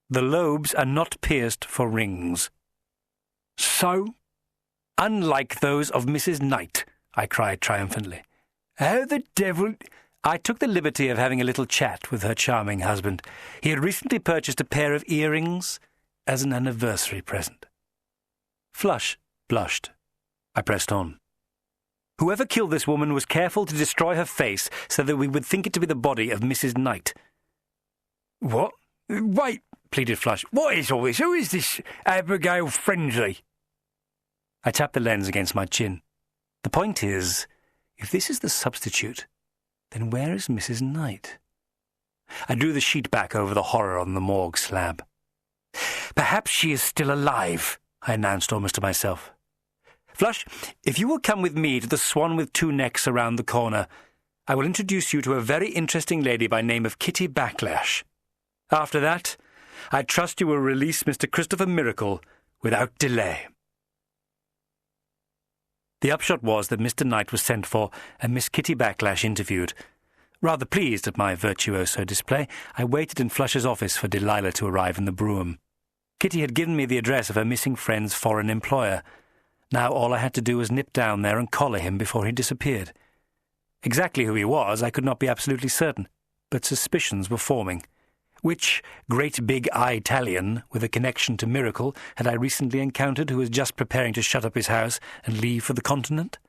"The lobes are not pierced for rings." "So?" "Unlike those of Mrs. Knight," I cried triumphantly. "How the devil—" I took the liberty of having a little chat with her charming husband. He had recently purchased a pair of earrings, as an anniversary present. Flush blushed. I pressed on. Whoever killed this woman was careful to destroy her face so that we would think it to be the body of Mrs. Knight. What? Wait, pleaded Flush. What is all this? Who is this Abigail Friendly? I tapped the lens against my chin. The point is, if this is the substitute, then where is Mrs. Knight? I drew the sheet back over the horror on the morgue slab. Perhaps she is still alive, I announced almost to myself. Flush, if you will come with me to the Swan with Two Necks around the corner, I will introduce you to a very interesting lady by name of Kitty Backlash. After that, I trust you will release Mr. Christopher Miracle without delay. The upshot was that Mr. Knight was sent for and Miss Kitty Backlash interviewed. Rather pleased at my virtuoso display, I waited in Flush's office for Delilah to arrive in the brougham. Kitty had given me the address of her missing friend's foreign employer. Now all I had to do was nip down there and collar him before he disappeared. Exactly who he was I could not be absolutely certain, but suspicions were forming. Which great big Italian with a connection to Miracle had I recently encountered who was just preparing to shut up his house and leave for the continent?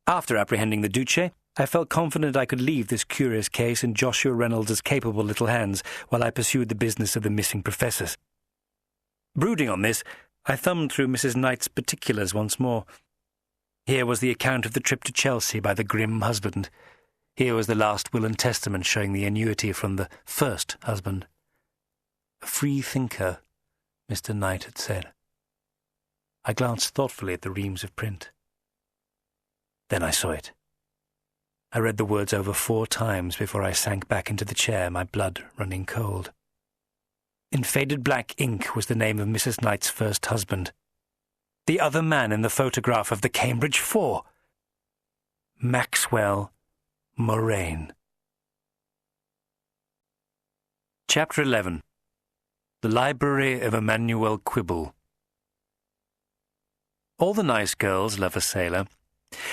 After apprehending the Duce, I felt confident I could leave this curious case in Joshua Reynolds' capable little hands while I pursued the business of the missing professors. Brooding on this, I thumbed through Mrs. Knight's particulars once more. Here was the account of the trip to Chelsea by the grim husband. Here was the last will and testament showing the annuity from the first husband. A free thinker, Mr. Knight had said. I glanced thoughtfully at the reams of print. Then I saw it. I read the words over 4 times before I sank back into the chair, my blood running cold. In faded black ink was the name of Mrs. Knight's first husband. The other man in the photograph of the Cambridge Four. Maxwell Moraine. Chapter 11. The Library of Emmanuel Quibble. All the nice girls love a sailor.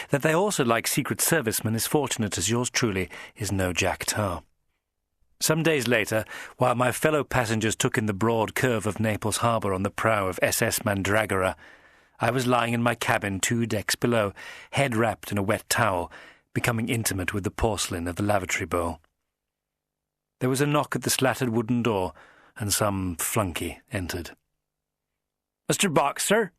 That they also like secret servicemen is fortunate, as yours truly is no Jack Tar. Some days later, while my fellow passengers took in the broad curve of Naples harbour on the prow of SS Mandragora, I was lying in my cabin 2 decks below, head wrapped in a wet towel, becoming intimate with the porcelain of the lavatory bowl. There was a knock at the slatted wooden door, and some flunky entered. Mr. Box, sir?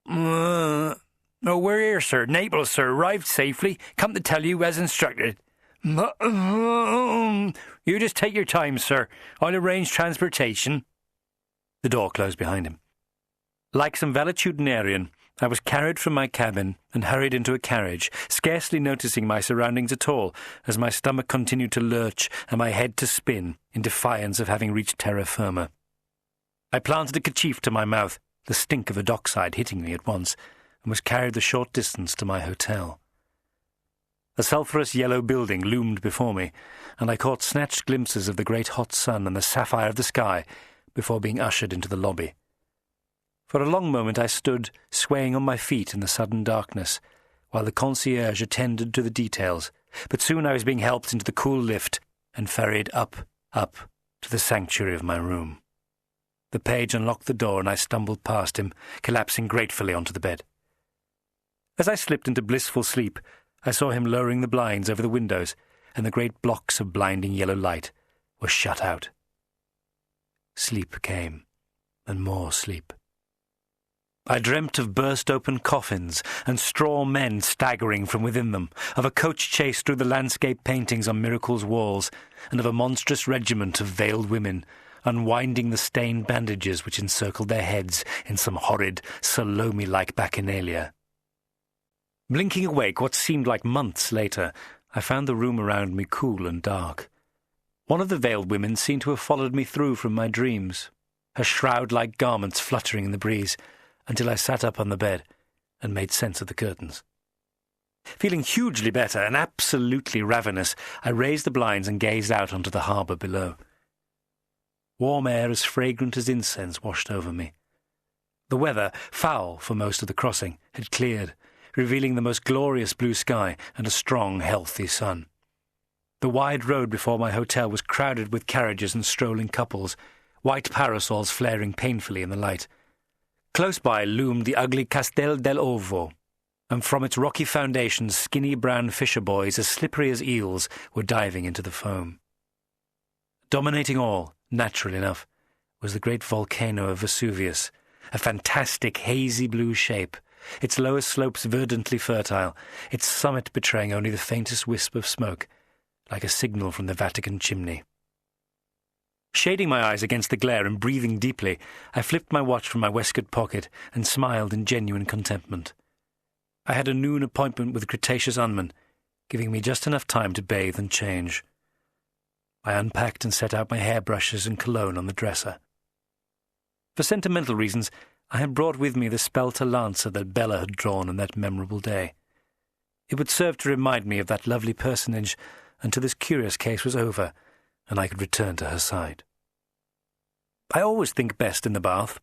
No, we're here, sir. Naples, sir. Arrived safely. Come to tell you as instructed. You just take your time, sir. I'll arrange transportation. The door closed behind him. Like some valetudinarian, I was carried from my cabin and hurried into a carriage, scarcely noticing my surroundings at all, as my stomach continued to lurch and my head to spin in defiance of having reached terra firma. I planted a kerchief to my mouth, the stink of a dockside hitting me at once, and was carried the short distance to my hotel. A sulphurous yellow building loomed before me, and I caught snatched glimpses of the great hot sun and the sapphire of the sky before being ushered into the lobby. For a long moment I stood, swaying on my feet in the sudden darkness, while the concierge attended to the details, but soon I was being helped into the cool lift and ferried up to the sanctuary of my room. The page unlocked the door and I stumbled past him, collapsing gratefully onto the bed. As I slipped into blissful sleep, I saw him lowering the blinds over the windows, and the great blocks of blinding yellow light were shut out. Sleep came, and more sleep. I dreamt of burst-open coffins and straw men staggering from within them, of a coach chase through the landscape paintings on Miracle's walls, and of a monstrous regiment of veiled women unwinding the stained bandages which encircled their heads in some horrid Salome-like bacchanalia. Blinking awake what seemed like months later, I found the room around me cool and dark. One of the veiled women seemed to have followed me through from my dreams, her shroud-like garments fluttering in the breeze, until I sat up on the bed and made sense of the curtains. Feeling hugely better and absolutely ravenous, I raised the blinds and gazed out onto the harbour below. Warm air as fragrant as incense washed over me. The weather, foul for most of the crossing, had cleared, revealing the most glorious blue sky and a strong, healthy sun. The wide road before my hotel was crowded with carriages and strolling couples, white parasols flaring painfully in the light. Close by loomed the ugly Castel del Ovo, and from its rocky foundations skinny brown fisher boys as slippery as eels were diving into the foam. Dominating all, naturally enough, was the great volcano of Vesuvius, a fantastic hazy blue shape, its lower slopes verdantly fertile, its summit betraying only the faintest wisp of smoke, like a signal from the Vatican chimney. Shading my eyes against the glare and breathing deeply, I flipped my watch from my waistcoat pocket and smiled in genuine contentment. I had a noon appointment with Cretaceous Unman, giving me just enough time to bathe and change. I unpacked and set out my hairbrushes and cologne on the dresser. For sentimental reasons, I had brought with me the spelter lancer that Bella had drawn on that memorable day. It would serve to remind me of that lovely personage until this curious case was over, and I could return to her side. I always think best in the bath.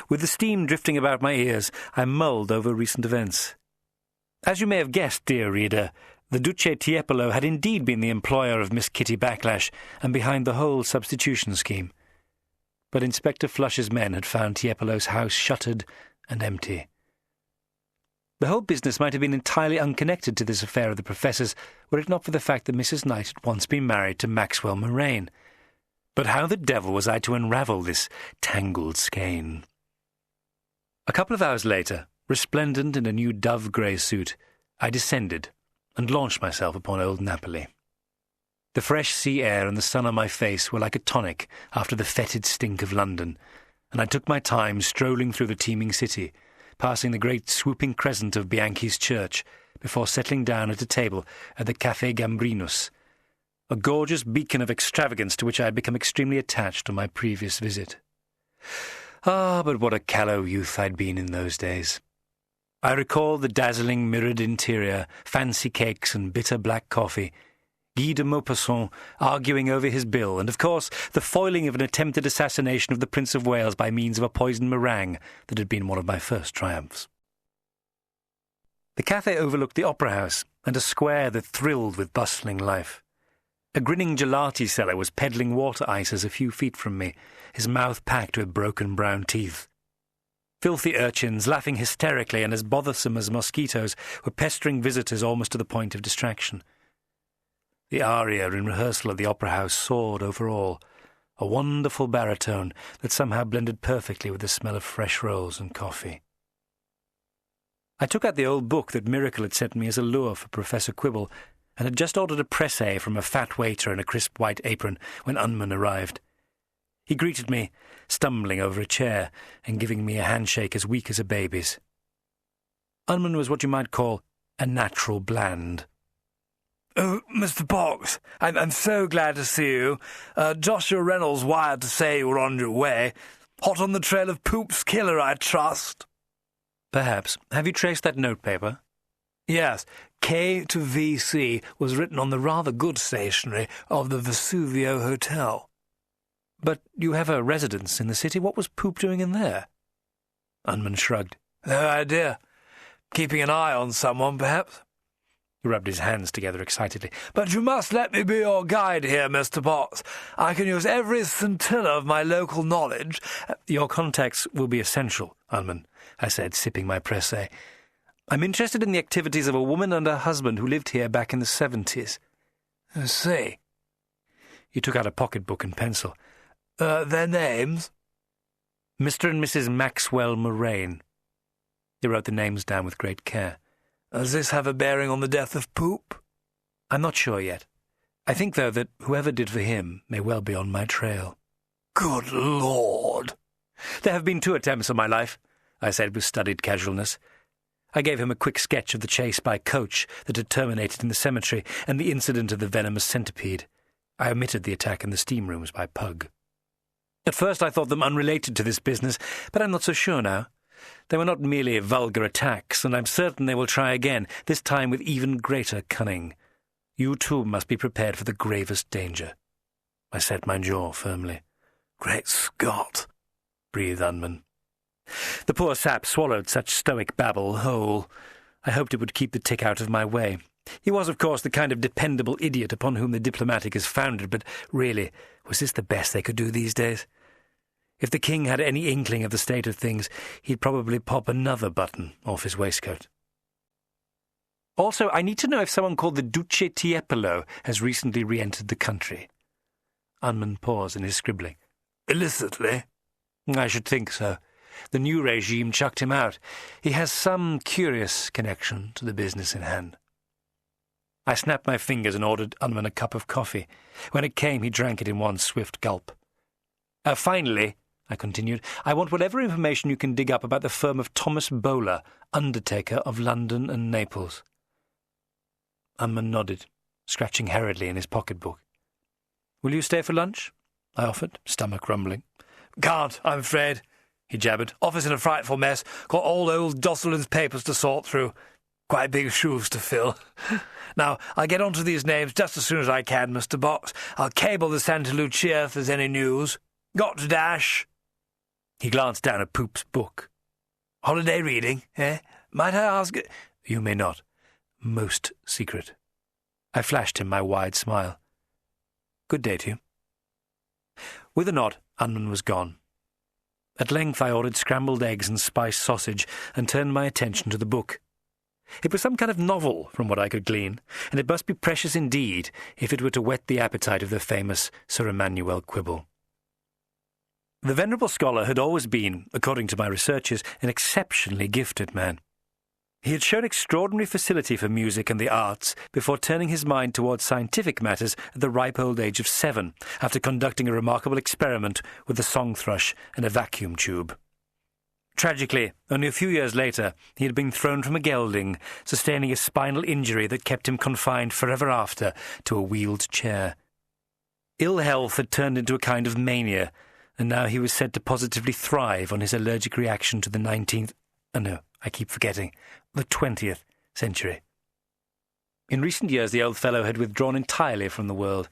With the steam drifting about my ears, I mulled over recent events. As you may have guessed, dear reader, the Duce Tiepolo had indeed been the employer of Miss Kitty Backlash and behind the whole substitution scheme. But Inspector Flush's men had found Tiepolo's house shuttered and empty. The whole business might have been entirely unconnected to this affair of the Professor's were it not for the fact that Mrs. Knight had once been married to Maxwell Moraine. But how the devil was I to unravel this tangled skein? A couple of hours later, resplendent in a new dove-grey suit, I descended and launched myself upon old Napoli. The fresh sea air and the sun on my face were like a tonic after the fetid stink of London, and I took my time strolling through the teeming city, passing the great swooping crescent of Bianchi's church, before settling down at a table at the Café Gambrinus, a gorgeous beacon of extravagance to which I had become extremely attached on my previous visit. Ah, but what a callow youth I'd been in those days. I recalled the dazzling mirrored interior, fancy cakes and bitter black coffee, Guy de Maupassant arguing over his bill, and, of course, the foiling of an attempted assassination of the Prince of Wales by means of a poisoned meringue that had been one of my first triumphs. The café overlooked the opera house and a square that thrilled with bustling life. A grinning gelati seller was peddling water ices a few feet from me, his mouth packed with broken brown teeth. Filthy urchins, laughing hysterically and as bothersome as mosquitoes, were pestering visitors almost to the point of distraction. The aria in rehearsal at the opera house soared over all, a wonderful baritone that somehow blended perfectly with the smell of fresh rolls and coffee. I took out the old book that Miracle had sent me as a lure for Professor Quibble, and had just ordered a pressé from a fat waiter in a crisp white apron when Unman arrived. He greeted me, stumbling over a chair and giving me a handshake as weak as a baby's. Unman was what you might call a natural bland. "Oh, Mr. Box, I'm so glad to see you. Joshua Reynolds wired to say you were on your way. Hot on the trail of Poop's killer, I trust." "Perhaps. Have you traced that notepaper?" "Yes. K to VC was written on the rather good stationery of the Vesuvio Hotel." "But you have a residence in the city. What was Poop doing in there?" Unman shrugged. "No idea. Keeping an eye on someone, perhaps." He rubbed his hands together excitedly. "But you must let me be your guide here, Mr. Potts. I can use every scintilla of my local knowledge." "Your contacts will be essential, Unman," I said, sipping my pressé. "I'm interested in the activities of a woman and her husband who lived here back in the 70s. "I see." He took out a pocketbook and pencil. "Their names?" "Mr. and Mrs. Maxwell Moraine." He wrote the names down with great care. "Does this have a bearing on the death of Poop?" "I'm not sure yet. I think, though, that whoever did for him may well be on my trail." "Good Lord!" "There have been 2 attempts on my life," I said with studied casualness. I gave him a quick sketch of the chase by coach that had terminated in the cemetery and the incident of the venomous centipede. I omitted the attack in the steam rooms by Pug. At first I thought them unrelated to this business, but I'm not so sure now. They were not merely vulgar attacks, and I'm certain they will try again, this time with even greater cunning. You too must be prepared for the gravest danger. I set my jaw firmly. "Great Scott!" breathed Unman. The poor sap swallowed such stoic babble whole. I hoped it would keep the tick out of my way. He was, of course, the kind of dependable idiot upon whom the diplomatic is founded, but really, was this the best they could do these days? If the king had any inkling of the state of things, he'd probably pop another button off his waistcoat. Also, I need to know if someone called the Duce Tiepolo has recently re-entered the country. Unman paused in his scribbling. Illicitly? I should think so. The new regime chucked him out. He has some curious connection to the business in hand. I snapped my fingers and ordered Unman a cup of coffee. When it came, he drank it in one swift gulp. Finally, I continued, I want whatever information you can dig up about the firm of Thomas Bowler, undertaker of London and Naples. Unman nodded, scratching hurriedly in his pocketbook. Will you stay for lunch? I offered, stomach rumbling. Can't, I'm afraid, he jabbered. Office in a frightful mess. Got all old Dosselin's papers to sort through. Quite big shoes to fill. Now, I'll get onto these names just as soon as I can, Mr. Box. I'll cable the Santa Lucia if there's any news. Got to dash. He glanced down at Poop's book. Holiday reading, eh? Might I ask... You may not. Most secret. I flashed him my wide smile. Good day to you. With a nod, Unman was gone. At length I ordered scrambled eggs and spiced sausage and turned my attention to the book. It was some kind of novel, from what I could glean, and it must be precious indeed if it were to whet the appetite of the famous Sir Emmanuel Quibble. The venerable scholar had always been, according to my researches, an exceptionally gifted man. He had shown extraordinary facility for music and the arts before turning his mind towards scientific matters at the ripe old age of 7, after conducting a remarkable experiment with a song thrush and a vacuum tube. Tragically, only a few years later, he had been thrown from a gelding, sustaining a spinal injury that kept him confined forever after to a wheeled chair. Ill health had turned into a kind of mania, and now he was said to positively thrive on his allergic reaction to the 19th... I keep forgetting. The 20th century. In recent years, the old fellow had withdrawn entirely from the world,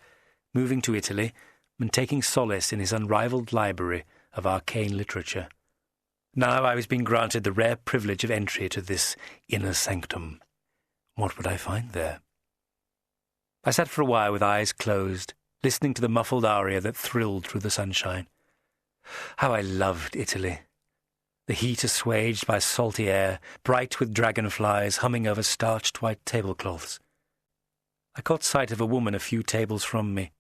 moving to Italy and taking solace in his unrivalled library of arcane literature. Now I was being granted the rare privilege of entry to this inner sanctum. What would I find there? I sat for a while with eyes closed, listening to the muffled aria that thrilled through the sunshine. How I loved Italy! The heat assuaged by salty air, bright with dragonflies humming over starched white tablecloths. I caught sight of a woman a few tables from me.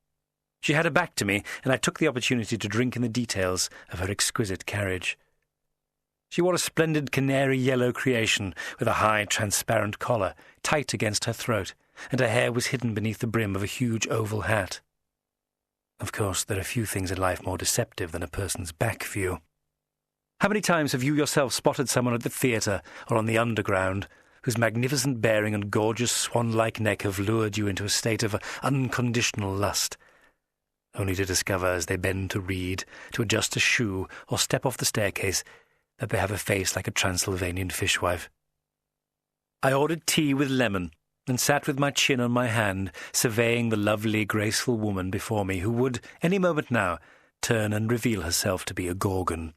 She had her back to me, and I took the opportunity to drink in the details of her exquisite carriage. She wore a splendid canary yellow creation with a high, transparent collar, tight against her throat, and her hair was hidden beneath the brim of a huge oval hat. Of course, there are few things in life more deceptive than a person's back view. How many times have you yourself spotted someone at the theatre or on the underground whose magnificent bearing and gorgeous swan-like neck have lured you into a state of unconditional lust, only to discover as they bend to read, to adjust a shoe, or step off the staircase, that they have a face like a Transylvanian fishwife? I ordered tea with lemon, and sat with my chin on my hand, surveying the lovely, graceful woman before me, who would, any moment now, turn and reveal herself to be a Gorgon.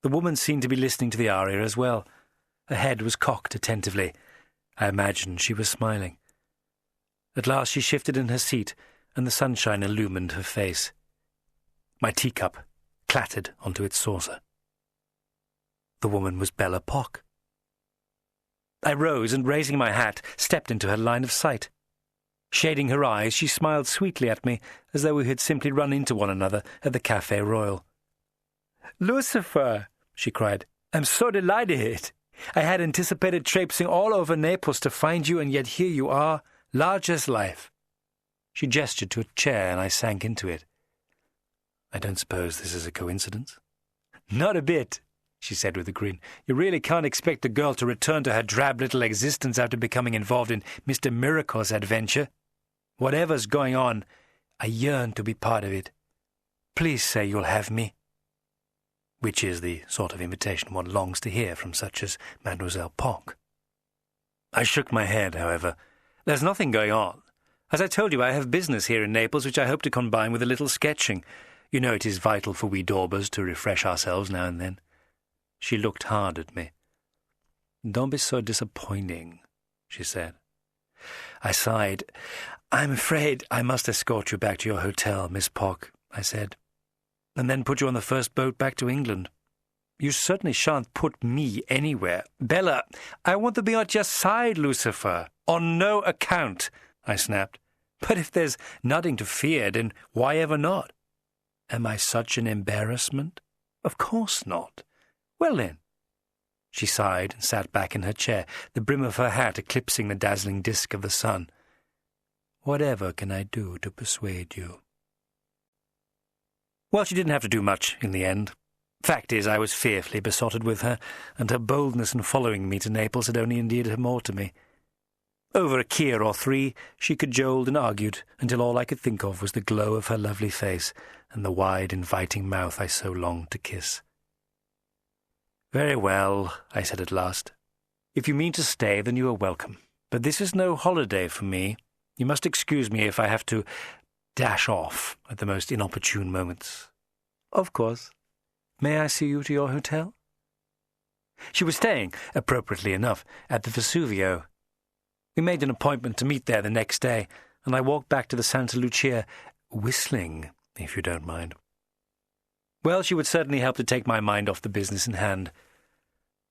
The woman seemed to be listening to the aria as well. Her head was cocked attentively. I imagined she was smiling. At last she shifted in her seat, and the sunshine illumined her face. My teacup clattered onto its saucer. The woman was Bella Pock. I rose and, raising my hat, stepped into her line of sight. Shading her eyes, she smiled sweetly at me, as though we had simply run into one another at the Café Royal. "Lucifer!" she cried. "I'm so delighted. I had anticipated traipsing all over Naples to find you, and yet here you are, large as life." She gestured to a chair, and I sank into it. "I don't suppose this is a coincidence?" "Not a bit," she said with a grin. "You really can't expect a girl to return to her drab little existence after becoming involved in Mr. Miracle's adventure. Whatever's going on, I yearn to be part of it. Please say you'll have me." Which is the sort of invitation one longs to hear from such as Mademoiselle Pock. I shook my head, however. "There's nothing going on. As I told you, I have business here in Naples which I hope to combine with a little sketching. You know it is vital for we daubers to refresh ourselves now and then." She looked hard at me. "Don't be so disappointing," she said. I sighed. "I'm afraid I must escort you back to your hotel, Miss Pock," I said. and then put you on the first boat back to England. You certainly shan't put me anywhere. Bella, I want to be at your side, Lucifer. On no account, I snapped. But if there's nothing to fear, then why ever not? Am I such an embarrassment? Of course not. Well then. She sighed and sat back in her chair, the brim of her hat eclipsing the dazzling disk of the sun. Whatever can I do to persuade you? Well, she didn't have to do much in the end. Fact is, I was fearfully besotted with her, and her boldness in following me to Naples had only endeared her more to me. Over a kier or three, she cajoled and argued, until all I could think of was the glow of her lovely face and the wide, inviting mouth I so longed to kiss. "Very well," I said at last. "If you mean to stay, then you are welcome. But this is no holiday for me. You must excuse me if I have to dash off at the most inopportune moments." "Of course. May I see you to your hotel?" She was staying, appropriately enough, at the Vesuvio. We made an appointment to meet there the next day, and I walked back to the Santa Lucia, whistling, if you don't mind. Well, she would certainly help to take my mind off the business in hand.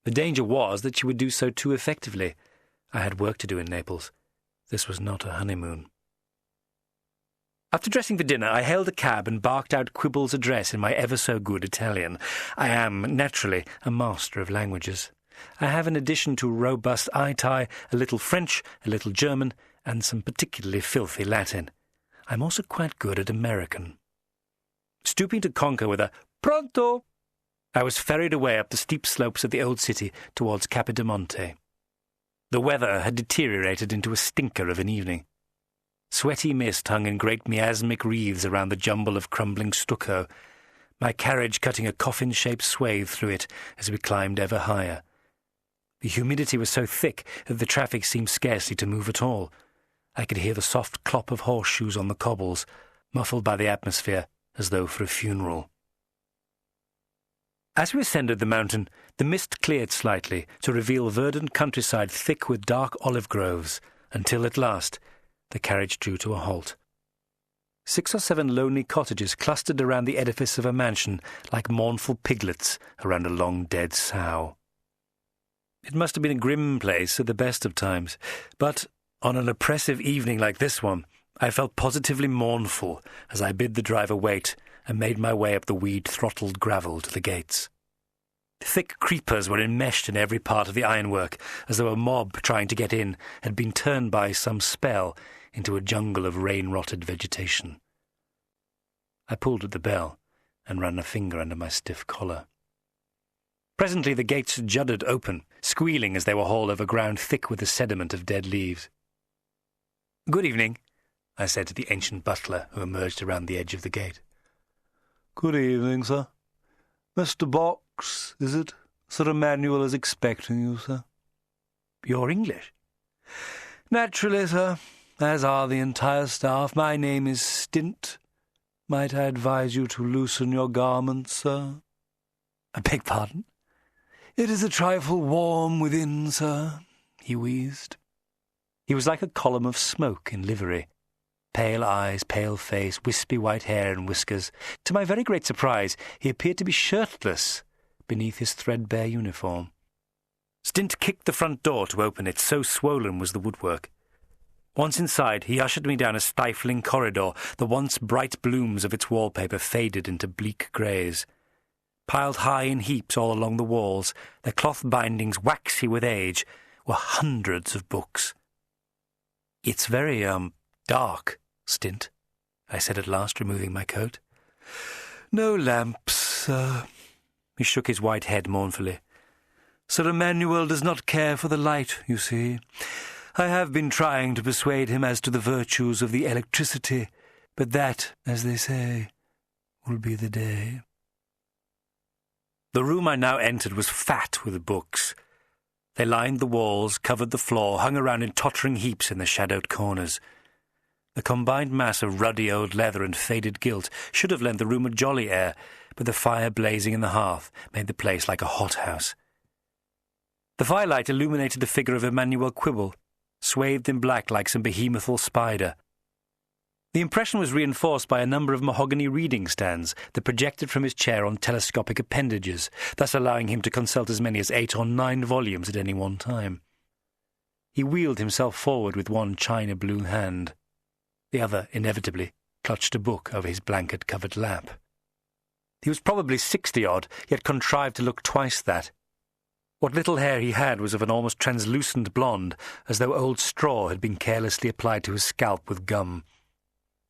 The danger was that she would do so too effectively. I had work to do in Naples. This was not a honeymoon. After dressing for dinner, I hailed a cab and barked out Quibble's address in my ever-so-good Italian. I am, naturally, a master of languages. I have, in addition to robust eye-tie, a little French, a little German, and some particularly filthy Latin. I'm also quite good at American. Stooping to conquer with a "Pronto!" I was ferried away up the steep slopes of the old city towards Capodimonte. The weather had deteriorated into a stinker of an evening. Sweaty mist hung in great miasmic wreaths around the jumble of crumbling stucco, my carriage cutting a coffin-shaped swathe through it as we climbed ever higher. The humidity was so thick that the traffic seemed scarcely to move at all. I could hear the soft clop of horseshoes on the cobbles, muffled by the atmosphere, as though for a funeral. As we ascended the mountain, the mist cleared slightly to reveal verdant countryside thick with dark olive groves, until at last the carriage drew to a halt. 6 or 7 lonely cottages clustered around the edifice of a mansion like mournful piglets around a long dead sow. It must have been a grim place at the best of times, but on an oppressive evening like this one, I felt positively mournful as I bid the driver wait and made my way up the weed-throttled gravel to the gates. Thick creepers were enmeshed in every part of the ironwork, as though a mob trying to get in had been turned by some spell into a jungle of rain-rotted vegetation. I pulled at the bell and ran a finger under my stiff collar. Presently the gates juddered open, squealing as they were hauled over ground thick with the sediment of dead leaves. "Good evening," I said to the ancient butler who emerged around the edge of the gate. "Good evening, sir. Mr. Box, is it? Sir Emmanuel is expecting you, sir." "You're English?" "Naturally, sir, as are the entire staff. My name is Stint. Might I advise you to loosen your garments, sir?" "I beg pardon?" "It is a trifle warm within, sir," he wheezed. He was like a column of smoke in livery. Pale eyes, pale face, wispy white hair and whiskers. To my very great surprise, he appeared to be shirtless beneath his threadbare uniform. Stint kicked the front door to open it, so swollen was the woodwork. Once inside, he ushered me down a stifling corridor, the once bright blooms of its wallpaper faded into bleak greys. Piled high in heaps all along the walls, their cloth bindings waxy with age, were hundreds of books. "It's very, dark, Stint," I said at last, removing my coat. "No lamps, sir." He shook his white head mournfully. "Sir Emmanuel does not care for the light, you see. I have been trying to persuade him as to the virtues of the electricity, but that, as they say, will be the day." The room I now entered was fat with books. They lined the walls, covered the floor, hung around in tottering heaps in the shadowed corners. The combined mass of ruddy old leather and faded gilt should have lent the room a jolly air, but the fire blazing in the hearth made the place like a hothouse. The firelight illuminated the figure of Emmanuel Quibble, swathed in black like some behemothal spider. The impression was reinforced by a number of mahogany reading stands that projected from his chair on telescopic appendages, thus allowing him to consult as many as 8 or 9 volumes at any one time. He wheeled himself forward with one china blue hand. The other, inevitably, clutched a book over his blanket-covered lap. He was probably 60-odd, yet contrived to look twice that. What little hair he had was of an almost translucent blonde, as though old straw had been carelessly applied to his scalp with gum.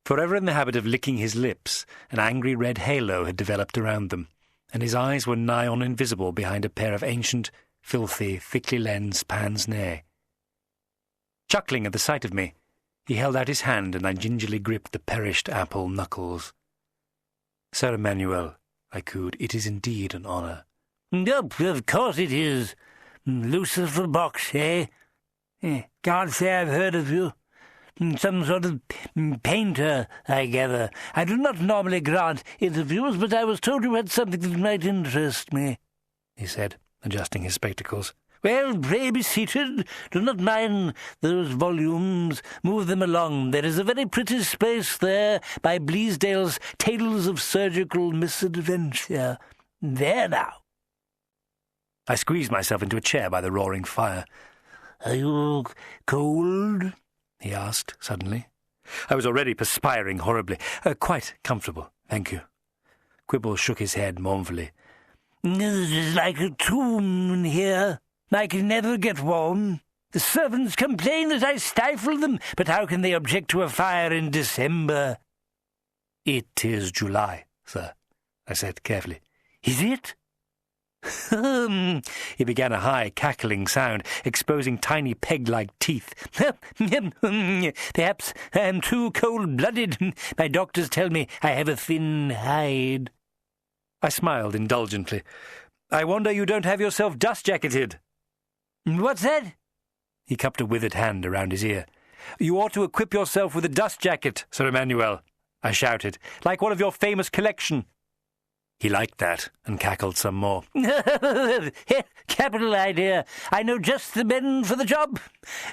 Forever in the habit of licking his lips, an angry red halo had developed around them, and his eyes were nigh on invisible behind a pair of ancient, filthy, thickly lensed pince-nez. Chuckling at the sight of me, he held out his hand and I gingerly gripped the perished apple knuckles. "Sir Emmanuel," I cooed, "it is indeed an honour." "Oh, of course it is. Lucifer Box, eh? Can't say I've heard of you. Some sort of painter, I gather. I do not normally grant interviews, but I was told you had something that might interest me," he said, adjusting his spectacles. "Well, pray be seated. Do not mind those volumes. Move them along. There is a very pretty space there by Bleasdale's Tales of Surgical Misadventure. There now." I squeezed myself into a chair by the roaring fire. "Are you cold?" he asked suddenly. I was already perspiring horribly. "Quite comfortable, thank you." Quibble shook his head mournfully. "It's like a tomb in here. I can never get warm. The servants complain that I stifle them, but how can they object to a fire in December?" "It is July, sir," I said carefully. "Is it?" He began a high, cackling sound, exposing tiny peg-like teeth. "Perhaps I am too cold-blooded. My doctors tell me I have a thin hide." I smiled indulgently. "I wonder you don't have yourself dust-jacketed." "What's that?" He cupped a withered hand around his ear. "You ought to equip yourself with a dust jacket, Sir Emmanuel," I shouted, "like one of your famous collection." He liked that, and cackled some more. "Capital idea. I know just the men for the job.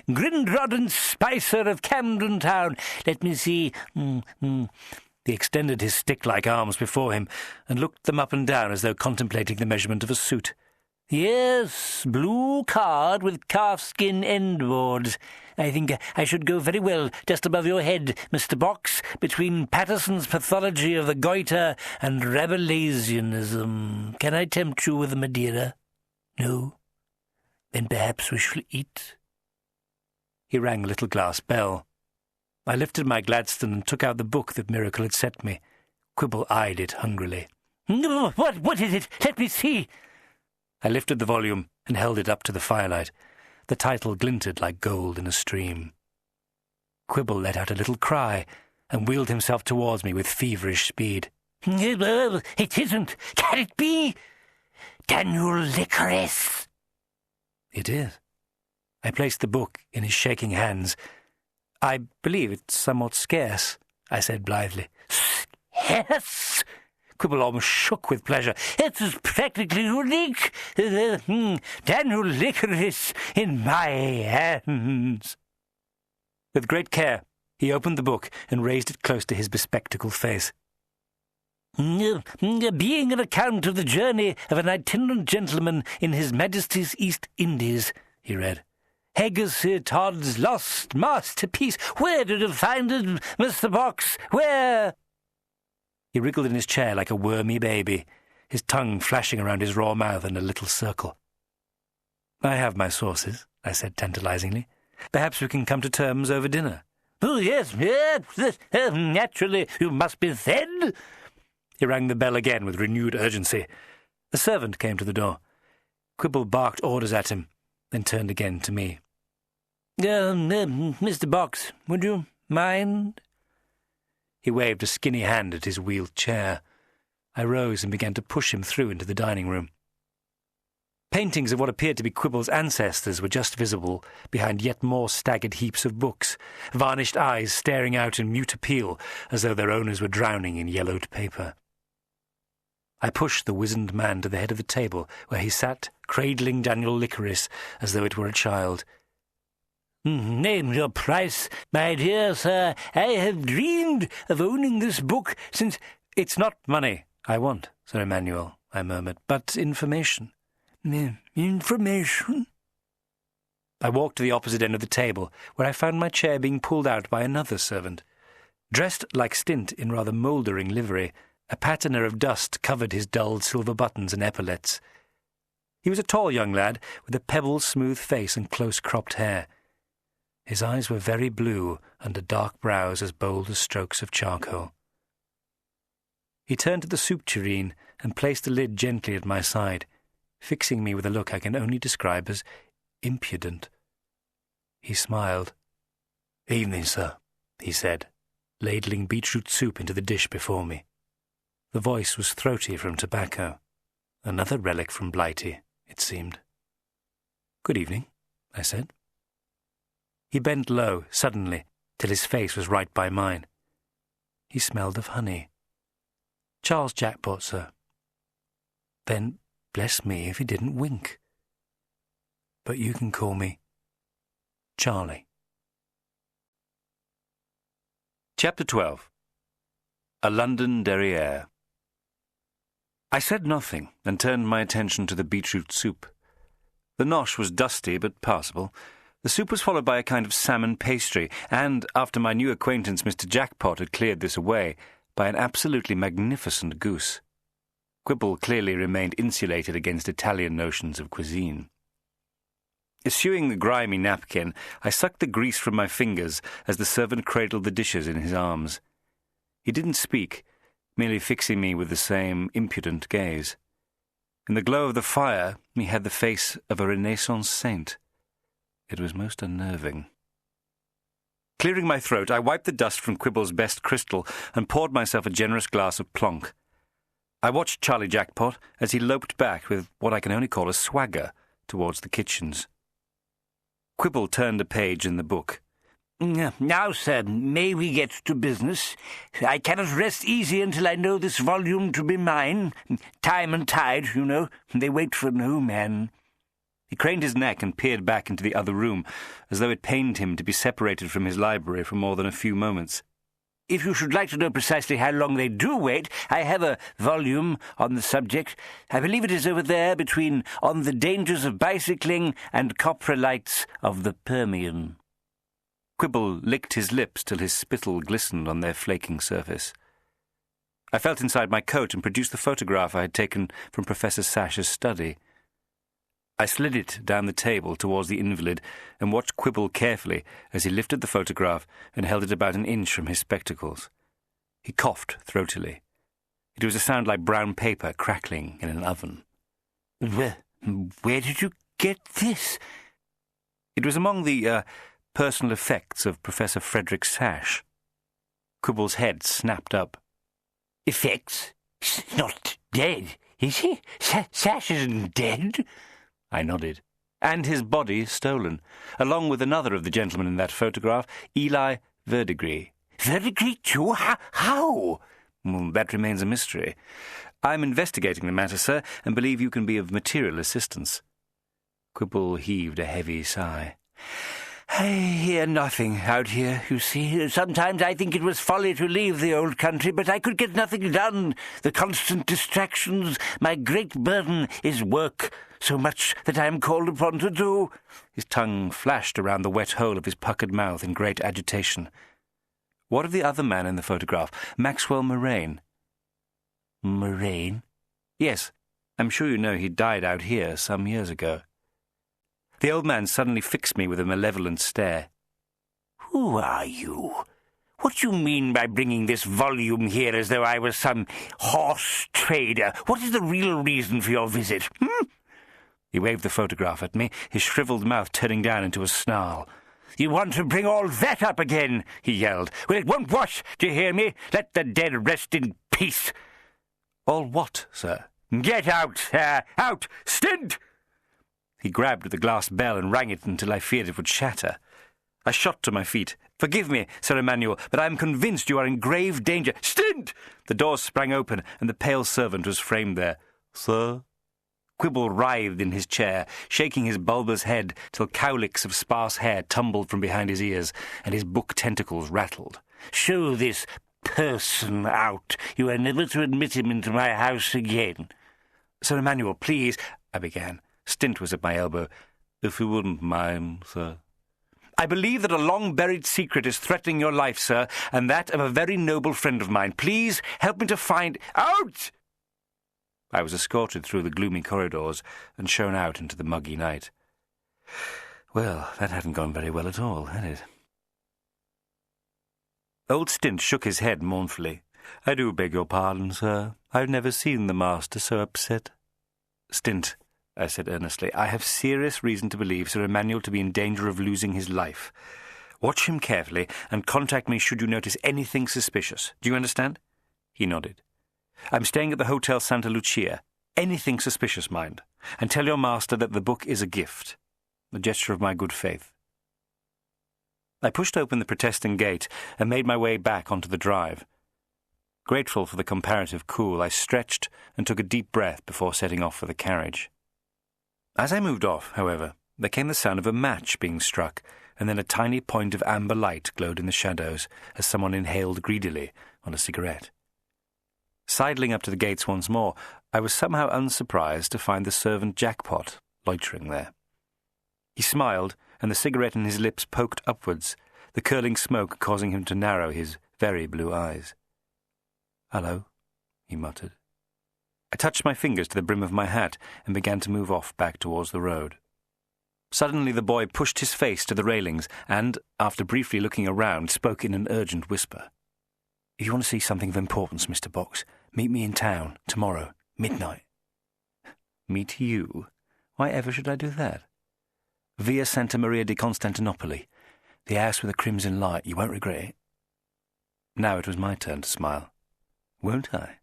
Grindrod and Spicer of Camden Town. Let me see." He extended his stick-like arms before him, and looked them up and down as though contemplating the measurement of a suit. "Yes, blue card with calfskin endboards. I think I should go very well just above your head, Mr. Box, between Patterson's pathology of the goiter and Rabelaisianism. Can I tempt you with a Madeira? No? Then perhaps we shall eat." He rang a little glass bell. I lifted my Gladstone and took out the book that Miracle had sent me. Quibble eyed it hungrily. What is it? Let me see." I lifted the volume and held it up to the firelight. The title glinted like gold in a stream. Quibble let out a little cry and wheeled himself towards me with feverish speed. "It isn't. Can it be? Daniel Licorice." "It is." I placed the book in his shaking hands. "I believe it's somewhat scarce," I said blithely. "Scarce?" Quibble almost shook with pleasure. "It is practically unique. Daniel Licorice in my hands." With great care, he opened the book and raised it close to his bespectacled face. "Being an account of the journey of an itinerant gentleman in His Majesty's East Indies," he read. "Haggerty Todd's lost masterpiece. Where did you find it, Mr. Box? Where?" He wriggled in his chair like a wormy baby, his tongue flashing around his raw mouth in a little circle. "I have my sources," I said tantalizingly. "Perhaps we can come to terms over dinner." "Oh, yes, naturally, you must be fed." He rang the bell again with renewed urgency. A servant came to the door. Quibble barked orders at him, then turned again to me. "Mr. Box, would you mind?" He waved a skinny hand at his wheeled chair. I rose and began to push him through into the dining room. Paintings of what appeared to be Quibble's ancestors were just visible behind yet more staggered heaps of books, varnished eyes staring out in mute appeal as though their owners were drowning in yellowed paper. I pushed the wizened man to the head of the table where he sat, cradling Daniel Licorice as though it were a child. Name your price, my dear sir. I have dreamed of owning this book since... It's not money I want, Sir Emmanuel, I murmured, but information. Information? I walked to the opposite end of the table, where I found my chair being pulled out by another servant. Dressed like Stint in rather mouldering livery, a patina of dust covered his dulled silver buttons and epaulets. He was a tall young lad, with a pebble-smooth face and close-cropped hair. His eyes were very blue, under dark brows as bold as strokes of charcoal. He turned to the soup tureen and placed the lid gently at my side, fixing me with a look I can only describe as impudent. He smiled. "Evening, sir," he said, ladling beetroot soup into the dish before me. The voice was throaty from tobacco. Another relic from Blighty, it seemed. "Good evening," I said. He bent low, suddenly, till his face was right by mine. He smelled of honey. "Charles Jackpot, sir." Then, bless me if he didn't wink. "But you can call me Charlie." Chapter 12. A London Derriere. I said nothing and turned my attention to the beetroot soup. The nosh was dusty but passable. The soup was followed by a kind of salmon pastry, and, after my new acquaintance Mr. Jackpot had cleared this away, by an absolutely magnificent goose. Quibble clearly remained insulated against Italian notions of cuisine. Eschewing the grimy napkin, I sucked the grease from my fingers as the servant cradled the dishes in his arms. He didn't speak, merely fixing me with the same impudent gaze. In the glow of the fire, he had the face of a Renaissance saint. It was most unnerving. Clearing my throat, I wiped the dust from Quibble's best crystal and poured myself a generous glass of plonk. I watched Charlie Jackpot as he loped back with what I can only call a swagger towards the kitchens. Quibble turned a page in the book. "Now, sir, may we get to business? I cannot rest easy until I know this volume to be mine. Time and tide, you know, they wait for no man." He craned his neck and peered back into the other room, as though it pained him to be separated from his library for more than a few moments. "If you should like to know precisely how long they do wait, I have a volume on the subject. I believe it is over there between On the Dangers of Bicycling and Coprolites of the Permian." Quibble licked his lips till his spittle glistened on their flaking surface. I felt inside my coat and produced the photograph I had taken from Professor Sash's study. I slid it down the table towards the invalid and watched Quibble carefully as he lifted the photograph and held it about an inch from his spectacles. He coughed throatily. It was a sound like brown paper crackling in an oven. Where did you get this?" It was among the personal effects of Professor Frederick Sash. Quibble's head snapped up. "Effects? He's not dead, is he? Sash isn't dead?" I nodded. "And his body stolen, along with another of the gentlemen in that photograph, Eli Verdigris." "Verdigris too? How?" "That remains a mystery. I'm investigating the matter, sir, and believe you can be of material assistance." Quibble heaved a heavy sigh. "I hear nothing out here, you see. Sometimes I think it was folly to leave the old country, but I could get nothing done. The constant distractions, my great burden is work, so much that I am called upon to do." His tongue flashed around the wet hole of his puckered mouth in great agitation. "What of the other man in the photograph, Maxwell Moraine?" "Moraine?" "Yes. I'm sure you know he died out here some years ago." The old man suddenly fixed me with a malevolent stare. "Who are you? What do you mean by bringing this volume here as though I was some horse trader? What is the real reason for your visit?" He waved the photograph at me, his shriveled mouth turning down into a snarl. "You want to bring all that up again?" he yelled. "Well, it won't wash, do you hear me? Let the dead rest in peace." "All what, sir?" "Get out! Out! Stint!" He grabbed the glass bell and rang it until I feared it would shatter. I shot to my feet. "Forgive me, Sir Emmanuel, but I am convinced you are in grave danger." "Stint!" The door sprang open, and the pale servant was framed there. "Sir?" Quibble writhed in his chair, shaking his bulbous head till cowlicks of sparse hair tumbled from behind his ears, and his book tentacles rattled. "Show this person out. You are never to admit him into my house again." "Sir Emmanuel, please," I began. Stint was at my elbow. "If you wouldn't mind, sir." "I believe that a long-buried secret is threatening your life, sir, and that of a very noble friend of mine. Please help me to find out." I was escorted through the gloomy corridors and shown out into the muggy night. Well, that hadn't gone very well at all, had it? Old Stint shook his head mournfully. "I do beg your pardon, sir. I've never seen the master so upset." "Stint," I said earnestly, "I have serious reason to believe Sir Emmanuel to be in danger of losing his life. Watch him carefully and contact me should you notice anything suspicious. Do you understand?" He nodded. "I'm staying at the Hotel Santa Lucia. Anything suspicious, mind. And tell your master that the book is a gift, a gesture of my good faith." I pushed open the protesting gate and made my way back onto the drive. Grateful for the comparative cool, I stretched and took a deep breath before setting off for the carriage. As I moved off, however, there came the sound of a match being struck, and then a tiny point of amber light glowed in the shadows as someone inhaled greedily on a cigarette. Sidling up to the gates once more, I was somehow unsurprised to find the servant Jackpot loitering there. He smiled, and the cigarette in his lips poked upwards, the curling smoke causing him to narrow his very blue eyes. "Hello," he muttered. I touched my fingers to the brim of my hat and began to move off back towards the road. Suddenly the boy pushed his face to the railings and, after briefly looking around, spoke in an urgent whisper. "If you want to see something of importance, Mr. Box, meet me in town tomorrow, midnight." "Meet you? Why ever should I do that?" "Via Santa Maria di Constantinopoli, the house with the crimson light. You won't regret it." Now it was my turn to smile. "Won't I?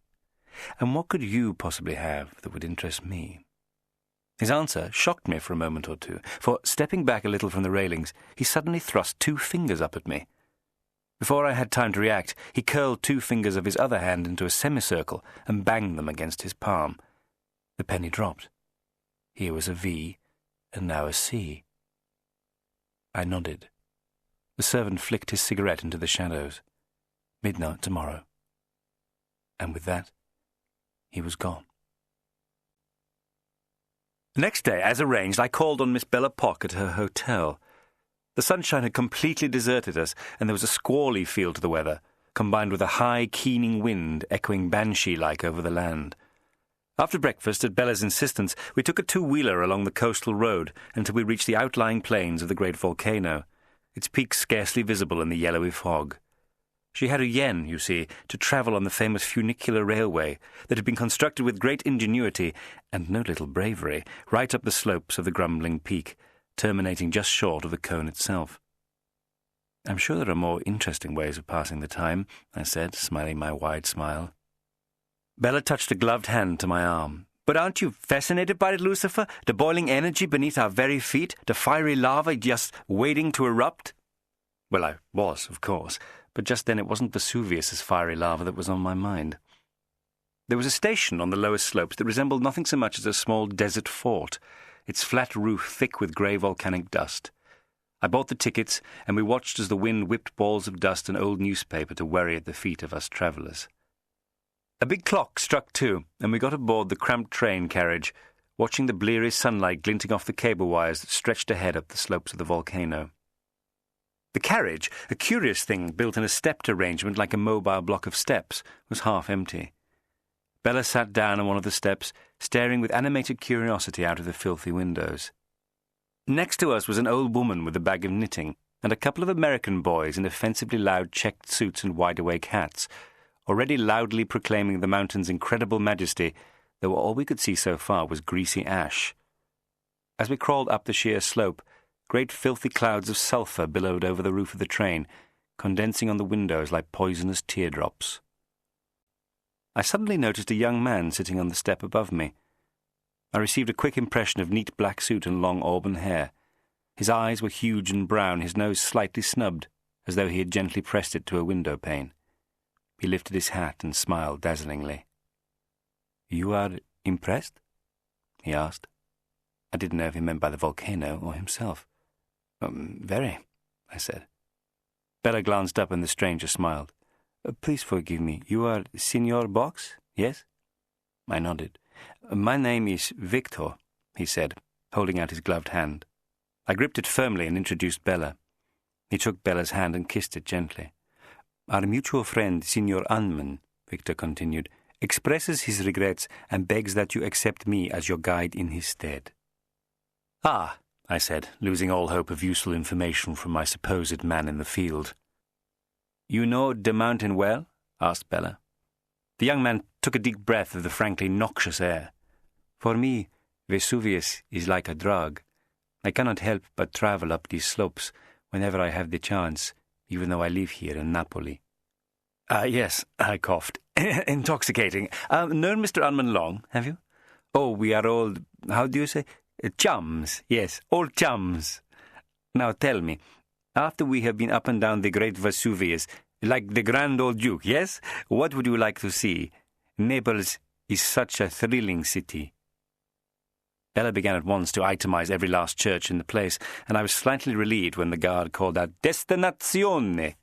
And what could you possibly have that would interest me?" His answer shocked me for a moment or two, for, stepping back a little from the railings, he suddenly thrust 2 fingers up at me. Before I had time to react, he curled 2 fingers of his other hand into a semicircle and banged them against his palm. The penny dropped. Here was a V, and now a C. I nodded. The servant flicked his cigarette into the shadows. Midnight tomorrow. And with that, he was gone. The next day, as arranged, I called on Miss Bella Pock at her hotel. The sunshine had completely deserted us, and there was a squally feel to the weather, combined with a high, keening wind echoing banshee-like over the land. After breakfast, at Bella's insistence, we took a 2-wheeler along the coastal road until we reached the outlying plains of the great volcano, its peaks scarcely visible in the yellowy fog. She had a yen, you see, to travel on the famous funicular railway that had been constructed with great ingenuity and no little bravery right up the slopes of the grumbling peak, terminating just short of the cone itself. "I'm sure there are more interesting ways of passing the time," I said, smiling my wide smile. Bella touched a gloved hand to my arm. "But aren't you fascinated by it, Lucifer? The boiling energy beneath our very feet, the fiery lava just waiting to erupt?" Well, I was, of course, but just then it wasn't Vesuvius's fiery lava that was on my mind. There was a station on the lowest slopes that resembled nothing so much as a small desert fort, its flat roof thick with grey volcanic dust. I bought the tickets, and we watched as the wind whipped balls of dust and old newspaper to worry at the feet of us travellers. A big clock struck 2, and we got aboard the cramped train carriage, watching the bleary sunlight glinting off the cable wires that stretched ahead up the slopes of the volcano. The carriage, a curious thing built in a stepped arrangement like a mobile block of steps, was half empty. Bella sat down on one of the steps, staring with animated curiosity out of the filthy windows. Next to us was an old woman with a bag of knitting, and a couple of American boys in offensively loud checked suits and wide-awake hats, already loudly proclaiming the mountain's incredible majesty, though all we could see so far was greasy ash. As we crawled up the sheer slope, great filthy clouds of sulphur billowed over the roof of the train, condensing on the windows like poisonous teardrops. I suddenly noticed a young man sitting on the step above me. I received a quick impression of neat black suit and long auburn hair. His eyes were huge and brown, his nose slightly snubbed, as though he had gently pressed it to a window pane. He lifted his hat and smiled dazzlingly. "You are impressed?" he asked. I didn't know if he meant by the volcano or himself. Very, I said. Bella glanced up and the stranger smiled. Please forgive me. You are Signor Box, yes? I nodded. My name is Victor, he said, holding out his gloved hand. I gripped it firmly and introduced Bella. He took Bella's hand and kissed it gently. Our mutual friend, Signor Unman, Victor continued, expresses his regrets and begs that you accept me as your guide in his stead. Ah, I said, losing all hope of useful information from my supposed man in the field. You know the mountain well? Asked Bella. The young man took a deep breath of the frankly noxious air. For me, Vesuvius is like a drug. I cannot help but travel up these slopes whenever I have the chance, even though I live here in Napoli. Yes, I coughed. Intoxicating. Known Mr. Unman long, have you? Oh, we are old, how do you say? Chums, yes, old chums. Now tell me, after we have been up and down the great Vesuvius, like the grand old duke, yes? What would you like to see? Naples is such a thrilling city. Bella began at once to itemize every last church in the place, and I was slightly relieved when the guard called out "Destinazione,"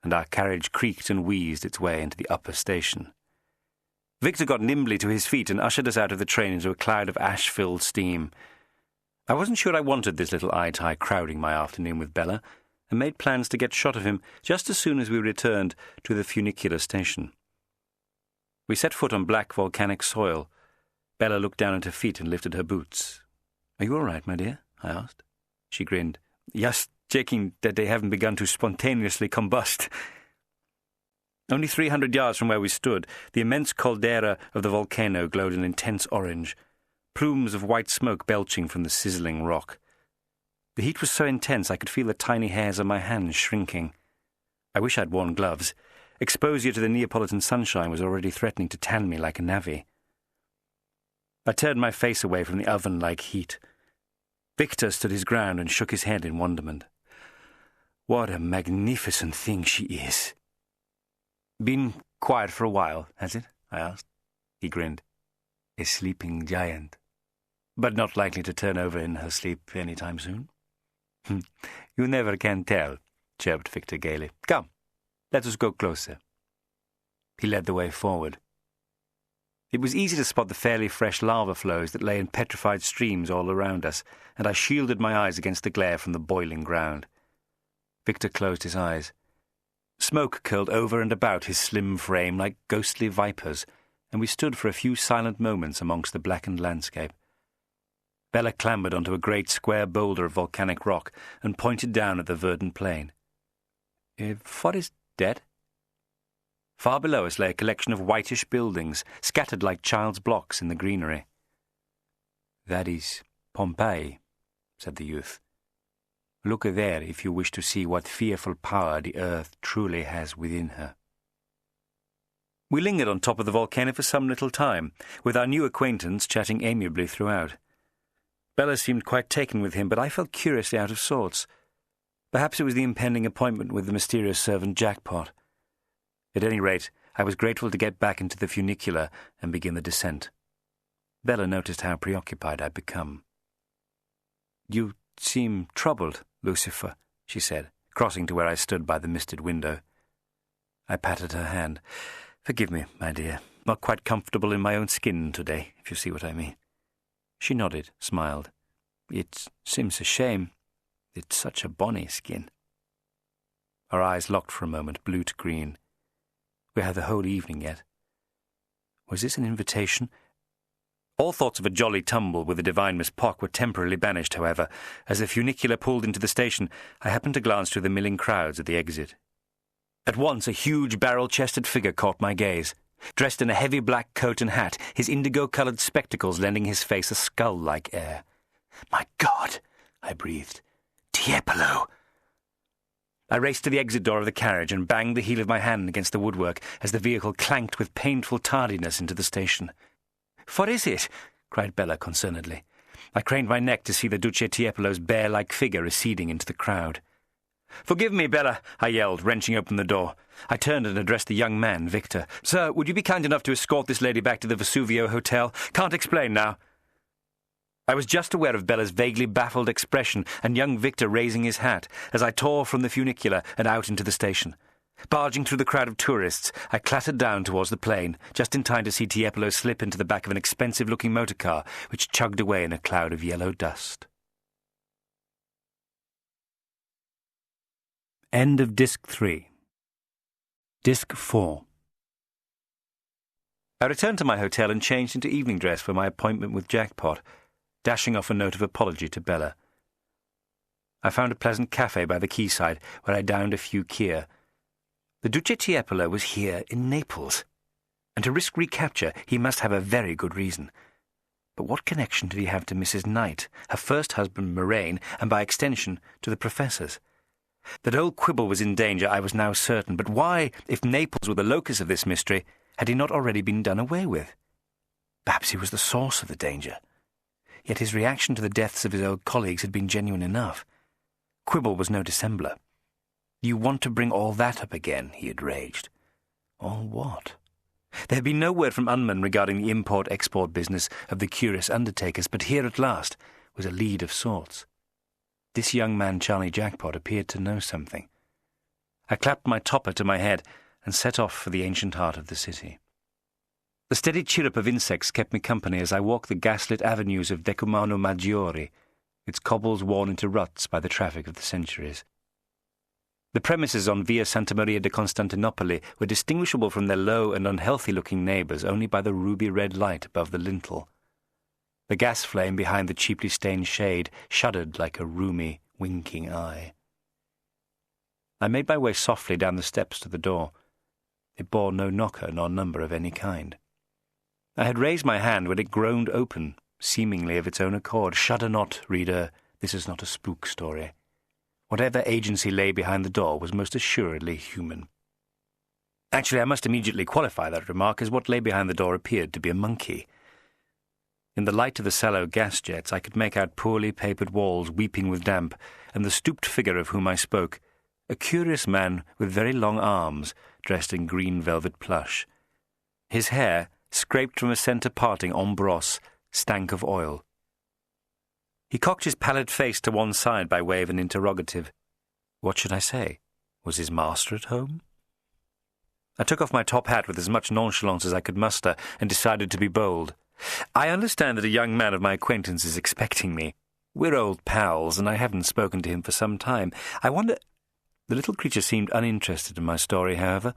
and our carriage creaked and wheezed its way into the upper station. Victor got nimbly to his feet and ushered us out of the train into a cloud of ash-filled steam. I wasn't sure I wanted this little eye-tie crowding my afternoon with Bella, and made plans to get shot of him just as soon as we returned to the funicular station. We set foot on black volcanic soil. Bella looked down at her feet and lifted her boots. "Are you all right, my dear?" I asked. She grinned. "Just checking that they haven't begun to spontaneously combust." Only 300 yards from where we stood, the immense caldera of the volcano glowed an intense orange, plumes of white smoke belching from the sizzling rock. The heat was so intense I could feel the tiny hairs on my hands shrinking. I wish I'd worn gloves. Exposure to the Neapolitan sunshine was already threatening to tan me like a navvy. I turned my face away from the oven-like heat. Victor stood his ground and shook his head in wonderment. "What a magnificent thing she is." "Been quiet for a while, has it?" I asked. He grinned. "A sleeping giant. But not likely to turn over in her sleep any time soon?" "You never can tell," chirped Victor gaily. "Come, let us go closer." He led the way forward. It was easy to spot the fairly fresh lava flows that lay in petrified streams all around us, and I shielded my eyes against the glare from the boiling ground. Victor closed his eyes. Smoke curled over and about his slim frame like ghostly vipers, and we stood for a few silent moments amongst the blackened landscape. Bella clambered onto a great square boulder of volcanic rock and pointed down at the verdant plain. "What is that?" Far below us lay a collection of whitish buildings, scattered like child's blocks in the greenery. "That is Pompeii," said the youth. "Look there if you wish to see what fearful power the earth truly has within her." We lingered on top of the volcano for some little time, with our new acquaintance chatting amiably throughout. Bella seemed quite taken with him, but I felt curiously out of sorts. Perhaps it was the impending appointment with the mysterious servant Jackpot. At any rate, I was grateful to get back into the funicular and begin the descent. Bella noticed how preoccupied I'd become. "You seem troubled, Lucifer," she said, crossing to where I stood by the misted window. I patted her hand. "Forgive me, my dear. Not quite comfortable in my own skin today, if you see what I mean." She nodded, smiled. "It seems a shame. It's such a bonny skin." Our eyes locked for a moment, blue to green. We had the whole evening yet. Was this an invitation? All thoughts of a jolly tumble with the divine Miss Pock were temporarily banished, however. As the funicular pulled into the station, I happened to glance through the milling crowds at the exit. At once a huge barrel-chested figure caught my gaze. Dressed in a heavy black coat and hat, his indigo-coloured spectacles lending his face a skull-like air. "My God!" I breathed. "Tiepolo!" I raced to the exit door of the carriage and banged the heel of my hand against the woodwork as the vehicle clanked with painful tardiness into the station. "What is it?" cried Bella concernedly. I craned my neck to see the Duce Tiepolo's bear-like figure receding into the crowd. "Forgive me, Bella," I yelled, wrenching open the door. I turned and addressed the young man, Victor. "Sir, would you be kind enough to escort this lady back to the Vesuvio Hotel? Can't explain now." I was just aware of Bella's vaguely baffled expression and young Victor raising his hat as I tore from the funicular and out into the station. Barging through the crowd of tourists, I clattered down towards the plane, just in time to see Tiepolo slip into the back of an expensive-looking motor car, which chugged away in a cloud of yellow dust. End of Disc 3. Disc 4. I returned to my hotel and changed into evening dress for my appointment with Jackpot, dashing off a note of apology to Bella. I found a pleasant cafe by the quayside where I downed a few Kier. The Duce Tiepolo was here in Naples, and to risk recapture he must have a very good reason. But what connection did he have to Mrs. Knight, her first husband Moraine, and by extension to the professors? That old Quibble was in danger I was now certain, but why, if Naples were the locus of this mystery, had he not already been done away with? Perhaps he was the source of the danger. Yet his reaction to the deaths of his old colleagues had been genuine enough. Quibble was no dissembler. "You want to bring all that up again," he had raged. All what? There had been no word from Unman regarding the import-export business of the curious undertakers, but here at last was a lead of sorts. This young man, Charlie Jackpot, appeared to know something. I clapped my topper to my head and set off for the ancient heart of the city. The steady chirrup of insects kept me company as I walked the gaslit avenues of Decumano Maggiore, its cobbles worn into ruts by the traffic of the centuries. The premises on Via Santa Maria de Constantinopoli were distinguishable from their low and unhealthy-looking neighbours only by the ruby-red light above the lintel. The gas flame behind the cheaply stained shade shuddered like a rheumy, winking eye. I made my way softly down the steps to the door. It bore no knocker nor number of any kind. I had raised my hand when it groaned open, seemingly of its own accord. Shudder not, reader, this is not a spook story. Whatever agency lay behind the door was most assuredly human. Actually, I must immediately qualify that remark, as what lay behind the door appeared to be a monkey. In the light of the sallow gas jets, I could make out poorly papered walls weeping with damp, and the stooped figure of whom I spoke, a curious man with very long arms, dressed in green velvet plush. His hair, scraped from a centre parting en brosse, stank of oil. He cocked his pallid face to one side by way of an interrogative. What should I say? Was his master at home? I took off my top hat with as much nonchalance as I could muster and decided to be bold. "I understand that a young man of my acquaintance is expecting me. We're old pals, and I haven't spoken to him for some time. I wonder—" The little creature seemed uninterested in my story, however.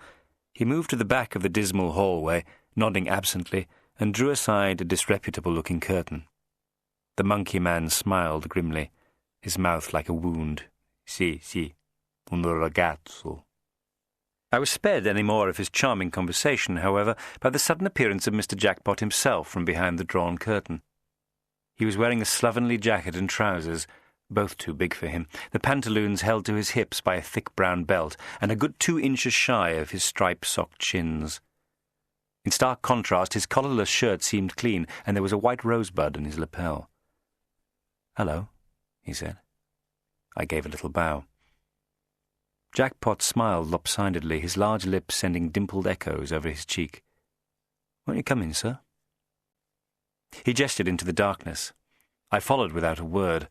He moved to the back of the dismal hallway, nodding absently, and drew aside a disreputable-looking curtain. The monkey man smiled grimly, his mouth like a wound. Sì, un ragazzo. I was spared any more of his charming conversation, however, by the sudden appearance of Mr. Jackpot himself from behind the drawn curtain. He was wearing a slovenly jacket and trousers, both too big for him, the pantaloons held to his hips by a thick brown belt, and a good 2 inches shy of his striped-socked shins. In stark contrast, his collarless shirt seemed clean, and there was a white rosebud in his lapel. "Hello," he said. I gave a little bow. Jackpot smiled lopsidedly, his large lips sending dimpled echoes over his cheek. "Won't you come in, sir?" He gestured into the darkness. I followed without a word.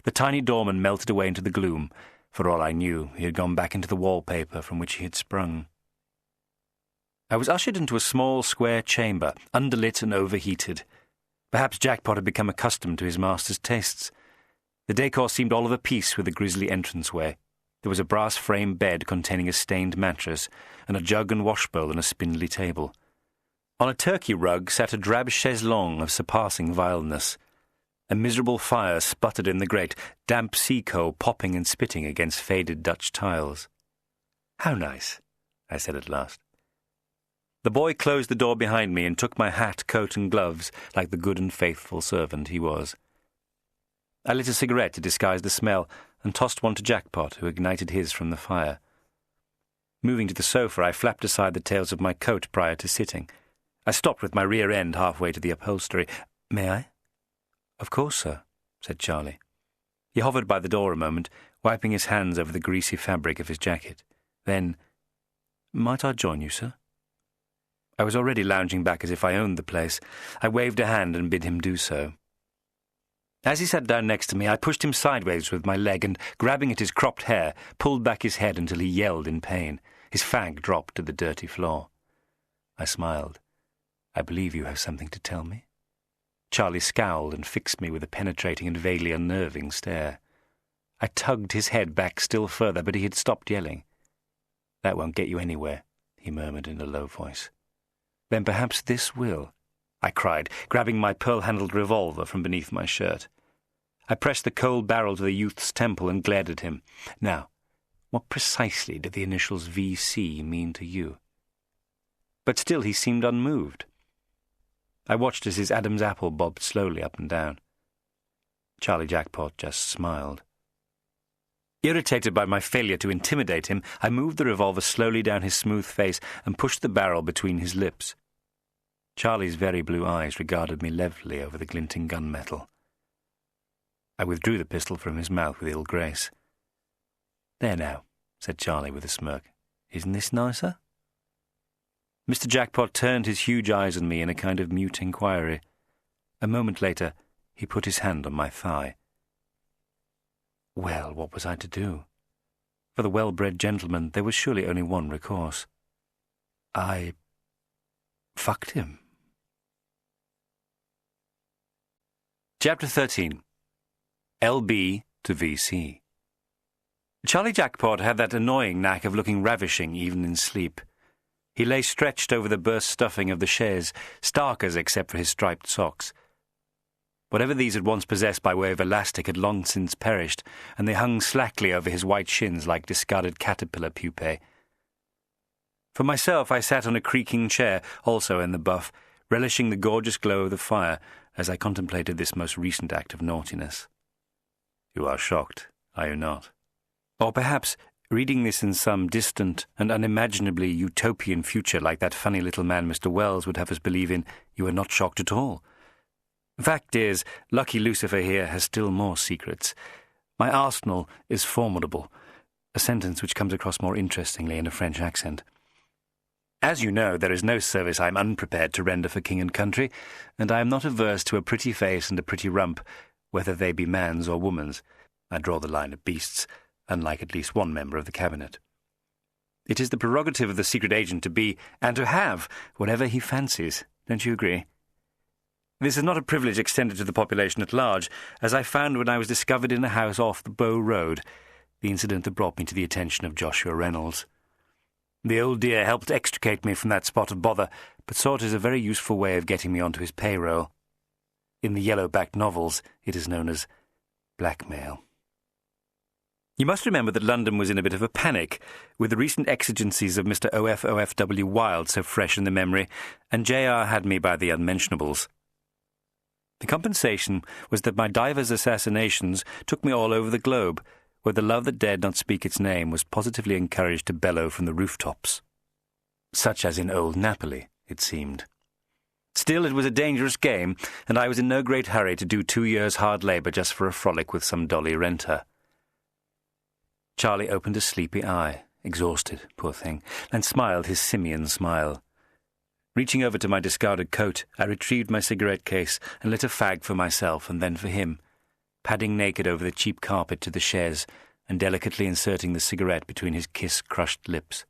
The tiny doorman melted away into the gloom. For all I knew, he had gone back into the wallpaper from which he had sprung. I was ushered into a small square chamber, underlit and overheated. Perhaps Jackpot had become accustomed to his master's tastes. The decor seemed all of a piece with the grisly entranceway. There was a brass-frame bed containing a stained mattress, and a jug and washbowl on a spindly table. On a turkey rug sat a drab chaise-longue of surpassing vileness. A miserable fire sputtered in the grate, damp sea coal popping and spitting against faded Dutch tiles. "How nice," I said at last. The boy closed the door behind me and took my hat, coat, and gloves like the good and faithful servant he was. I lit a cigarette to disguise the smell and tossed one to Jackpot, who ignited his from the fire. Moving to the sofa, I flapped aside the tails of my coat prior to sitting. I stopped with my rear end halfway to the upholstery. "May I?" "Of course, sir," said Charlie. He hovered by the door a moment, wiping his hands over the greasy fabric of his jacket. Then, "Might I join you, sir?" I was already lounging back as if I owned the place. I waved a hand and bid him do so. As he sat down next to me, I pushed him sideways with my leg and, grabbing at his cropped hair, pulled back his head until he yelled in pain. His fag dropped to the dirty floor. I smiled. "I believe you have something to tell me." Charlie scowled and fixed me with a penetrating and vaguely unnerving stare. I tugged his head back still further, but he had stopped yelling. "That won't get you anywhere," he murmured in a low voice. "Then perhaps this will," I cried, grabbing my pearl-handled revolver from beneath my shirt. I pressed the cold barrel to the youth's temple and glared at him. "Now, what precisely do the initials V.C. mean to you?" But still he seemed unmoved. I watched as his Adam's apple bobbed slowly up and down. Charlie Jackpot just smiled. Irritated by my failure to intimidate him, I moved the revolver slowly down his smooth face and pushed the barrel between his lips. Charlie's very blue eyes regarded me levelly over the glinting gunmetal. I withdrew the pistol from his mouth with ill grace. "There now," said Charlie with a smirk. "Isn't this nicer?" Mr. Jackpot turned his huge eyes on me in a kind of mute inquiry. A moment later, he put his hand on my thigh. Well, what was I to do? For the well-bred gentleman, there was surely only one recourse. I fucked him. Chapter 13. LB to VC. Charlie Jackpot had that annoying knack of looking ravishing even in sleep. He lay stretched over the burst stuffing of the chaise, stark as except for his striped socks. Whatever these had once possessed by way of elastic had long since perished, and they hung slackly over his white shins like discarded caterpillar pupae. For myself, I sat on a creaking chair, also in the buff, relishing the gorgeous glow of the fire as I contemplated this most recent act of naughtiness. You are shocked, are you not? Or perhaps, reading this in some distant and unimaginably utopian future like that funny little man Mr. Wells would have us believe in, you are not shocked at all. Fact is, lucky Lucifer here has still more secrets. My arsenal is formidable, a sentence which comes across more interestingly in a French accent. As you know, there is no service I am unprepared to render for king and country, and I am not averse to a pretty face and a pretty rump, whether they be man's or woman's. I draw the line at beasts, unlike at least one member of the cabinet. It is the prerogative of the secret agent to be, and to have, whatever he fancies. Don't you agree? This is not a privilege extended to the population at large, as I found when I was discovered in a house off the Bow Road, the incident that brought me to the attention of Joshua Reynolds. The old dear helped extricate me from that spot of bother, but saw it as a very useful way of getting me onto his payroll. In the yellow-backed novels, it is known as blackmail. You must remember that London was in a bit of a panic, with the recent exigencies of Mr. O.F.W. Wilde so fresh in the memory, and J.R. had me by the unmentionables. The compensation was that my divers assassinations took me all over the globe, where the love that dared not speak its name was positively encouraged to bellow from the rooftops. Such as in old Napoli, it seemed. Still, it was a dangerous game, and I was in no great hurry to do 2 years' hard labour just for a frolic with some dolly renter. Charlie opened a sleepy eye, exhausted, poor thing, and smiled his simian smile. Reaching over to my discarded coat, I retrieved my cigarette case and lit a fag for myself and then for him, padding naked over the cheap carpet to the chaise and delicately inserting the cigarette between his kiss-crushed lips.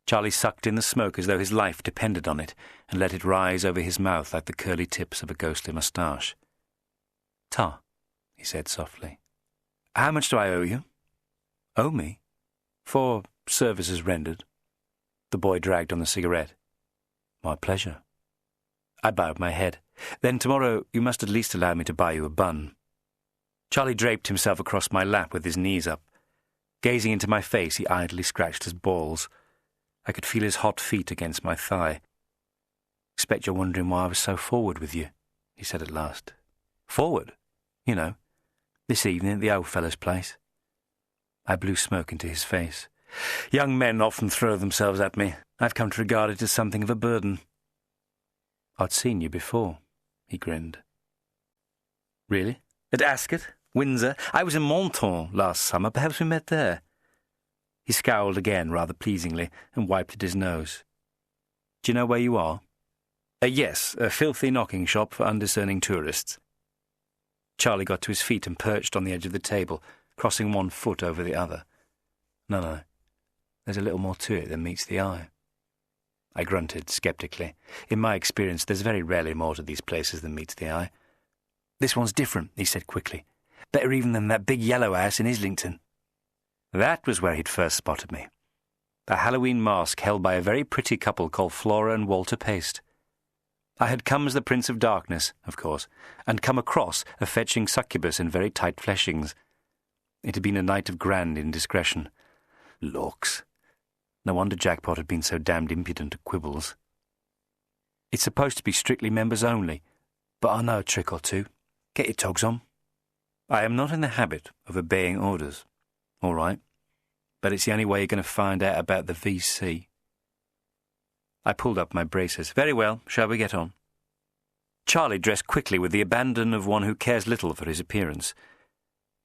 Charlie sucked in the smoke as though his life depended on it and let it rise over his mouth like the curly tips of a ghostly moustache. "Ta," he said softly. "How much do I owe you?" "Owe me?" "For services rendered." The boy dragged on the cigarette. "My pleasure." I bowed my head. "Then tomorrow you must at least allow me to buy you a bun." Charlie draped himself across my lap with his knees up. Gazing into my face, he idly scratched his balls. I could feel his hot feet against my thigh. "Expect you're wondering why I was so forward with you," he said at last. "Forward? You know, this evening at the old fellow's place." I blew smoke into his face. "Young men often throw themselves at me. I've come to regard it as something of a burden." "I'd seen you before," he grinned. "Really? At Ascot? Windsor? I was in Menton last summer. Perhaps we met there." He scowled again, rather pleasingly, and wiped at his nose. "Do you know where you are?" Yes, a filthy knocking shop for undiscerning tourists." Charlie got to his feet and perched on the edge of the table, crossing one foot over the other. No, there's a little more to it than meets the eye. I grunted sceptically. In my experience, there's very rarely more to these places than meets the eye. This one's different, he said quickly. Better even than that big yellow house in Islington. That was where he'd first spotted me. A Halloween mask held by a very pretty couple called Flora and Walter Paste. I had come as the Prince of Darkness, of course, and come across a fetching succubus in very tight fleshings. It had been a night of grand indiscretion. Lorks. No wonder Jackpot had been so damned impudent at quibbles. It's supposed to be strictly members only, but I know a trick or two. Get your togs on. I am not in the habit of obeying orders. All right. But it's the only way you're going to find out about the VC. I pulled up my braces. Very well, shall we get on? Charlie dressed quickly with the abandon of one who cares little for his appearance.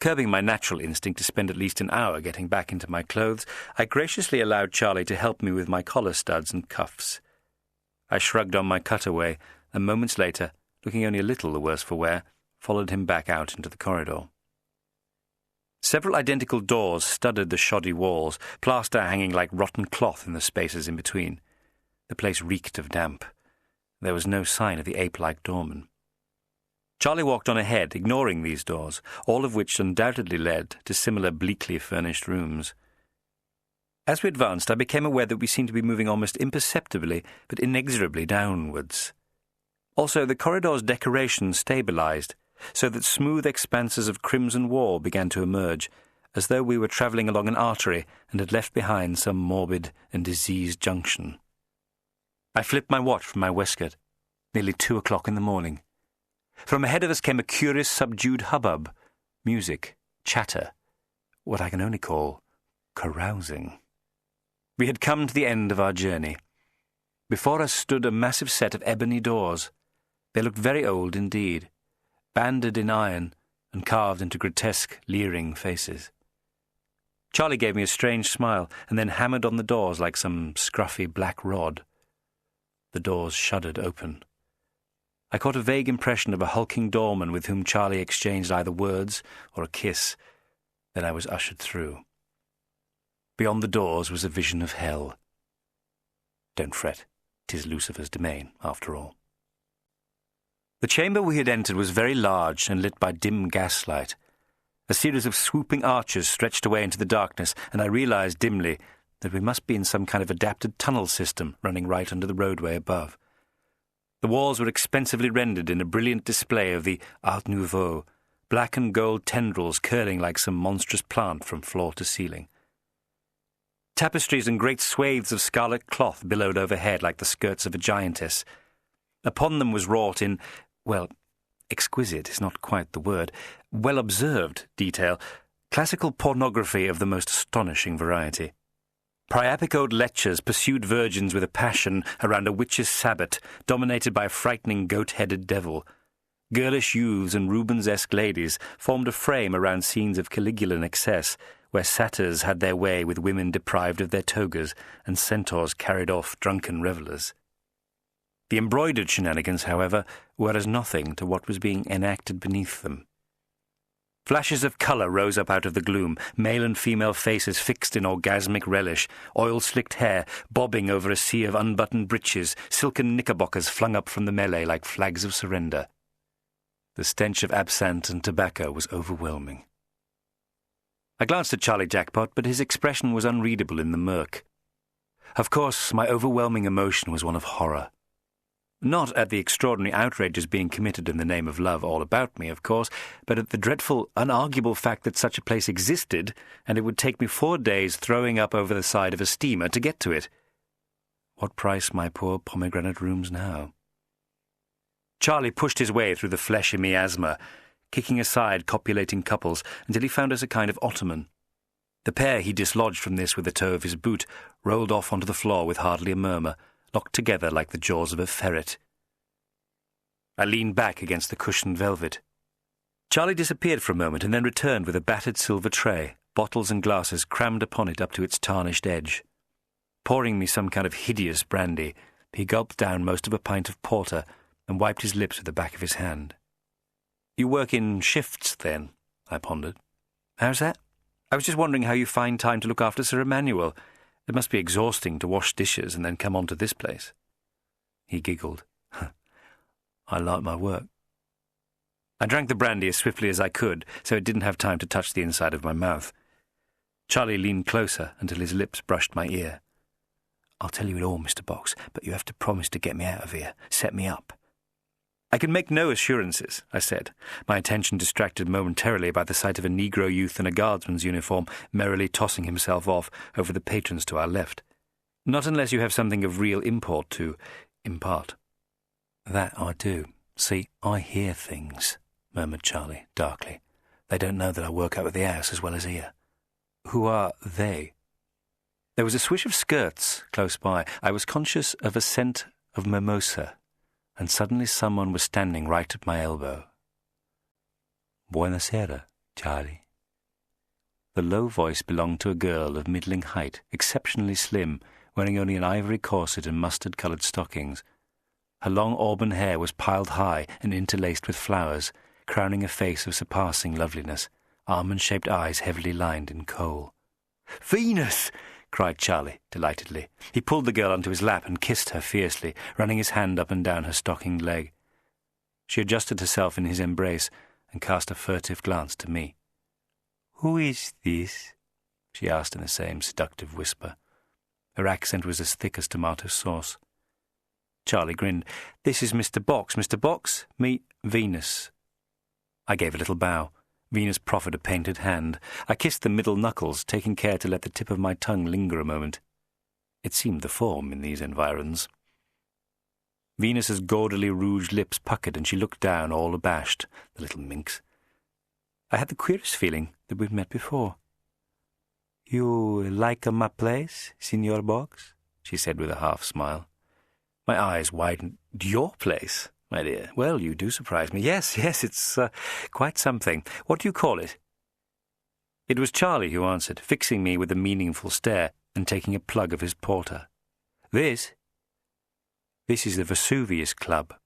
Curbing my natural instinct to spend at least an hour getting back into my clothes, I graciously allowed Charlie to help me with my collar studs and cuffs. I shrugged on my cutaway, and moments later, looking only a little the worse for wear, followed him back out into the corridor. Several identical doors studded the shoddy walls, plaster hanging like rotten cloth in the spaces in between. The place reeked of damp. There was no sign of the ape-like doorman. Charlie walked on ahead, ignoring these doors, all of which undoubtedly led to similar bleakly furnished rooms. As we advanced, I became aware that we seemed to be moving almost imperceptibly, but inexorably downwards. Also, the corridor's decoration stabilized, so that smooth expanses of crimson wall began to emerge, as though we were travelling along an artery and had left behind some morbid and diseased junction. I flipped my watch from my waistcoat. Nearly 2 o'clock in the morning. From ahead of us came a curious subdued hubbub, music, chatter, what I can only call carousing. We had come to the end of our journey. Before us stood a massive set of ebony doors. They looked very old indeed, banded in iron and carved into grotesque, leering faces. Charlie gave me a strange smile and then hammered on the doors like some scruffy black rod. The doors shuddered open. I caught a vague impression of a hulking doorman with whom Charlie exchanged either words or a kiss. Then I was ushered through. Beyond the doors was a vision of hell. Don't fret, 'tis Lucifer's domain, after all. The chamber we had entered was very large and lit by dim gaslight. A series of swooping arches stretched away into the darkness, and I realized dimly that we must be in some kind of adapted tunnel system running right under the roadway above. The walls were expensively rendered in a brilliant display of the Art Nouveau, black and gold tendrils curling like some monstrous plant from floor to ceiling. Tapestries and great swathes of scarlet cloth billowed overhead like the skirts of a giantess. Upon them was wrought in, well, exquisite is not quite the word, well-observed detail, classical pornography of the most astonishing variety. Priapic-old lechers pursued virgins with a passion around a witch's sabbat, dominated by a frightening goat-headed devil. Girlish youths and Rubens-esque ladies formed a frame around scenes of Caligulan excess, where satyrs had their way with women deprived of their togas and centaurs carried off drunken revellers. The embroidered shenanigans, however, were as nothing to what was being enacted beneath them. Flashes of colour rose up out of the gloom, male and female faces fixed in orgasmic relish, oil-slicked hair bobbing over a sea of unbuttoned breeches, silken knickerbockers flung up from the melee like flags of surrender. The stench of absinthe and tobacco was overwhelming. I glanced at Charlie Jackpot, but his expression was unreadable in the murk. Of course, my overwhelming emotion was one of horror. Not at the extraordinary outrages being committed in the name of love all about me, of course, but at the dreadful, unarguable fact that such a place existed, and it would take me 4 days throwing up over the side of a steamer to get to it. What price my poor pomegranate rooms now? Charlie pushed his way through the fleshy miasma, kicking aside copulating couples until he found us a kind of ottoman. The pair he dislodged from this with the toe of his boot rolled off onto the floor with hardly a murmur, locked together like the jaws of a ferret. I leaned back against the cushioned velvet. Charlie disappeared for a moment and then returned with a battered silver tray, bottles and glasses crammed upon it up to its tarnished edge. Pouring me some kind of hideous brandy, he gulped down most of a pint of porter and wiped his lips with the back of his hand. You work in shifts, then? I pondered. How's that? I was just wondering how you find time to look after Sir Emmanuel. It must be exhausting to wash dishes and then come on to this place. He giggled. I like my work. I drank the brandy as swiftly as I could, so it didn't have time to touch the inside of my mouth. Charlie leaned closer until his lips brushed my ear. I'll tell you it all, Mr. Box, but you have to promise to get me out of here. Set me up. I can make no assurances, I said, my attention distracted momentarily by the sight of a Negro youth in a guardsman's uniform merrily tossing himself off over the patrons to our left. Not unless you have something of real import to impart. That I do. See, I hear things, murmured Charlie, darkly. They don't know that I work out of the house as well as here. Who are they? There was a swish of skirts close by. I was conscious of a scent of mimosa, and suddenly someone was standing right at my elbow. Buonasera, Charlie. The low voice belonged to a girl of middling height, exceptionally slim, wearing only an ivory corset and mustard-coloured stockings. Her long auburn hair was piled high and interlaced with flowers, crowning a face of surpassing loveliness, almond-shaped eyes heavily lined in kohl. "Venus!" cried Charlie, delightedly. He pulled the girl onto his lap and kissed her fiercely, running his hand up and down her stockinged leg. She adjusted herself in his embrace and cast a furtive glance to me. "Who is this?" she asked in the same seductive whisper. Her accent was as thick as tomato sauce. Charlie grinned. "This is Mr. Box. Mr. Box, meet Venus." I gave a little bow. Venus proffered a painted hand. I kissed the middle knuckles, taking care to let the tip of my tongue linger a moment. It seemed the form in these environs. Venus's gaudily rouged lips puckered, and she looked down, all abashed, the little minx. I had the queerest feeling that we'd met before. "You like my place, Signor Box?" she said with a half-smile. My eyes widened. "Your place, my dear? Well, you do surprise me. Yes, it's quite something. What do you call it?" It was Charlie who answered, fixing me with a meaningful stare and taking a plug of his porter. This is the Vesuvius Club."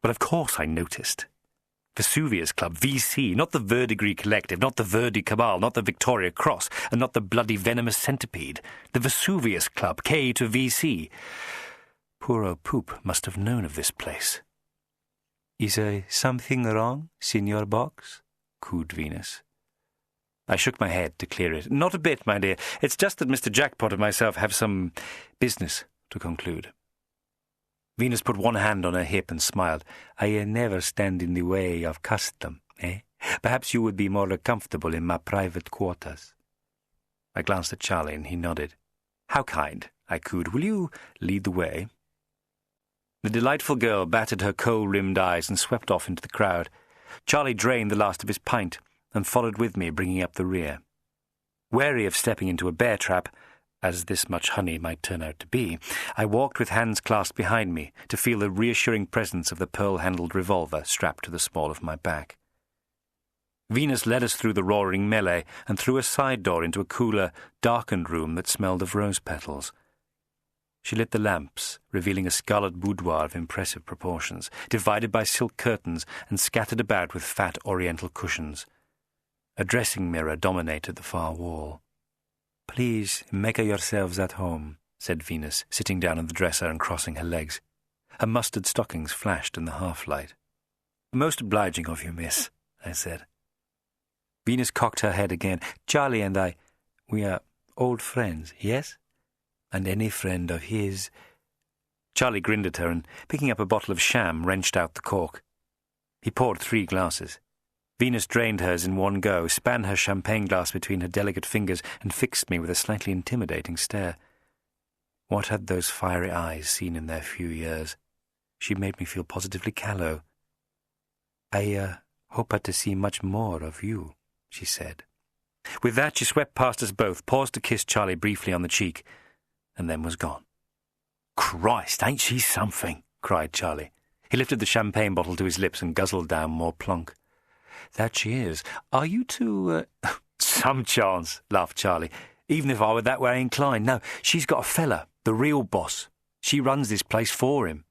But of course I noticed. Vesuvius Club, VC, not the Verdigris Collective, not the Verdi Cabal, not the Victoria Cross, and not the bloody venomous centipede. The Vesuvius Club, K to VC. Poor old Poop must have known of this place. "Is something wrong, Signor Box?" cooed Venus. I shook my head to clear it. "Not a bit, my dear. It's just that Mr. Jackpot and myself have some business to conclude." Venus put one hand on her hip and smiled. "I never stand in the way of custom, eh? Perhaps you would be more comfortable in my private quarters." I glanced at Charlie and he nodded. "How kind," I cooed. "Will you lead the way?" The delightful girl batted her kohl-rimmed eyes and swept off into the crowd. Charlie drained the last of his pint and followed with me, bringing up the rear. Wary of stepping into a bear trap, as this much honey might turn out to be, I walked with hands clasped behind me to feel the reassuring presence of the pearl-handled revolver strapped to the small of my back. Venus led us through the roaring melee and through a side door into a cooler, darkened room that smelled of rose petals. She lit the lamps, revealing a scarlet boudoir of impressive proportions, divided by silk curtains and scattered about with fat oriental cushions. A dressing mirror dominated the far wall. "Please make yourselves at home," said Venus, sitting down on the dresser and crossing her legs. Her mustard stockings flashed in the half-light. "Most obliging of you, miss," I said. Venus cocked her head again. "Charlie and I, we are old friends, yes? And any friend of his—" Charlie grinned at her and, picking up a bottle of sham, wrenched out the cork. He poured 3 glasses. Venus drained hers in one go, span her champagne glass between her delicate fingers, and fixed me with a slightly intimidating stare. What had those fiery eyes seen in their few years? She made me feel positively callow. "I hope to see much more of you," she said. With that, she swept past us both, paused to kiss Charlie briefly on the cheek, and then was gone. "Christ, ain't she something?" cried Charlie. He lifted the champagne bottle to his lips and guzzled down more plonk. "That she is. Are you two, Some chance," laughed Charlie. "Even if I were that way inclined. No, she's got a fella, the real boss. She runs this place for him."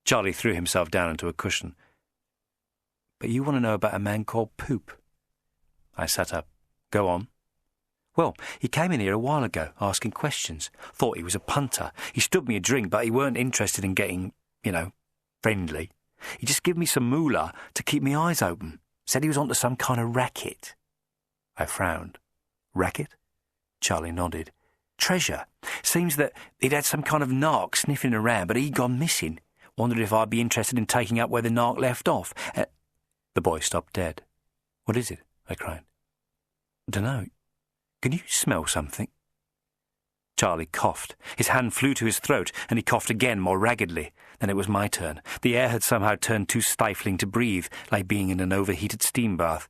Charlie threw himself down into a cushion. But you want to know about a man called Poop." I sat up. "Go on." "Well, he came in here a while ago, asking questions. Thought he was a punter. He stood me a drink, but he weren't interested in getting, friendly. He just give me some moolah to keep me eyes open. Said he was onto some kind of racket." I frowned. "Racket?" Charlie nodded. "Treasure. Seems that he'd had some kind of narc sniffing around, but he'd gone missing. Wondered if I'd be interested in taking up where the narc left off." The boy stopped dead. "What is it?" I cried. "Dunno. Can you smell something?" Charlie coughed. His hand flew to his throat, and he coughed again, more raggedly. Then it was my turn. The air had somehow turned too stifling to breathe, like being in an overheated steam bath.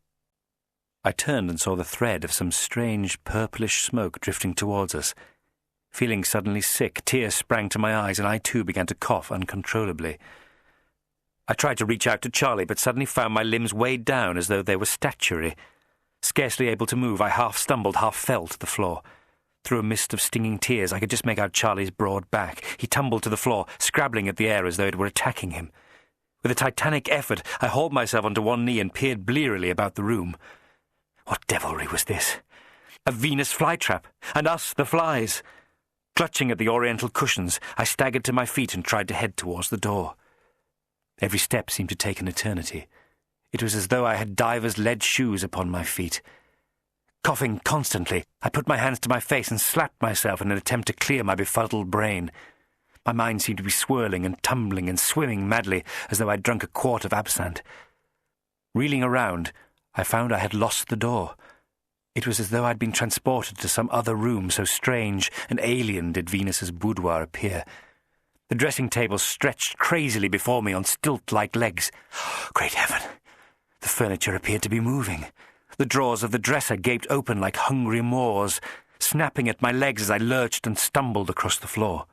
I turned and saw the thread of some strange purplish smoke drifting towards us. Feeling suddenly sick, tears sprang to my eyes, and I too began to cough uncontrollably. I tried to reach out to Charlie, but suddenly found my limbs weighed down as though they were statuary. Scarcely able to move, I half stumbled, half fell to the floor. Through a mist of stinging tears, I could just make out Charlie's broad back. He tumbled to the floor, scrabbling at the air as though it were attacking him. With a titanic effort, I hauled myself onto one knee and peered blearily about the room. What devilry was this? A Venus flytrap, and us, the flies. Clutching at the oriental cushions, I staggered to my feet and tried to head towards the door. Every step seemed to take an eternity. It was as though I had divers' lead shoes upon my feet. Coughing constantly, I put my hands to my face and slapped myself in an attempt to clear my befuddled brain. My mind seemed to be swirling and tumbling and swimming madly, as though I'd drunk a quart of absinthe. Reeling around, I found I had lost the door. It was as though I'd been transported to some other room, so strange and alien did Venus's boudoir appear. The dressing table stretched crazily before me on stilt-like legs. Great heaven! The furniture appeared to be moving. The drawers of the dresser gaped open like hungry maws, snapping at my legs as I lurched and stumbled across the floor.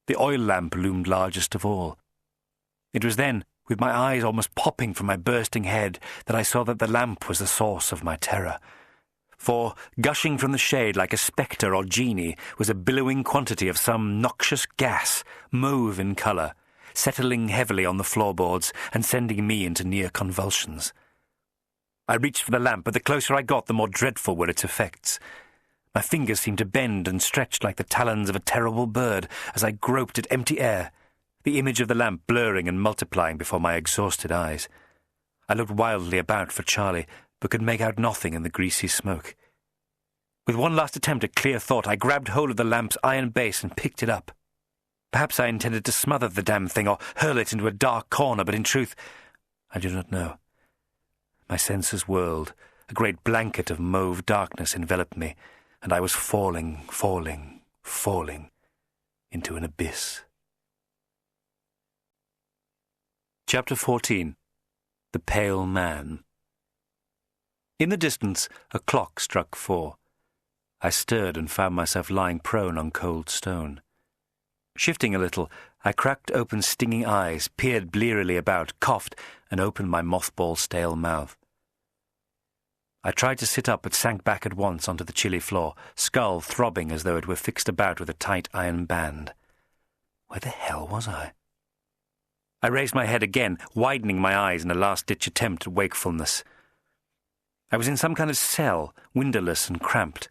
The oil lamp loomed largest of all. It was then, with my eyes almost popping from my bursting head, that I saw that the lamp was the source of my terror. For, gushing from the shade like a spectre or genie, was a billowing quantity of some noxious gas, mauve in colour, settling heavily on the floorboards and sending me into near convulsions. I reached for the lamp, but the closer I got, the more dreadful were its effects. My fingers seemed to bend and stretch like the talons of a terrible bird as I groped at empty air, the image of the lamp blurring and multiplying before my exhausted eyes. I looked wildly about for Charlie, but could make out nothing in the greasy smoke. With one last attempt at clear thought, I grabbed hold of the lamp's iron base and picked it up. Perhaps I intended to smother the damn thing or hurl it into a dark corner, but in truth, I do not know. My senses whirled. A great blanket of mauve darkness enveloped me, and I was falling into an abyss. Chapter 14. The Pale Man. In the distance, a clock struck 4. I stirred and found myself lying prone on cold stone. Shifting a little, I cracked open stinging eyes, peered blearily about, coughed, and opened my mothball-stale mouth. I tried to sit up, but sank back at once onto the chilly floor, skull throbbing as though it were fixed about with a tight iron band. Where the hell was I? I raised my head again, widening my eyes in a last-ditch attempt at wakefulness. I was in some kind of cell, windowless and cramped.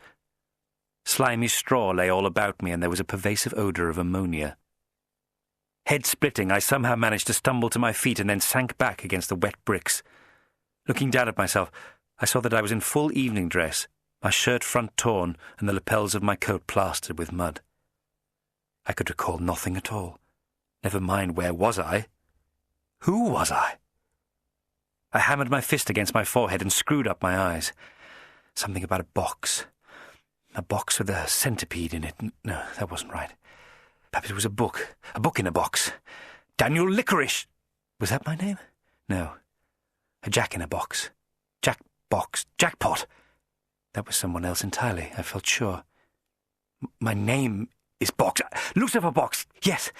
Slimy straw lay all about me, and there was a pervasive odour of ammonia. Head-splitting, I somehow managed to stumble to my feet and then sank back against the wet bricks. Looking down at myself, I saw that I was in full evening dress, my shirt front torn and the lapels of my coat plastered with mud. I could recall nothing at all. Never mind where was I. Who was I? I hammered my fist against my forehead and screwed up my eyes. Something about a box. A box with a centipede in it. No, that wasn't right. Perhaps it was a book. A book in a box. Daniel Licorice! Was that my name? No. A jack in a box. Jackbox. Jackpot! That was someone else entirely, I felt sure. My name is Box. Lucifer Box! Yes!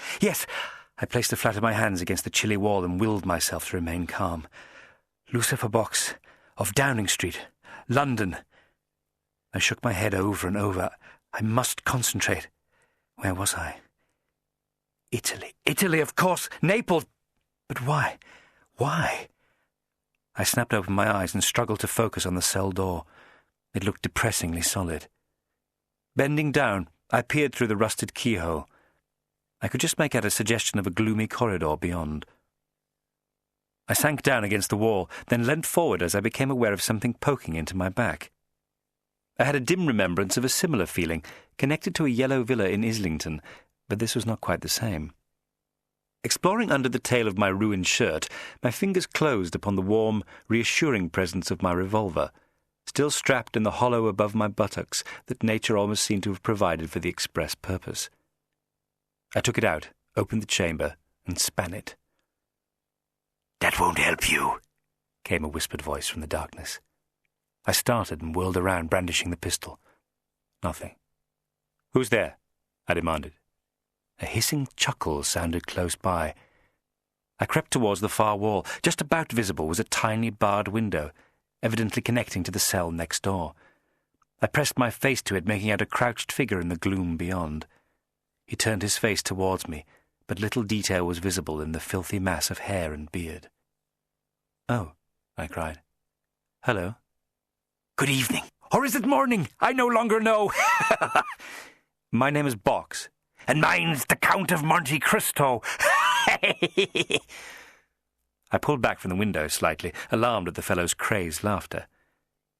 I placed the flat of my hands against the chilly wall and willed myself to remain calm. Lucifer Box, of Downing Street, London. I shook my head over and over. I must concentrate. Where was I? Italy, of course! Naples! But why? Why? I snapped open my eyes and struggled to focus on the cell door. It looked depressingly solid. Bending down, I peered through the rusted keyhole. I could just make out a suggestion of a gloomy corridor beyond. I sank down against the wall, then leant forward as I became aware of something poking into my back. I had a dim remembrance of a similar feeling, connected to a yellow villa in Islington, but this was not quite the same. Exploring under the tail of my ruined shirt, my fingers closed upon the warm, reassuring presence of my revolver, still strapped in the hollow above my buttocks that nature almost seemed to have provided for the express purpose. I took it out, opened the chamber, and span it. "That won't help you," came a whispered voice from the darkness. I started and whirled around, brandishing the pistol. Nothing. "Who's there?" I demanded. A hissing chuckle sounded close by. I crept towards the far wall. Just about visible was a tiny barred window, evidently connecting to the cell next door. I pressed my face to it, making out a crouched figure in the gloom beyond. He turned his face towards me, but little detail was visible in the filthy mass of hair and beard. "Oh," I cried. "Hello." "Good evening. Or is it morning? I no longer know." "My name is Box." "And mine's the Count of Monte Cristo." I pulled back from the window slightly, alarmed at the fellow's crazed laughter.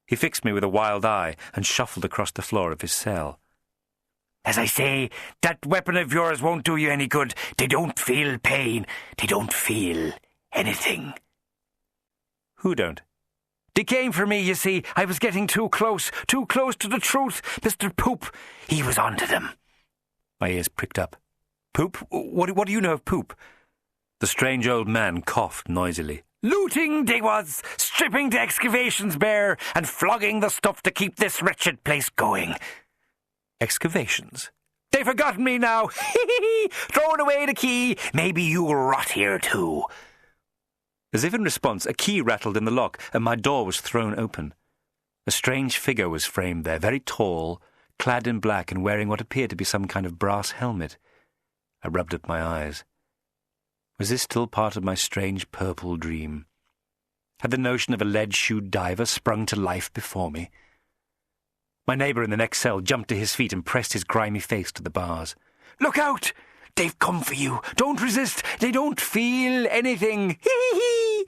He fixed me with a wild eye and shuffled across the floor of his cell. "As I say, that weapon of yours won't do you any good. They don't feel pain. They don't feel anything." "Who don't?" "They came for me, you see. I was getting too close to the truth. Mr. Poop, he was onto them." My ears pricked up. "Poop? What do you know of Poop?" The strange old man coughed noisily. "Looting they was, stripping the excavations bare, and flogging the stuff to keep this wretched place going." "Excavations?" "They've forgotten me now. Throwing away the key. Maybe you'll rot here too." As if in response, a key rattled in the lock, and my door was thrown open. A strange figure was framed there, very tall, clad in black and wearing what appeared to be some kind of brass helmet. I rubbed at my eyes. Was this still part of my strange purple dream? Had the notion of a lead-shoed diver sprung to life before me? My neighbour in the next cell jumped to his feet and pressed his grimy face to the bars. "Look out! They've come for you. Don't resist. They don't feel anything. Hee-hee-hee."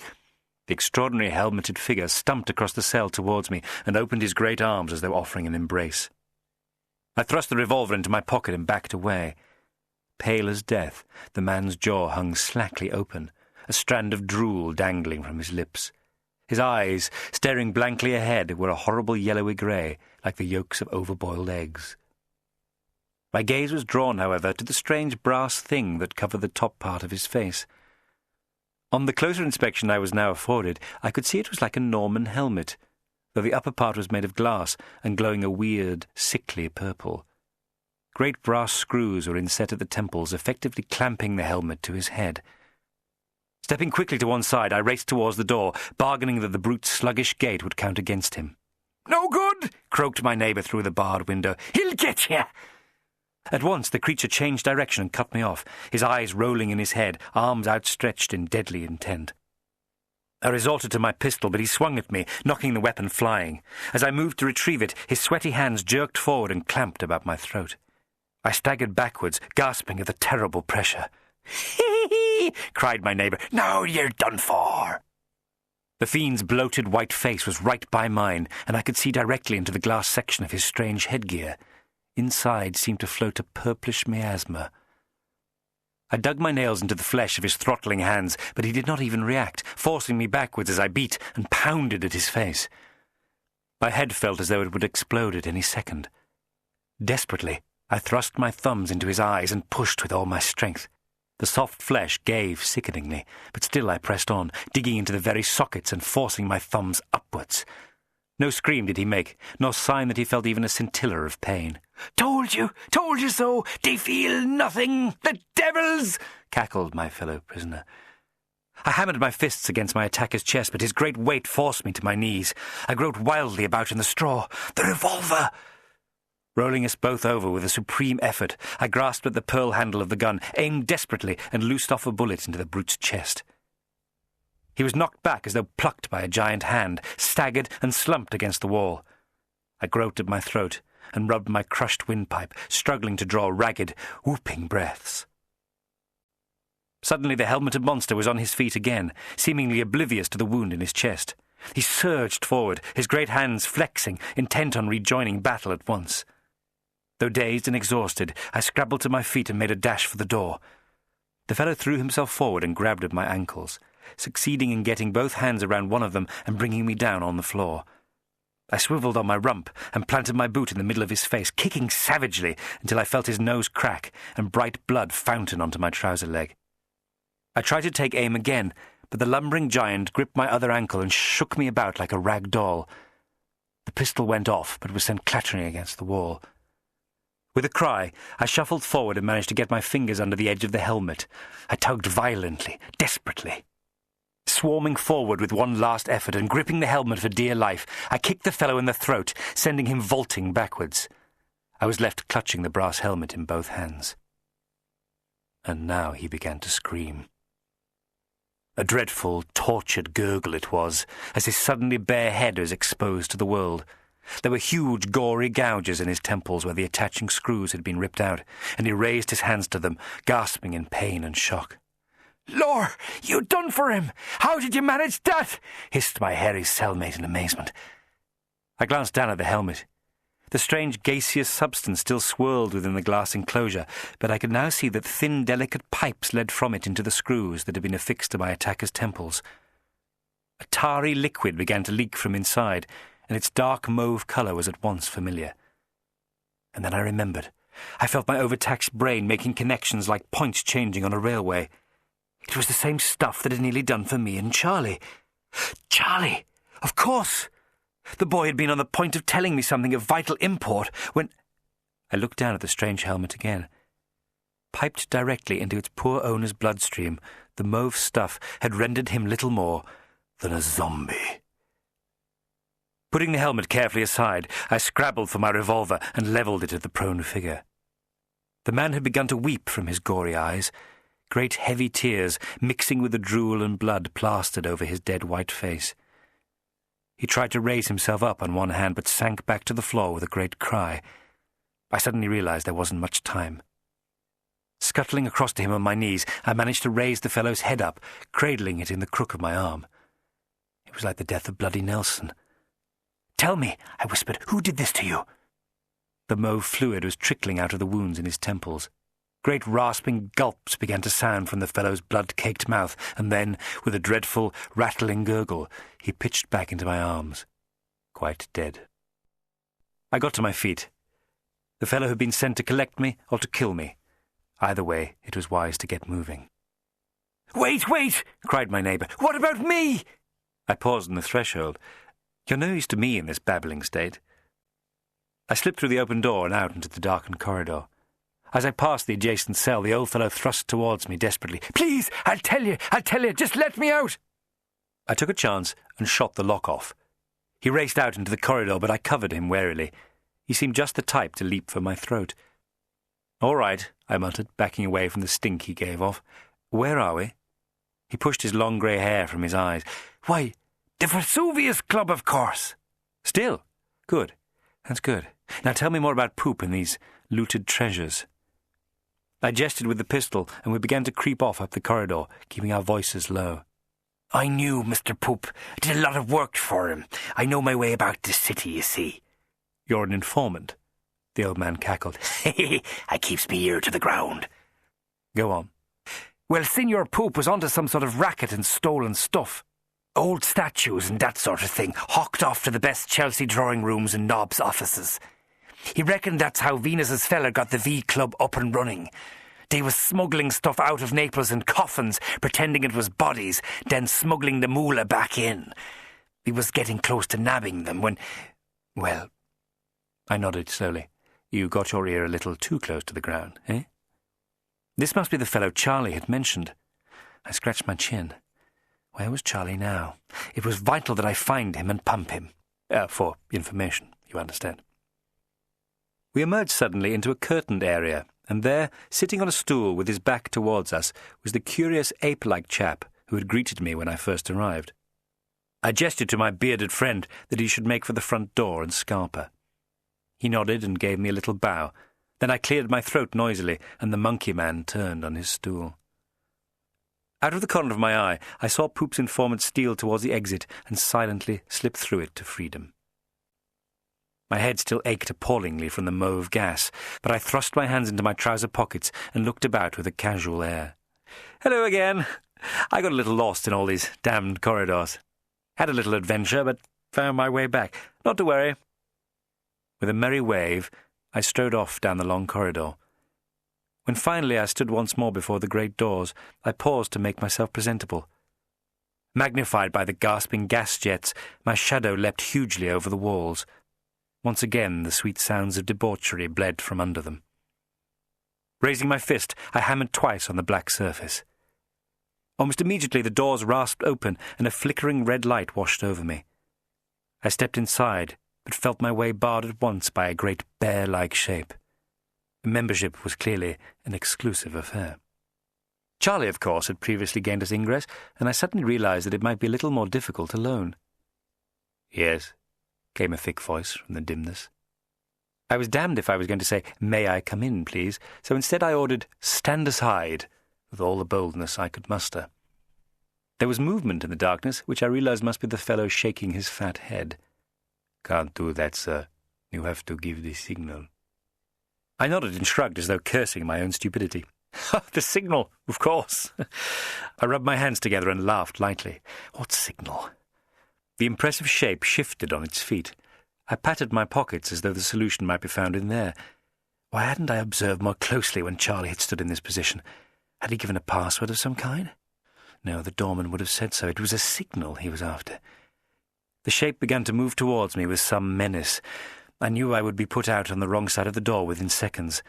The extraordinary helmeted figure stumped across the cell towards me and opened his great arms as though offering an embrace. I thrust the revolver into my pocket and backed away. Pale as death, the man's jaw hung slackly open, a strand of drool dangling from his lips. His eyes, staring blankly ahead, were a horrible yellowy grey, like the yolks of overboiled eggs. My gaze was drawn, however, to the strange brass thing that covered the top part of his face. On the closer inspection I was now afforded, I could see it was like a Norman helmet, though the upper part was made of glass and glowing a weird, sickly purple. Great brass screws were inset at the temples, effectively clamping the helmet to his head. Stepping quickly to one side, I raced towards the door, bargaining that the brute's sluggish gait would count against him. "No good," croaked my neighbour through the barred window. "He'll get you." At once the creature changed direction and cut me off, his eyes rolling in his head, arms outstretched in deadly intent. I resorted to my pistol, but he swung at me, knocking the weapon flying. As I moved to retrieve it, his sweaty hands jerked forward and clamped about my throat. I staggered backwards, gasping at the terrible pressure. "Hee-hee-hee," cried my neighbour. "Now you're done for." The fiend's bloated white face was right by mine, and I could see directly into the glass section of his strange headgear. Inside seemed to float a purplish miasma. I dug my nails into the flesh of his throttling hands, but he did not even react, forcing me backwards as I beat and pounded at his face. My head felt as though it would explode at any second. Desperately, I thrust my thumbs into his eyes and pushed with all my strength. The soft flesh gave sickeningly, but still I pressed on, digging into the very sockets and forcing my thumbs upwards. No scream did he make, nor sign that he felt even a scintilla of pain. Told you so. They feel nothing. The devils!" cackled my fellow prisoner. I hammered my fists against my attacker's chest, but his great weight forced me to my knees. I groped wildly about in the straw. The revolver! Rolling us both over with a supreme effort, I grasped at the pearl handle of the gun, aimed desperately, and loosed off a bullet into the brute's chest. He was knocked back as though plucked by a giant hand, staggered and slumped against the wall. I groped at my throat and rubbed my crushed windpipe, struggling to draw ragged, whooping breaths. Suddenly the helmeted monster was on his feet again, seemingly oblivious to the wound in his chest. He surged forward, his great hands flexing, intent on rejoining battle at once. Though dazed and exhausted, I scrabbled to my feet and made a dash for the door. The fellow threw himself forward and grabbed at my ankles, succeeding in getting both hands around one of them and bringing me down on the floor. I swiveled on my rump and planted my boot in the middle of his face, kicking savagely until I felt his nose crack and bright blood fountain onto my trouser leg. I tried to take aim again, but the lumbering giant gripped my other ankle and shook me about like a rag doll. The pistol went off, but was sent clattering against the wall. With a cry, I shuffled forward and managed to get my fingers under the edge of the helmet. I tugged violently, desperately. Swarming forward with one last effort and gripping the helmet for dear life, I kicked the fellow in the throat, sending him vaulting backwards. I was left clutching the brass helmet in both hands. And now he began to scream. A dreadful, tortured gurgle it was, as his suddenly bare head was exposed to the world. There were huge, gory gouges in his temples where the attaching screws had been ripped out, and he raised his hands to them, gasping in pain and shock. "Lor, you done for him! How did you manage that?" hissed my hairy cellmate in amazement. I glanced down at the helmet. The strange gaseous substance still swirled within the glass enclosure, but I could now see that thin, delicate pipes led from it into the screws that had been affixed to my attacker's temples. A tarry liquid began to leak from inside, and its dark mauve colour was at once familiar. And then I remembered. I felt my overtaxed brain making connections like points changing on a railway. It was the same stuff that had nearly done for me and Charlie. Charlie! Of course! The boy had been on the point of telling me something of vital import when... I looked down at the strange helmet again. Piped directly into its poor owner's bloodstream, the mauve stuff had rendered him little more than a zombie. Putting the helmet carefully aside, I scrabbled for my revolver and levelled it at the prone figure. The man had begun to weep from his gory eyes, great heavy tears mixing with the drool and blood plastered over his dead white face. He tried to raise himself up on one hand, but sank back to the floor with a great cry. I suddenly realized there wasn't much time. Scuttling across to him on my knees, I managed to raise the fellow's head up, cradling it in the crook of my arm. It was like the death of bloody Nelson. "Tell me," I whispered, "who did this to you?" The mauve fluid was trickling out of the wounds in his temples. Great rasping gulps began to sound from the fellow's blood-caked mouth, and then, with a dreadful, rattling gurgle, he pitched back into my arms, quite dead. I got to my feet. The fellow had been sent to collect me or to kill me. Either way, it was wise to get moving. "Wait, wait!" cried my neighbour. "What about me?" I paused on the threshold. "You're no use to me in this babbling state." I slipped through the open door and out into the darkened corridor. As I passed the adjacent cell, the old fellow thrust towards me desperately. "Please, I'll tell you, just let me out!" I took a chance and shot the lock off. He raced out into the corridor, but I covered him warily. He seemed just the type to leap for my throat. "All right," I muttered, backing away from the stink he gave off. "Where are we?" He pushed his long grey hair from his eyes. "Why, the Vesuvius Club, of course." "Still? Good. That's good. Now tell me more about Poop and these looted treasures." I gestured with the pistol, and we began to creep off up the corridor, keeping our voices low. "I knew Mr. Poop. Did a lot of work for him. I know my way about this city, you see." "You're an informant?" The old man cackled. "I keeps me ear to the ground." "Go on." "Well, Signor Poop was onto some sort of racket and stolen stuff. Old statues and that sort of thing, hawked off to the best Chelsea drawing rooms and Nobb's offices. He reckoned that's how Venus's feller got the V-Club up and running. They was smuggling stuff out of Naples in coffins, pretending it was bodies, then smuggling the moolah back in. He was getting close to nabbing them when... Well, I nodded slowly. You got your ear a little too close to the ground, eh? This must be the fellow Charlie had mentioned. I scratched my chin. Where was Charlie now? It was vital that I find him and pump him. For information, you understand. We emerged suddenly into a curtained area, and there, sitting on a stool with his back towards us, was the curious ape-like chap who had greeted me when I first arrived. I gestured to my bearded friend that he should make for the front door and scarper. He nodded and gave me a little bow. Then I cleared my throat noisily, and the monkey man turned on his stool. Out of the corner of my eye, I saw Poop's informant steal towards the exit and silently slip through it to freedom. My head still ached appallingly from the mauve gas, but I thrust my hands into my trouser pockets and looked about with a casual air. "Hello again. I got a little lost in all these damned corridors. Had a little adventure, but found my way back. Not to worry." With a merry wave, I strode off down the long corridor. When finally I stood once more before the great doors, I paused to make myself presentable. Magnified by the gasping gas jets, my shadow leapt hugely over the walls. Once again the sweet sounds of debauchery bled from under them. Raising my fist, I hammered twice on the black surface. Almost immediately the doors rasped open and a flickering red light washed over me. I stepped inside, but felt my way barred at once by a great bear-like shape. Membership was clearly an exclusive affair. Charlie, of course, had previously gained us ingress, and I suddenly realized that it might be a little more difficult alone. "Yes," came a thick voice from the dimness. I was damned if I was going to say, "May I come in, please?" So instead I ordered, "Stand aside," with all the boldness I could muster. There was movement in the darkness, which I realized must be the fellow shaking his fat head. "Can't do that, sir. You have to give the signal." I nodded and shrugged as though cursing my own stupidity. "The signal, of course." I rubbed my hands together and laughed lightly. What signal? The impressive shape shifted on its feet. I patted my pockets as though the solution might be found in there. Why hadn't I observed more closely when Charlie had stood in this position? Had he given a password of some kind? No, the doorman would have said so. It was a signal he was after. The shape began to move towards me with some menace. I knew I would be put out on the wrong side of the door within seconds.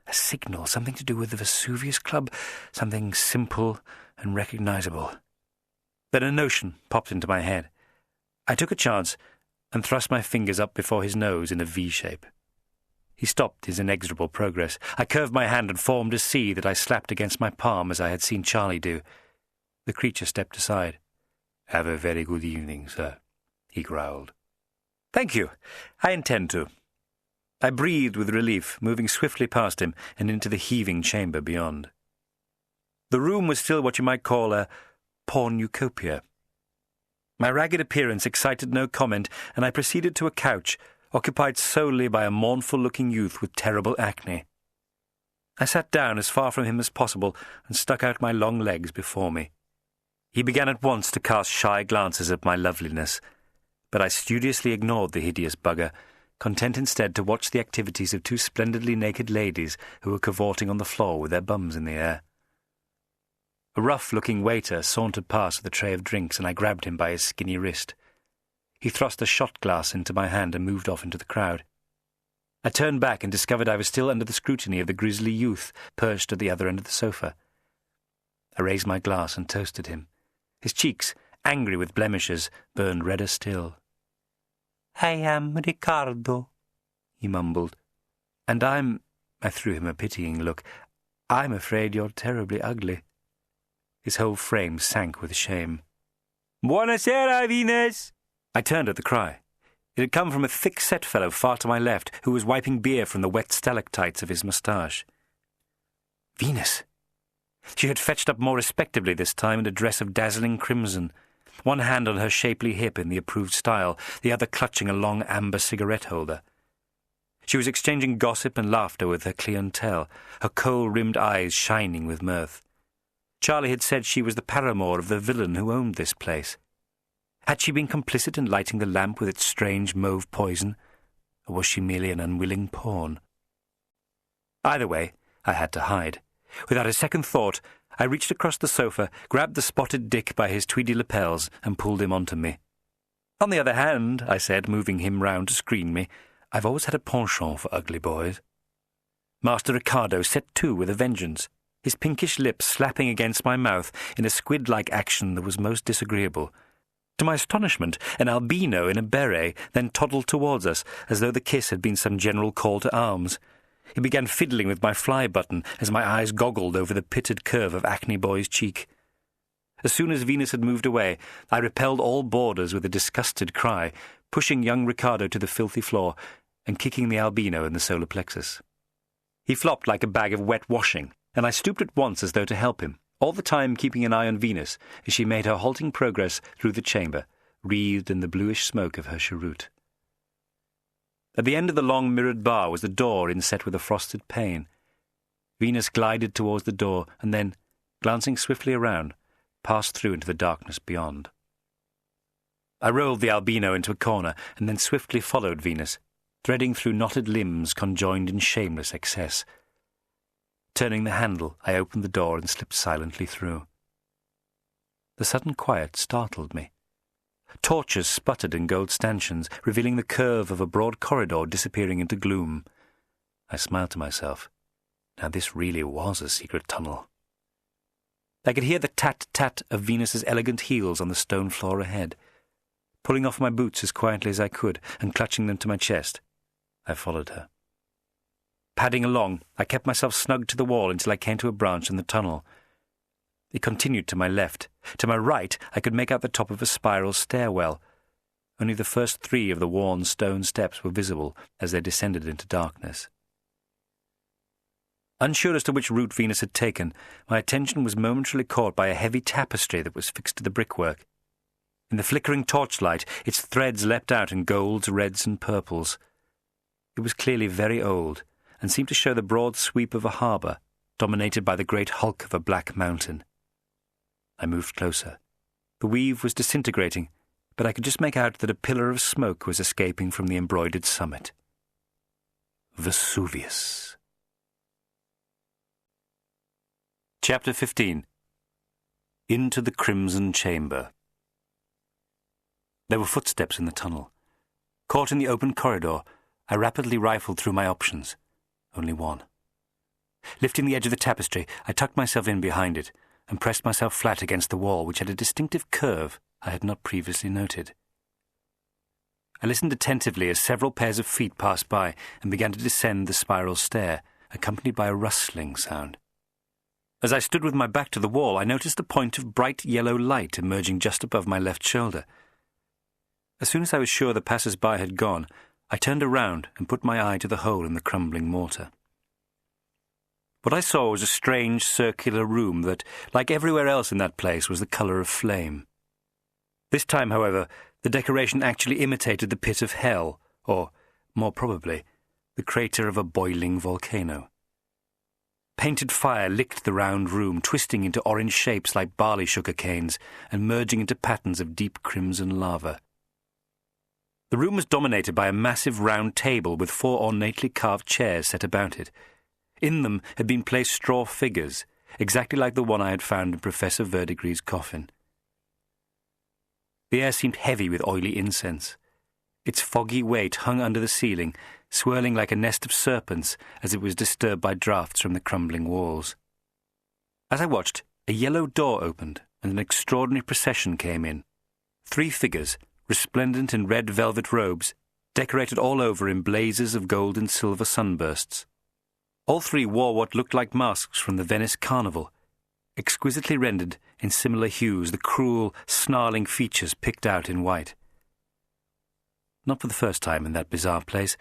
A signal, something to do with the Vesuvius Club, something simple and recognizable. Then a notion popped into my head. I took a chance and thrust my fingers up before his nose in a V shape. He stopped his inexorable progress. I curved my hand and formed a C that I slapped against my palm as I had seen Charlie do. The creature stepped aside. "Have a very good evening, sir," he growled. "Thank you. I intend to." I breathed with relief, moving swiftly past him and into the heaving chamber beyond. The room was still what you might call a pornucopia. My ragged appearance excited no comment, and I proceeded to a couch, occupied solely by a mournful-looking youth with terrible acne. I sat down as far from him as possible and stuck out my long legs before me. He began at once to cast shy glances at my loveliness, but I studiously ignored the hideous bugger, content instead to watch the activities of two splendidly naked ladies who were cavorting on the floor with their bums in the air. A rough-looking waiter sauntered past with a tray of drinks, and I grabbed him by his skinny wrist. He thrust a shot glass into my hand and moved off into the crowd. I turned back and discovered I was still under the scrutiny of the grisly youth perched at the other end of the sofa. I raised my glass and toasted him. His cheeks, angry with blemishes, burned redder still. "I am Riccardo," he mumbled. "And I threw him a pitying look. "I'm afraid you're terribly ugly." His whole frame sank with shame. "Buonasera, Venus!" I turned at the cry. It had come from a thick-set fellow far to my left, who was wiping beer from the wet stalactites of his moustache. Venus! She had fetched up more respectably this time in a dress of dazzling crimson, one hand on her shapely hip in the approved style, the other clutching a long amber cigarette-holder. She was exchanging gossip and laughter with her clientele, her kohl-rimmed eyes shining with mirth. Charlie had said she was the paramour of the villain who owned this place. Had she been complicit in lighting the lamp with its strange mauve poison, or was she merely an unwilling pawn? Either way, I had to hide. Without a second thought, I reached across the sofa, grabbed the spotted dick by his tweedy lapels, and pulled him onto me. "On the other hand," I said, moving him round to screen me, "I've always had a penchant for ugly boys." Master Riccardo set to with a vengeance, his pinkish lips slapping against my mouth in a squid-like action that was most disagreeable. To my astonishment, an albino in a beret then toddled towards us, as though the kiss had been some general call to arms. He began fiddling with my fly button as my eyes goggled over the pitted curve of Acne Boy's cheek. As soon as Venus had moved away, I repelled all boarders with a disgusted cry, pushing young Ricardo to the filthy floor and kicking the albino in the solar plexus. He flopped like a bag of wet washing, and I stooped at once as though to help him, all the time keeping an eye on Venus as she made her halting progress through the chamber, wreathed in the bluish smoke of her cheroot. At the end of the long mirrored bar was the door inset with a frosted pane. Venus glided towards the door and then, glancing swiftly around, passed through into the darkness beyond. I rolled the albino into a corner and then swiftly followed Venus, threading through knotted limbs conjoined in shameless excess. Turning the handle, I opened the door and slipped silently through. The sudden quiet startled me. Torches sputtered in gold stanchions, revealing the curve of a broad corridor disappearing into gloom. I smiled to myself. Now this really was a secret tunnel. I could hear the tat-tat of Venus's elegant heels on the stone floor ahead. Pulling off my boots as quietly as I could and clutching them to my chest, I followed her. Padding along, I kept myself snug to the wall until I came to a branch in the tunnel. It continued to my left. To my right, I could make out the top of a spiral stairwell. Only the first 3 of the worn stone steps were visible as they descended into darkness. Unsure as to which route Venus had taken, my attention was momentarily caught by a heavy tapestry that was fixed to the brickwork. In the flickering torchlight, its threads leapt out in golds, reds, and purples. It was clearly very old, and seemed to show the broad sweep of a harbour, dominated by the great hulk of a black mountain. I moved closer. The weave was disintegrating, but I could just make out that a pillar of smoke was escaping from the embroidered summit. Vesuvius. Chapter 15. Into the Crimson Chamber. There were footsteps in the tunnel. Caught in the open corridor, I rapidly rifled through my options. Only one. Lifting the edge of the tapestry, I tucked myself in behind it and pressed myself flat against the wall, which had a distinctive curve I had not previously noted. I listened attentively as several pairs of feet passed by and began to descend the spiral stair, accompanied by a rustling sound. As I stood with my back to the wall, I noticed a point of bright yellow light emerging just above my left shoulder. As soon as I was sure the passers-by had gone, I turned around and put my eye to the hole in the crumbling mortar. What I saw was a strange circular room that, like everywhere else in that place, was the colour of flame. This time, however, the decoration actually imitated the pit of hell, or, more probably, the crater of a boiling volcano. Painted fire licked the round room, twisting into orange shapes like barley sugar canes and merging into patterns of deep crimson lava. The room was dominated by a massive round table with 4 ornately carved chairs set about it. In them had been placed straw figures, exactly like the one I had found in Professor Verdigree's coffin. The air seemed heavy with oily incense. Its foggy weight hung under the ceiling, swirling like a nest of serpents as it was disturbed by draughts from the crumbling walls. As I watched, a yellow door opened and an extraordinary procession came in. 3 figures, resplendent in red velvet robes, decorated all over in blazes of gold and silver sunbursts. All 3 wore what looked like masks from the Venice Carnival, exquisitely rendered in similar hues, the cruel, snarling features picked out in white. Not for the first time in that bizarre place,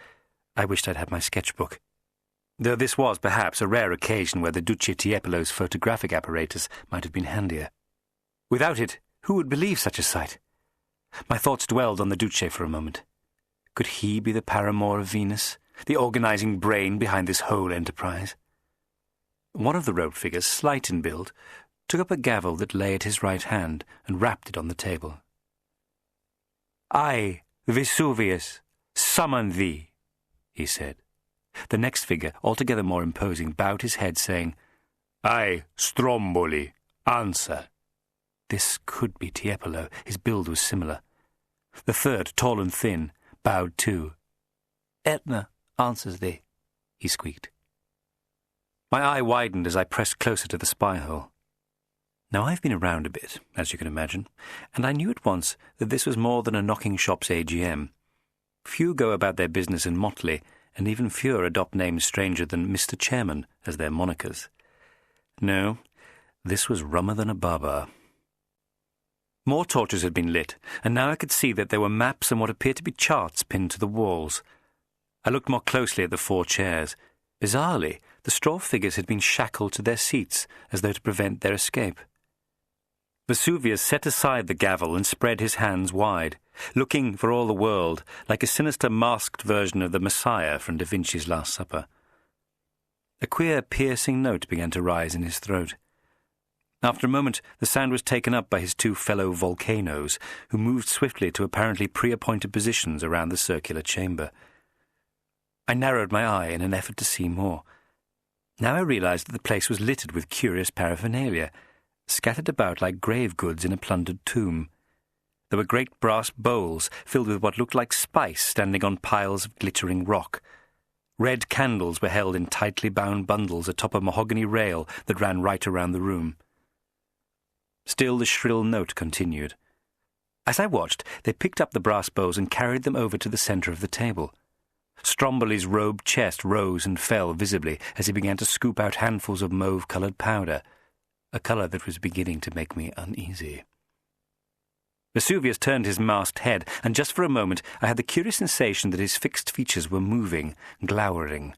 I wished I'd had my sketchbook. Though this was, perhaps, a rare occasion where the Duce Tiepolo's photographic apparatus might have been handier. Without it, who would believe such a sight? My thoughts dwelled on the Duce for a moment. Could he be the paramour of Venus, the organising brain behind this whole enterprise? One of the robed figures, slight in build, took up a gavel that lay at his right hand and rapped it on the table. "I, Vesuvius, summon thee," he said. The next figure, altogether more imposing, bowed his head, saying, "I, Stromboli, answer." This could be Tiepolo. His build was similar. The third, tall and thin, bowed too. "Etna answers thee," he squeaked. My eye widened as I pressed closer to the spy hole. Now, I've been around a bit, as you can imagine, and I knew at once that this was more than a knocking shop's AGM. Few go about their business in motley, and even fewer adopt names stranger than Mr. Chairman as their monikers. No, this was rummer than a baba. More torches had been lit, and now I could see that there were maps and what appeared to be charts pinned to the walls. I looked more closely at the 4 chairs. Bizarrely, the straw figures had been shackled to their seats, as though to prevent their escape. Vesuvius set aside the gavel and spread his hands wide, looking for all the world like a sinister masked version of the Messiah from Da Vinci's Last Supper. A queer, piercing note began to rise in his throat. After a moment, the sound was taken up by his 2 fellow volcanoes, who moved swiftly to apparently pre-appointed positions around the circular chamber. I narrowed my eye in an effort to see more. Now I realized that the place was littered with curious paraphernalia, scattered about like grave goods in a plundered tomb. There were great brass bowls filled with what looked like spice standing on piles of glittering rock. Red candles were held in tightly bound bundles atop a mahogany rail that ran right around the room. Still the shrill note continued. As I watched, they picked up the brass bowls and carried them over to the centre of the table. Stromboly's robed chest rose and fell visibly as he began to scoop out handfuls of mauve-coloured powder, a colour that was beginning to make me uneasy. Vesuvius turned his masked head, and just for a moment I had the curious sensation that his fixed features were moving, glowering.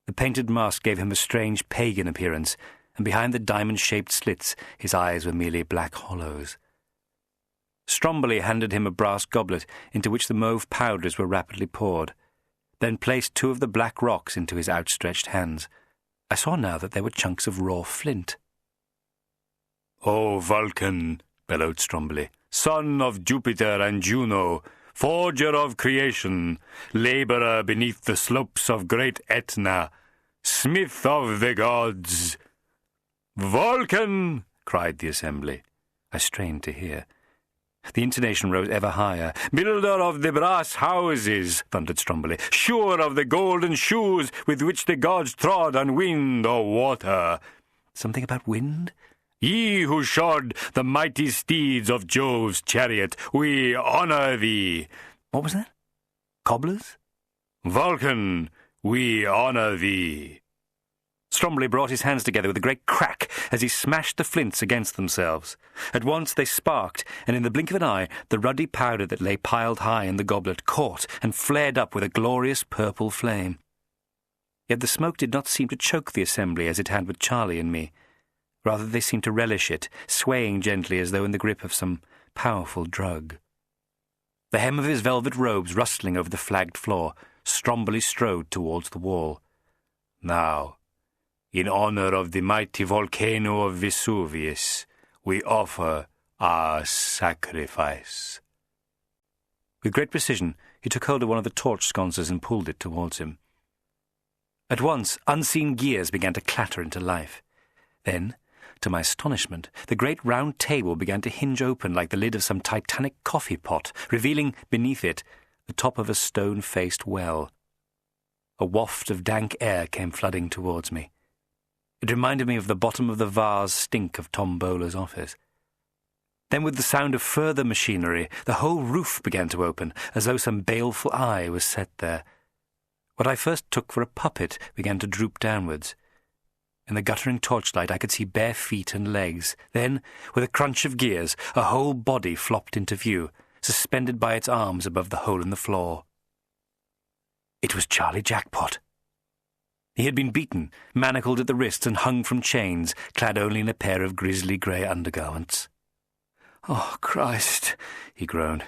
The painted mask gave him a strange pagan appearance, and behind the diamond-shaped slits his eyes were merely black hollows. Stromboly handed him a brass goblet into which the mauve powders were rapidly poured, then placed 2 of the black rocks into his outstretched hands. I saw now that they were chunks of raw flint. "O Vulcan," bellowed Stromboly, "son of Jupiter and Juno, forger of creation, labourer beneath the slopes of great Etna, smith of the gods." "Vulcan!" cried the assembly. I strained to hear. The intonation rose ever higher. "Builder of the brass houses," thundered Stromboly, "sure of the golden shoes with which the gods trod on wind or water." Something about wind? "Ye who shod the mighty steeds of Jove's chariot, we honour thee." What was that? Cobblers? "Vulcan, we honour thee." Stromboly brought his hands together with a great crack as he smashed the flints against themselves. At once they sparked, and in the blink of an eye the ruddy powder that lay piled high in the goblet caught and flared up with a glorious purple flame. Yet the smoke did not seem to choke the assembly as it had with Charlie and me. Rather they seemed to relish it, swaying gently as though in the grip of some powerful drug. The hem of his velvet robes rustling over the flagged floor, Stromboly strode towards the wall. "Now, in honour of the mighty volcano of Vesuvius, we offer our sacrifice." With great precision, he took hold of one of the torch sconces and pulled it towards him. At once, unseen gears began to clatter into life. Then, to my astonishment, the great round table began to hinge open like the lid of some titanic coffee pot, revealing, beneath it, the top of a stone-faced well. A waft of dank air came flooding towards me. It reminded me of the bottom of the vase stink of Tom Bowler's office. Then with the sound of further machinery, the whole roof began to open, as though some baleful eye was set there. What I first took for a puppet began to droop downwards. In the guttering torchlight I could see bare feet and legs. Then, with a crunch of gears, a whole body flopped into view, suspended by its arms above the hole in the floor. It was Charlie Jackpot. He had been beaten, manacled at the wrists and hung from chains, clad only in a pair of grisly grey undergarments. "Oh, Christ," he groaned.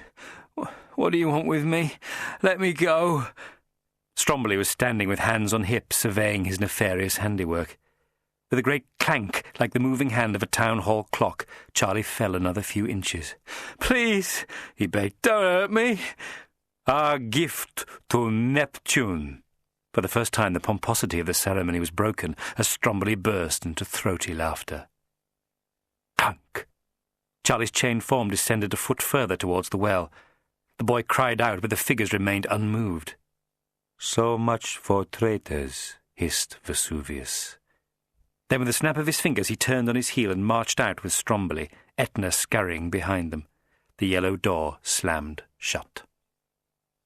"What do you want with me? Let me go." Stromboly was standing with hands on hips, surveying his nefarious handiwork. With a great clank, like the moving hand of a town hall clock, Charlie fell another few inches. "Please," he begged, "don't hurt me." "A gift to Neptune." For the first time the pomposity of the ceremony was broken as Stromboly burst into throaty laughter. Clunk! Charlie's chained form descended a foot further towards the well. The boy cried out, but the figures remained unmoved. "So much for traitors," hissed Vesuvius. Then with a snap of his fingers he turned on his heel and marched out with Stromboly, Etna scurrying behind them. The yellow door slammed shut.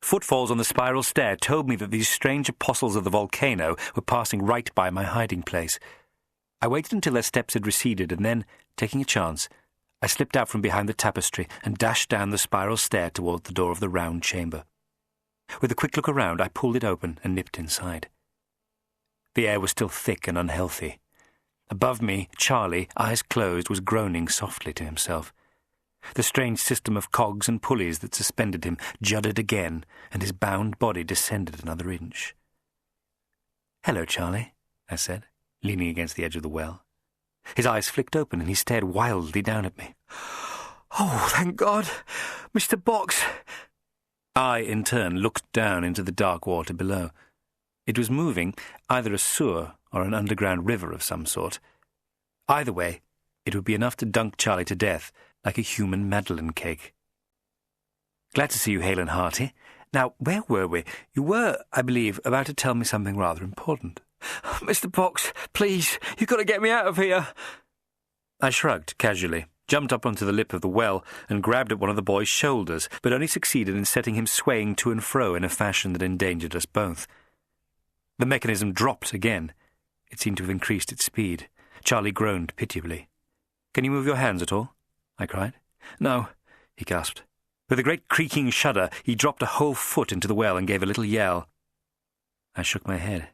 Footfalls on the spiral stair told me that these strange apostles of the volcano were passing right by my hiding place. I waited until their steps had receded, and then, taking a chance, I slipped out from behind the tapestry and dashed down the spiral stair toward the door of the round chamber. With a quick look around, I pulled it open and nipped inside. The air was still thick and unhealthy. Above me, Charlie, eyes closed, was groaning softly to himself. The strange system of cogs and pulleys that suspended him juddered again, and his bound body descended another inch. "Hello, Charlie," I said, leaning against the edge of the well. His eyes flicked open, and he stared wildly down at me. "Oh, thank God! Mr. Box!" I, in turn, looked down into the dark water below. It was moving, either a sewer or an underground river of some sort. Either way, it would be enough to dunk Charlie to death, like a human Madeleine cake. "Glad to see you hale and hearty. Now, where were we? You were, I believe, about to tell me something rather important." "Mr. Box, please, you've got to get me out of here." I shrugged casually, jumped up onto the lip of the well, and grabbed at one of the boy's shoulders, but only succeeded in setting him swaying to and fro in a fashion that endangered us both. The mechanism dropped again. It seemed to have increased its speed. Charlie groaned pitiably. "Can you move your hands at all?" I cried. "No," he gasped. With a great creaking shudder, he dropped a whole foot into the well and gave a little yell. I shook my head.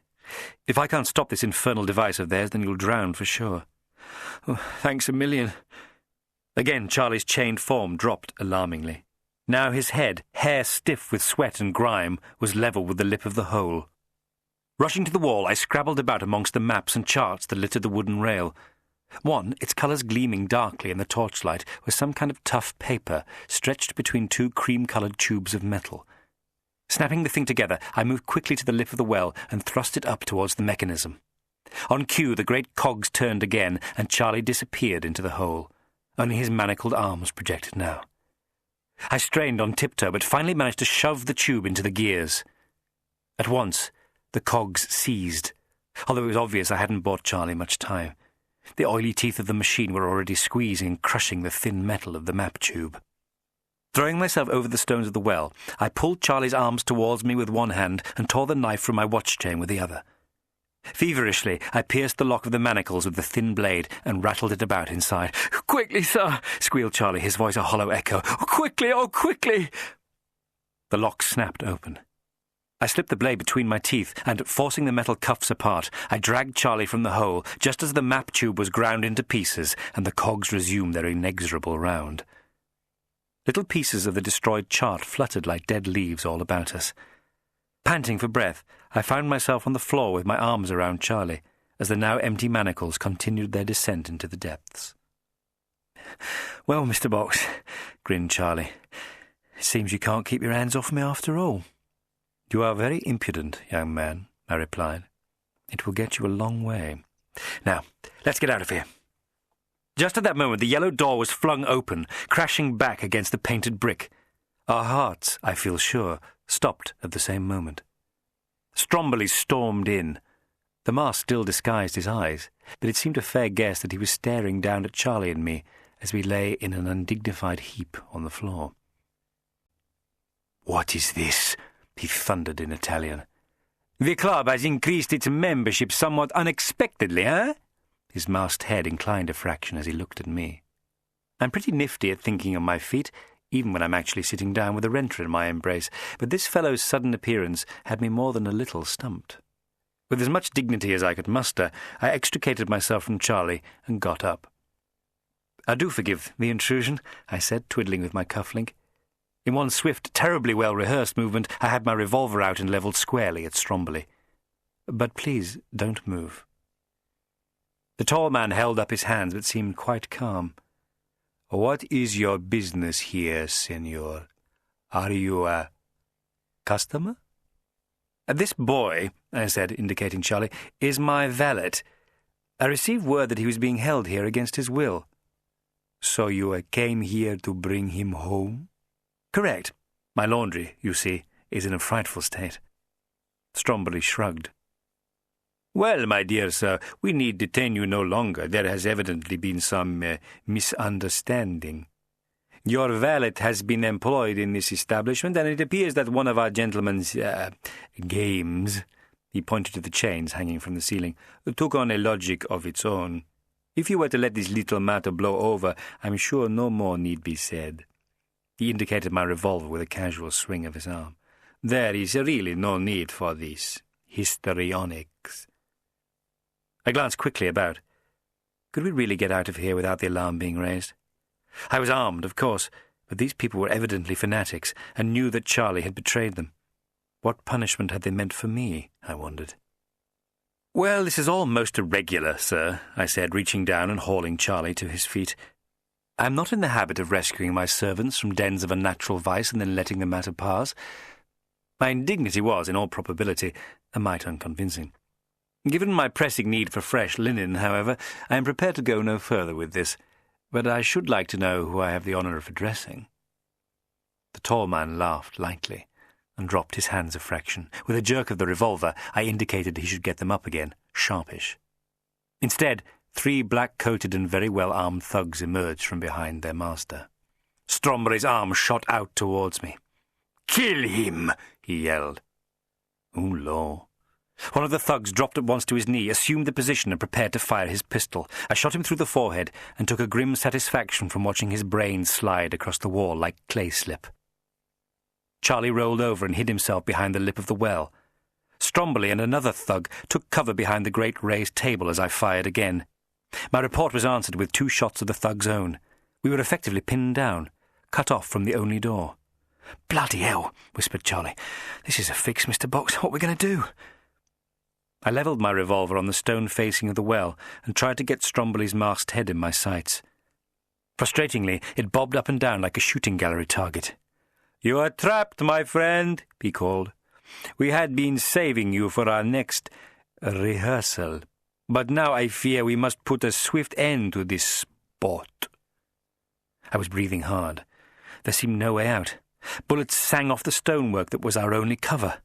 "If I can't stop this infernal device of theirs, then you'll drown for sure." "Oh, thanks a million." Again, Charlie's chained form dropped alarmingly. Now his head, hair stiff with sweat and grime, was level with the lip of the hole. Rushing to the wall, I scrabbled about amongst the maps and charts that littered the wooden rail. One, its colours gleaming darkly in the torchlight, was some kind of tough paper stretched between two cream-coloured tubes of metal. Snapping the thing together, I moved quickly to the lip of the well and thrust it up towards the mechanism. On cue, the great cogs turned again, and Charlie disappeared into the hole. Only his manacled arms projected now. I strained on tiptoe, but finally managed to shove the tube into the gears. At once, the cogs seized, although it was obvious I hadn't bought Charlie much time. The oily teeth of the machine were already squeezing and crushing the thin metal of the map tube. Throwing myself over the stones of the well, I pulled Charlie's arms towards me with one hand and tore the knife from my watch chain with the other. Feverishly, I pierced the lock of the manacles with the thin blade and rattled it about inside. "Quickly, sir!" squealed Charlie, his voice a hollow echo. "Oh, quickly! Oh, quickly!" The lock snapped open. I slipped the blade between my teeth and, forcing the metal cuffs apart, I dragged Charlie from the hole just as the map tube was ground into pieces and the cogs resumed their inexorable round. Little pieces of the destroyed chart fluttered like dead leaves all about us. Panting for breath, I found myself on the floor with my arms around Charlie as the now empty manacles continued their descent into the depths. "Well, Mr. Box," grinned Charlie, "it seems you can't keep your hands off me after all." "You are very impudent, young man," I replied. "It will get you a long way. Now, let's get out of here." Just at that moment, the yellow door was flung open, crashing back against the painted brick. Our hearts, I feel sure, stopped at the same moment. Stromboli stormed in. The mask still disguised his eyes, but it seemed a fair guess that he was staring down at Charlie and me as we lay in an undignified heap on the floor. "What is this?" he thundered in Italian. "The club has increased its membership somewhat unexpectedly, eh?" His masked head inclined a fraction as he looked at me. I'm pretty nifty at thinking on my feet, even when I'm actually sitting down with a renter in my embrace, but this fellow's sudden appearance had me more than a little stumped. With as much dignity as I could muster, I extricated myself from Charlie and got up. "I do forgive the intrusion," I said, twiddling with my cufflink. In one swift, terribly well-rehearsed movement, I had my revolver out and levelled squarely at Stromboli. "But please, don't move." The tall man held up his hands but seemed quite calm. "What is your business here, senor? Are you a customer?" "This boy," I said, indicating Charlie, "is my valet. I received word that he was being held here against his will." "So you came here to bring him home?" "Correct. My laundry, you see, is in a frightful state." Stromboli shrugged. "Well, my dear sir, we need detain you no longer. There has evidently been some misunderstanding. Your valet has been employed in this establishment, and it appears that one of our gentlemen's games," he pointed to the chains hanging from the ceiling, "took on a logic of its own. If you were to let this little matter blow over, I'm sure no more need be said." He indicated my revolver with a casual swing of his arm. "There is really no need for this histrionics." I glanced quickly about. Could we really get out of here without the alarm being raised? I was armed, of course, but these people were evidently fanatics and knew that Charlie had betrayed them. What punishment had they meant for me, I wondered. "Well, this is all most irregular, sir," I said, reaching down and hauling Charlie to his feet. "I'm not in the habit of rescuing my servants from dens of unnatural vice and then letting the matter pass." My indignity was, in all probability, a mite unconvincing. Given my pressing need for fresh linen, however, I am prepared to go no further with this, but I should like to know who I have the honour of addressing. The tall man laughed lightly and dropped his hands a fraction. With a jerk of the revolver, I indicated he should get them up again, sharpish. Instead, 3 black-coated and very well-armed thugs emerged from behind their master. Stromberry's arm shot out towards me. "Kill him!" he yelled. "Ooh, law." One of the thugs dropped at once to his knee, assumed the position and prepared to fire his pistol. I shot him through the forehead and took a grim satisfaction from watching his brains slide across the wall like clay slip. Charlie rolled over and hid himself behind the lip of the well. Stromberly and another thug took cover behind the great raised table as I fired again. My report was answered with 2 shots of the thug's own. We were effectively pinned down, cut off from the only door. "Bloody hell," whispered Charlie. "This is a fix, Mr. Box. What are we going to do?" I levelled my revolver on the stone facing of the well and tried to get Stromberly's masked head in my sights. Frustratingly, it bobbed up and down like a shooting gallery target. "You are trapped, my friend," he called. "We had been saving you for our next rehearsal, but now I fear we must put a swift end to this sport." I was breathing hard. There seemed no way out. Bullets sang off the stonework that was our only cover.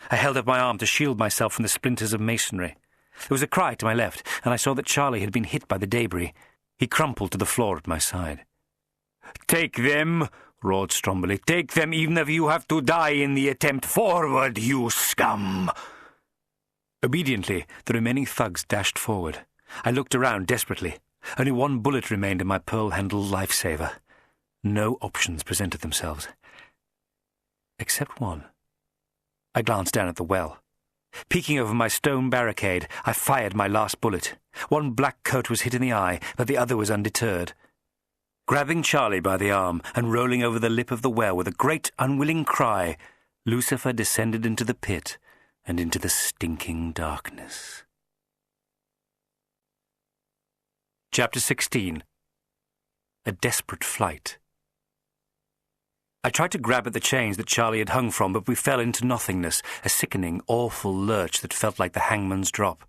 I held up my arm to shield myself from the splinters of masonry. There was a cry to my left, and I saw that Charlie had been hit by the debris. He crumpled to the floor at my side. "Take them!" roared Stromberly. "Take them, even if you have to die in the attempt. Forward, you scum!" Obediently, the remaining thugs dashed forward. I looked around desperately. Only 1 bullet remained in my pearl-handled lifesaver. No options presented themselves. Except one. I glanced down at the well. Peeking over my stone barricade, I fired my last bullet. 1 black coat was hit in the eye, but the other was undeterred. Grabbing Charlie by the arm and rolling over the lip of the well with a great unwilling cry, Lucifer descended into the pit and into the stinking darkness. Chapter 16. A Desperate Flight. I tried to grab at the chains that Charlie had hung from, but we fell into nothingness, a sickening, awful lurch that felt like the hangman's drop.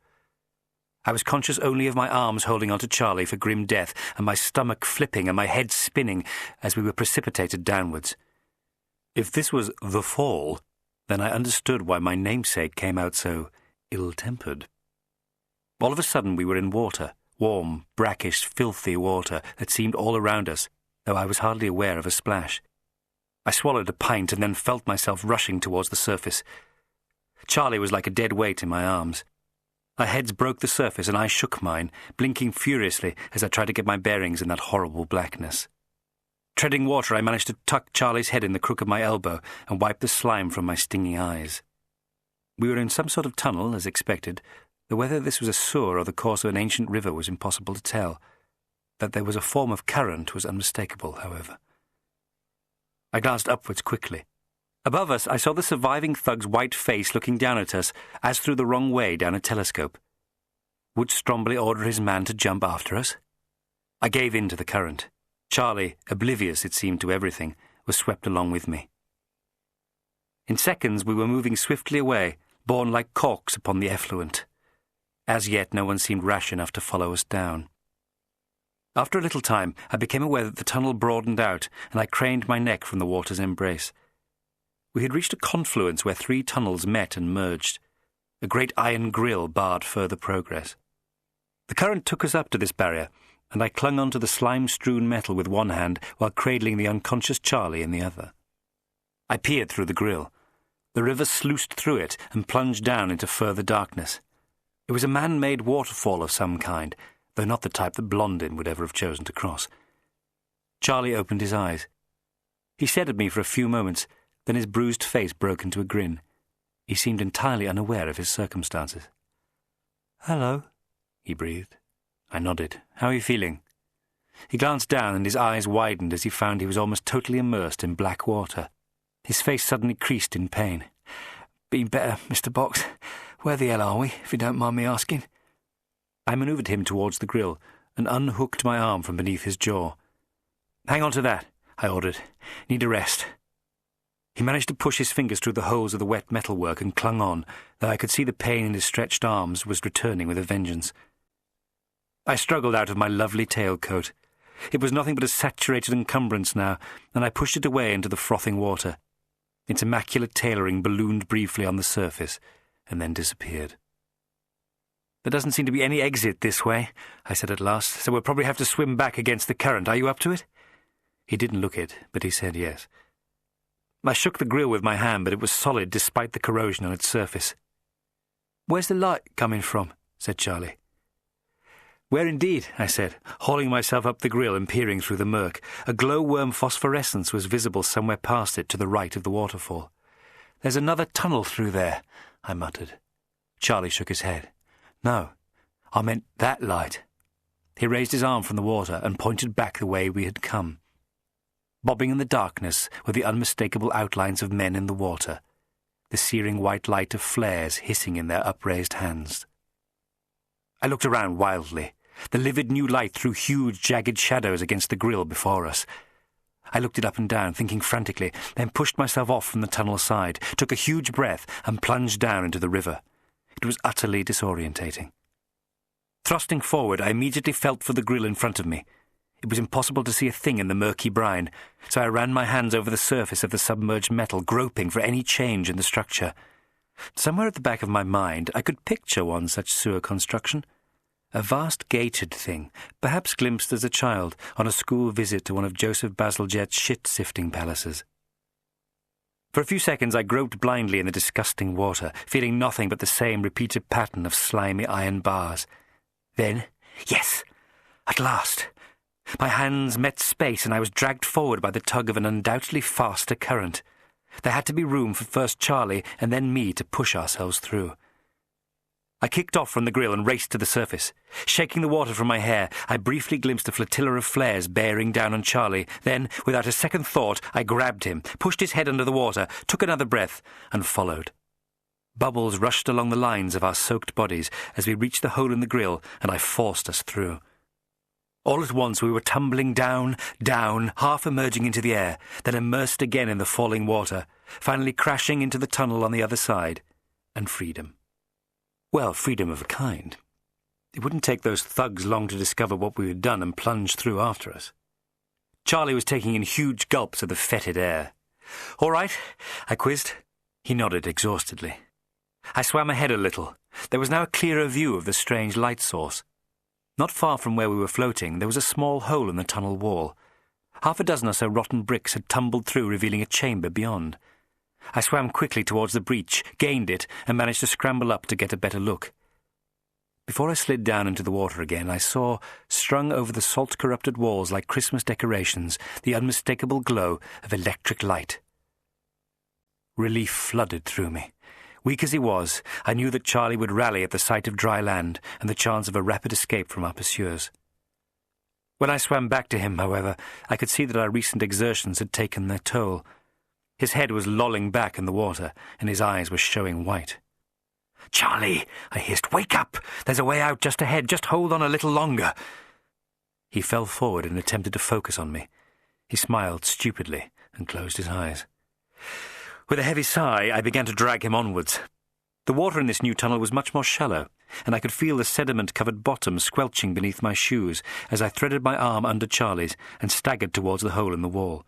I was conscious only of my arms holding onto Charlie for grim death, and my stomach flipping and my head spinning as we were precipitated downwards. If this was the fall, then I understood why my namesake came out so ill-tempered. All of a sudden we were in water, warm, brackish, filthy water that seemed all around us, though I was hardly aware of a splash. I swallowed a pint and then felt myself rushing towards the surface. Charlie was like a dead weight in my arms. Our heads broke the surface and I shook mine, blinking furiously as I tried to get my bearings in that horrible blackness. Treading water, I managed to tuck Charlie's head in the crook of my elbow and wipe the slime from my stinging eyes. We were in some sort of tunnel, as expected, though whether this was a sewer or the course of an ancient river was impossible to tell. That there was a form of current was unmistakable, however. I glanced upwards quickly. Above us, I saw the surviving thug's white face looking down at us, as through the wrong way down a telescope. Would Stromberly order his man to jump after us? I gave in to the current. Charlie, oblivious, it seemed, to everything, was swept along with me. In seconds, we were moving swiftly away, borne like corks upon the effluent. As yet, no one seemed rash enough to follow us down. After a little time, I became aware that the tunnel broadened out, and I craned my neck from the water's embrace. We had reached a confluence where 3 tunnels met and merged. A great iron grille barred further progress. The current took us up to this barrier, and I clung onto the slime-strewn metal with one hand while cradling the unconscious Charlie in the other. I peered through the grille. The river sluiced through it and plunged down into further darkness. It was a man-made waterfall of some kind, though not the type that Blondin would ever have chosen to cross. Charlie opened his eyes. He stared at me for a few moments, then his bruised face broke into a grin. He seemed entirely unaware of his circumstances. "Hello," he breathed. I nodded. "How are you feeling?" He glanced down and his eyes widened as he found he was almost totally immersed in black water. His face suddenly creased in pain. "Been better, Mr. Box. Where the hell are we, if you don't mind me asking?" I manoeuvred him towards the grill and unhooked my arm from beneath his jaw. "Hang on to that," I ordered. "Need a rest." He managed to push his fingers through the holes of the wet metalwork and clung on, though I could see the pain in his stretched arms was returning with a vengeance. I struggled out of my lovely tailcoat. It was nothing but a saturated encumbrance now, and I pushed it away into the frothing water. Its immaculate tailoring ballooned briefly on the surface, and then disappeared. "There doesn't seem to be any exit this way," I said at last, "so we'll probably have to swim back against the current. Are you up to it?" He didn't look it, but he said yes. I shook the grill with my hand, but it was solid despite the corrosion on its surface. "Where's the light coming from?" said Charlie. "Where indeed?" I said, hauling myself up the grill and peering through the murk. A glowworm phosphorescence was visible somewhere past it to the right of the waterfall. "There's another tunnel through there," I muttered. Charlie shook his head. "No, I meant that light." He raised his arm from the water and pointed back the way we had come. Bobbing in the darkness were the unmistakable outlines of men in the water, the searing white light of flares hissing in their upraised hands. I looked around wildly. The livid new light threw huge, jagged shadows against the grill before us. I looked it up and down, thinking frantically, then pushed myself off from the tunnel side, took a huge breath, and plunged down into the river. It was utterly disorientating. Thrusting forward, I immediately felt for the grill in front of me. It was impossible to see a thing in the murky brine, so I ran my hands over the surface of the submerged metal, groping for any change in the structure. Somewhere at the back of my mind, I could picture one such sewer construction. A vast gated thing, perhaps glimpsed as a child on a school visit to one of Joseph Bazalgette's shit-sifting palaces. For a few seconds I groped blindly in the disgusting water, feeling nothing but the same repeated pattern of slimy iron bars. Then, yes, at last! My hands met space and I was dragged forward by the tug of an undoubtedly faster current. There had to be room for first Charlie and then me to push ourselves through. I kicked off from the grill and raced to the surface. Shaking the water from my hair, I briefly glimpsed a flotilla of flares bearing down on Charlie. Then, without a second thought, I grabbed him, pushed his head under the water, took another breath, and followed. Bubbles rushed along the lines of our soaked bodies as we reached the hole in the grill, and I forced us through. All at once we were tumbling down, half emerging into the air, then immersed again in the falling water, finally crashing into the tunnel on the other side, and freedom. Well, freedom of a kind. It wouldn't take those thugs long to discover what we had done and plunge through after us. Charlie was taking in huge gulps of the fetid air. "All right?" I quizzed. He nodded exhaustedly. I swam ahead a little. There was now a clearer view of the strange light source. Not far from where we were floating, there was a small hole in the tunnel wall. Half a dozen or so rotten bricks had tumbled through, revealing a chamber beyond. I swam quickly towards the breach, gained it, and managed to scramble up to get a better look. Before I slid down into the water again, I saw, strung over the salt-corrupted walls like Christmas decorations, the unmistakable glow of electric light. Relief flooded through me. Weak as he was, I knew that Charlie would rally at the sight of dry land and the chance of a rapid escape from our pursuers. When I swam back to him, however, I could see that our recent exertions had taken their toll. His head was lolling back in the water, and his eyes were showing white. "Charlie," I hissed, "wake up! There's a way out just ahead. Just hold on a little longer." He fell forward and attempted to focus on me. He smiled stupidly and closed his eyes. With a heavy sigh, I began to drag him onwards. The water in this new tunnel was much more shallow, and I could feel the sediment-covered bottom squelching beneath my shoes as I threaded my arm under Charlie's and staggered towards the hole in the wall.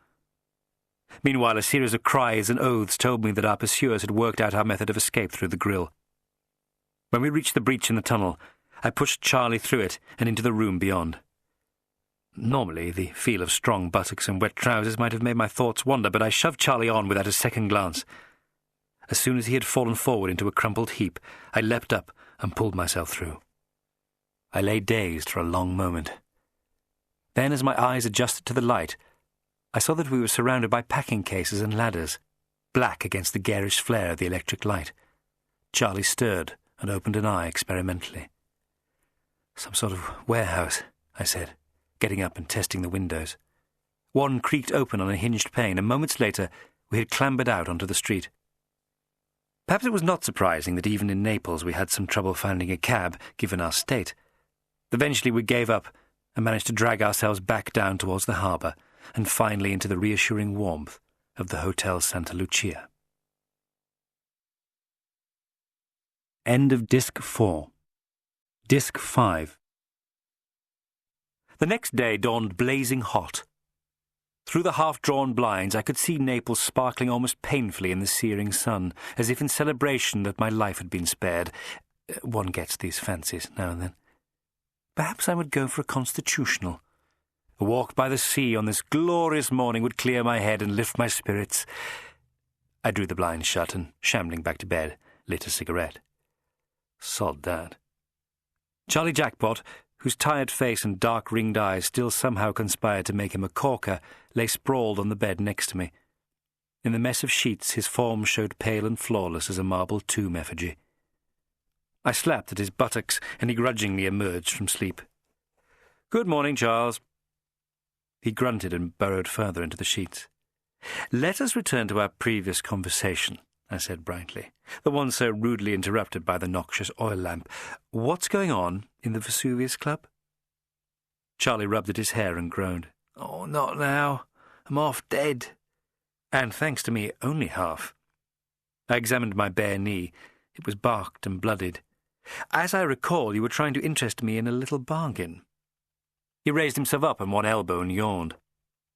Meanwhile, a series of cries and oaths told me that our pursuers had worked out our method of escape through the grill. When we reached the breach in the tunnel, I pushed Charlie through it and into the room beyond. Normally, the feel of strong buttocks and wet trousers might have made my thoughts wander, but I shoved Charlie on without a second glance. As soon as he had fallen forward into a crumpled heap, I leapt up and pulled myself through. I lay dazed for a long moment. Then, as my eyes adjusted to the light, I saw that we were surrounded by packing cases and ladders, black against the garish flare of the electric light. Charlie stirred and opened an eye experimentally. "Some sort of warehouse," I said, getting up and testing the windows. One creaked open on a hinged pane, and moments later we had clambered out onto the street. Perhaps it was not surprising that even in Naples we had some trouble finding a cab, given our state. Eventually we gave up and managed to drag ourselves back down towards the harbour, and finally into the reassuring warmth of the Hotel Santa Lucia. End of Disc 4. Disc 5. The next day dawned blazing hot. Through the half-drawn blinds I could see Naples sparkling almost painfully in the searing sun, as if in celebration that my life had been spared. One gets these fancies now and then. Perhaps I would go for a constitutional. A walk by the sea on this glorious morning would clear my head and lift my spirits. I drew the blinds shut and, shambling back to bed, lit a cigarette. Sod that. Charlie Jackpot, whose tired face and dark ringed eyes still somehow conspired to make him a corker, lay sprawled on the bed next to me. In the mess of sheets his form showed pale and flawless as a marble tomb effigy. I slapped at his buttocks, and he grudgingly emerged from sleep. "Good morning, Charles." He grunted and burrowed further into the sheets. "Let us return to our previous conversation," I said brightly, the one so rudely interrupted by the noxious oil lamp. "What's going on in the Vesuvius Club?" Charlie rubbed at his hair and groaned. "Oh, not now. I'm half dead." And, thanks to me, only half. I examined my bare knee. It was barked and blooded. "As I recall, you were trying to interest me in a little bargain." He raised himself up on one elbow and yawned.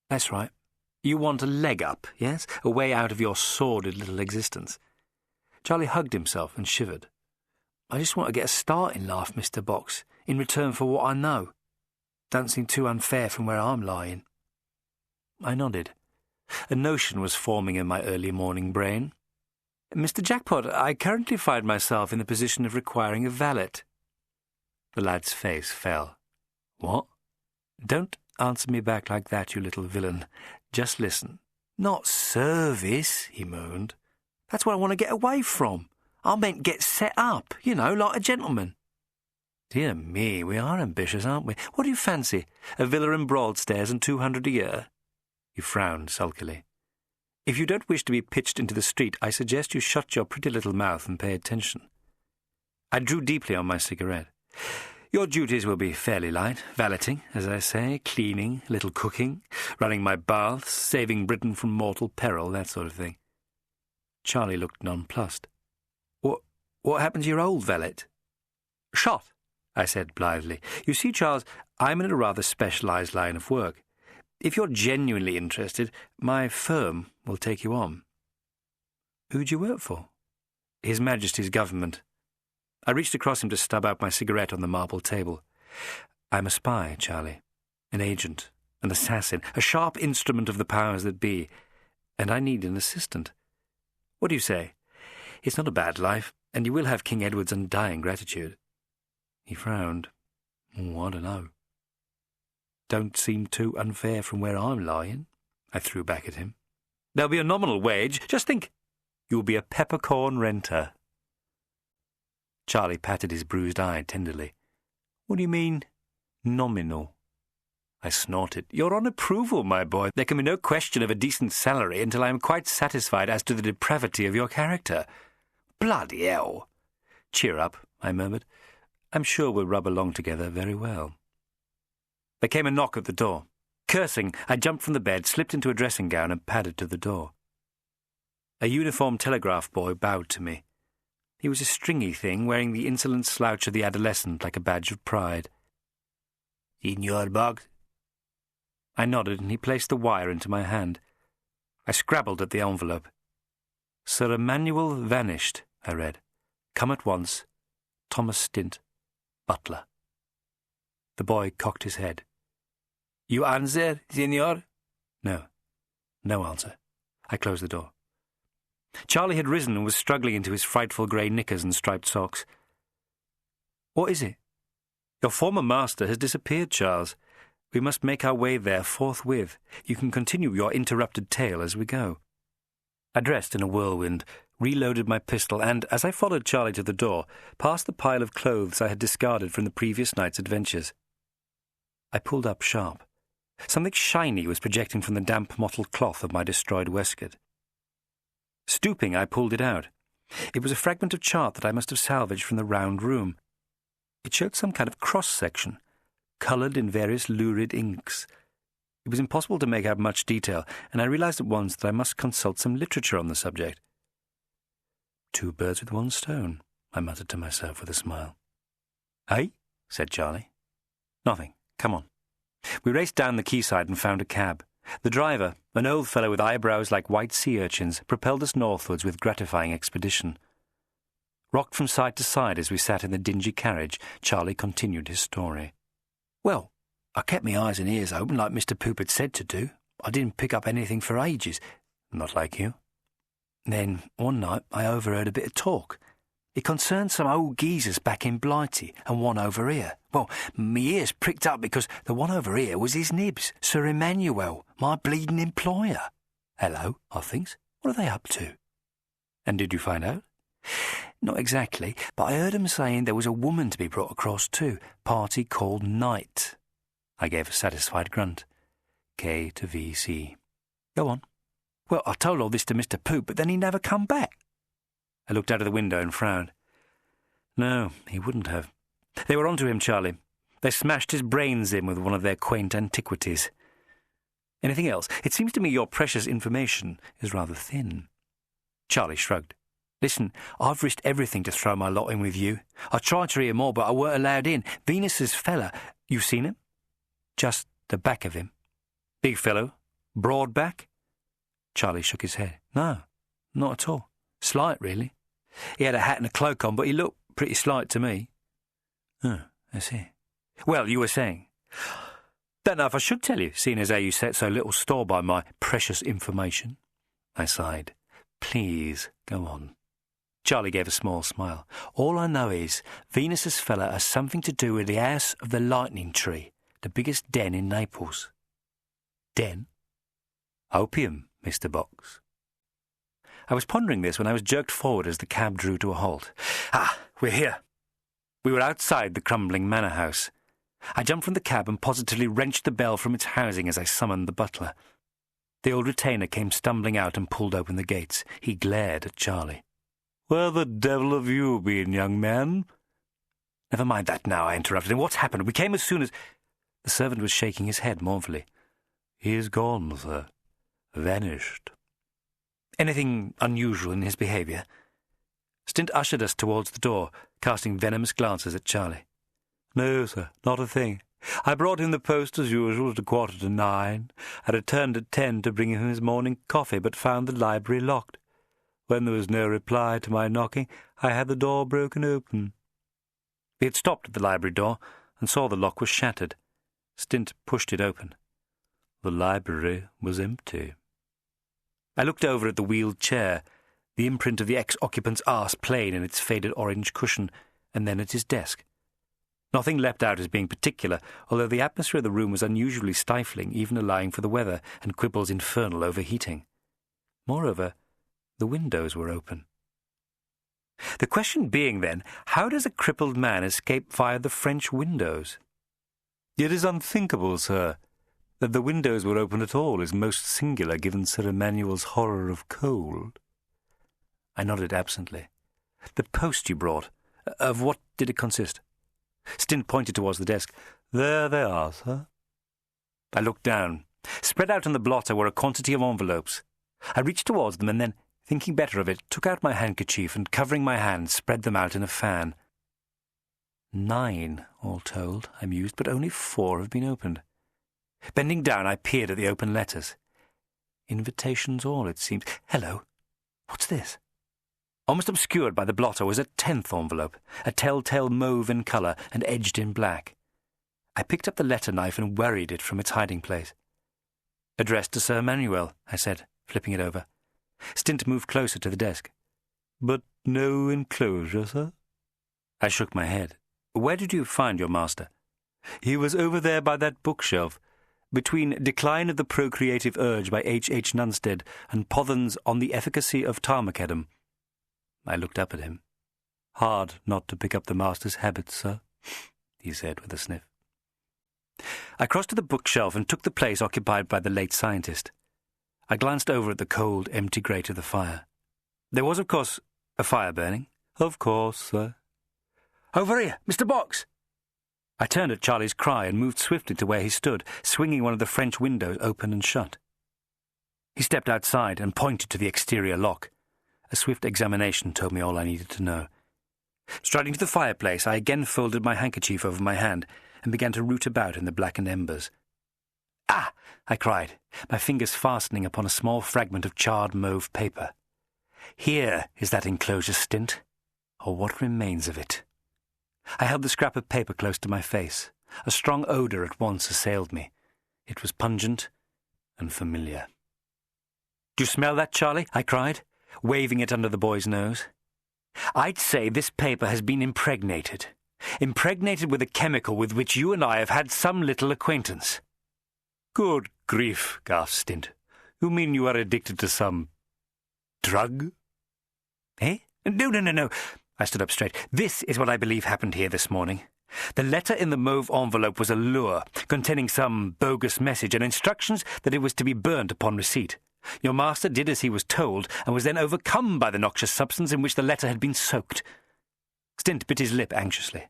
"That's right. You want a leg up, yes? A way out of your sordid little existence." Charlie hugged himself and shivered. "I just want to get a start in life, Mr. Box, in return for what I know. Don't seem too unfair from where I'm lying." I nodded. A notion was forming in my early morning brain. "Mr. Jackpot, I currently find myself in the position of requiring a valet." The lad's face fell. "What?" "Don't answer me back like that, you little villain. Just listen." "Not service," he moaned. "That's what I want to get away from. I meant get set up, you know, like a gentleman." "Dear me, we are ambitious, aren't we? What do you fancy? A villa in Broadstairs and 200 a year?" He frowned sulkily. "If you don't wish to be pitched into the street, I suggest you shut your pretty little mouth and pay attention." I drew deeply on my cigarette. "Your duties will be fairly light. Valeting, as I say, cleaning, a little cooking, running my baths, saving Britain from mortal peril, that sort of thing." Charlie looked nonplussed. What happened to your old valet?" "Shot," I said blithely. "You see, Charles, I'm in a rather specialised line of work. If you're genuinely interested, my firm will take you on." "Who'd you work for?" "His Majesty's government." I reached across him to stub out my cigarette on the marble table. "I'm a spy, Charlie. An agent, an assassin, a sharp instrument of the powers that be, and I need an assistant. What do you say? It's not a bad life, and you will have King Edward's undying gratitude." He frowned. "Oh, I don't know." "Don't seem too unfair from where I'm lying," I threw back at him. "There'll be a nominal wage. Just think. You'll be a peppercorn renter." Charlie patted his bruised eye tenderly. "What do you mean, nominal?" I snorted. "You're on approval, my boy. There can be no question of a decent salary until I am quite satisfied as to the depravity of your character." "Bloody hell!" "Cheer up," I murmured. "I'm sure we'll rub along together very well." There came a knock at the door. Cursing, I jumped from the bed, slipped into a dressing gown, and padded to the door. A uniformed telegraph boy bowed to me. He was a stringy thing, wearing the insolent slouch of the adolescent like a badge of pride. "Signor Boggs?" I nodded, and he placed the wire into my hand. I scrabbled at the envelope. "Sir Emmanuel vanished," I read. "Come at once. Thomas Stint, butler." The boy cocked his head. "You answer, signor?" "No. No answer." I closed the door. Charlie had risen and was struggling into his frightful grey knickers and striped socks. "What is it?" Your former master has disappeared, Charles. We must make our way there forthwith. You can continue your interrupted tale as we go. I dressed in a whirlwind, reloaded my pistol, and, as I followed Charlie to the door, passed the pile of clothes I had discarded from the previous night's adventures. I pulled up sharp. Something shiny was projecting from the damp mottled cloth of my destroyed waistcoat. Stooping, I pulled it out. It was a fragment of chart that I must have salvaged from the round room. It showed some kind of cross-section, coloured in various lurid inks. It was impossible to make out much detail, and I realised at once that I must consult some literature on the subject. 2 birds with 1 stone, I muttered to myself with a smile. "Eh?" said Charlie. "Nothing. Come on." We raced down the quayside and found a cab. The driver, an old fellow with eyebrows like white sea urchins, propelled us northwards with gratifying expedition. Rocked from side to side as we sat in the dingy carriage, Charlie continued his story. "Well, I kept my eyes and ears open like Mr. Poop had said to do. I didn't pick up anything for ages. Not like you. Then, one night, I overheard a bit of talk. It concerned some old geezers back in Blighty and one over here. Well, me ears pricked up because the one over here was his nibs, Sir Emmanuel, my bleeding employer. Hello, I thinks. What are they up to?" "And did you find out?" "Not exactly, but I heard 'em saying there was a woman to be brought across too, party called Knight." I gave a satisfied grunt. K to VC. "Go on." "Well, I told all this to Mr. Poop, but then he never come back." I looked out of the window and frowned. No, he wouldn't have. They were onto him, Charlie. They smashed his brains in with one of their quaint antiquities. Anything else? It seems to me your precious information is rather thin. Charlie shrugged. "Listen, I've risked everything to throw my lot in with you. I tried to hear more, but I weren't allowed in. Venus's fella, you've seen him?" "Just the back of him." "Big fellow? Broad back?" Charlie shook his head. "No, not at all. Slight, really. He had a hat and a cloak on, but he looked pretty slight to me." "Oh, I see. Well, you were saying." "Don't know if I should tell you, seeing as how you set so little store by my precious information." I sighed. "Please, go on." Charlie gave a small smile. "All I know is Venus's fella has something to do with the House of the Lightning Tree, the biggest den in Naples." "Den?" "Opium, Mr. Box." I was pondering this when I was jerked forward as the cab drew to a halt. "Ah, we're here." We were outside the crumbling manor house. I jumped from the cab and positively wrenched the bell from its housing as I summoned the butler. The old retainer came stumbling out and pulled open the gates. He glared at Charlie. "Where the devil have you been, young man?" "Never mind that now," I interrupted him. "What's happened? We came as soon as—" The servant was shaking his head mournfully. "He's gone, sir. Vanished." "Anything unusual in his behaviour?" Stint ushered us towards the door, casting venomous glances at Charlie. "No, sir, not a thing. I brought him the post as usual at 9:15. I returned at 10 to bring him his morning coffee, but found the library locked. When there was no reply to my knocking, I had the door broken open." We had stopped at the library door and saw the lock was shattered. Stint pushed it open. The library was empty. I looked over at the wheeled chair, the imprint of the ex-occupant's arse plain in its faded orange cushion, and then at his desk. Nothing leapt out as being particular, although the atmosphere of the room was unusually stifling, even allowing for the weather and Quibble's infernal overheating. Moreover, the windows were open. The question being, then, how does a crippled man escape via the French windows? "It is unthinkable, sir. That the windows were open at all is most singular, given Sir Emmanuel's horror of cold." I nodded absently. "The post you brought, of what did it consist?" Stint pointed towards the desk. "There they are, sir." I looked down. Spread out on the blotter were a quantity of envelopes. I reached towards them and then, thinking better of it, took out my handkerchief and, covering my hand, spread them out in a fan. 9, all told, I mused, but only 4 have been opened. Bending down, I peered at the open letters. Invitations all, it seems. Hello, what's this? Almost obscured by the blotter was a 10th envelope, a telltale mauve in colour and edged in black. I picked up the letter knife and worried it from its hiding place. "Addressed to Sir Emmanuel," I said, flipping it over. Stint moved closer to the desk. "But no enclosure, sir?" I shook my head. Where did you find your master?" "He was over there by that bookshelf, between Decline of the Procreative Urge by H. Nunstead and Pothen's On the Efficacy of Tarmacadam." I looked up at him. "Hard not to pick up the master's habits, sir," he said with a sniff. I crossed to the bookshelf and took the place occupied by the late scientist. I glanced over at the cold, empty grate of the fire. There was, of course, a fire burning. "Of course, sir." "Over here, Mr. Box!" I turned at Charlie's cry and moved swiftly to where he stood, swinging one of the French windows open and shut. He stepped outside and pointed to the exterior lock. A swift examination told me all I needed to know. Striding to the fireplace, I again folded my handkerchief over my hand and began to root about in the blackened embers. "Ah!" I cried, my fingers fastening upon a small fragment of charred mauve paper. "Here is that enclosure, Stint, or what remains of it." I held the scrap of paper close to my face. A strong odour at once assailed me. It was pungent and familiar. "Do you smell that, Charlie?" I cried, waving it under the boy's nose. "I'd say this paper has been impregnated with a chemical with which you and I have had some little acquaintance." "Good grief," gasped Stint. "You mean you are addicted to some drug?" "Eh? No. I stood up straight. "This is what I believe happened here this morning. The letter in the mauve envelope was a lure, containing some bogus message and instructions that it was to be burnt upon receipt. Your master did as he was told, and was then overcome by the noxious substance in which the letter had been soaked." Stint bit his lip anxiously.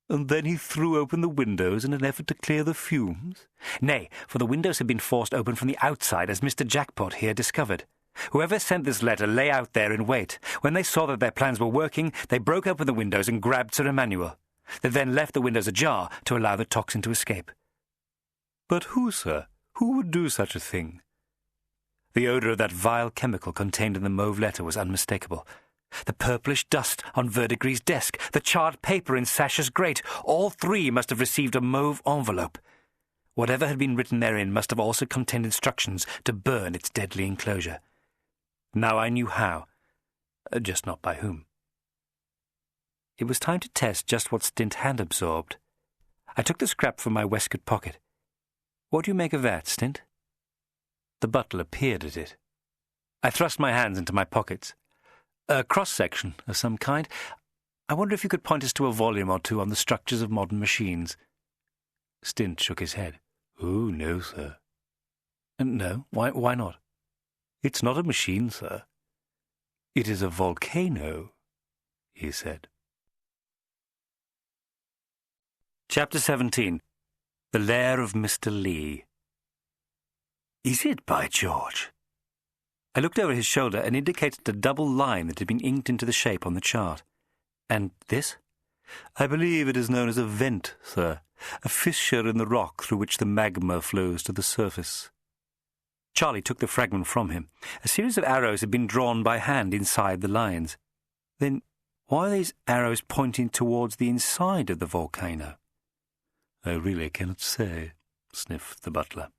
"And then he threw open the windows in an effort to clear the fumes?" "Nay, for the windows had been forced open from the outside, as Mr. Jackpot here discovered. Whoever sent this letter lay out there in wait. When they saw that their plans were working, they broke open the windows and grabbed Sir Emmanuel. They then left the windows ajar to allow the toxin to escape." "But who, sir? Who would do such a thing?" The odour of that vile chemical contained in the mauve letter was unmistakable. The purplish dust on Verdigree's desk, the charred paper in Sasha's grate, all three must have received a mauve envelope. Whatever had been written therein must have also contained instructions to burn its deadly enclosure. Now I knew how, just not by whom. It was time to test just what Stint had absorbed. I took the scrap from my waistcoat pocket. "What do you make of that, Stint?" The butler peered at it. I thrust my hands into my pockets. "A cross-section of some kind. I wonder if you could point us to a volume or two on the structures of modern machines." Stint shook his head. "Oh, no, sir." "No? Why not?" "It's not a machine, sir. It is a volcano," he said. Chapter 17. The Lair of Mr. Lee. "Is it, by George?" I looked over his shoulder and indicated a double line that had been inked into the shape on the chart. "And this?" "I believe it is known as a vent, sir, a fissure in the rock through which the magma flows to the surface." Charlie took the fragment from him. A series of arrows had been drawn by hand inside the lines. "Then why are these arrows pointing towards the inside of the volcano?" "I really cannot say," sniffed the butler.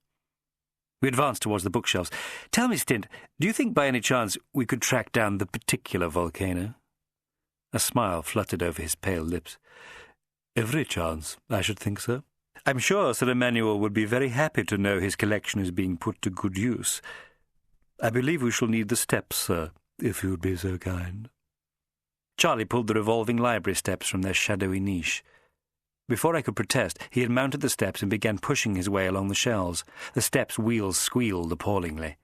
We advanced towards the bookshelves. "Tell me, Stint, do you think by any chance we could track down the particular volcano?" A smile fluttered over his pale lips. "Every chance, I should think so. I'm sure Sir Emmanuel would be very happy to know his collection is being put to good use. I believe we shall need the steps, sir, if you would be so kind." Charlie pulled the revolving library steps from their shadowy niche. Before I could protest, he had mounted the steps and began pushing his way along the shelves. The steps' wheels squealed appallingly.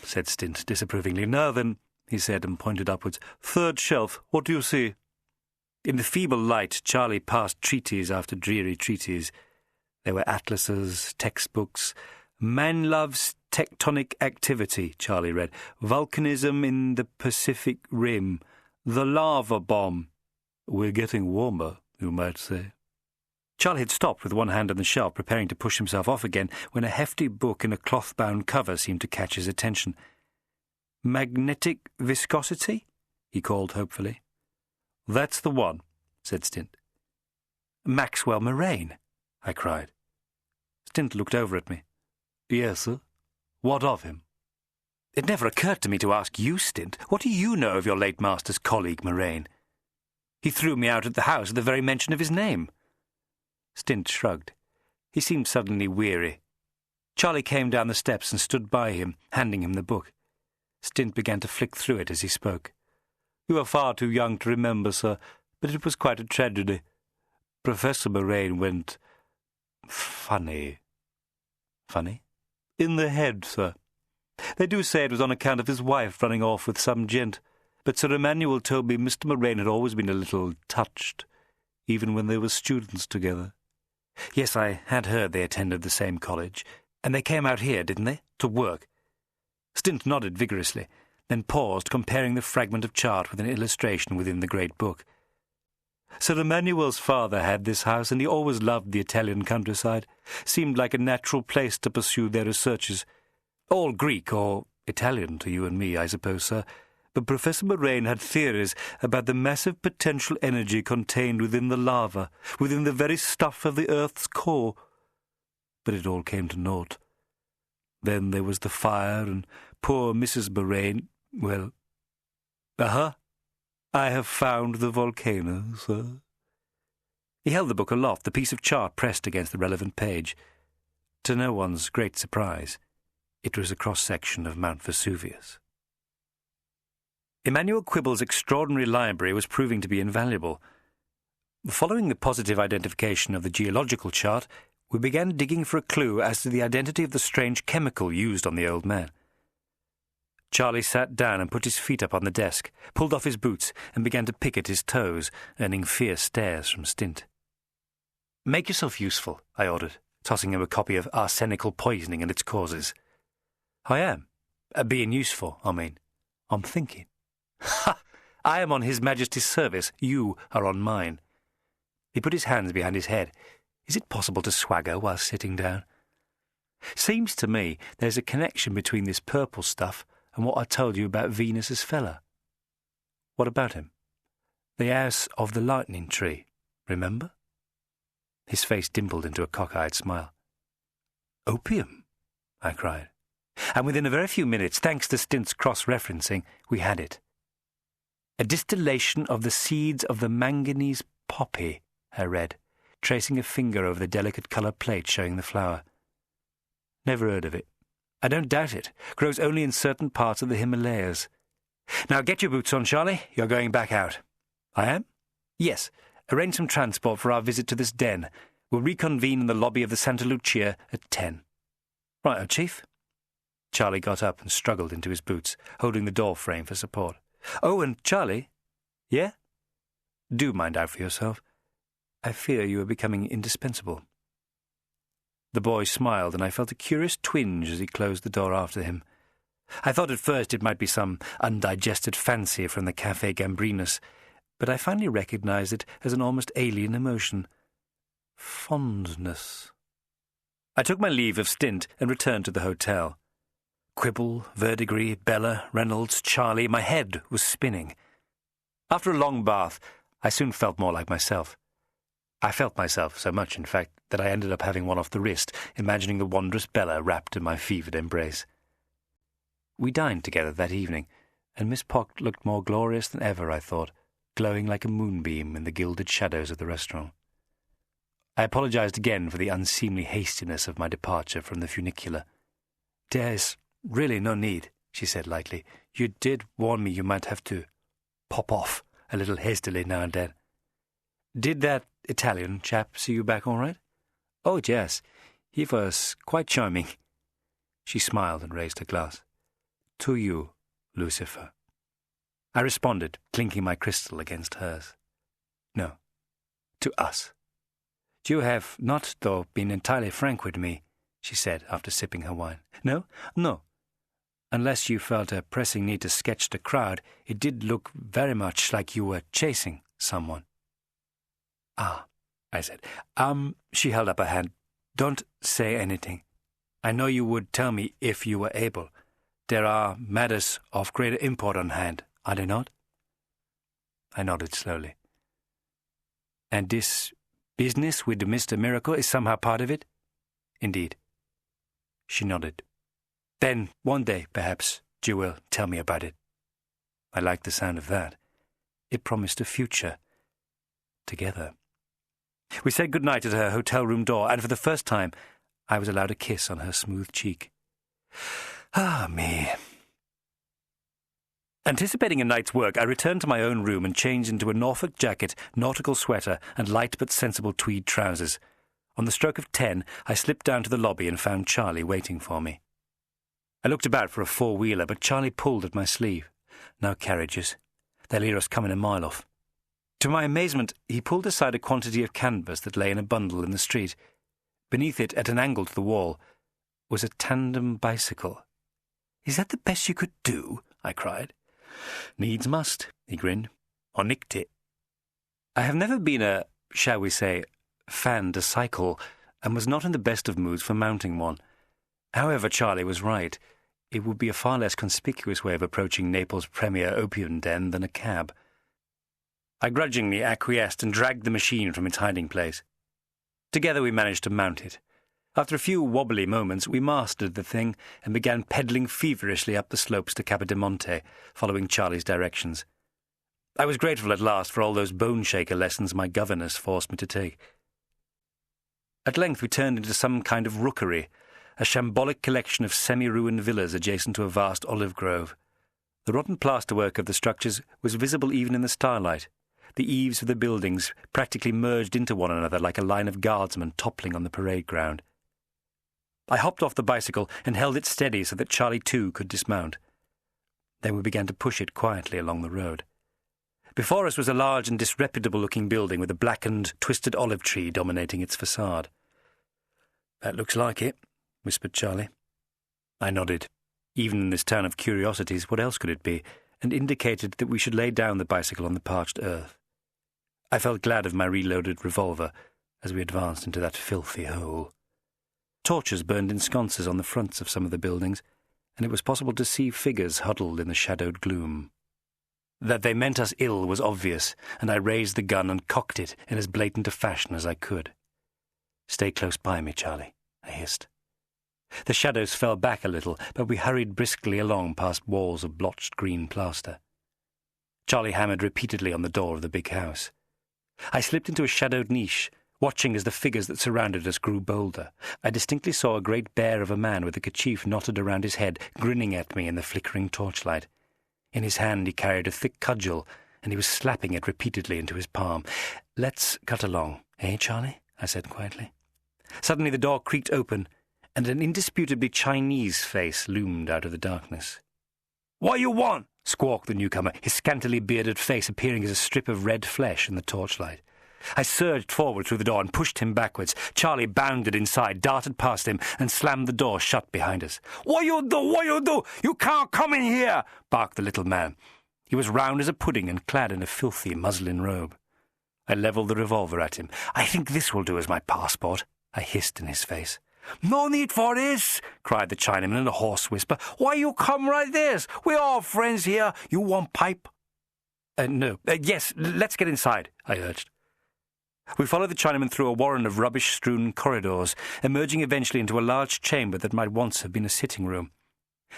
Said Stint disapprovingly. "Now then," he said, and pointed upwards. "Third shelf, what do you see?" In the feeble light, Charlie passed treatise after dreary treatise. There were atlases, textbooks. "Man Loves Tectonic Activity," Charlie read. "Volcanism in the Pacific Rim. The Lava Bomb." "We're getting warmer, you might say." Charlie had stopped with one hand on the shelf, preparing to push himself off again, when a hefty book in a cloth-bound cover seemed to catch his attention. "Magnetic Viscosity?" he called hopefully. "That's the one," said Stint. "Maxwell Moraine," I cried. Stint looked over at me. "Yes, sir. What of him?" "It never occurred to me to ask you, Stint. What do you know of your late master's colleague, Moraine?" He threw me out at the house at the very mention of his name." Stint shrugged. He seemed suddenly weary. Charlie came down the steps and stood by him, handing him the book. Stint began to flick through it as he spoke. "You are far too young to remember, sir, but it was quite a tragedy. Professor Moraine went funny." "Funny?" "In the head, sir. They do say it was on account of his wife running off with some gent, but Sir Emmanuel told me Mr. Moraine had always been a little touched, even when they were students together." "Yes, I had heard they attended the same college, and they came out here, didn't they, to work?" Stint nodded vigorously, then paused, comparing the fragment of chart with an illustration within the great book. "Sir Emmanuel's father had this house, and he always loved the Italian countryside. Seemed like a natural place to pursue their researches. All Greek or Italian to you and me, I suppose, sir. But Professor Moraine had theories about the massive potential energy contained within the lava, within the very stuff of the Earth's core. But it all came to naught. Then there was the fire, and poor Mrs. Moraine, well, I have found the volcano, sir." He held the book aloft, the piece of chart pressed against the relevant page. To no one's great surprise, it was a cross-section of Mount Vesuvius. Emmanuel Quibble's extraordinary library was proving to be invaluable. Following the positive identification of the geological chart, we began digging for a clue as to the identity of the strange chemical used on the old man. Charlie sat down and put his feet up on the desk, pulled off his boots, and began to pick at his toes, earning fierce stares from Stint. "Make yourself useful," I ordered, tossing him a copy of Arsenical Poisoning and Its Causes. "I am. Being useful, I mean. I'm thinking." "Ha! I am on His Majesty's service. You are on mine." He put his hands behind his head. Is it possible to swagger while sitting down? "Seems to me there's a connection between this purple stuff and what I told you about Venus's fella." "What about him?" "The house of the lightning tree, remember?" His face dimpled into a cockeyed smile. "Opium?" I cried. And within a very few minutes, thanks to Stint's cross-referencing, we had it. "A distillation of the seeds of the manganese poppy," I read, tracing a finger over the delicate colour plate showing the flower. "Never heard of it. I don't doubt it. Grows only in certain parts of the Himalayas. Now get your boots on, Charlie. You're going back out." "I am?" "Yes. Arrange some transport for our visit to this den. We'll reconvene in the lobby of the Santa Lucia at 10. "Right-o, Chief." Charlie got up and struggled into his boots, holding the door frame for support. "Oh, and Charlie." "Yeah?" "Do mind out for yourself. I fear you are becoming indispensable." The boy smiled, and I felt a curious twinge as he closed the door after him. I thought at first it might be some undigested fancy from the Café Gambrinus, but I finally recognized it as an almost alien emotion. Fondness. I took my leave of Stint and returned to the hotel. Quibble, Verdigris, Bella, Reynolds, Charlie, my head was spinning. After a long bath, I soon felt more like myself. I felt myself so much, in fact, that I ended up having one off the wrist, imagining the wondrous Bella wrapped in my fevered embrace. We dined together that evening, and Miss Pock looked more glorious than ever, I thought, glowing like a moonbeam in the gilded shadows of the restaurant. I apologized again for the unseemly hastiness of my departure from the funicular. "There's really no need," she said lightly. "You did warn me you might have to pop off a little hastily now and then. Did that Italian chap see you back all right?" "Oh, yes. He was quite charming." She smiled and raised her glass. "To you, Lucifer." I responded, clinking my crystal against hers. "No, to us." "You have not, though, been entirely frank with me," she said after sipping her wine. "No? No. Unless you felt a pressing need to sketch the crowd, it did look very much like you were chasing someone." "Ah," I said. She held up her hand. "Don't say anything. I know you would tell me if you were able. There are matters of greater import on hand, are they not?" I nodded slowly. "And this business with Mr. Miracle is somehow part of it?" "Indeed." She nodded. "Then one day, perhaps, you will tell me about it." I liked the sound of that. It promised a future, together. We said good night at her hotel room door, and for the first time I was allowed a kiss on her smooth cheek. Ah, me. Anticipating a night's work, I returned to my own room and changed into a Norfolk jacket, nautical sweater, and light but sensible tweed trousers. On the stroke of 10, I slipped down to the lobby and found Charlie waiting for me. I looked about for a four-wheeler, but Charlie pulled at my sleeve. No carriages. They'll hear us coming a mile off. To my amazement, he pulled aside a quantity of canvas that lay in a bundle in the street. Beneath it, at an angle to the wall, was a tandem bicycle. "Is that the best you could do?" I cried. "Needs must," he grinned. "I nicked it." I have never been a, shall we say, fan to cycle, and was not in the best of moods for mounting one. However, Charlie was right. It would be a far less conspicuous way of approaching Naples' premier opium den than a cab. I grudgingly acquiesced and dragged the machine from its hiding place. Together we managed to mount it. After a few wobbly moments, we mastered the thing and began pedalling feverishly up the slopes to Capodimonte, following Charlie's directions. I was grateful at last for all those bone-shaker lessons my governess forced me to take. At length we turned into some kind of rookery, a shambolic collection of semi-ruined villas adjacent to a vast olive grove. The rotten plasterwork of the structures was visible even in the starlight. The eaves of the buildings practically merged into one another like a line of guardsmen toppling on the parade ground. I hopped off the bicycle and held it steady so that Charlie too could dismount. Then we began to push it quietly along the road. Before us was a large and disreputable-looking building with a blackened, twisted olive tree dominating its facade. "That looks like it," whispered Charlie. I nodded. Even in this town of curiosities, what else could it be? And indicated that we should lay down the bicycle on the parched earth. I felt glad of my reloaded revolver as we advanced into that filthy hole. Torches burned in sconces on the fronts of some of the buildings, and it was possible to see figures huddled in the shadowed gloom. That they meant us ill was obvious, and I raised the gun and cocked it in as blatant a fashion as I could. "Stay close by me, Charlie," I hissed. The shadows fell back a little, but we hurried briskly along past walls of blotched green plaster. Charlie hammered repeatedly on the door of the big house. I slipped into a shadowed niche, watching as the figures that surrounded us grew bolder. I distinctly saw a great bear of a man with a kerchief knotted around his head, grinning at me in the flickering torchlight. In his hand he carried a thick cudgel, and he was slapping it repeatedly into his palm. "Let's cut along, eh, Charlie?" I said quietly. Suddenly the door creaked open, and an indisputably Chinese face loomed out of the darkness. "What you want?" squawked the newcomer, his scantily bearded face appearing as a strip of red flesh in the torchlight. I surged forward through the door and pushed him backwards. Charlie bounded inside, darted past him, and slammed the door shut behind us. "What you do? What you do? You can't come in here!" barked the little man. He was round as a pudding and clad in a filthy muslin robe. I levelled the revolver at him. "I think this will do as my passport," I hissed in his face. "No need for this," cried the Chinaman in a hoarse whisper. "Why you come right this? We're all friends here. You want pipe?" No. Yes, let's get inside," I urged. We followed the Chinaman through a warren of rubbish-strewn corridors, emerging eventually into a large chamber that might once have been a sitting room.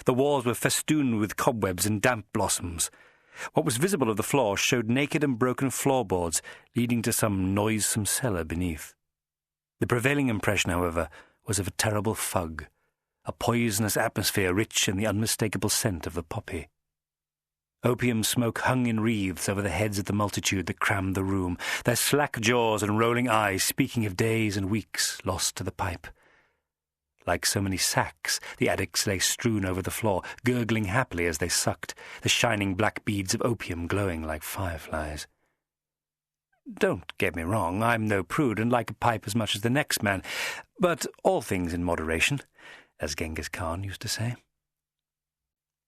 The walls were festooned with cobwebs and damp blossoms. What was visible of the floor showed naked and broken floorboards, leading to some noisome cellar beneath. The prevailing impression, however, was of a terrible fug, a poisonous atmosphere rich in the unmistakable scent of the poppy. Opium smoke hung in wreaths over the heads of the multitude that crammed the room, their slack jaws and rolling eyes speaking of days and weeks lost to the pipe. Like so many sacks, the addicts lay strewn over the floor, gurgling happily as they sucked, the shining black beads of opium glowing like fireflies. Don't get me wrong, I'm no prude and like a pipe as much as the next man, but all things in moderation, as Genghis Khan used to say.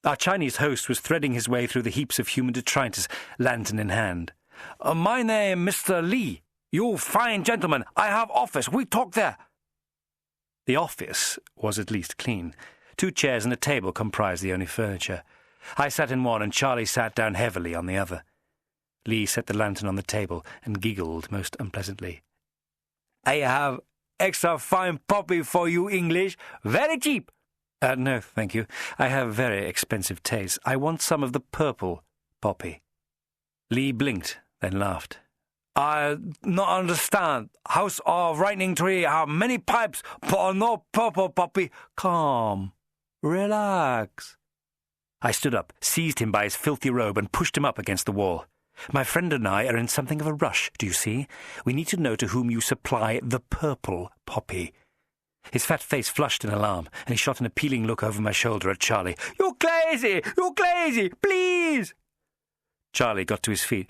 Our Chinese host was threading his way through the heaps of human detritus, lantern in hand. "My name, Mr. Li. You fine gentleman. I have office. We talk there." The office was at least clean. 2 chairs and a table comprised the only furniture. I sat in one and Charlie sat down heavily on the other. Li set the lantern on the table and giggled most unpleasantly. "I have extra fine poppy for you English. Very cheap." No, thank you. I have very expensive tastes. I want some of the purple poppy." Li blinked, then laughed. I not understand. House of Lightning Tree, how many pipes, but no purple poppy. Calm. Relax. I stood up, seized him by his filthy robe and pushed him up against the wall. My friend and I are in something of a rush, do you see? We need to know to whom you supply the purple poppy. His fat face flushed in alarm, and he shot an appealing look over my shoulder at Charlie. "You're crazy! You're crazy! Please!" Charlie got to his feet.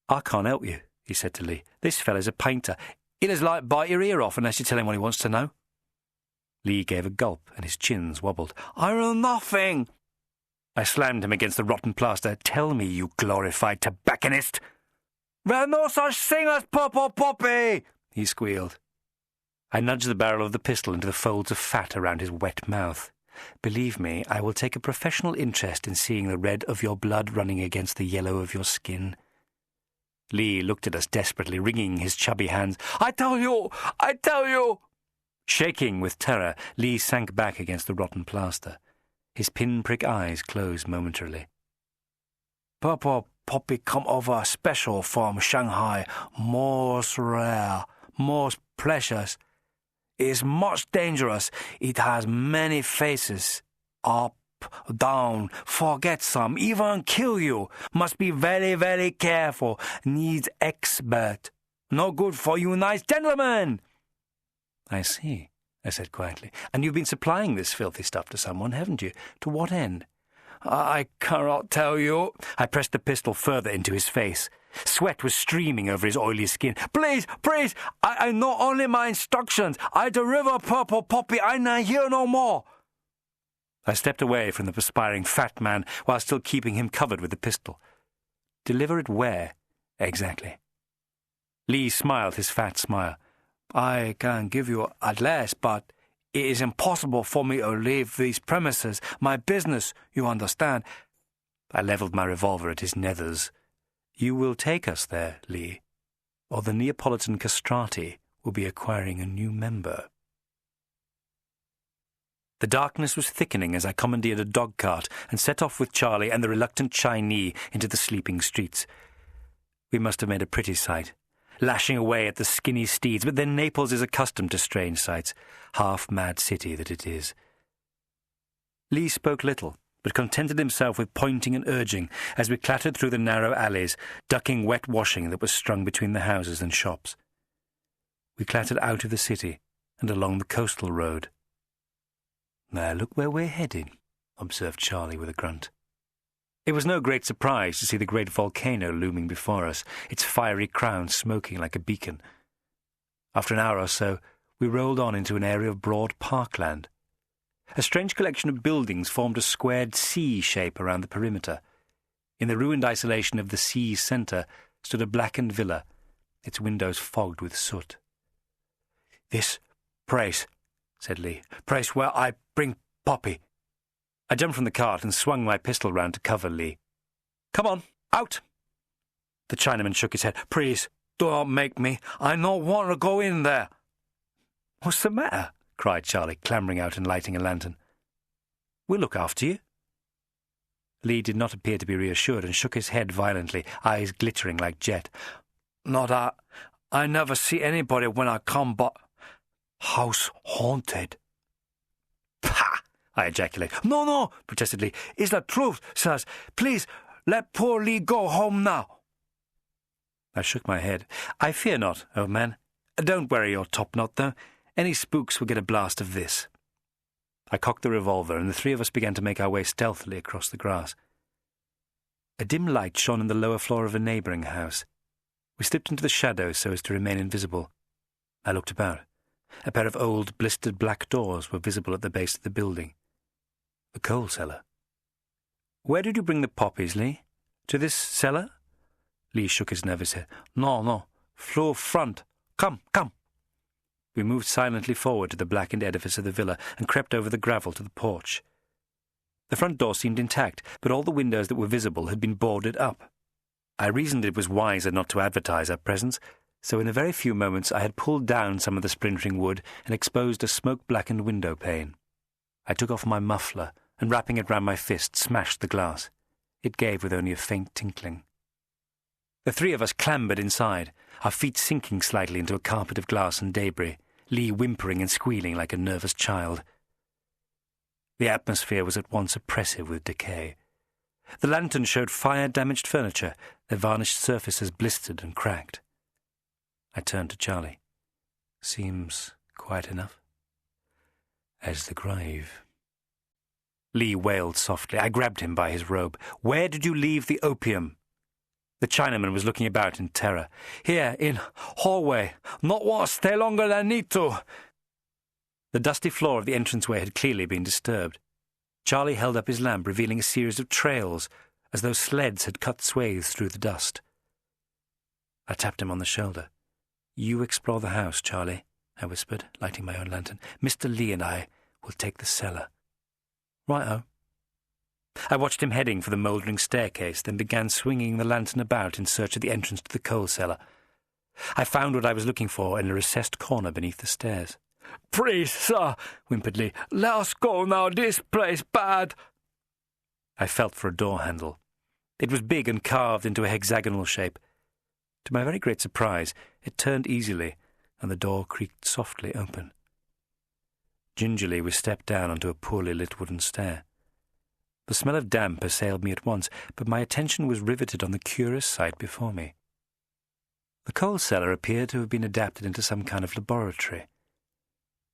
"I can't help you," he said to Lee. "This fellow's a painter. He'll as like bite your ear off unless you tell him what he wants to know." Lee gave a gulp, and his chins wobbled. "I know nothing." I slammed him against the rotten plaster. "Tell me, you glorified tobacconist." "There's no such thing as purple poppy," he squealed. I nudged the barrel of the pistol into the folds of fat around his wet mouth. "Believe me, I will take a professional interest in seeing the red of your blood running against the yellow of your skin." Lee looked at us desperately, wringing his chubby hands. I tell you! Shaking with terror, Lee sank back against the rotten plaster. His pinprick eyes closed momentarily. "Purple poppy come over special from Shanghai, most rare, most precious. It's much dangerous. It has many faces. Up, down, forget some, even kill you. Must be very, very careful. Needs expert. No good for you nice gentlemen." "I see," I said quietly. "And you've been supplying this filthy stuff to someone, haven't you? To what end?" "I cannot tell you." I pressed the pistol further into his face. Sweat was streaming over his oily skin. Please, I know only my instructions. I deliver purple poppy, I not hear no more." I stepped away from the perspiring fat man while still keeping him covered with the pistol. "Deliver it where, exactly?" Lee smiled his fat smile. "I can give you address, but it is impossible for me to leave these premises. My business, you understand." I levelled my revolver at his nethers. "You will take us there, Lee, or the Neapolitan castrati will be acquiring a new member." The darkness was thickening as I commandeered a dog-cart and set off with Charlie and the reluctant Chinese into the sleeping streets. We must have made a pretty sight, lashing away at the skinny steeds, but then Naples is accustomed to strange sights, half-mad city that it is. Lee spoke little, but contented himself with pointing and urging as we clattered through the narrow alleys, ducking wet washing that was strung between the houses and shops. We clattered out of the city and along the coastal road. "Now look where we're heading," observed Charlie with a grunt. It was no great surprise to see the great volcano looming before us, its fiery crown smoking like a beacon. After an hour or so, we rolled on into an area of broad parkland. A strange collection of buildings formed a squared C shape around the perimeter. In the ruined isolation of the C's centre stood a blackened villa, its windows fogged with soot. "This place," said Lee, "place where I bring poppy." I jumped from the cart and swung my pistol round to cover Lee. "Come on, out!" The Chinaman shook his head. "Please, do not make me. I don't want to go in there." "What's the matter?" cried Charlie, clambering out and lighting a lantern. "We'll look after you." Lee did not appear to be reassured and shook his head violently, eyes glittering like jet. "Not that. I never see anybody when I come, but house haunted." "Pah!" I ejaculated. No, protested Lee. "It's the truth, sirs. Please, let poor Lee go home now." I shook my head. "I fear not, old man. Don't worry your topknot, though. Any spooks will get a blast of this." I cocked the revolver, and the three of us began to make our way stealthily across the grass. A dim light shone in the lower floor of a neighbouring house. We slipped into the shadows so as to remain invisible. I looked about. A pair of old, blistered black doors were visible at the base of the building. The coal cellar. "Where did you bring the poppies, Lee? To this cellar?" Lee shook his nervous head. No. Floor front. Come. We moved silently forward to the blackened edifice of the villa and crept over the gravel to the porch. The front door seemed intact, but all the windows that were visible had been boarded up. I reasoned it was wiser not to advertise our presence, so in a very few moments I had pulled down some of the splintering wood and exposed a smoke-blackened window pane. I took off my muffler and, wrapping it round my fist, smashed the glass. It gave with only a faint tinkling. The three of us clambered inside. our feet sinking slightly into a carpet of glass and debris, Lee whimpering and squealing like a nervous child. The atmosphere was at once oppressive with decay. The lantern showed fire-damaged furniture, their varnished surfaces blistered and cracked. I turned to Charlie. "Seems quiet enough." "As the grave." Lee wailed softly. I grabbed him by his robe. "Where did you leave the opium?" The Chinaman was looking about in terror. "Here, in hallway. Not want to stay longer than need to." The dusty floor of the entranceway had clearly been disturbed. Charlie held up his lamp, revealing a series of trails, as though sleds had cut swathes through the dust. I tapped him on the shoulder. "You explore the house, Charlie," I whispered, lighting my own lantern. "Mr. Lee and I will take the cellar." "Right-o." I watched him heading for the mouldering staircase, then began swinging the lantern about in search of the entrance to the coal cellar. I found what I was looking for in a recessed corner beneath the stairs. "Please, sir," whimpered Lee, "let us go now. This place bad." I felt for a door handle. It was big and carved into a hexagonal shape. To my very great surprise, it turned easily, and the door creaked softly open. Gingerly we stepped down onto a poorly lit wooden stair. The smell of damp assailed me at once, but my attention was riveted on the curious sight before me. The coal cellar appeared to have been adapted into some kind of laboratory.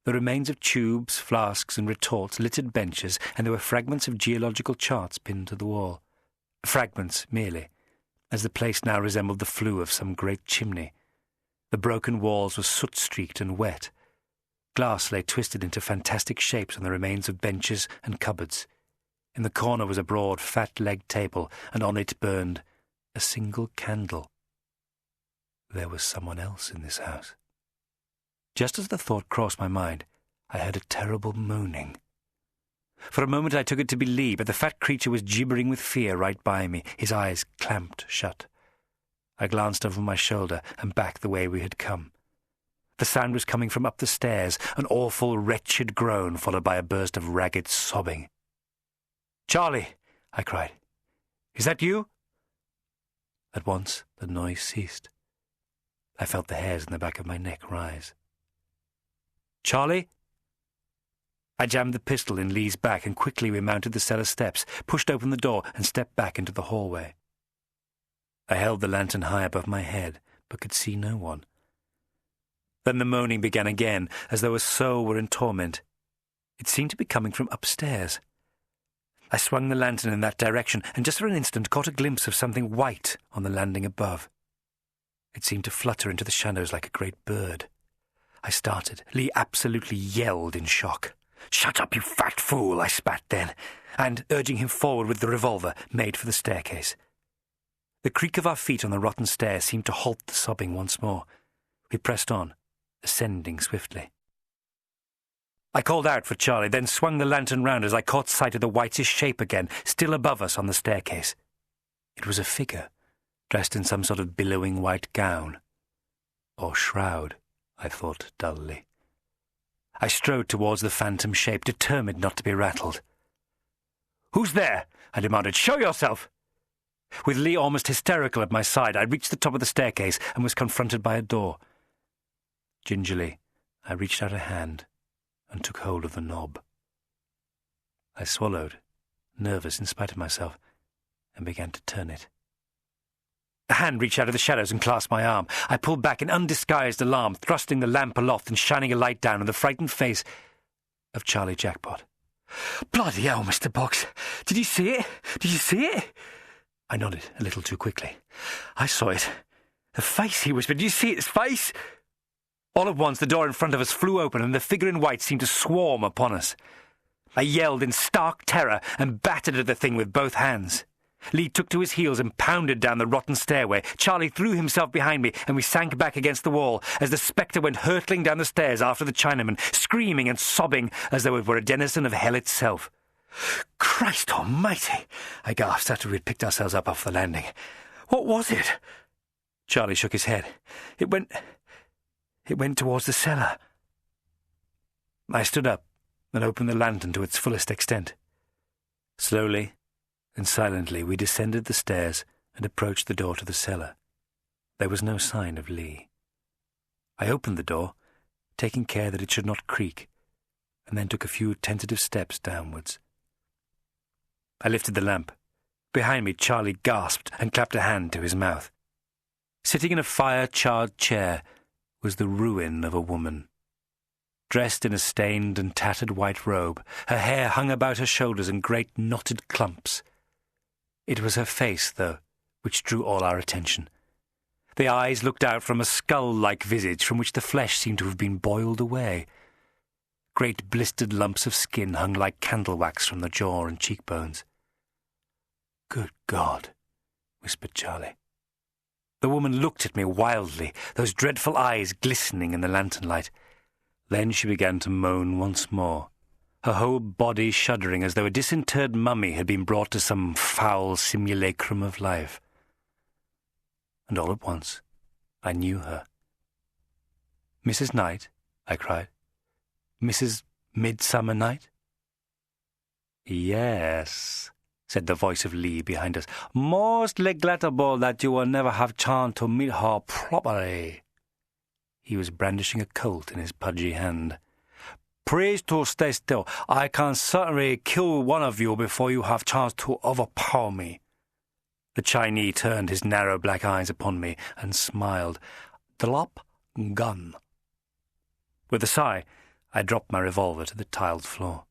The remains of tubes, flasks, and retorts littered benches, and there were fragments of geological charts pinned to the wall. Fragments merely, as the place now resembled the flue of some great chimney. The broken walls were soot-streaked and wet. Glass lay twisted into fantastic shapes on the remains of benches and cupboards. In the corner was a broad, fat-legged table, and on it burned a single candle. There was someone else in this house. Just as the thought crossed my mind, I heard a terrible moaning. For a moment I took it to be Lee, but the fat creature was gibbering with fear right by me, his eyes clamped shut. I glanced over my shoulder and back the way we had come. The sound was coming from up the stairs, an awful, wretched groan followed by a burst of ragged sobbing. "Charlie!" I cried. "Is that you?" At once the noise ceased. I felt the hairs in the back of my neck rise. "Charlie?" I jammed the pistol in Lee's back and quickly remounted the cellar steps, pushed open the door, and stepped back into the hallway. I held the lantern high above my head, but could see no one. Then the moaning began again, as though a soul were in torment. It seemed to be coming from upstairs. I swung the lantern in that direction, and just for an instant caught a glimpse of something white on the landing above. It seemed to flutter into the shadows like a great bird. I started. Lee absolutely yelled in shock. "Shut up, you fat fool," I spat then, and, urging him forward with the revolver, made for the staircase. The creak of our feet on the rotten stair seemed to halt the sobbing once more. We pressed on, ascending swiftly. I called out for Charlie, then swung the lantern round as I caught sight of the whitish shape again, still above us on the staircase. It was a figure, dressed in some sort of billowing white gown. Or shroud, I thought dully. I strode towards the phantom shape, determined not to be rattled. "Who's there?" I demanded. "Show yourself!" With Lee almost hysterical at my side, I reached the top of the staircase and was confronted by a door. Gingerly, I reached out a hand and took hold of the knob. I swallowed, nervous in spite of myself, and began to turn it. A hand reached out of the shadows and clasped my arm. I pulled back in undisguised alarm, thrusting the lamp aloft and shining a light down on the frightened face of Charlie Jackpot. "Bloody hell, Mr. Box! Did you see it? Did you see it?" I nodded a little too quickly. "I saw it. The face," he whispered. "Did you see its face?" All at once the door in front of us flew open and the figure in white seemed to swarm upon us. I yelled in stark terror and battered at the thing with both hands. Lee took to his heels and pounded down the rotten stairway. Charlie threw himself behind me, and we sank back against the wall as the spectre went hurtling down the stairs after the Chinaman, screaming and sobbing as though it were a denizen of hell itself. "Christ almighty!" I gasped after we had picked ourselves up off the landing. "What was it?" Charlie shook his head. It went towards the cellar." I stood up and opened the lantern to its fullest extent. Slowly and silently we descended the stairs and approached the door to the cellar. There was no sign of Lee. I opened the door, taking care that it should not creak, and then took a few tentative steps downwards. I lifted the lamp. Behind me, Charlie gasped and clapped a hand to his mouth. Sitting in a fire-charred chair was the ruin of a woman. Dressed in a stained and tattered white robe, her hair hung about her shoulders in great knotted clumps. It was her face, though, which drew all our attention. The eyes looked out from a skull-like visage from which the flesh seemed to have been boiled away. Great blistered lumps of skin hung like candle wax from the jaw and cheekbones. "Good God," whispered Charlie. The woman looked at me wildly, those dreadful eyes glistening in the lantern light. Then she began to moan once more, her whole body shuddering as though a disinterred mummy had been brought to some foul simulacrum of life. And all at once I knew her. "Mrs. Knight?" I cried. "Mrs. Midsummer Night?" "Yes," said the voice of Lee behind us. "Most regrettable that you will never have chance to meet her properly." He was brandishing a Colt in his pudgy hand. "Please to stay still. I can certainly kill one of you before you have chance to overpower me." The Chinese turned his narrow black eyes upon me and smiled. "Drop gun." With a sigh, I dropped my revolver to the tiled floor.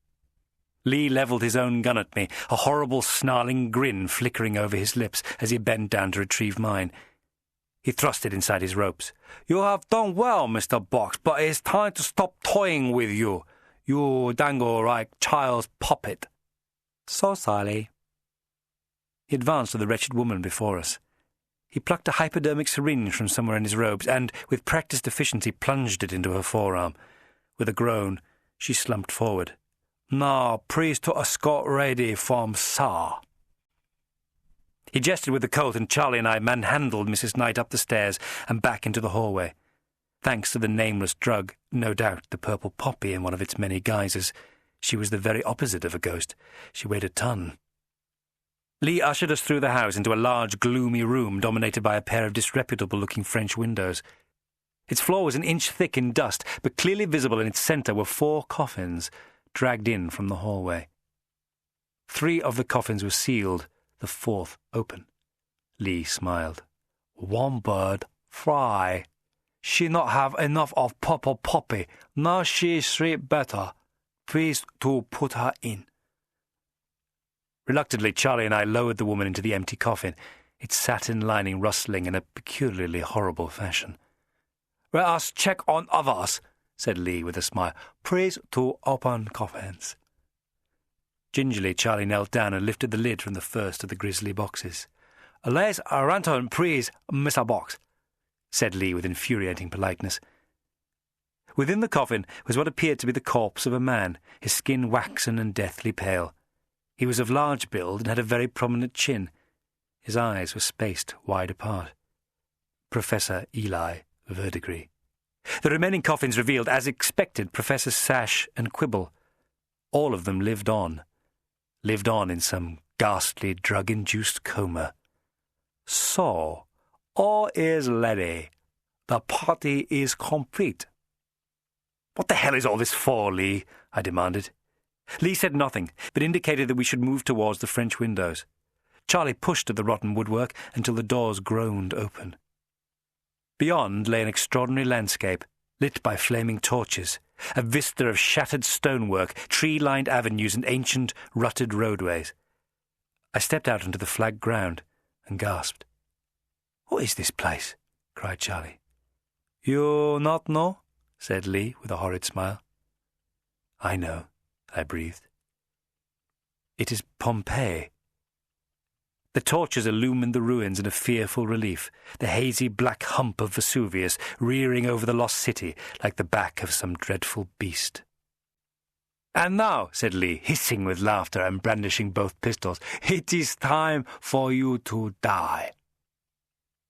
Lee levelled his own gun at me, a horrible snarling grin flickering over his lips as he bent down to retrieve mine. He thrust it inside his ropes. "You have done well, Mr. Box, but it's time to stop toying with you. You dangle like child's puppet." "So sorry." He advanced to the wretched woman before us. He plucked a hypodermic syringe from somewhere in his robes and, with practised efficiency, plunged it into her forearm. With a groan, she slumped forward. "Now, please to escort ready from Sir." He gestured with the Colt, and Charlie and I manhandled Mrs. Knight up the stairs and back into the hallway. Thanks to the nameless drug, no doubt the purple poppy in one of its many guises, she was the very opposite of a ghost. She weighed a ton. Lee ushered us through the house into a large, gloomy room dominated by a pair of disreputable-looking French windows. Its floor was an inch thick in dust, but clearly visible in its centre were 4 coffins, dragged in from the hallway. 3 of the coffins were sealed, the 4th open. Lee smiled. "One bird fly. She not have enough of purple poppy. Now she sleep better. Please to put her in." Reluctantly, Charlie and I lowered the woman into the empty coffin, its satin lining rustling in a peculiarly horrible fashion. "Let us check on others," said Lee with a smile. "Please to open coffins." Gingerly, Charlie knelt down and lifted the lid from the first of the grisly boxes. "Let's lantern, please, Mr. Box," said Lee with infuriating politeness. Within the coffin was what appeared to be the corpse of a man, his skin waxen and deathly pale. He was of large build and had a very prominent chin. His eyes were spaced wide apart. Professor Eli Verdigris. The remaining coffins revealed, as expected, Professor Sash and Quibble. All of them lived on in some ghastly drug-induced coma. "So, all is ready. The party is complete." "What the hell is all this for, Lee?" I demanded. Lee said nothing, but indicated that we should move towards the French windows. Charlie pushed at the rotten woodwork until the doors groaned open. Beyond lay an extraordinary landscape, lit by flaming torches, a vista of shattered stonework, tree-lined avenues and ancient, rutted roadways. I stepped out onto the flagged ground and gasped. "What is this place?" cried Charlie. "You not know?" said Lee with a horrid smile. "I know," I breathed. "It is Pompeii." The torches illumined the ruins in a fearful relief, the hazy black hump of Vesuvius rearing over the lost city like the back of some dreadful beast. "And now," said Lee, hissing with laughter and brandishing both pistols, "it is time for you to die."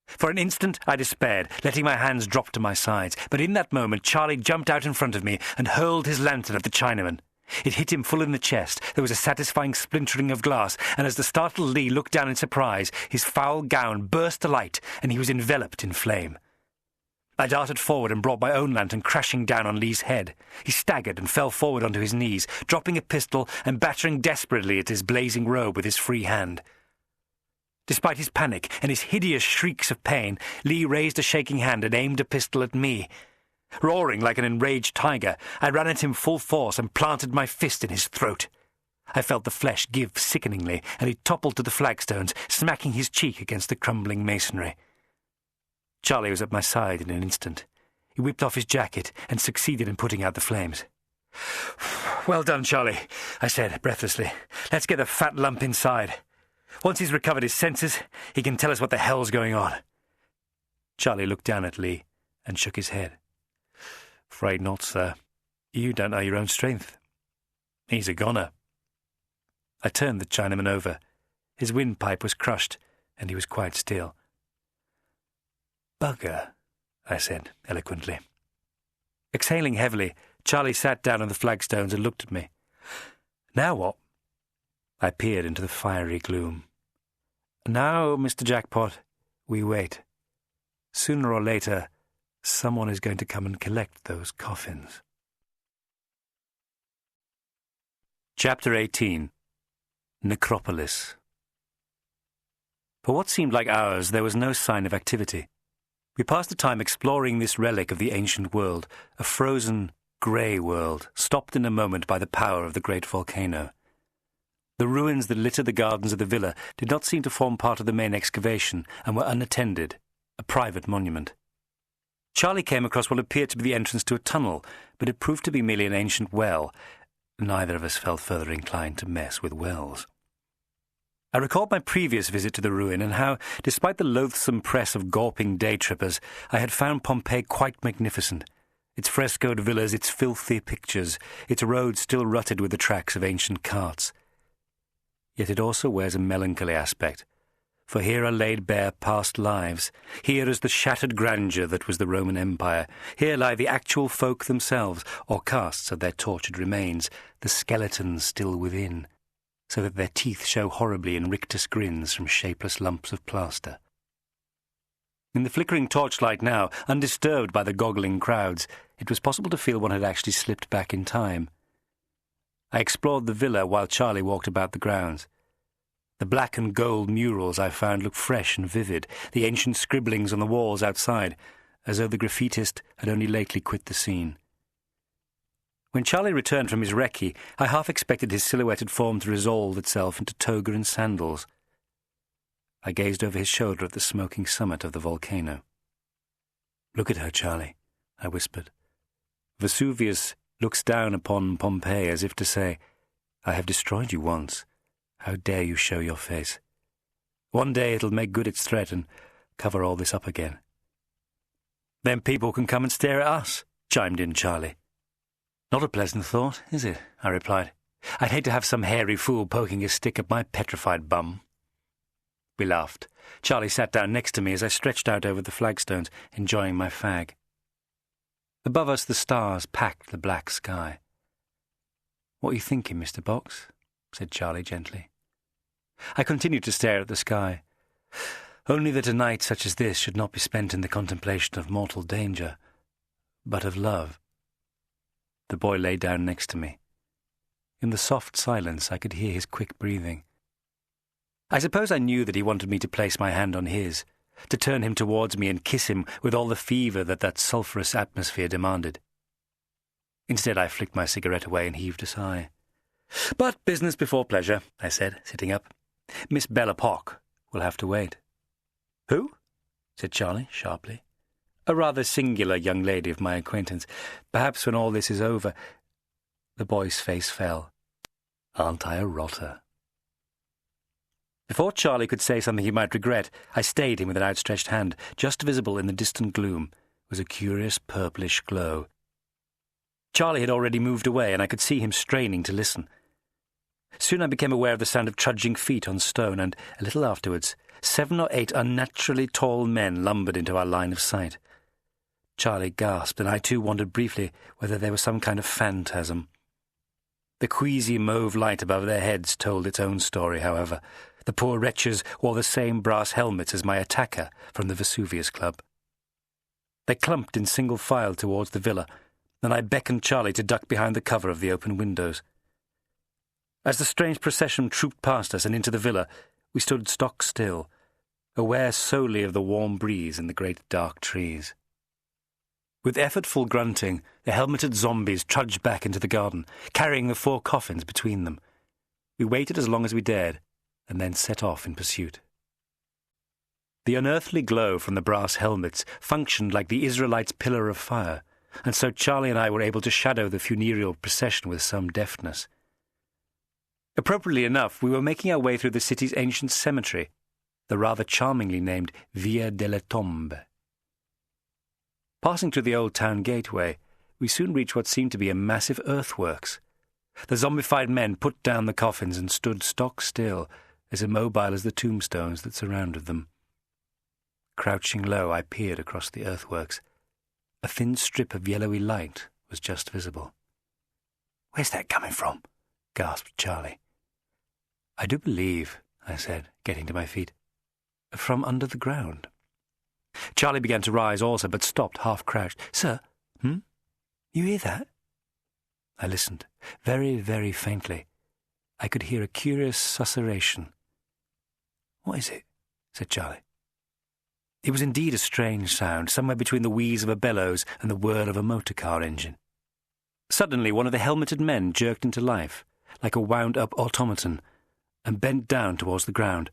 For an instant I despaired, letting my hands drop to my sides, but in that moment Charlie jumped out in front of me and hurled his lantern at the Chinaman. It hit him full in the chest. There was a satisfying splintering of glass, and as the startled Lee looked down in surprise, his foul gown burst alight, and he was enveloped in flame. I darted forward and brought my own lantern crashing down on Lee's head. He staggered and fell forward onto his knees, dropping a pistol and battering desperately at his blazing robe with his free hand. Despite his panic and his hideous shrieks of pain, Lee raised a shaking hand and aimed a pistol at me. Roaring like an enraged tiger, I ran at him full force and planted my fist in his throat. I felt the flesh give sickeningly, and he toppled to the flagstones, smacking his cheek against the crumbling masonry. Charlie was at my side in an instant. He whipped off his jacket and succeeded in putting out the flames. "Well done, Charlie," I said breathlessly. "Let's get the fat lump inside. Once he's recovered his senses, he can tell us what the hell's going on." Charlie looked down at Lee and shook his head. "Afraid not, sir. You don't know your own strength. He's a goner." I turned the Chinaman over. His windpipe was crushed, and he was quite still. "Bugger," I said eloquently. Exhaling heavily, Charlie sat down on the flagstones and looked at me. "Now what?" I peered into the fiery gloom. "Now, Mr. Jackpot, we wait. Sooner or later, someone is going to come and collect those coffins." Chapter 18. Necropolis. For what seemed like hours, there was no sign of activity. We passed the time exploring this relic of the ancient world, a frozen, grey world, stopped in a moment by the power of the great volcano. The ruins that littered the gardens of the villa did not seem to form part of the main excavation and were unattended, a private monument. Charlie came across what appeared to be the entrance to a tunnel, but it proved to be merely an ancient well. Neither of us felt further inclined to mess with wells. I recalled my previous visit to the ruin and how, despite the loathsome press of gawping day-trippers, I had found Pompeii quite magnificent. Its frescoed villas, its filthy pictures, its roads still rutted with the tracks of ancient carts. Yet it also wears a melancholy aspect, for here are laid bare past lives. Here is the shattered grandeur that was the Roman Empire. Here lie the actual folk themselves, or casts of their tortured remains, the skeletons still within, so that their teeth show horribly in rictus grins from shapeless lumps of plaster. In the flickering torchlight now, undisturbed by the goggling crowds, it was possible to feel one had actually slipped back in time. I explored the villa while Charlie walked about the grounds. The black and gold murals I found looked fresh and vivid, the ancient scribblings on the walls outside, as though the graffitist had only lately quit the scene. When Charlie returned from his recce, I half expected his silhouetted form to resolve itself into toga and sandals. I gazed over his shoulder at the smoking summit of the volcano. "Look at her, Charlie," I whispered. "Vesuvius looks down upon Pompeii as if to say, 'I have destroyed you once. How dare you show your face? One day it'll make good its threat and cover all this up again.'" "Then people can come and stare at us," chimed in Charlie. "Not a pleasant thought, is it?" I replied. "I'd hate to have some hairy fool poking his stick at my petrified bum." We laughed. Charlie sat down next to me as I stretched out over the flagstones, enjoying my fag. Above us the stars packed the black sky. "What are you thinking, Mr. Box?" said Charlie gently. I continued to stare at the sky. Only that a night such as this should not be spent in the contemplation of mortal danger, but of love. The boy lay down next to me. In the soft silence I could hear his quick breathing. I suppose I knew that he wanted me to place my hand on his, to turn him towards me and kiss him with all the fever that sulphurous atmosphere demanded. Instead I flicked my cigarette away and heaved a sigh. "But business before pleasure," I said, sitting up. "Miss Bella Pock will have to wait." "Who?" said Charlie sharply. "A rather singular young lady of my acquaintance. Perhaps when all this is over—" The boy's face fell. "Aren't I a rotter?" Before Charlie could say something he might regret, I stayed him with an outstretched hand. Just visible in the distant gloom was a curious purplish glow. Charlie had already moved away, and I could see him straining to listen. Soon I became aware of the sound of trudging feet on stone, and, a little afterwards, 7 or 8 unnaturally tall men lumbered into our line of sight. Charlie gasped, and I too wondered briefly whether there was some kind of phantasm. The queasy mauve light above their heads told its own story, however. The poor wretches wore the same brass helmets as my attacker from the Vesuvius Club. They clumped in single file towards the villa, and I beckoned Charlie to duck behind the cover of the open windows. As the strange procession trooped past us and into the villa, we stood stock still, aware solely of the warm breeze and the great dark trees. With effortful grunting, the helmeted zombies trudged back into the garden, carrying the 4 coffins between them. We waited as long as we dared, and then set off in pursuit. The unearthly glow from the brass helmets functioned like the Israelites' pillar of fire, and so Charlie and I were able to shadow the funereal procession with some deftness. Appropriately enough, we were making our way through the city's ancient cemetery, the rather charmingly named Via delle Tombe. Passing through the old town gateway, we soon reached what seemed to be a massive earthworks. The zombified men put down the coffins and stood stock still, as immobile as the tombstones that surrounded them. Crouching low, I peered across the earthworks. A thin strip of yellowy light was just visible. "Where's that coming from?" gasped Charlie. "I do believe," I said, getting to my feet, "from under the ground." Charlie began to rise also, but stopped, half-crouched. "Sir? You hear that?" I listened, very, very faintly. I could hear a curious susurration. "What is it?" said Charlie. It was indeed a strange sound, somewhere between the wheeze of a bellows and the whir of a motor-car engine. Suddenly one of the helmeted men jerked into life, like a wound-up automaton, and bent down towards the ground.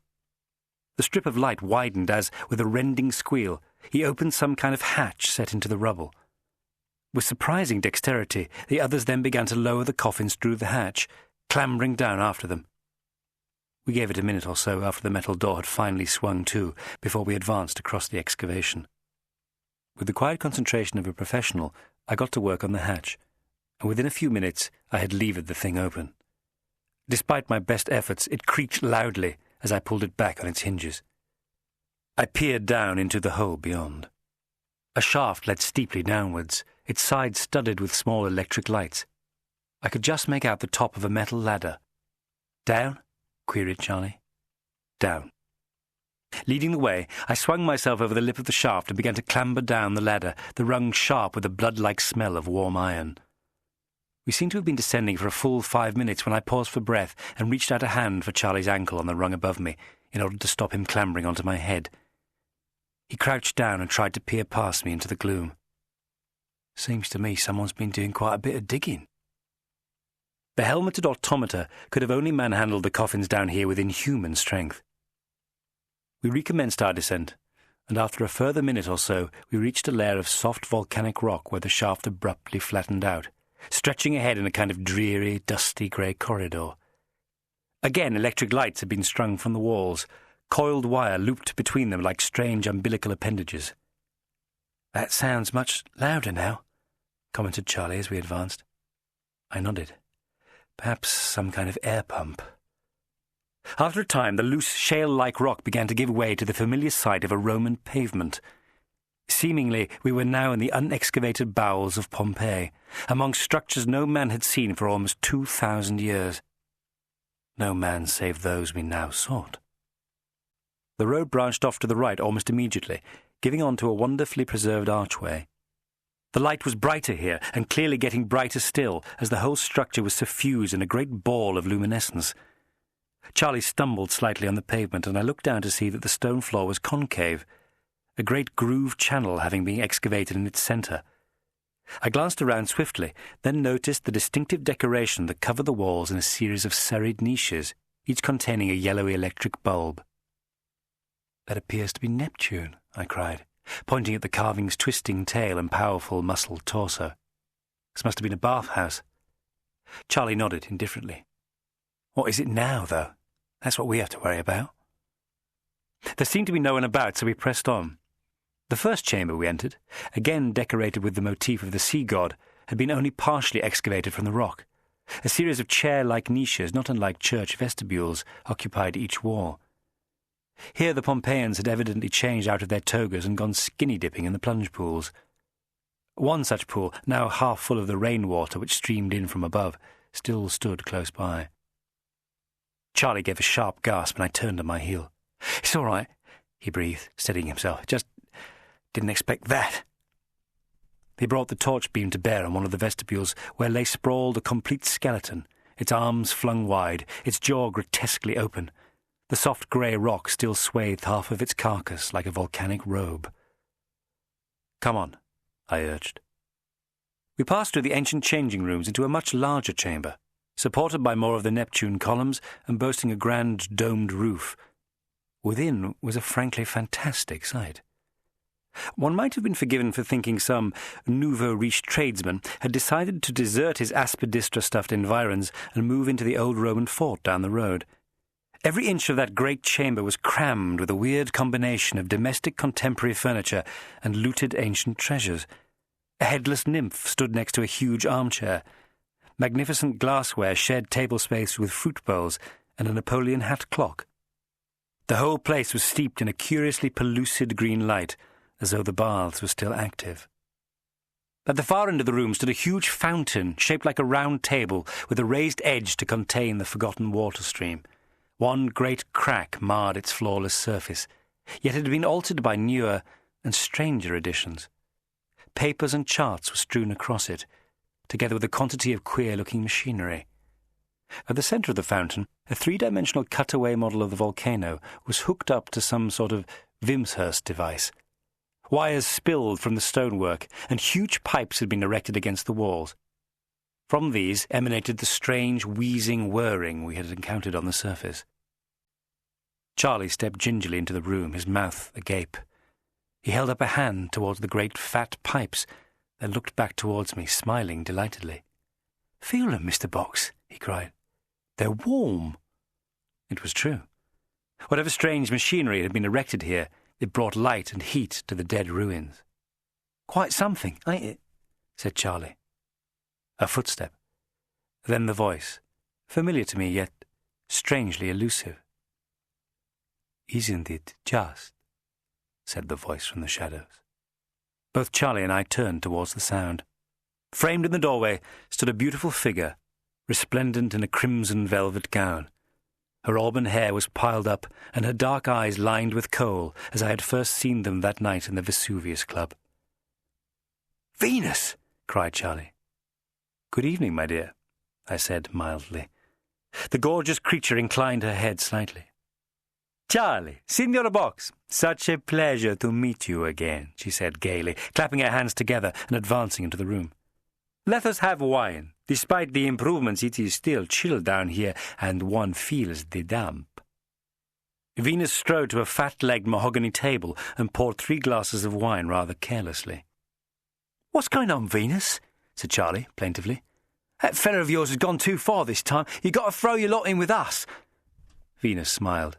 The strip of light widened as, with a rending squeal, he opened some kind of hatch set into the rubble. With surprising dexterity, the others then began to lower the coffins through the hatch, clambering down after them. We gave it a minute or so after the metal door had finally swung to before we advanced across the excavation. With the quiet concentration of a professional, I got to work on the hatch, and within a few minutes I had levered the thing open. Despite my best efforts, it creaked loudly as I pulled it back on its hinges. I peered down into the hole beyond. A shaft led steeply downwards, its sides studded with small electric lights. I could just make out the top of a metal ladder. "Down?" queried Charlie. "Down." Leading the way, I swung myself over the lip of the shaft and began to clamber down the ladder, the rung sharp with a blood-like smell of warm iron. We seemed to have been descending for a full 5 minutes when I paused for breath and reached out a hand for Charlie's ankle on the rung above me in order to stop him clambering onto my head. He crouched down and tried to peer past me into the gloom. "Seems to me someone's been doing quite a bit of digging." The helmeted automata could have only manhandled the coffins down here with inhuman strength. We recommenced our descent, and after a further minute or so we reached a layer of soft volcanic rock where the shaft abruptly flattened out, stretching ahead in a kind of dreary, dusty grey corridor. Again, electric lights had been strung from the walls, coiled wire looped between them like strange umbilical appendages. "That sounds much louder now," commented Charlie as we advanced. I nodded. Perhaps some kind of air pump. After a time, the loose, shale-like rock began to give way to the familiar sight of a Roman pavement. Seemingly, we were now in the unexcavated bowels of Pompeii, among structures no man had seen for almost 2,000 years. No man save those we now sought. The road branched off to the right almost immediately, giving on to a wonderfully preserved archway. The light was brighter here, and clearly getting brighter still, as the whole structure was suffused in a great ball of luminescence. Charlie stumbled slightly on the pavement, and I looked down to see that the stone floor was concave, a great grooved channel having been excavated in its centre. I glanced around swiftly, then noticed the distinctive decoration that covered the walls in a series of serried niches, each containing a yellowy electric bulb. "That appears to be Neptune," I cried, pointing at the carving's twisting tail and powerful muscled torso. "This must have been a bathhouse." Charlie nodded indifferently. "What is it now, though? That's what we have to worry about." There seemed to be no one about, so we pressed on. The first chamber we entered, again decorated with the motif of the sea god, had been only partially excavated from the rock. A series of chair-like niches, not unlike church vestibules, occupied each wall. Here the Pompeians had evidently changed out of their togas and gone skinny-dipping in the plunge pools. One such pool, now half full of the rainwater which streamed in from above, still stood close by. Charlie gave a sharp gasp and I turned on my heel. "It's all right," he breathed, steadying himself. "Just didn't expect that." He brought the torch beam to bear on one of the vestibules where lay sprawled a complete skeleton, its arms flung wide, its jaw grotesquely open. The soft grey rock still swathed half of its carcass like a volcanic robe. "Come on," I urged. We passed through the ancient changing rooms into a much larger chamber, supported by more of the Neptune columns and boasting a grand domed roof. Within was a frankly fantastic sight. One might have been forgiven for thinking some nouveau riche tradesman had decided to desert his aspidistra-stuffed environs and move into the old Roman fort down the road. Every inch of that great chamber was crammed with a weird combination of domestic contemporary furniture and looted ancient treasures. A headless nymph stood next to a huge armchair. Magnificent glassware shared table space with fruit bowls and a Napoleon hat clock. The whole place was steeped in a curiously pellucid green light, as though the baths were still active. At the far end of the room stood a huge fountain shaped like a round table with a raised edge to contain the forgotten water stream. One great crack marred its flawless surface, yet it had been altered by newer and stranger additions. Papers and charts were strewn across it, together with a quantity of queer-looking machinery. At the centre of the fountain, a three-dimensional cutaway model of the volcano was hooked up to some sort of Wimshurst device. Wires spilled from the stonework, and huge pipes had been erected against the walls. From these emanated the strange, wheezing whirring we had encountered on the surface. Charlie stepped gingerly into the room, his mouth agape. He held up a hand towards the great fat pipes, then looked back towards me, smiling delightedly. "Feel them, Mr. Box," he cried. "They're warm." It was true. Whatever strange machinery had been erected here, it brought light and heat to the dead ruins. "Quite something, ain't it?" said Charlie. A footstep. Then the voice, familiar to me yet strangely elusive. "Isn't it just?" said the voice from the shadows. Both Charlie and I turned towards the sound. Framed in the doorway stood a beautiful figure, resplendent in a crimson velvet gown. Her auburn hair was piled up, and her dark eyes lined with kohl, as I had first seen them that night in the Vesuvius Club. "Venus!" cried Charlie. "Good evening, my dear," I said mildly. The gorgeous creature inclined her head slightly. "Charlie, Signor Box, such a pleasure to meet you again," she said gaily, clapping her hands together and advancing into the room. "Let us have wine. Despite the improvements, it is still chill down here, and one feels the damp." Venus strode to a fat-legged mahogany table and poured 3 glasses of wine rather carelessly. "What's going on, Venus?" said Charlie plaintively. "That fella of yours has gone too far this time. You got to throw your lot in with us." Venus smiled.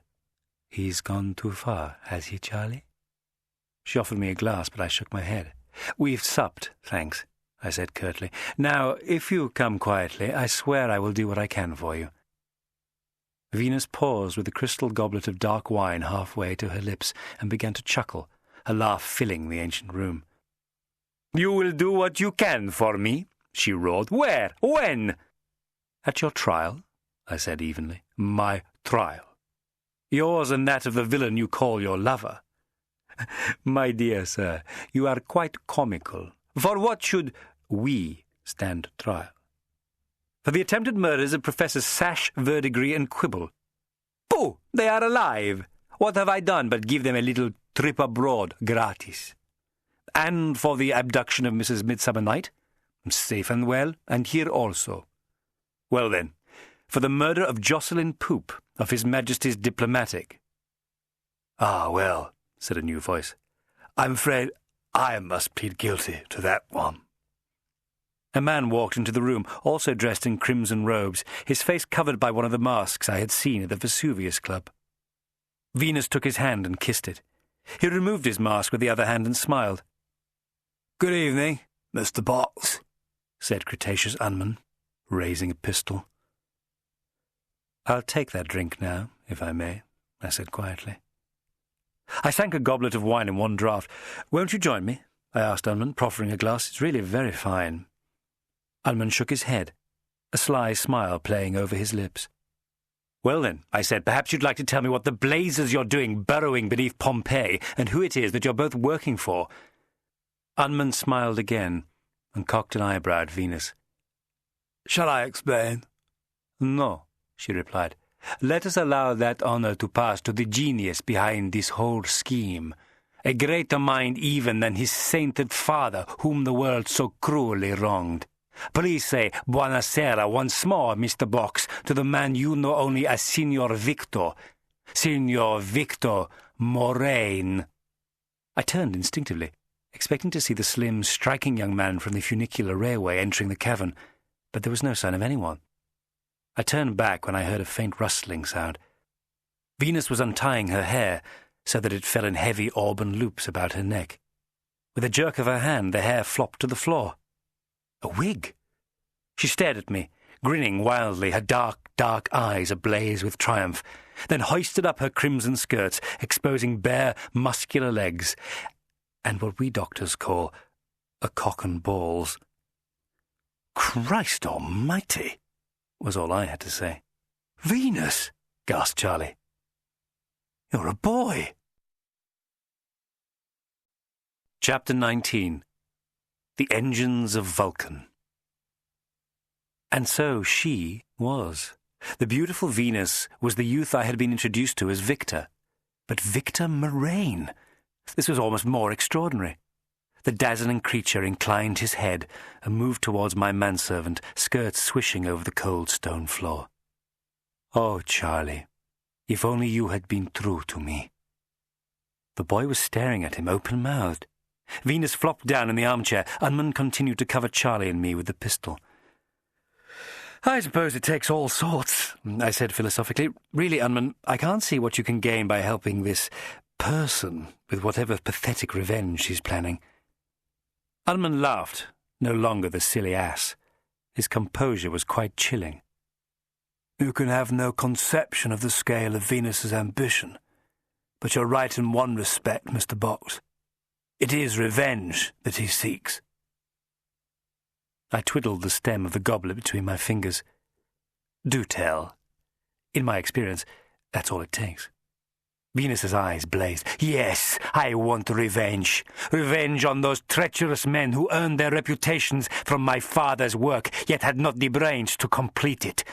"He's gone too far, has he, Charlie?" She offered me a glass, but I shook my head. "We've supped, thanks," I said curtly. "Now, if you come quietly, I swear I will do what I can for you." Venus paused with a crystal goblet of dark wine halfway to her lips and began to chuckle, her laugh filling the ancient room. "You will do what you can for me?" she roared. "Where? When?" "At your trial," I said evenly. "My trial? Yours and that of the villain you call your lover." "My dear sir, you are quite comical. For what should we stand trial?" "For the attempted murders of Professors Sash, Verdigris, and Quibble." "Pooh! They are alive. What have I done but give them a little trip abroad gratis? And for the abduction of Mrs. Midsummer Night? Safe and well, and here also. Well then, for the murder of Jocelyn Poop, of His Majesty's Diplomatic." "Ah, well," said a new voice, "I'm afraid I must plead guilty to that one." A man walked into the room, also dressed in crimson robes, his face covered by one of the masks I had seen at the Vesuvius Club. Venus took his hand and kissed it. He removed his mask with the other hand and smiled. "Good evening, Mr. Box," said Cretaceous Unman, raising a pistol. "I'll take that drink now, if I may," I said quietly. I sank a goblet of wine in one draught. "Won't you join me?" I asked Unman, proffering a glass. "It's really very fine." Unman shook his head. a sly smile playing over his lips. "Well then," I said, "perhaps you'd like to tell me what the blazes you're doing burrowing beneath Pompeii, and who it is that you're both working for." Unman smiled again and cocked an eyebrow at Venus. "Shall I explain?" "No," she replied. "Let us allow that honour to pass to the genius behind this whole scheme, a greater mind even than his sainted father, whom the world so cruelly wronged. Please say buonasera once more, Mr. Box, to the man you know only as Signor Victor Moraine." I turned instinctively, expecting to see the slim, striking young man from the funicular railway entering the cavern, but there was no sign of anyone. I turned back when I heard a faint rustling sound. Venus was untying her hair so that it fell in heavy auburn loops about her neck. With a jerk of her hand, the hair flopped to the floor. A wig! She stared at me, grinning wildly, her dark, dark eyes ablaze with triumph, then hoisted up her crimson skirts, exposing bare, muscular legs, and what we doctors call a cock and balls. "Christ almighty!" was all I had to say. "Venus!" gasped Charlie. "You're a boy!" Chapter 19. The Engines of Vulcan. And so she was. The beautiful Venus was the youth I had been introduced to as Victor. But Victor Moraine! This was almost more extraordinary. The dazzling creature inclined his head and moved towards my manservant, skirts swishing over the cold stone floor. "Oh, Charlie, if only you had been true to me." The boy was staring at him, open-mouthed. Venus flopped down in the armchair. Unman continued to cover Charlie and me with the pistol. "I suppose it takes all sorts," I said philosophically. "Really, Unman, I can't see what you can gain by helping this person with whatever pathetic revenge she's planning." Unman laughed, no longer the silly ass. His composure was quite chilling. "You can have no conception of the scale of Venus's ambition. But you're right in one respect, Mr. Box. It is revenge that he seeks." I twiddled the stem of the goblet between my fingers. "Do tell. In my experience, that's all it takes." Venus's eyes blazed. "Yes, I want revenge. Revenge on those treacherous men who earned their reputations from my father's work, yet had not the brains to complete it.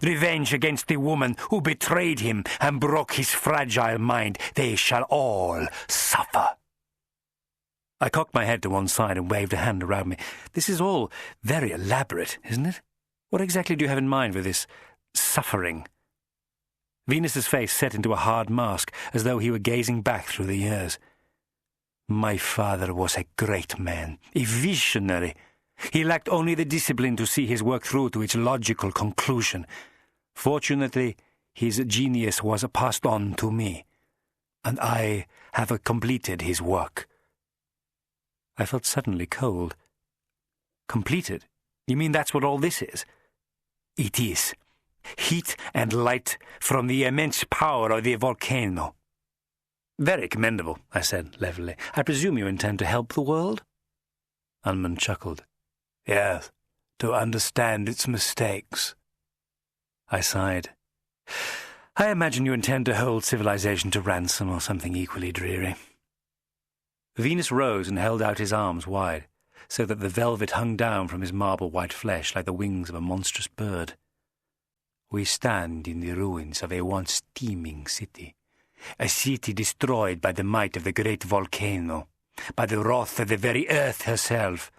Revenge against the woman who betrayed him and broke his fragile mind. They shall all suffer." I cocked my head to one side and waved a hand around me. "This is all very elaborate, isn't it? What exactly do you have in mind with this suffering?" Venus's face set into a hard mask, as though he were gazing back through the years. "My father was a great man, a visionary. He lacked only the discipline to see his work through to its logical conclusion. Fortunately, his genius was passed on to me, and I have completed his work." I felt suddenly cold. "Completed? You mean that's what all this is?" "It is. Heat and light from the immense power of the volcano." "Very commendable," I said levelly. "I presume you intend to help the world?" Unman chuckled. "Yes, to understand its mistakes." I sighed. "I imagine you intend to hold civilization to ransom or something equally dreary." Venus rose and held out his arms wide, so that the velvet hung down from his marble-white flesh like the wings of a monstrous bird. "We stand in the ruins of a once steaming city, a city destroyed by the might of the great volcano, by the wrath of the very earth herself.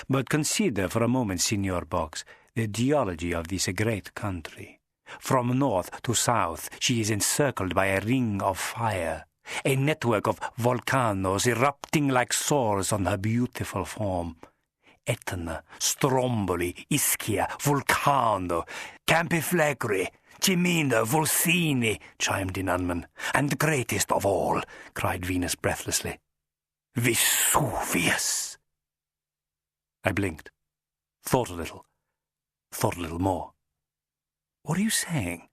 But consider for a moment, Signor Box, the geology of this great country. From north to south she is encircled by a ring of fire, a network of volcanoes erupting like sores on her beautiful form. Etna, Stromboli, Ischia, Vulcano, Campiflegri, Cimino, Vulcini," chimed in Unman. "And greatest of all," cried Venus breathlessly, "Vesuvius." I blinked, thought a little more. "What are you saying?"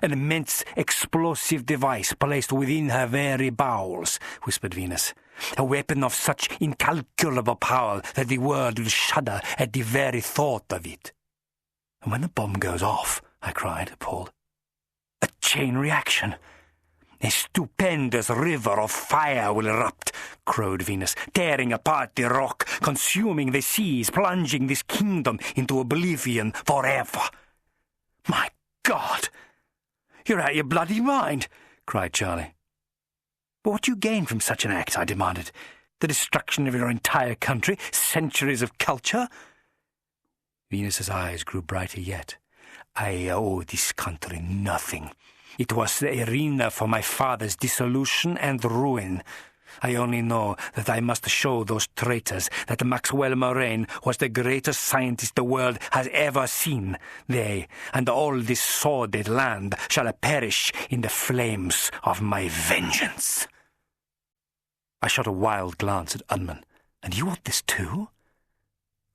"An immense explosive device placed within her very bowels," whispered Venus. "A weapon of such incalculable power that the world will shudder at the very thought of it." And when the bomb goes off, I cried, appalled. A chain reaction. A stupendous river of fire will erupt, crowed Venus, tearing apart the rock, consuming the seas, plunging this kingdom into oblivion forever. My God! You're out of your bloody mind, cried Charlie. But what do you gain from such an act, I demanded. The destruction of your entire country, centuries of culture? Venus's eyes grew brighter yet. I owe this country nothing. It was the arena for my father's dissolution and ruin. I only know that I must show those traitors that Maxwell Moraine was the greatest scientist the world has ever seen. They and all this sordid land shall perish in the flames of my vengeance. I shot a wild glance at Unman. And you want this too?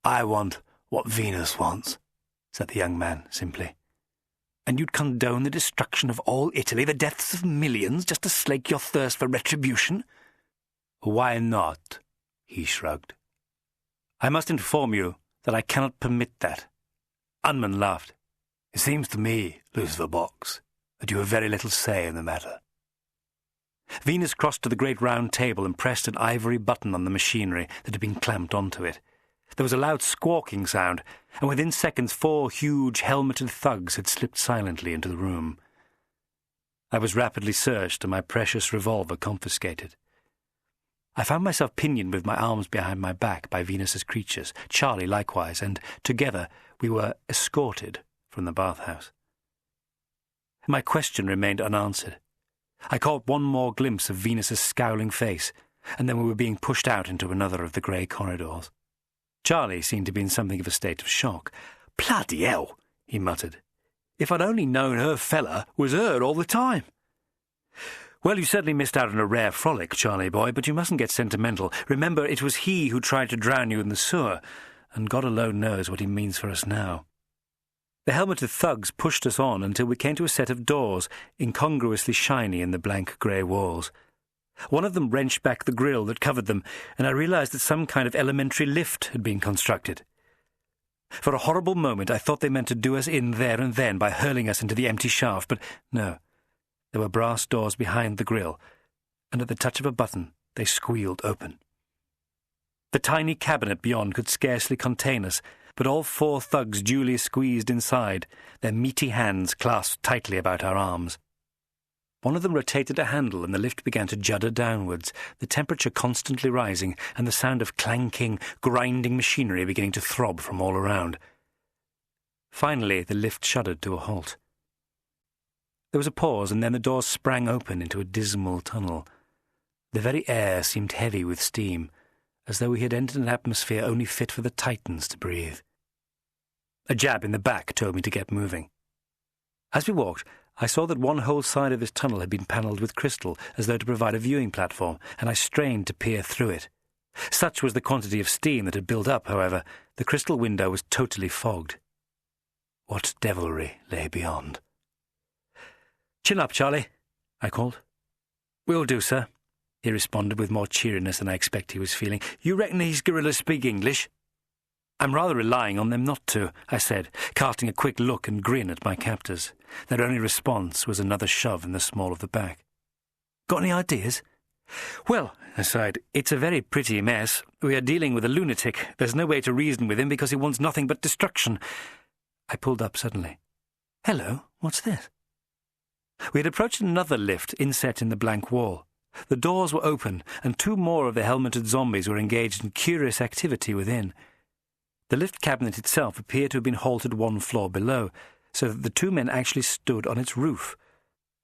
I want what Venus wants, said the young man simply. And you'd condone the destruction of all Italy, the deaths of millions, just to slake your thirst for retribution? Why not? He shrugged. I must inform you that I cannot permit that. Unman laughed. It seems to me, Lucifer Box, that you have very little say in the matter. Venus crossed to the great round table and pressed an ivory button on the machinery that had been clamped onto it. There was a loud squawking sound, and within seconds 4 huge helmeted thugs had slipped silently into the room. I was rapidly searched and my precious revolver confiscated. I found myself pinioned with my arms behind my back by Venus's creatures, Charlie likewise, and together we were escorted from the bathhouse. My question remained unanswered. I caught one more glimpse of Venus's scowling face, and then we were being pushed out into another of the grey corridors. Charlie seemed to be in something of a state of shock. "Bloody hell," he muttered. "If I'd only known her fella was hurt all the time." "Well, you certainly missed out on a rare frolic, Charlie boy, but you mustn't get sentimental. Remember, it was he who tried to drown you in the sewer, and God alone knows what he means for us now." The helmeted thugs pushed us on until we came to a set of doors, incongruously shiny in the blank grey walls. One of them wrenched back the grille that covered them, and I realized that some kind of elementary lift had been constructed. For a horrible moment I thought they meant to do us in there and then by hurling us into the empty shaft, but no. There were brass doors behind the grille, and at the touch of a button they squealed open. The tiny cabinet beyond could scarcely contain us, but all 4 thugs duly squeezed inside, their meaty hands clasped tightly about our arms. One of them rotated a handle and the lift began to judder downwards, the temperature constantly rising and the sound of clanking, grinding machinery beginning to throb from all around. Finally, the lift shuddered to a halt. There was a pause, and then the doors sprang open into a dismal tunnel. The very air seemed heavy with steam, as though we had entered an atmosphere only fit for the Titans to breathe. A jab in the back told me to get moving. As we walked, I saw that one whole side of this tunnel had been panelled with crystal, as though to provide a viewing platform, and I strained to peer through it. Such was the quantity of steam that had built up, however, the crystal window was totally fogged. What devilry lay beyond? "Chin up, Charlie," I called. "Will do, sir," he responded with more cheeriness than I expect he was feeling. "You reckon these gorillas speak English?" "I'm rather relying on them not to," I said, casting a quick look and grin at my captors. Their only response was another shove in the small of the back. "Got any ideas?" "Well," I sighed, "it's a very pretty mess. We are dealing with a lunatic. There's no way to reason with him because he wants nothing but destruction." I pulled up suddenly. "Hello, what's this?" We had approached another lift inset in the blank wall. The doors were open, and 2 more of the helmeted zombies were engaged in curious activity within. The lift cabinet itself appeared to have been halted 1 floor below, so that the 2 men actually stood on its roof.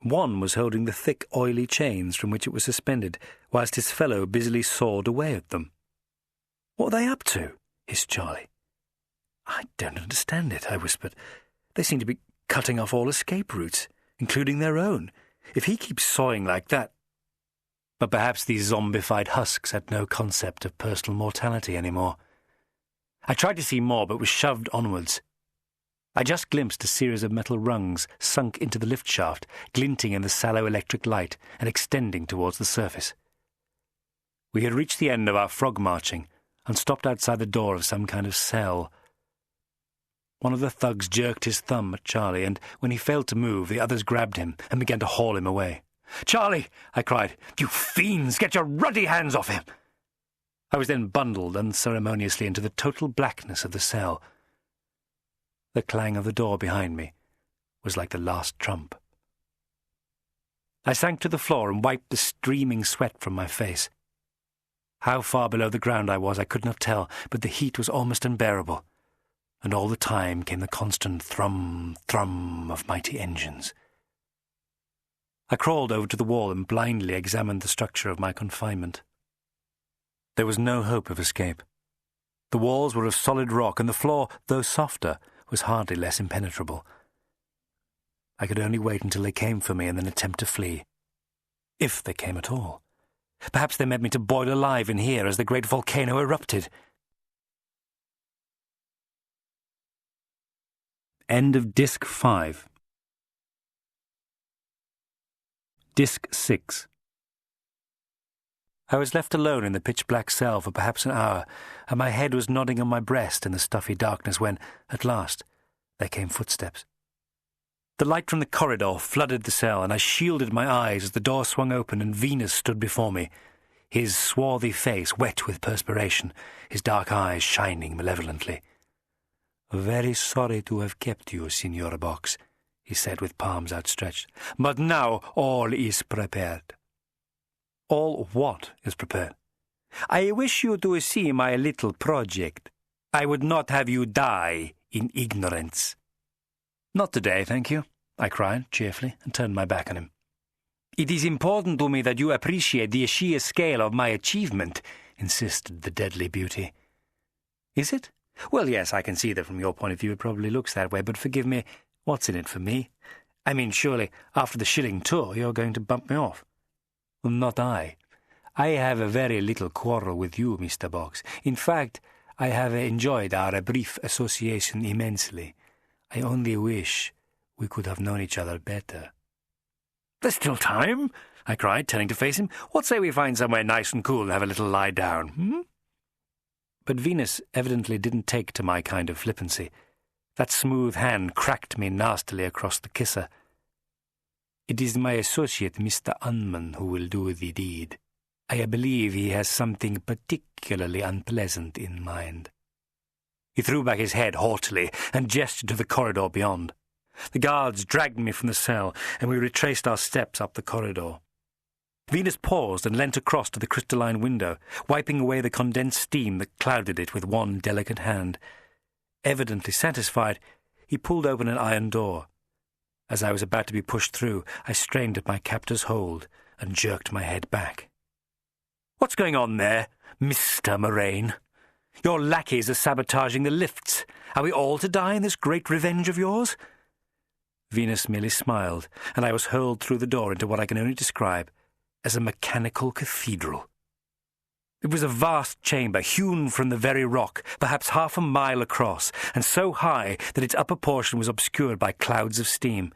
One was holding the thick, oily chains from which it was suspended, whilst his fellow busily sawed away at them. "What are they up to?" hissed Charlie. "I don't understand it," I whispered. "They seem to be cutting off all escape routes, including their own. If he keeps sawing like that—" But perhaps these zombified husks had no concept of personal mortality anymore. I tried to see more, but was shoved onwards. I just glimpsed a series of metal rungs sunk into the lift shaft, glinting in the sallow electric light and extending towards the surface. We had reached the end of our frog marching and stopped outside the door of some kind of cell. One of the thugs jerked his thumb at Charlie, and when he failed to move, the others grabbed him and began to haul him away. "Charlie!" I cried. "You fiends! Get your ruddy hands off him!" I was then bundled unceremoniously into the total blackness of the cell. The clang of the door behind me was like the last trump. I sank to the floor and wiped the streaming sweat from my face. How far below the ground I was I could not tell, but the heat was almost unbearable, and all the time came the constant thrum, thrum of mighty engines. I crawled over to the wall and blindly examined the structure of my confinement. There was no hope of escape. The walls were of solid rock, and the floor, though softer, was hardly less impenetrable. I could only wait until they came for me and then attempt to flee. If they came at all. Perhaps they meant me to boil alive in here as the great volcano erupted. End of Disc 5. Disc 6. I was left alone in the pitch-black cell for perhaps an hour, and my head was nodding on my breast in the stuffy darkness when, at last, there came footsteps. The light from the corridor flooded the cell, and I shielded my eyes as the door swung open and Venus stood before me, his swarthy face wet with perspiration, his dark eyes shining malevolently. "Very sorry to have kept you, Signor Box," he said with palms outstretched. "But now all is prepared." "All what is prepared?" "I wish you to see my little project. I would not have you die in ignorance." "Not today, thank you," I cried cheerfully and turned my back on him. "It is important to me that you appreciate the sheer scale of my achievement," insisted the deadly beauty. "Is it? Well, yes, I can see that from your point of view it probably looks that way, but forgive me, what's in it for me? I mean, surely, after the shilling tour, you're going to bump me off." "Not I. I have a very little quarrel with you, Mr. Box. In fact, I have enjoyed our brief association immensely. I only wish we could have known each other better." "There's still time," I cried, turning to face him. "What say we find somewhere nice and cool and have a little lie down, But Venus evidently didn't take to my kind of flippancy. That smooth hand cracked me nastily across the kisser. "It is my associate, Mr. Unman, who will do the deed. I believe he has something particularly unpleasant in mind." He threw back his head haughtily and gestured to the corridor beyond. The guards dragged me from the cell, and we retraced our steps up the corridor. Venus paused and leant across to the crystalline window, wiping away the condensed steam that clouded it with one delicate hand. Evidently satisfied, he pulled open an iron door. As I was about to be pushed through, I strained at my captor's hold and jerked my head back. "What's going on there, Mr. Moraine? Your lackeys are sabotaging the lifts. Are we all to die in this great revenge of yours?" Venus merely smiled, and I was hurled through the door into what I can only describe as a mechanical cathedral. It was a vast chamber hewn from the very rock, perhaps half a mile across, and so high that its upper portion was obscured by clouds of steam.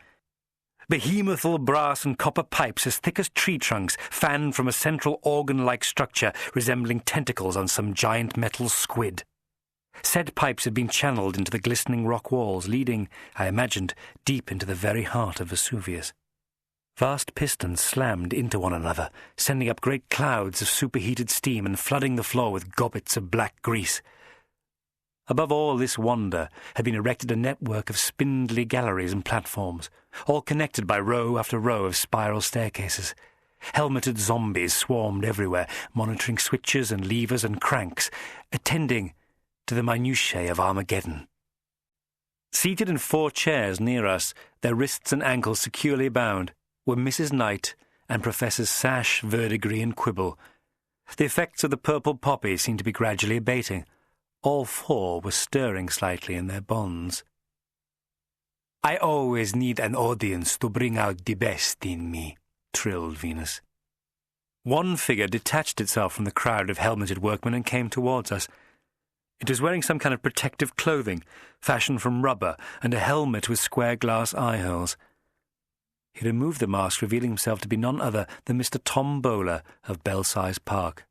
Behemothal brass and copper pipes as thick as tree trunks fanned from a central organ-like structure resembling tentacles on some giant metal squid. Said pipes had been channeled into the glistening rock walls, leading, I imagined, deep into the very heart of Vesuvius. Vast pistons slammed into one another, sending up great clouds of superheated steam and flooding the floor with gobbets of black grease. Above all this wonder had been erected a network of spindly galleries and platforms, all connected by row after row of spiral staircases. Helmeted zombies swarmed everywhere, monitoring switches and levers and cranks, attending to the minutiae of Armageddon. Seated in 4 chairs near us, their wrists and ankles securely bound, were Mrs. Knight and Professors Sash, Verdigris, and Quibble. The effects of the purple poppy seemed to be gradually abating. All 4 were stirring slightly in their bonds. "I always need an audience to bring out the best in me," trilled Venus. One figure detached itself from the crowd of helmeted workmen and came towards us. It was wearing some kind of protective clothing, fashioned from rubber, and a helmet with square glass eye-holes. He removed the mask, revealing himself to be none other than Mr. Tom Bowler of Belsize Park,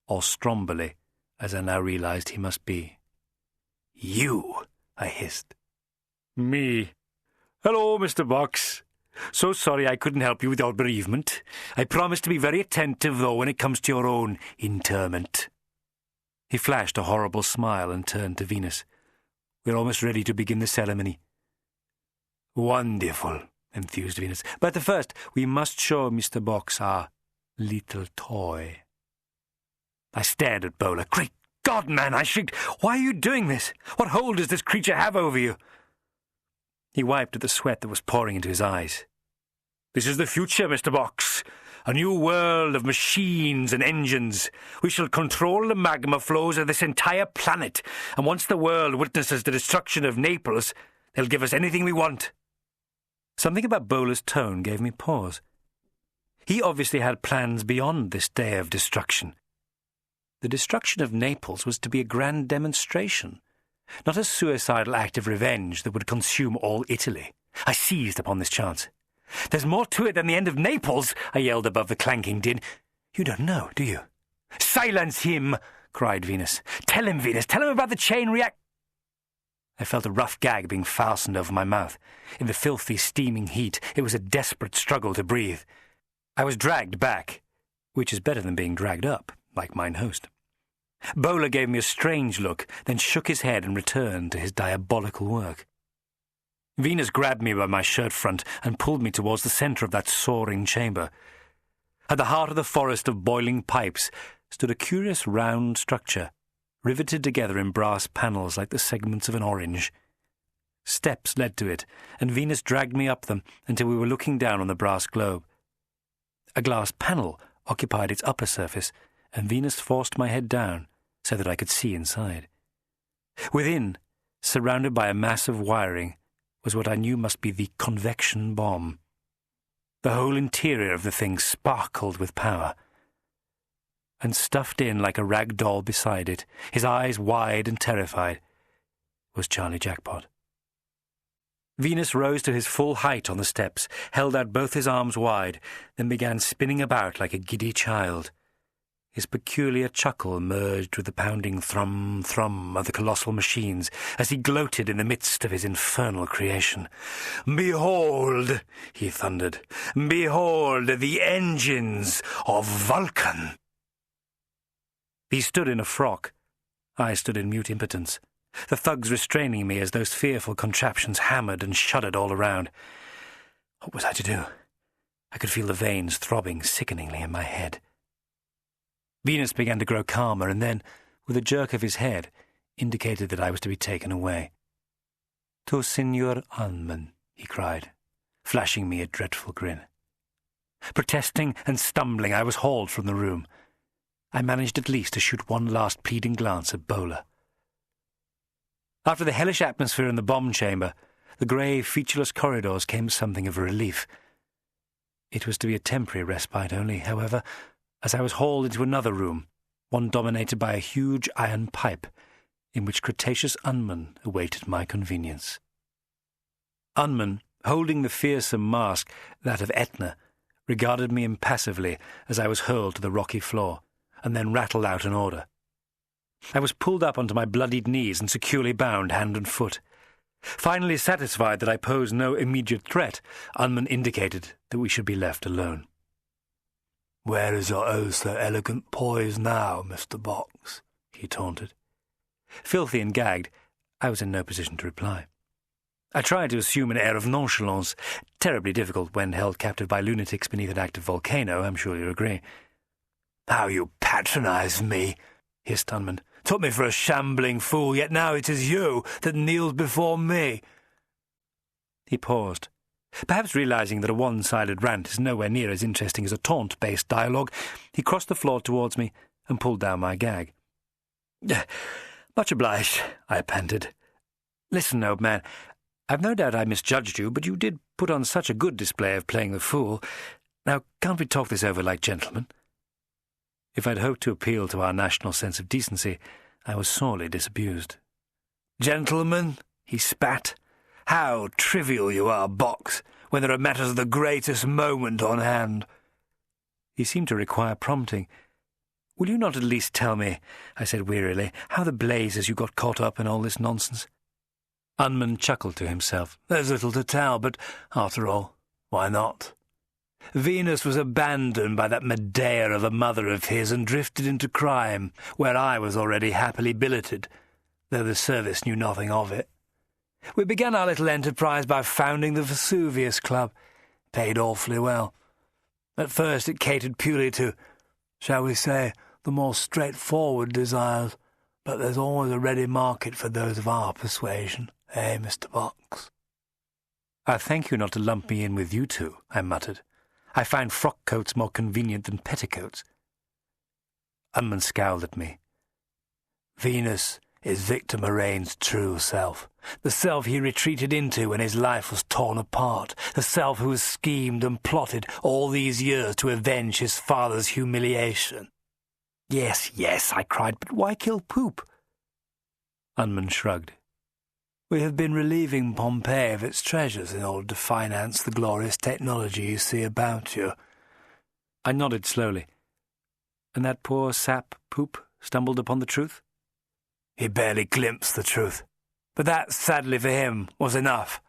or Stromboli, as I now realized he must be. "You I hissed. Me. Hello, Mr. Box. So sorry I couldn't help you with your bereavement. I promise to be very attentive, though, when it comes to your own interment. He flashed a horrible smile and turned to Venus. We're almost ready to begin the ceremony. Wonderful, enthused Venus. But first, we must show Mr. Box our little toy. I stared at Bowler. Great God, man, I shrieked. Why are you doing this? What hold does this creature have over you? He wiped at the sweat that was pouring into his eyes. This is the future, Mr. Box. A new world of machines and engines. We shall control the magma flows of this entire planet, and once the world witnesses the destruction of Naples, they'll give us anything we want. Something about Bowler's tone gave me pause. He obviously had plans beyond this day of destruction. The destruction of Naples was to be a grand demonstration, not a suicidal act of revenge that would consume all Italy. I seized upon this chance. There's more to it than the end of Naples, I yelled above the clanking din. You don't know, do you? Silence him, cried Venus. Tell him, Venus, tell him about the chain react... I felt a rough gag being fastened over my mouth. In the filthy, steaming heat, it was a desperate struggle to breathe. I was dragged back, which is better than being dragged up, like mine host. Bowler gave me a strange look, then shook his head and returned to his diabolical work. Venus grabbed me by my shirt front and pulled me towards the centre of that soaring chamber. At the heart of the forest of boiling pipes stood a curious round structure, riveted together in brass panels like the segments of an orange. Steps led to it, and Venus dragged me up them until we were looking down on the brass globe. A glass panel occupied its upper surface, and Venus forced my head down so that I could see inside. Within, surrounded by a mass of wiring, was what I knew must be the convection bomb. The whole interior of the thing sparkled with power. And stuffed in like a rag doll beside it, his eyes wide and terrified, was Charlie Jackpot. Venus rose to his full height on the steps, held out both his arms wide, then began spinning about like a giddy child. His peculiar chuckle merged with the pounding thrum-thrum of the colossal machines as he gloated in the midst of his infernal creation. "Behold," he thundered, "behold the engines of Vulcan!" He stood in a frock. I stood in mute impotence, the thugs restraining me as those fearful contraptions hammered and shuddered all around. What was I to do? I could feel the veins throbbing sickeningly in my head. Venus began to grow calmer and then, with a jerk of his head, indicated that I was to be taken away. "To Signor Anman," he cried, flashing me a dreadful grin. Protesting and stumbling, I was hauled from the room. I managed at least to shoot one last pleading glance at Bowler. After the hellish atmosphere in the bomb chamber, the grey, featureless corridors came something of a relief. It was to be a temporary respite only, however, as I was hauled into another room, one dominated by a huge iron pipe, in which Cretaceous Unman awaited my convenience. Unman, holding the fearsome mask, that of Etna, regarded me impassively as I was hurled to the rocky floor, and then rattled out an order. I was pulled up onto my bloodied knees and securely bound hand and foot. Finally satisfied that I posed no immediate threat, Unman indicated that we should be left alone. "Where is your oh so elegant poise now, Mr. Box?" he taunted. Filthy and gagged, I was in no position to reply. I tried to assume an air of nonchalance, terribly difficult when held captive by lunatics beneath an active volcano, I'm sure you agree. "How you patronize me," hissed Unman. "Took me for a shambling fool, yet now it is you that kneels before me." He paused. Perhaps realizing that a one-sided rant is nowhere near as interesting as a taunt-based dialogue, he crossed the floor towards me and pulled down my gag. "Much obliged," I panted. "Listen, old man, I've no doubt I misjudged you, but you did put on such a good display of playing the fool. Now, can't we talk this over like gentlemen?" If I'd hoped to appeal to our national sense of decency, I was sorely disabused. "Gentlemen," he spat, "how trivial you are, Box, when there are matters of the greatest moment on hand." He seemed to require prompting. "Will you not at least tell me," I said wearily, "how the blazes you got caught up in all this nonsense?" Unman chuckled to himself. There's little to tell, but after all, why not? Venus was abandoned by that Medea of a mother of his and drifted into crime, where I was already happily billeted, though the service knew nothing of it. We began our little enterprise by founding the Vesuvius Club. Paid awfully well. At first it catered purely to, shall we say, the more straightforward desires, but there's always a ready market for those of our persuasion, eh, Mr. Box? "I thank you not to lump me in with you two," I muttered. "I find frock coats more convenient than petticoats." Unman scowled at me. Venus is Victor Moraine's true self, the self he retreated into when his life was torn apart, the self who has schemed and plotted all these years to avenge his father's humiliation. "Yes, yes," I cried, "but why kill Poop?" Unman shrugged. We have been relieving Pompeii of its treasures in order to finance the glorious technology you see about you. I nodded slowly. "And that poor sap Poop stumbled upon the truth?" He barely glimpsed the truth, but that, sadly for him, was enough.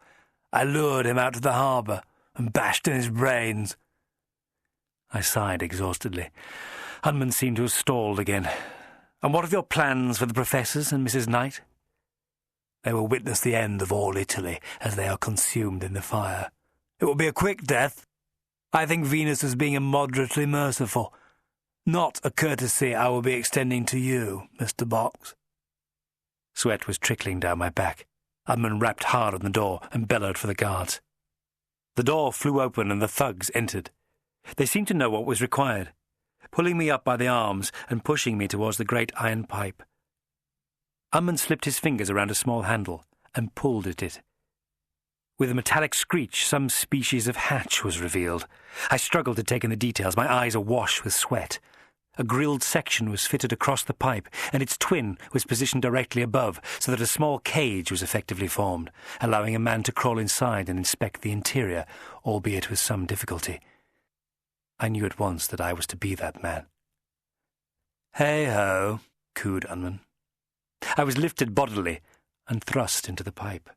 I lured him out to the harbour and bashed in his brains. I sighed exhaustedly. Unman seemed to have stalled again. "And what of your plans for the professors and Mrs. Knight?" They will witness the end of all Italy as they are consumed in the fire. It will be a quick death. I think Venus is being immoderately merciful. Not a courtesy I will be extending to you, Mr. Box." Sweat was trickling down my back. Unman rapped hard on the door and bellowed for the guards. The door flew open and the thugs entered. They seemed to know what was required, pulling me up by the arms and pushing me towards the great iron pipe. Unman slipped his fingers around a small handle and pulled at it. With a metallic screech, some species of hatch was revealed. I struggled to take in the details, my eyes awash with sweat. A grilled section was fitted across the pipe, and its twin was positioned directly above, so that a small cage was effectively formed, allowing a man to crawl inside and inspect the interior, albeit with some difficulty. I knew at once that I was to be that man. "Hey-ho," cooed Unman. I was lifted bodily and thrust into the pipe.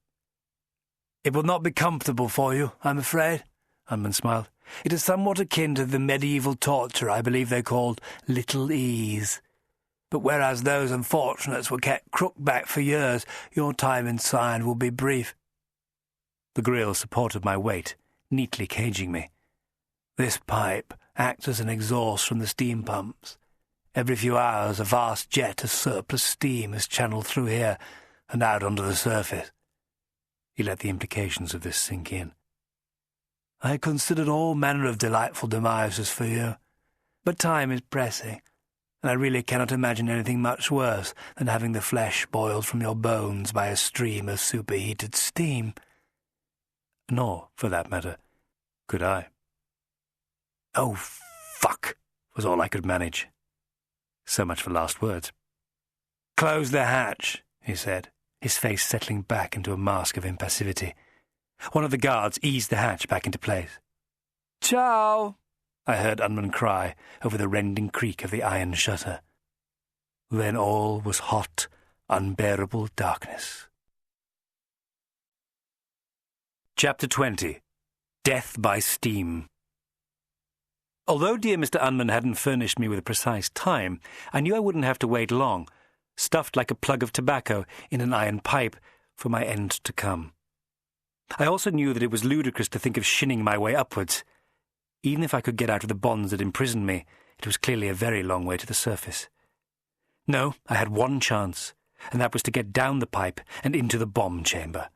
"It will not be comfortable for you, I'm afraid," Unman smiled. "It is somewhat akin to the medieval torture I believe they called Little Ease. But whereas those unfortunates were kept crook-back for years, your time inside will be brief." The grill supported my weight, neatly caging me. "This pipe acts as an exhaust from the steam pumps. Every few hours a vast jet of surplus steam is channeled through here and out onto the surface." He let the implications of this sink in. "I considered all manner of delightful demises for you, but time is pressing, and I really cannot imagine anything much worse than having the flesh boiled from your bones by a stream of superheated steam." Nor, for that matter, could I. "Oh, fuck," was all I could manage. So much for last words. "Close the hatch," he said, his face settling back into a mask of impassivity. One of the guards eased the hatch back into place. "Ciao," I heard Unman cry over the rending creak of the iron shutter. Then all was hot, unbearable darkness. Chapter 20. Death by Steam. Although dear Mr. Unman hadn't furnished me with a precise time, I knew I wouldn't have to wait long, stuffed like a plug of tobacco in an iron pipe, for my end to come. I also knew that it was ludicrous to think of shinning my way upwards. Even if I could get out of the bonds that imprisoned me, it was clearly a very long way to the surface. No, I had one chance, and that was to get down the pipe and into the bomb chamber.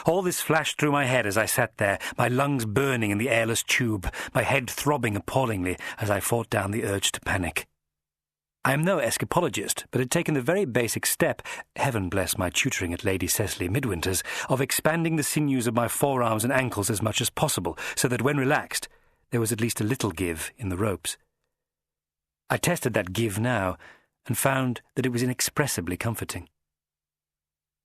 All this flashed through my head as I sat there, my lungs burning in the airless tube, my head throbbing appallingly as I fought down the urge to panic. I am no escapologist, but had taken the very basic step, heaven bless my tutoring at Lady Cecily Midwinter's, of expanding the sinews of my forearms and ankles as much as possible, so that when relaxed, there was at least a little give in the ropes. I tested that give now, and found that it was inexpressibly comforting.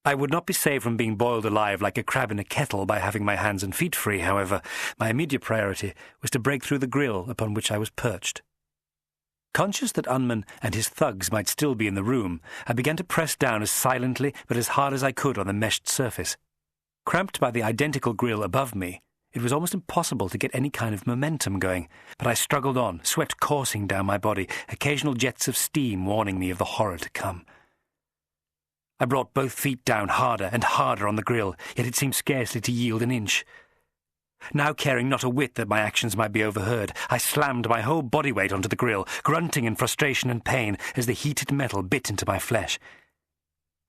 I would not be saved from being boiled alive like a crab in a kettle by having my hands and feet free, however. My immediate priority was to break through the grill upon which I was perched. Conscious that Unman and his thugs might still be in the room, I began to press down as silently but as hard as I could on the meshed surface. Cramped by the identical grille above me, it was almost impossible to get any kind of momentum going, but I struggled on, sweat coursing down my body, occasional jets of steam warning me of the horror to come. I brought both feet down harder and harder on the grille, yet it seemed scarcely to yield an inch. Now caring not a whit that my actions might be overheard, I slammed my whole body weight onto the grille, grunting in frustration and pain as the heated metal bit into my flesh.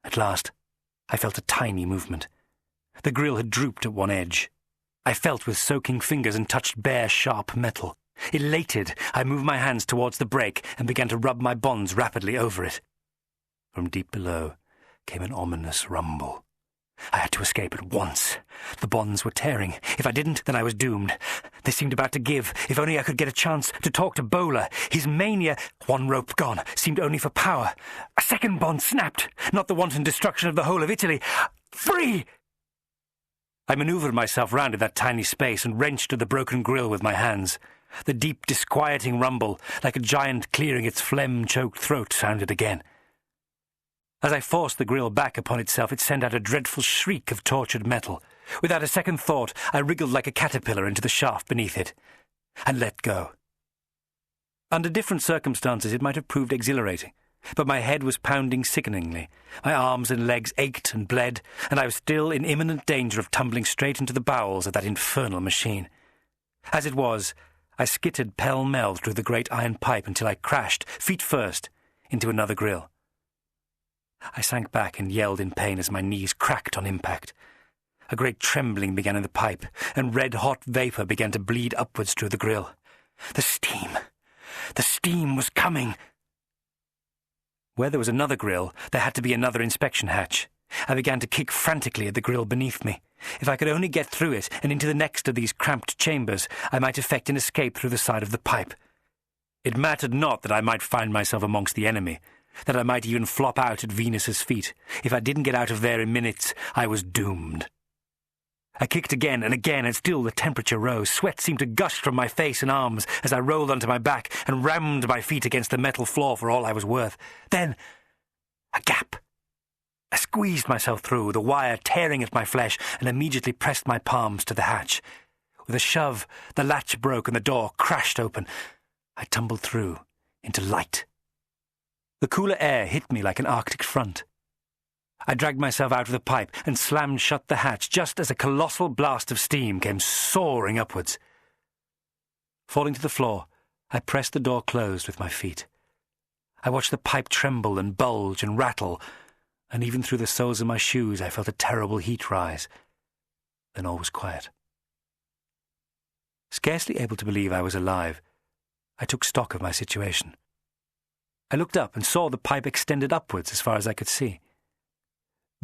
At last, I felt a tiny movement. The grille had drooped at one edge. I felt with soaking fingers and touched bare, sharp metal. Elated, I moved my hands towards the break and began to rub my bonds rapidly over it. From deep below came an ominous rumble. I had to escape at once. The bonds were tearing. If I didn't, then I was doomed. They seemed about to give. If only I could get a chance to talk to Bowler. His mania, one rope gone, seemed only for power. A second bond snapped. Not the wanton destruction of the whole of Italy. Free! I manoeuvred myself round in that tiny space and wrenched at the broken grille with my hands. The deep, disquieting rumble, like a giant clearing its phlegm-choked throat, sounded again. As I forced the grille back upon itself, it sent out a dreadful shriek of tortured metal. Without a second thought, I wriggled like a caterpillar into the shaft beneath it, and let go. Under different circumstances, it might have proved exhilarating, but my head was pounding sickeningly. My arms and legs ached and bled, and I was still in imminent danger of tumbling straight into the bowels of that infernal machine. As it was, I skittered pell-mell through the great iron pipe until I crashed, feet first, into another grille. I sank back and yelled in pain as my knees cracked on impact. A great trembling began in the pipe, and red-hot vapour began to bleed upwards through the grille. The steam was coming! Where there was another grille, there had to be another inspection hatch. I began to kick frantically at the grille beneath me. If I could only get through it and into the next of these cramped chambers, I might effect an escape through the side of the pipe. It mattered not that I might find myself amongst the enemy, that I might even flop out at Venus's feet. If I didn't get out of there in minutes, I was doomed. I kicked again, and still the temperature rose. Sweat seemed to gush from my face and arms as I rolled onto my back and rammed my feet against the metal floor for all I was worth. Then, a gap. I squeezed myself through, the wire tearing at my flesh, and immediately pressed my palms to the hatch. With a shove, the latch broke and the door crashed open. I tumbled through, into light. The cooler air hit me like an Arctic front. I dragged myself out of the pipe and slammed shut the hatch just as a colossal blast of steam came soaring upwards. Falling to the floor, I pressed the door closed with my feet. I watched the pipe tremble and bulge and rattle, and even through the soles of my shoes I felt a terrible heat rise. Then all was quiet. Scarcely able to believe I was alive, I took stock of my situation. I looked up and saw the pipe extended upwards as far as I could see.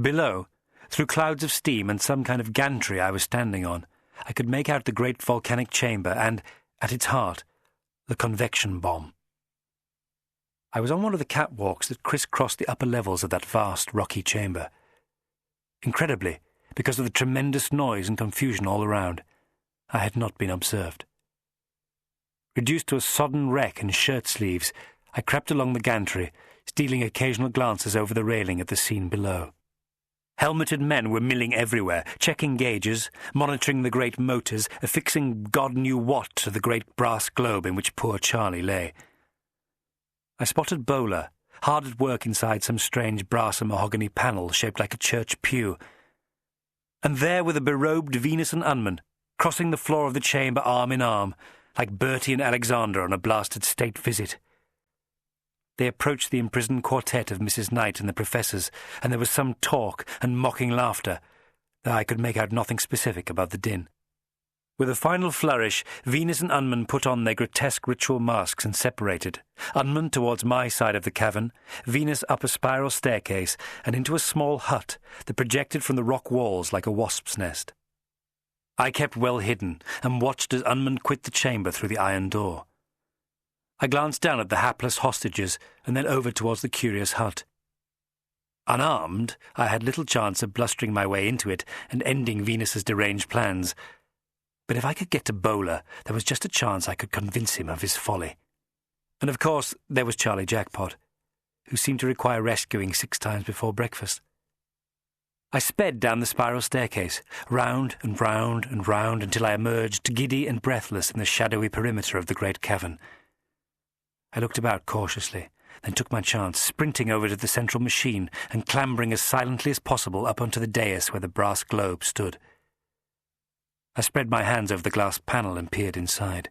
Below, through clouds of steam and some kind of gantry I was standing on, I could make out the great volcanic chamber and, at its heart, the convection bomb. I was on one of the catwalks that crisscrossed the upper levels of that vast, rocky chamber. Incredibly, because of the tremendous noise and confusion all around, I had not been observed. Reduced to a sodden wreck in shirt-sleeves, I crept along the gantry, stealing occasional glances over the railing at the scene below. Helmeted men were milling everywhere, checking gauges, monitoring the great motors, affixing God knew what to the great brass globe in which poor Charlie lay. I spotted Bowler, hard at work inside some strange brass and mahogany panel shaped like a church pew. And there were the berobed Venus and Unman, crossing the floor of the chamber arm in arm, like Bertie and Alexander on a blasted state visit. They approached the imprisoned quartet of Mrs. Knight and the professors, and there was some talk and mocking laughter, though I could make out nothing specific about the din. With a final flourish, Venus and Unman put on their grotesque ritual masks and separated, Unman towards my side of the cavern, Venus up a spiral staircase and into a small hut that projected from the rock walls like a wasp's nest. I kept well hidden and watched as Unman quit the chamber through the iron door. I glanced down at the hapless hostages and then over towards the curious hut. Unarmed, I had little chance of blustering my way into it and ending Venus's deranged plans. But if I could get to Bowler, there was just a chance I could convince him of his folly. And of course there was Charlie Jackpot, who seemed to require rescuing 6 times before breakfast. I sped down the spiral staircase, round and round and round, until I emerged giddy and breathless in the shadowy perimeter of the great cavern. I looked about cautiously, then took my chance, sprinting over to the central machine and clambering as silently as possible up onto the dais where the brass globe stood. I spread my hands over the glass panel and peered inside.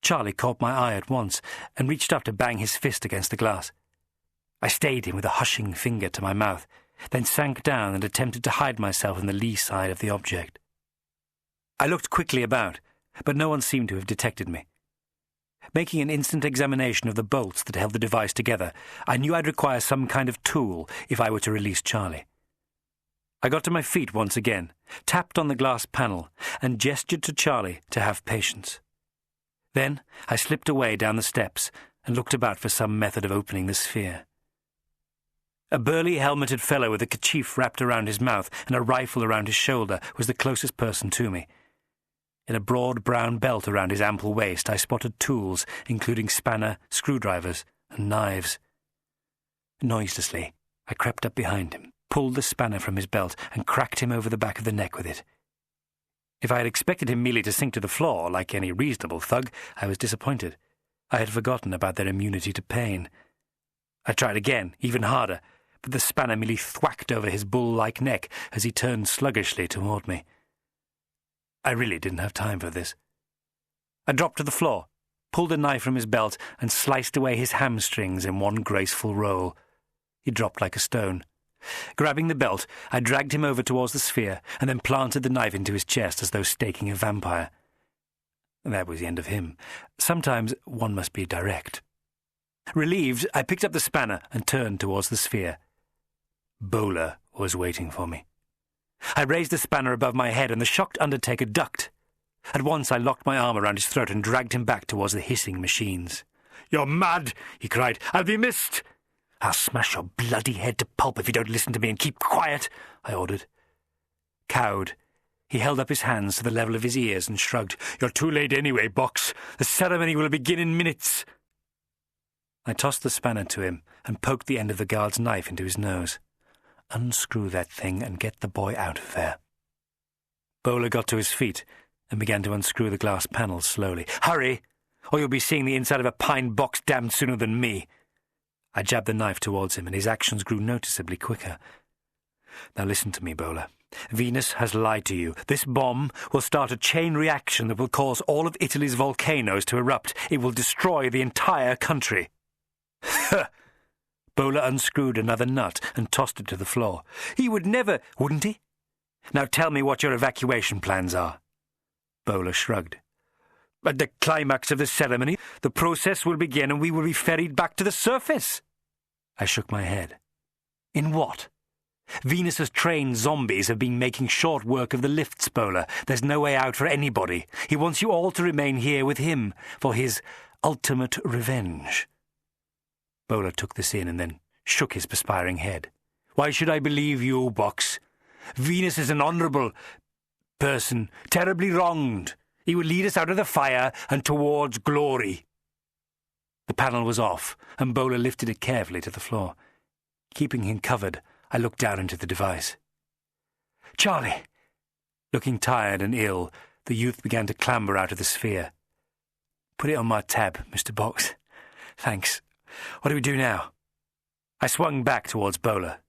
Charlie caught my eye at once and reached up to bang his fist against the glass. I stayed him with a hushing finger to my mouth, then sank down and attempted to hide myself in the lee side of the object. I looked quickly about, but no one seemed to have detected me. Making an instant examination of the bolts that held the device together, I knew I'd require some kind of tool if I were to release Charlie. I got to my feet once again, tapped on the glass panel, and gestured to Charlie to have patience. Then I slipped away down the steps and looked about for some method of opening the sphere. A burly helmeted fellow with a kerchief wrapped around his mouth and a rifle around his shoulder was the closest person to me. In a broad brown belt around his ample waist I spotted tools, including spanner, screwdrivers, and knives. Noiselessly, I crept up behind him, pulled the spanner from his belt, and cracked him over the back of the neck with it. If I had expected him merely to sink to the floor, like any reasonable thug, I was disappointed. I had forgotten about their immunity to pain. I tried again, even harder, but the spanner merely thwacked over his bull-like neck as he turned sluggishly toward me. I really didn't have time for this. I dropped to the floor, pulled a knife from his belt, and sliced away his hamstrings in one graceful roll. He dropped like a stone. Grabbing the belt, I dragged him over towards the sphere and then planted the knife into his chest as though staking a vampire. That was the end of him. Sometimes one must be direct. Relieved, I picked up the spanner and turned towards the sphere. Bowler was waiting for me. I raised the spanner above my head and the shocked undertaker ducked. At once I locked my arm around his throat and dragged him back towards the hissing machines. "You're mad!" he cried. "I'll be missed!" "I'll smash your bloody head to pulp if you don't listen to me and keep quiet," I ordered. Cowed, he held up his hands to the level of his ears and shrugged. "You're too late anyway, Box. The ceremony will begin in minutes." I tossed the spanner to him and poked the end of the guard's knife into his nose. "Unscrew that thing and get the boy out of there." Bowler got to his feet and began to unscrew the glass panels slowly. "Hurry, or you'll be seeing the inside of a pine box damned sooner than me." I jabbed the knife towards him, and his actions grew noticeably quicker. "Now listen to me, Bowler. Venus has lied to you. This bomb will start a chain reaction that will cause all of Italy's volcanoes to erupt. It will destroy the entire country." Bowler unscrewed another nut and tossed it to the floor. "He would never, wouldn't he? Now tell me what your evacuation plans are." Bowler shrugged. "At the climax of the ceremony, the process will begin and we will be ferried back to the surface." I shook my head. "In what? Venus's trained zombies have been making short work of the lifts, Bowler. There's no way out for anybody. He wants you all to remain here with him for his ultimate revenge." Bowler took this in and then shook his perspiring head. "Why should I believe you, Box? Venus is an honourable person, terribly wronged. He would lead us out of the fire and towards glory." The panel was off, and Bowler lifted it carefully to the floor. Keeping him covered, I looked down into the device. "Charlie!" Looking tired and ill, the youth began to clamber out of the sphere. "Put it on my tab, Mr. Box. Thanks. What do we do now?" I swung back towards Bowler.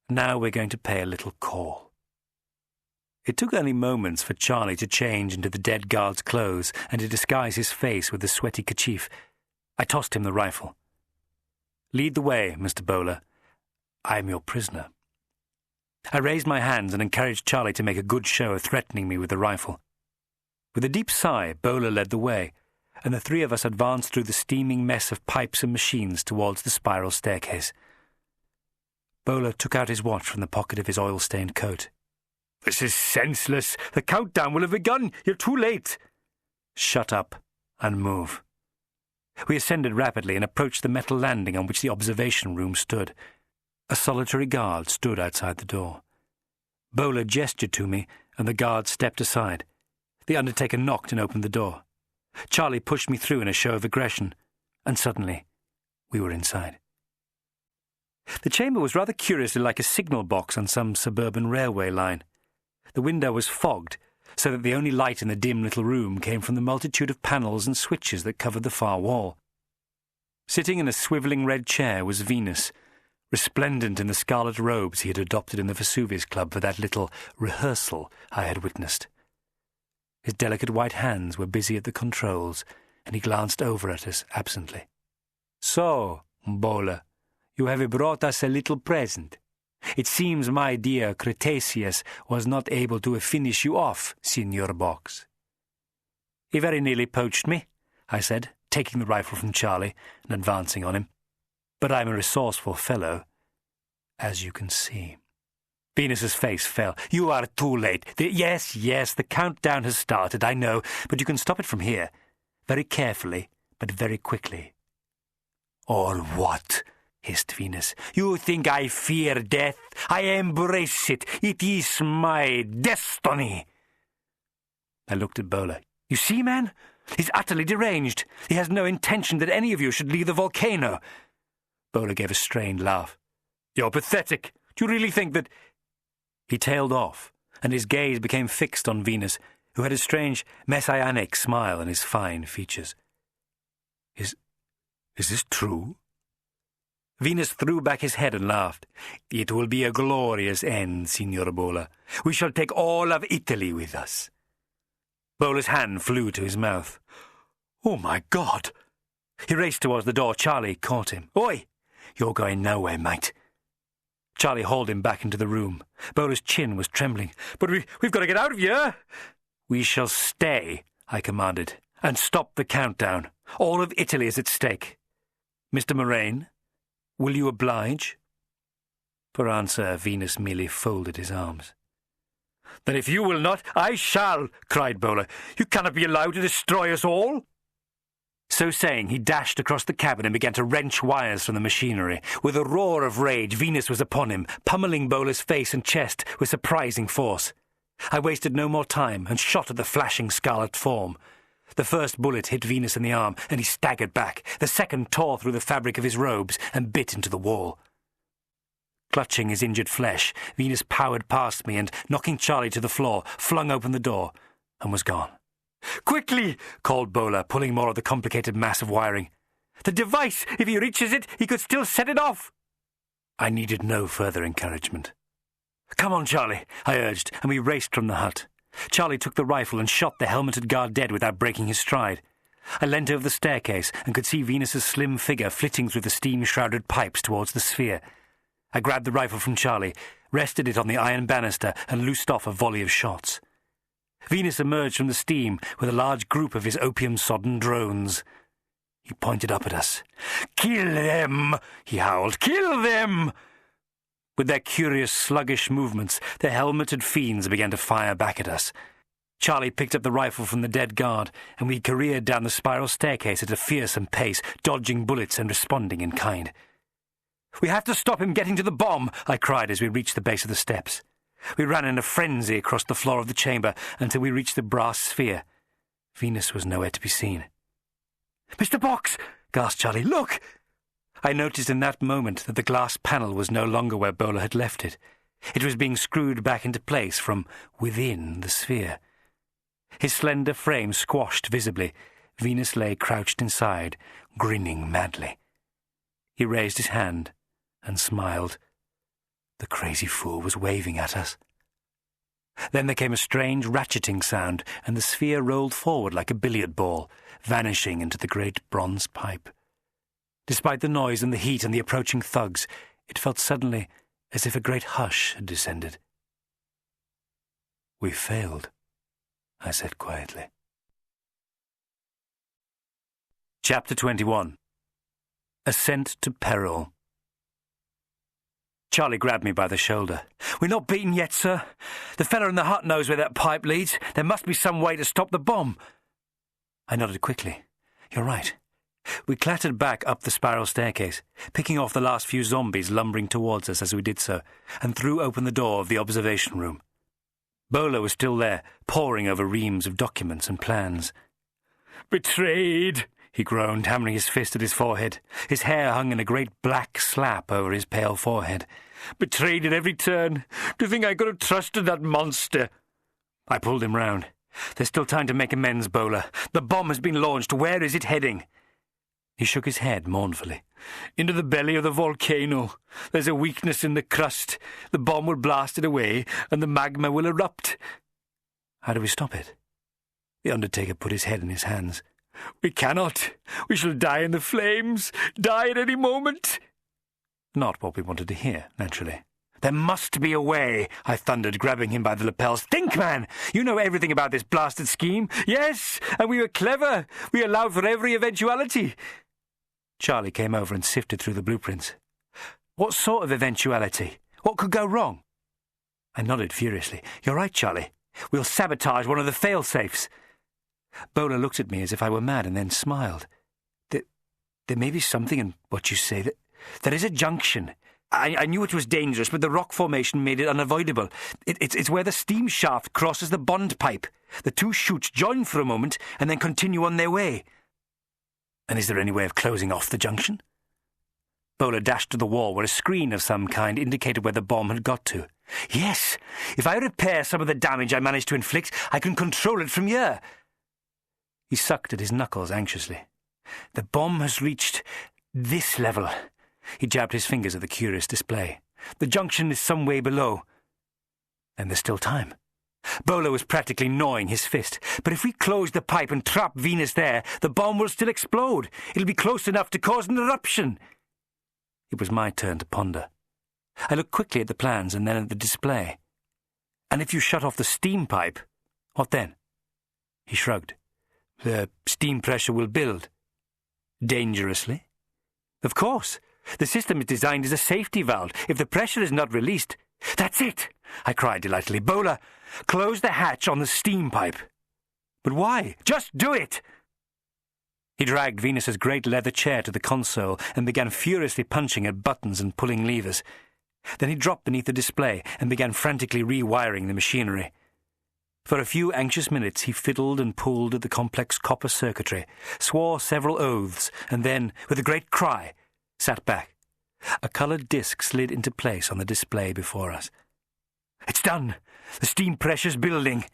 "Now we're going to pay a little call." It took only moments for Charlie to change into the dead guard's clothes and to disguise his face with the sweaty kerchief. I tossed him the rifle. "Lead the way, Mr. Bowler. I am your prisoner." I raised my hands and encouraged Charlie to make a good show of threatening me with the rifle. With a deep sigh, Bowler led the way, and the 3 of us advanced through the steaming mess of pipes and machines towards the spiral staircase. Bowler took out his watch from the pocket of his oil-stained coat. "This is senseless. The countdown will have begun. You're too late." "Shut up and move." We ascended rapidly and approached the metal landing on which the observation room stood. A solitary guard stood outside the door. Bowler gestured to me, and the guard stepped aside. The undertaker knocked and opened the door. Charlie pushed me through in a show of aggression. and suddenly we were inside. The chamber was rather curiously like a signal box on some suburban railway line. The window was fogged, so that the only light in the dim little room came from the multitude of panels and switches that covered the far wall. Sitting in a swivelling red chair was Venus, resplendent in the scarlet robes he had adopted in the Vesuvius Club for that little rehearsal I had witnessed. His delicate white hands were busy at the controls, and he glanced over at us absently. "So, Bola, you have brought us a little present. It seems my dear Gatiss was not able to finish you off, Signor Box." "He very nearly poached me," I said, taking the rifle from Charlie and advancing on him. "But I'm a resourceful fellow, as you can see." Venus's face fell. "You are too late. Yes, the countdown has started, I know, but you can stop it from here. Very carefully, but very quickly." "Or what?" hissed Venus. "You think I fear death? I embrace it. It is my destiny." I looked at Bola. "You see, man? He's utterly deranged. He has no intention that any of you should leave the volcano." Bola gave a strained laugh. "You're pathetic. Do you really think that—" He tailed off, and his gaze became fixed on Venus, who had a strange messianic smile on his fine features. Is this true?" Venus threw back his head and laughed. "It will be a glorious end, Signor Bola. We shall take all of Italy with us." Bola's hand flew to his mouth. "Oh, my God!" He raced towards the door. Charlie caught him. "Oi! You're going nowhere, mate." Charlie hauled him back into the room. Bola's chin was trembling. "But we've got to get out of here." "We shall stay," I commanded, "and stop the countdown. All of Italy is at stake. Mr. Moraine, will you oblige?" For answer, Venus merely folded his arms. "Then if you will not, I shall," cried Bola. "You cannot be allowed to destroy us all." So saying, he dashed across the cabin and began to wrench wires from the machinery. With a roar of rage, Venus was upon him, pummeling Bola's face and chest with surprising force. I wasted no more time and shot at the flashing scarlet form. The first bullet hit Venus in the arm, and he staggered back. The second tore through the fabric of his robes and bit into the wall. Clutching his injured flesh, Venus powered past me and, knocking Charlie to the floor, flung open the door and was gone. "Quickly!" called Bola, pulling more of the complicated mass of wiring. "The device! If he reaches it, he could still set it off!" I needed no further encouragement. "Come on, Charlie," I urged, and we raced from the hut. Charlie took the rifle and shot the helmeted guard dead without breaking his stride. I leant over the staircase and could see Venus's slim figure flitting through the steam-shrouded pipes towards the sphere. I grabbed the rifle from Charlie, rested it on the iron banister, and loosed off a volley of shots. Venus emerged from the steam with a large group of his opium-sodden drones. He pointed up at us. "Kill them!" he howled. "Kill them!" With their curious, sluggish movements, the helmeted fiends began to fire back at us. Charlie picked up the rifle from the dead guard, and we careered down the spiral staircase at a fearsome pace, dodging bullets and responding in kind. "We have to stop him getting to the bomb!" I cried as we reached the base of the steps. We ran in a frenzy across the floor of the chamber until we reached the brass sphere. Venus was nowhere to be seen. "Mr. Box!" gasped Charlie. "Look!" I noticed in that moment that the glass panel was no longer where Bola had left it. It was being screwed back into place from within the sphere. His slender frame squashed visibly. Venus lay crouched inside, grinning madly. He raised his hand and smiled. The crazy fool was waving at us. Then there came a strange ratcheting sound, and the sphere rolled forward like a billiard ball, vanishing into the great bronze pipe. Despite the noise and the heat and the approaching thugs, it felt suddenly as if a great hush had descended. "We failed," I said quietly. Chapter 21. Ascent to Peril. Charlie grabbed me by the shoulder. "We're not beaten yet, sir. The fellow in the hut knows where that pipe leads. There must be some way to stop the bomb." I nodded quickly. "You're right." We clattered back up the spiral staircase, picking off the last few zombies lumbering towards us as we did so, and threw open the door of the observation room. Bola was still there, poring over reams of documents and plans. "Betrayed," he groaned, hammering his fist at his forehead. His hair hung in a great black slap over his pale forehead. Betrayed at every turn. To think I could have trusted that monster. I pulled him round. There's still time to make amends, Bowler. The bomb has been launched. Where is it heading? He shook his head mournfully. Into the belly of the volcano. There's a weakness in the crust. The bomb will blast it away, and the magma will erupt. How do we stop it? The undertaker put his head in his hands. We cannot. We shall die in the flames. Die at any moment. Not what we wanted to hear, naturally. There must be a way, I thundered, grabbing him by the lapels. Think, man! You know everything about this blasted scheme. Yes, and we were clever. We allowed for every eventuality. Charlie came over and sifted through the blueprints. What sort of eventuality? What could go wrong? I nodded furiously. You're right, Charlie. We'll sabotage one of the fail-safes. Bowler looked at me as if I were mad and then smiled. There may be something in what you say. There is a junction. I knew it was dangerous, but the rock formation made it unavoidable. It's where the steam shaft crosses the bond pipe. The two chutes join for a moment and then continue on their way. And is there any way of closing off the junction? Bowler dashed to the wall where a screen of some kind indicated where the bomb had got to. Yes, if I repair some of the damage I managed to inflict, I can control it from here. He sucked at his knuckles anxiously. The bomb has reached this level. He jabbed his fingers at the curious display. The junction is some way below. And there's still time. Bowler was practically gnawing his fist. But if we close the pipe and trap Venus there, the bomb will still explode. It'll be close enough to cause an eruption. It was my turn to ponder. I looked quickly at the plans and then at the display. And if you shut off the steam pipe, what then? He shrugged. The steam pressure will build. Dangerously? Of course. The system is designed as a safety valve. If the pressure is not released... That's it! I cried delightedly. Bowler, close the hatch on the steam pipe. But why? Just do it! He dragged Venus's great leather chair to the console and began furiously punching at buttons and pulling levers. Then he dropped beneath the display and began frantically rewiring the machinery. For a few anxious minutes he fiddled and pulled at the complex copper circuitry, swore several oaths, and then, with a great cry, sat back. A coloured disc slid into place on the display before us. It's done! The steam pressure's building!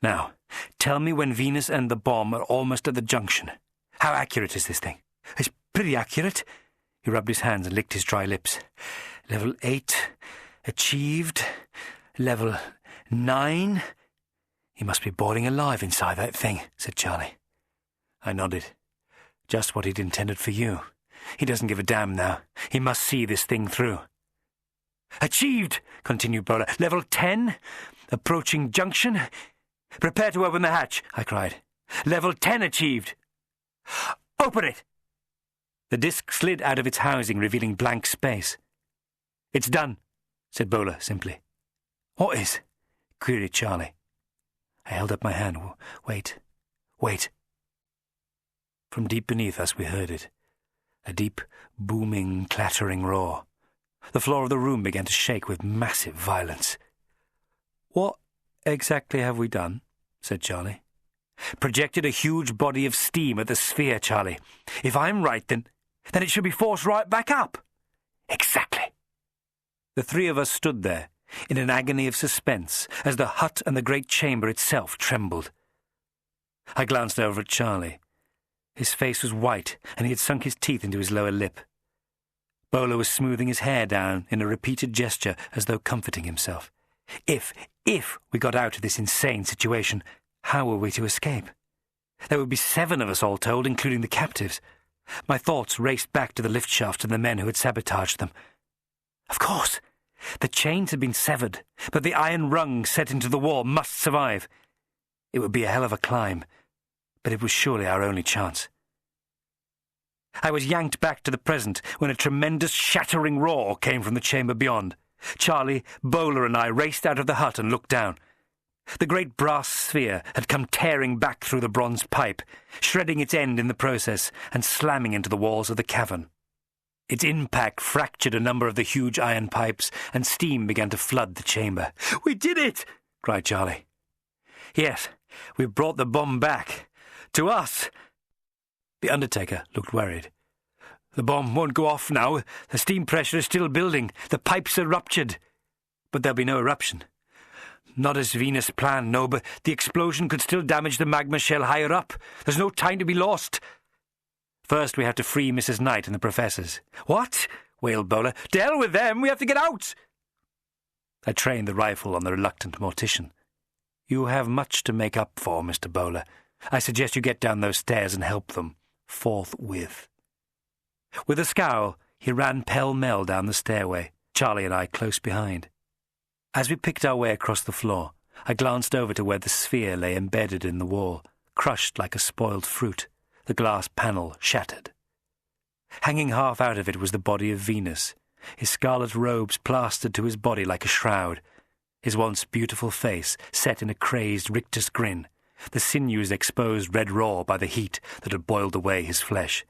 Now, tell me when Venus and the bomb are almost at the junction. How accurate is this thing? It's pretty accurate. He rubbed his hands and licked his dry lips. Level 8, achieved. Level 9... He must be boiling alive inside that thing, said Charlie. I nodded. Just what he'd intended for you. He doesn't give a damn now. He must see this thing through. Achieved, continued Bowler. Level 10, approaching junction. Prepare to open the hatch, I cried. Level 10 achieved. Open it! The disc slid out of its housing, revealing blank space. It's done, said Bowler simply. What is? Queried Charlie. I held up my hand. Wait. From deep beneath us we heard it. A deep, booming, clattering roar. The floor of the room began to shake with massive violence. What exactly have we done? Said Charlie. Projected a huge body of steam at the sphere, Charlie. If I'm right, then it should be forced right back up. Exactly. The three of us stood there, in an agony of suspense, as the hut and the great chamber itself trembled. I glanced over at Charlie. His face was white, and he had sunk his teeth into his lower lip. Bowler was smoothing his hair down in a repeated gesture as though comforting himself. If we got out of this insane situation, how were we to escape? There would be 7 of us all told, including the captives. My thoughts raced back to the lift shaft and the men who had sabotaged them. Of course! The chains had been severed, but the iron rung set into the wall must survive. It would be a hell of a climb, but it was surely our only chance. I was yanked back to the present when a tremendous shattering roar came from the chamber beyond. Charlie, Bowler and I raced out of the hut and looked down. The great brass sphere had come tearing back through the bronze pipe, shredding its end in the process and slamming into the walls of the cavern. Its impact fractured a number of the huge iron pipes, and steam began to flood the chamber. "We did it!" cried Charlie. "Yes, we've brought the bomb back. To us." The undertaker looked worried. "The bomb won't go off now. The steam pressure is still building. The pipes are ruptured." "But there'll be no eruption." "Not as Venus planned, no, but the explosion could still damage the magma shell higher up. There's no time to be lost." "First we have to free Mrs. Knight and the professors." "What?" wailed Bowler. "To hell with them! We have to get out!" I trained the rifle on the reluctant mortician. "You have much to make up for, Mr. Bowler. I suggest you get down those stairs and help them. Forthwith." With a scowl, he ran pell-mell down the stairway, Charlie and I close behind. As we picked our way across the floor, I glanced over to where the sphere lay embedded in the wall, crushed like a spoiled fruit, the glass panel shattered. Hanging half out of it was the body of Venus, his scarlet robes plastered to his body like a shroud, his once beautiful face set in a crazed rictus grin, the sinews exposed red raw by the heat that had boiled away his flesh.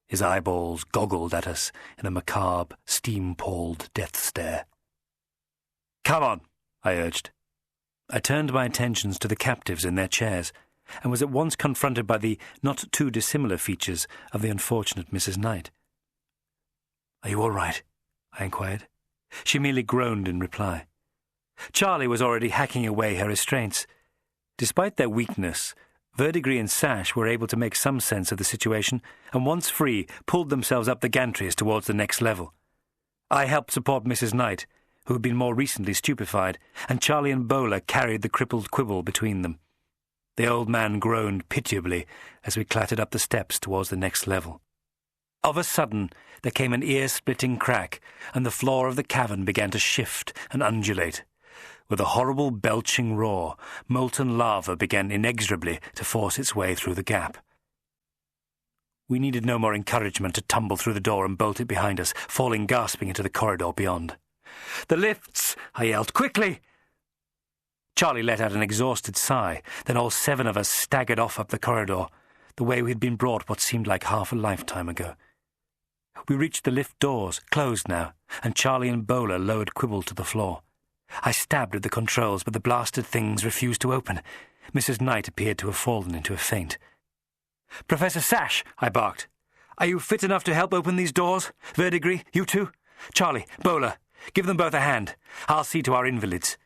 His eyeballs goggled at us in a macabre, steam-palled death stare. "Come on," I urged. I turned my attentions to the captives in their chairs, and was at once confronted by the not too dissimilar features of the unfortunate Mrs. Knight. "Are you all right?" I inquired. She merely groaned in reply. Charlie was already hacking away her restraints. Despite their weakness, Verdigris and Sash were able to make some sense of the situation, and once free, pulled themselves up the gantries towards the next level. I helped support Mrs. Knight, who had been more recently stupefied, and Charlie and Bowler carried the crippled Quibble between them. The old man groaned pitiably as we clattered up the steps towards the next level. Of a sudden, there came an ear-splitting crack, and the floor of the cavern began to shift and undulate. With a horrible belching roar, molten lava began inexorably to force its way through the gap. We needed no more encouragement to tumble through the door and bolt it behind us, falling gasping into the corridor beyond. "The lifts!" I yelled. "Quickly!" Charlie let out an exhausted sigh, then all 7 of us staggered off up the corridor, the way we had been brought what seemed like half a lifetime ago. We reached the lift doors, closed now, and Charlie and Bowler lowered Quibble to the floor. I stabbed at the controls, but the blasted things refused to open. Mrs. Knight appeared to have fallen into a faint. "Professor Sash," I barked, "are you fit enough to help open these doors? Verdigris, you two? Charlie, Bowler, give them both a hand. I'll see to our invalids."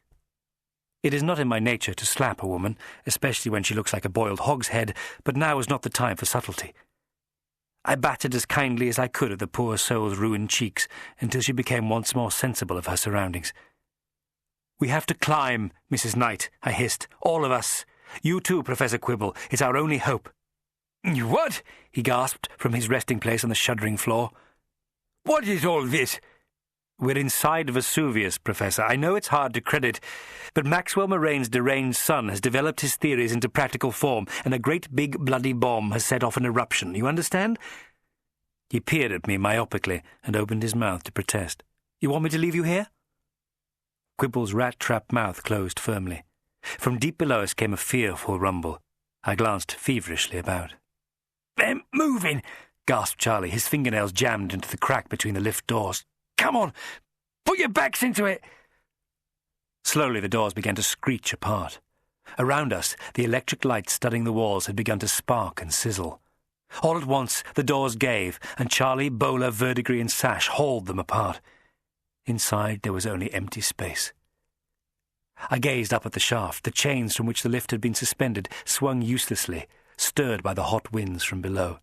It is not in my nature to slap a woman, especially when she looks like a boiled hog's head, but now was not the time for subtlety. I batted as kindly as I could at the poor soul's ruined cheeks until she became once more sensible of her surroundings. "We have to climb, Mrs. Knight," I hissed. "All of us. You too, Professor Quibble. It's our only hope." "What?" he gasped from his resting place on the shuddering floor. "What is all this?" "We're inside Vesuvius, Professor. I know it's hard to credit, but Maxwell Moraine's deranged son has developed his theories into practical form, and a great big bloody bomb has set off an eruption. You understand?" He peered at me myopically and opened his mouth to protest. "You want me to leave you here?" Quibble's rat-trap mouth closed firmly. From deep below us came a fearful rumble. I glanced feverishly about. "They're moving," gasped Charlie, his fingernails jammed into the crack between the lift doors. "Come on, put your backs into it." Slowly the doors began to screech apart. Around us, the electric lights studding the walls had begun to spark and sizzle. All at once, the doors gave, and Charlie, Bowler, Verdigris and Sash hauled them apart. Inside there was only empty space. I gazed up at the shaft. The chains from which the lift had been suspended swung uselessly, stirred by the hot winds from below.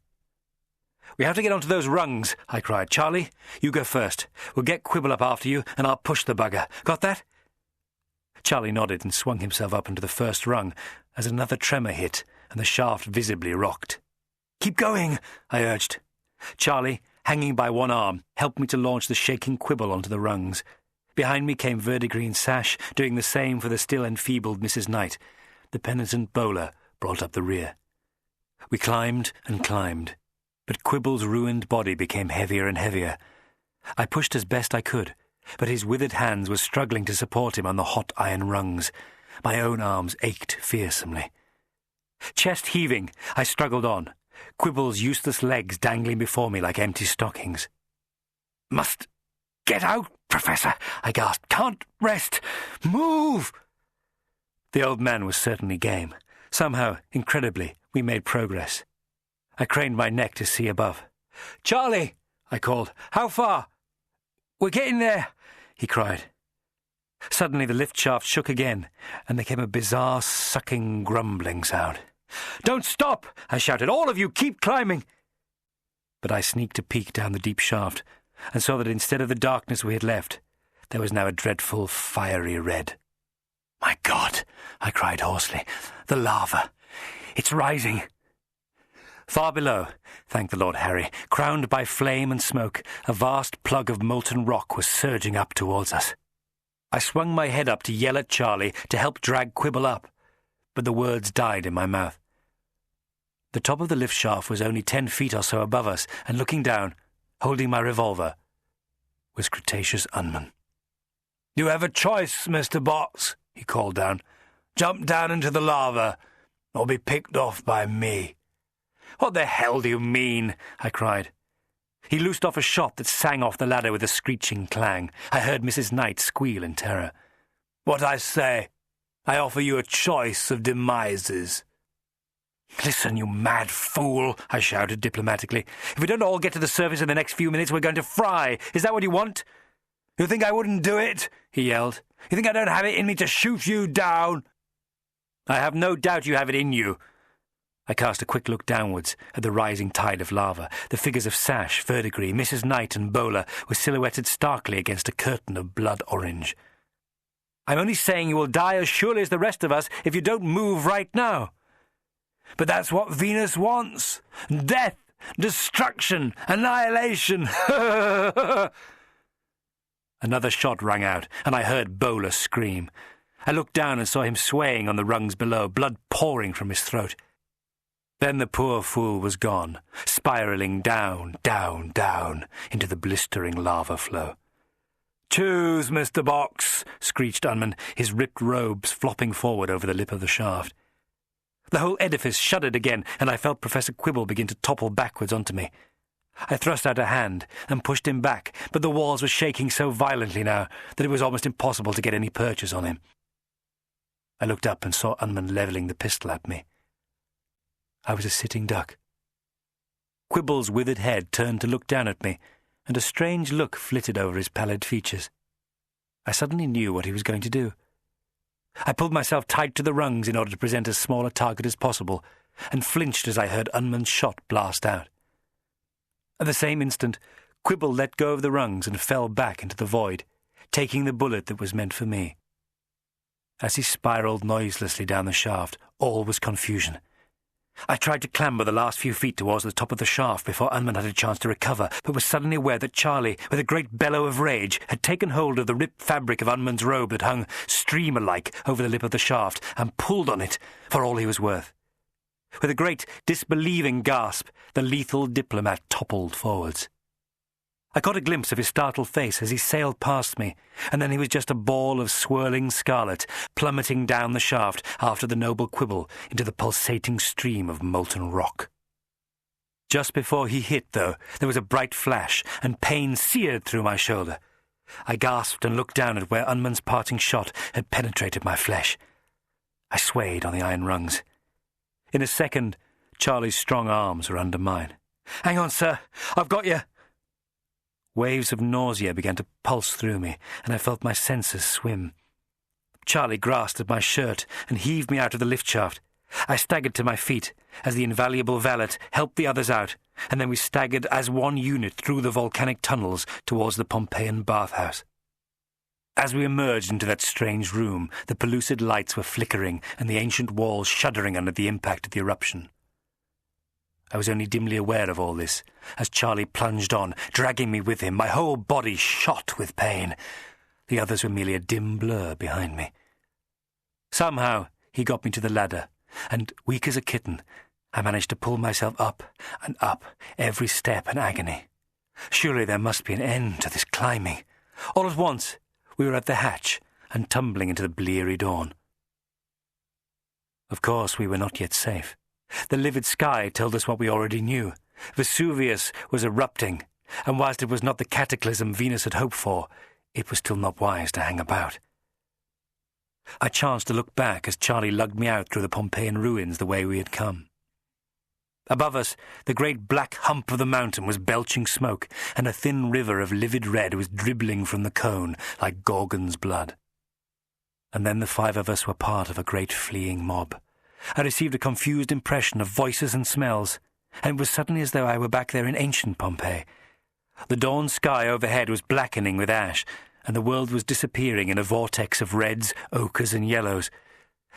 "We have to get onto those rungs," I cried. "Charlie, you go first. We'll get Quibble up after you, and I'll push the bugger. Got that?" Charlie nodded and swung himself up into the first rung as another tremor hit and the shaft visibly rocked. "Keep going," I urged. Charlie, hanging by one arm, helped me to launch the shaking Quibble onto the rungs. Behind me came Verdigris and Sash, doing the same for the still enfeebled Mrs. Knight. The penitent Bowler brought up the rear. We climbed and climbed, but Quibble's ruined body became heavier and heavier. I pushed as best I could, but his withered hands were struggling to support him on the hot iron rungs. My own arms ached fearsomely. Chest heaving, I struggled on, Quibble's useless legs dangling before me like empty stockings. "Must get out, Professor," I gasped. "Can't rest. Move!" The old man was certainly game. Somehow, incredibly, we made progress. I craned my neck to see above. "Charlie!" I called. "How far?" "We're getting there," he cried. Suddenly the lift shaft shook again, and there came a bizarre, sucking, grumbling sound. "Don't stop!" I shouted. "All of you, keep climbing!" But I sneaked a peek down the deep shaft, and saw that instead of the darkness we had left, there was now a dreadful, fiery red. "My God!" I cried hoarsely. "The lava! It's rising!" Far below, thank the Lord Harry, crowned by flame and smoke, a vast plug of molten rock was surging up towards us. I swung my head up to yell at Charlie to help drag Quibble up, but the words died in my mouth. The top of the lift shaft was only 10 feet or so above us, and looking down, holding my revolver, was Cretaceous Unman. "You have a choice, Mr. Box," he called down. "Jump down into the lava, or be picked off by me." "What the hell do you mean?" I cried. He loosed off a shot that sang off the ladder with a screeching clang. I heard Mrs. Knight squeal in terror. "What I say, I offer you a choice of demises." "Listen, you mad fool," I shouted diplomatically. "If we don't all get to the surface in the next few minutes, we're going to fry. Is that what you want?" "You think I wouldn't do it?" he yelled. "You think I don't have it in me to shoot you down?" "I have no doubt you have it in you." I cast a quick look downwards at the rising tide of lava. The figures of Sash, Verdigris, Mrs. Knight and Bowler were silhouetted starkly against a curtain of blood orange. "I'm only saying you will die as surely as the rest of us if you don't move right now." "But that's what Venus wants. Death, destruction, annihilation." Another shot rang out, and I heard Bowler scream. I looked down and saw him swaying on the rungs below, blood pouring from his throat. Then the poor fool was gone, spiralling down, down, down into the blistering lava flow. "Choose, Mr. Box," screeched Unman, his ripped robes flopping forward over the lip of the shaft. The whole edifice shuddered again, and I felt Professor Quibble begin to topple backwards onto me. I thrust out a hand and pushed him back, but the walls were shaking so violently now that it was almost impossible to get any purchase on him. I looked up and saw Unman levelling the pistol at me. I was a sitting duck. Quibble's withered head turned to look down at me, and a strange look flitted over his pallid features. I suddenly knew what he was going to do. I pulled myself tight to the rungs in order to present as small a target as possible, and flinched as I heard Unman's shot blast out. At the same instant, Quibble let go of the rungs and fell back into the void, taking the bullet that was meant for me. As he spiraled noiselessly down the shaft, all was confusion. I tried to clamber the last few feet towards the top of the shaft before Unman had a chance to recover, but was suddenly aware that Charlie, with a great bellow of rage, had taken hold of the ripped fabric of Unman's robe that hung streamer-like over the lip of the shaft and pulled on it for all he was worth. With a great, disbelieving gasp, the lethal diplomat toppled forwards. I caught a glimpse of his startled face as he sailed past me, and then he was just a ball of swirling scarlet, plummeting down the shaft after the noble Quibble into the pulsating stream of molten rock. Just before he hit, though, there was a bright flash, and pain seared through my shoulder. I gasped and looked down at where Unman's parting shot had penetrated my flesh. I swayed on the iron rungs. In a second, Charlie's strong arms were under mine. "Hang on, sir. I've got you." Waves of nausea began to pulse through me, and I felt my senses swim. Charlie grasped at my shirt and heaved me out of the lift shaft. I staggered to my feet as the invaluable valet helped the others out, and then we staggered as one unit through the volcanic tunnels towards the Pompeian bathhouse. As we emerged into that strange room, the pellucid lights were flickering and the ancient walls shuddering under the impact of the eruption. I was only dimly aware of all this as Charlie plunged on, dragging me with him, my whole body shot with pain. The others were merely a dim blur behind me. Somehow he got me to the ladder, and, weak as a kitten, I managed to pull myself up and up, every step an agony. Surely there must be an end to this climbing. All at once we were at the hatch and tumbling into the bleary dawn. Of course we were not yet safe. The livid sky told us what we already knew. Vesuvius was erupting, and whilst it was not the cataclysm Venus had hoped for, it was still not wise to hang about. I chanced to look back as Charlie lugged me out through the Pompeian ruins the way we had come. Above us, the great black hump of the mountain was belching smoke, and a thin river of livid red was dribbling from the cone like Gorgon's blood. And then the 5 of us were part of a great fleeing mob. I received a confused impression of voices and smells, and it was suddenly as though I were back there in ancient Pompeii. The dawn sky overhead was blackening with ash, and the world was disappearing in a vortex of reds, ochres, and yellows.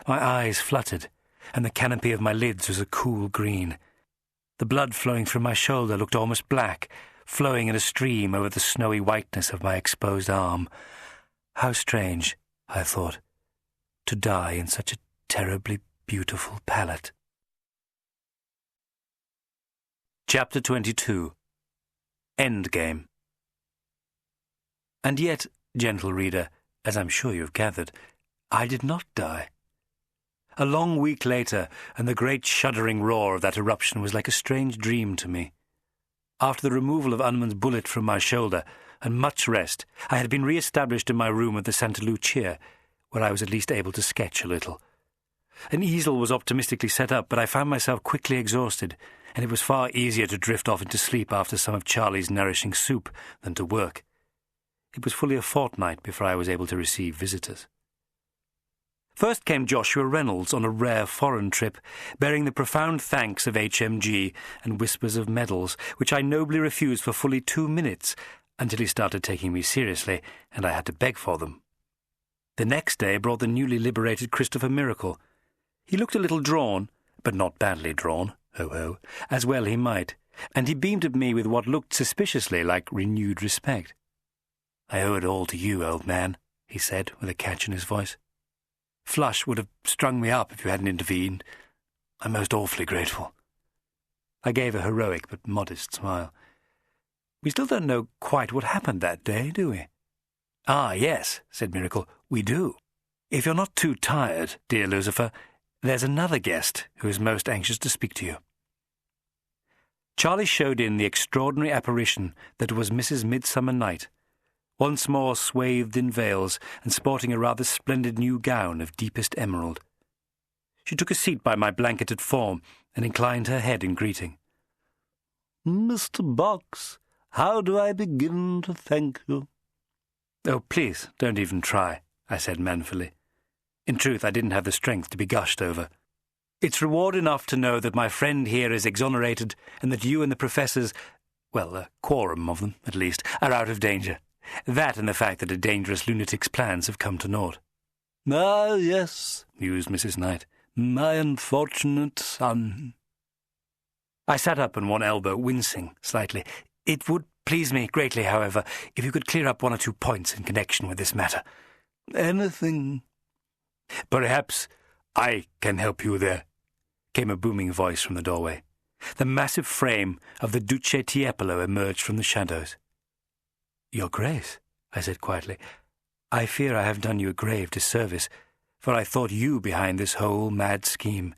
My eyes fluttered, and the canopy of my lids was a cool green. The blood flowing from my shoulder looked almost black, flowing in a stream over the snowy whiteness of my exposed arm. How strange, I thought, to die in such a terribly beautiful palette. Chapter 22. Endgame. And yet, gentle reader, as I'm sure you've gathered, I did not die. A long week later, and the great shuddering roar of that eruption was like a strange dream to me. After the removal of Unman's bullet from my shoulder, and much rest, I had been re-established in my room at the Santa Lucia, where I was at least able to sketch a little. An easel was optimistically set up, but I found myself quickly exhausted, and it was far easier to drift off into sleep after some of Charlie's nourishing soup than to work. It was fully a fortnight before I was able to receive visitors. First came Joshua Reynolds on a rare foreign trip, bearing the profound thanks of HMG and whispers of medals, which I nobly refused for fully 2 minutes, until he started taking me seriously, and I had to beg for them. The next day brought the newly liberated Christopher Miracle. He looked a little drawn, but not badly drawn, ho-ho, as well he might, and he beamed at me with what looked suspiciously like renewed respect. "I owe it all to you, old man," he said, with a catch in his voice. "Flush would have strung me up if you hadn't intervened. I'm most awfully grateful." I gave a heroic but modest smile. "We still don't know quite what happened that day, do we?" "Ah, yes," said Miracle, "we do. If you're not too tired, dear Lucifer, there's another guest who is most anxious to speak to you." Charlie showed in the extraordinary apparition that was Mrs. Midsummer Night, once more swathed in veils and sporting a rather splendid new gown of deepest emerald. She took a seat by my blanketed form and inclined her head in greeting. "Mr. Box, how do I begin to thank you?" "Oh, please, don't even try," I said manfully. In truth, I didn't have the strength to be gushed over. "It's reward enough to know that my friend here is exonerated and that you and the professors, well, a quorum of them, at least, are out of danger. That and the fact that a dangerous lunatic's plans have come to naught." "Ah, yes," mused Mrs. Knight, "my unfortunate son." I sat up on one elbow, wincing slightly. "It would please me greatly, however, if you could clear up 1 or 2 points in connection with this matter." "Anything." "Perhaps I can help you there," came a booming voice from the doorway. The massive frame of the Duce Tiepolo emerged from the shadows. "Your Grace," I said quietly, "I fear I have done you a grave disservice, for I thought you behind this whole mad scheme."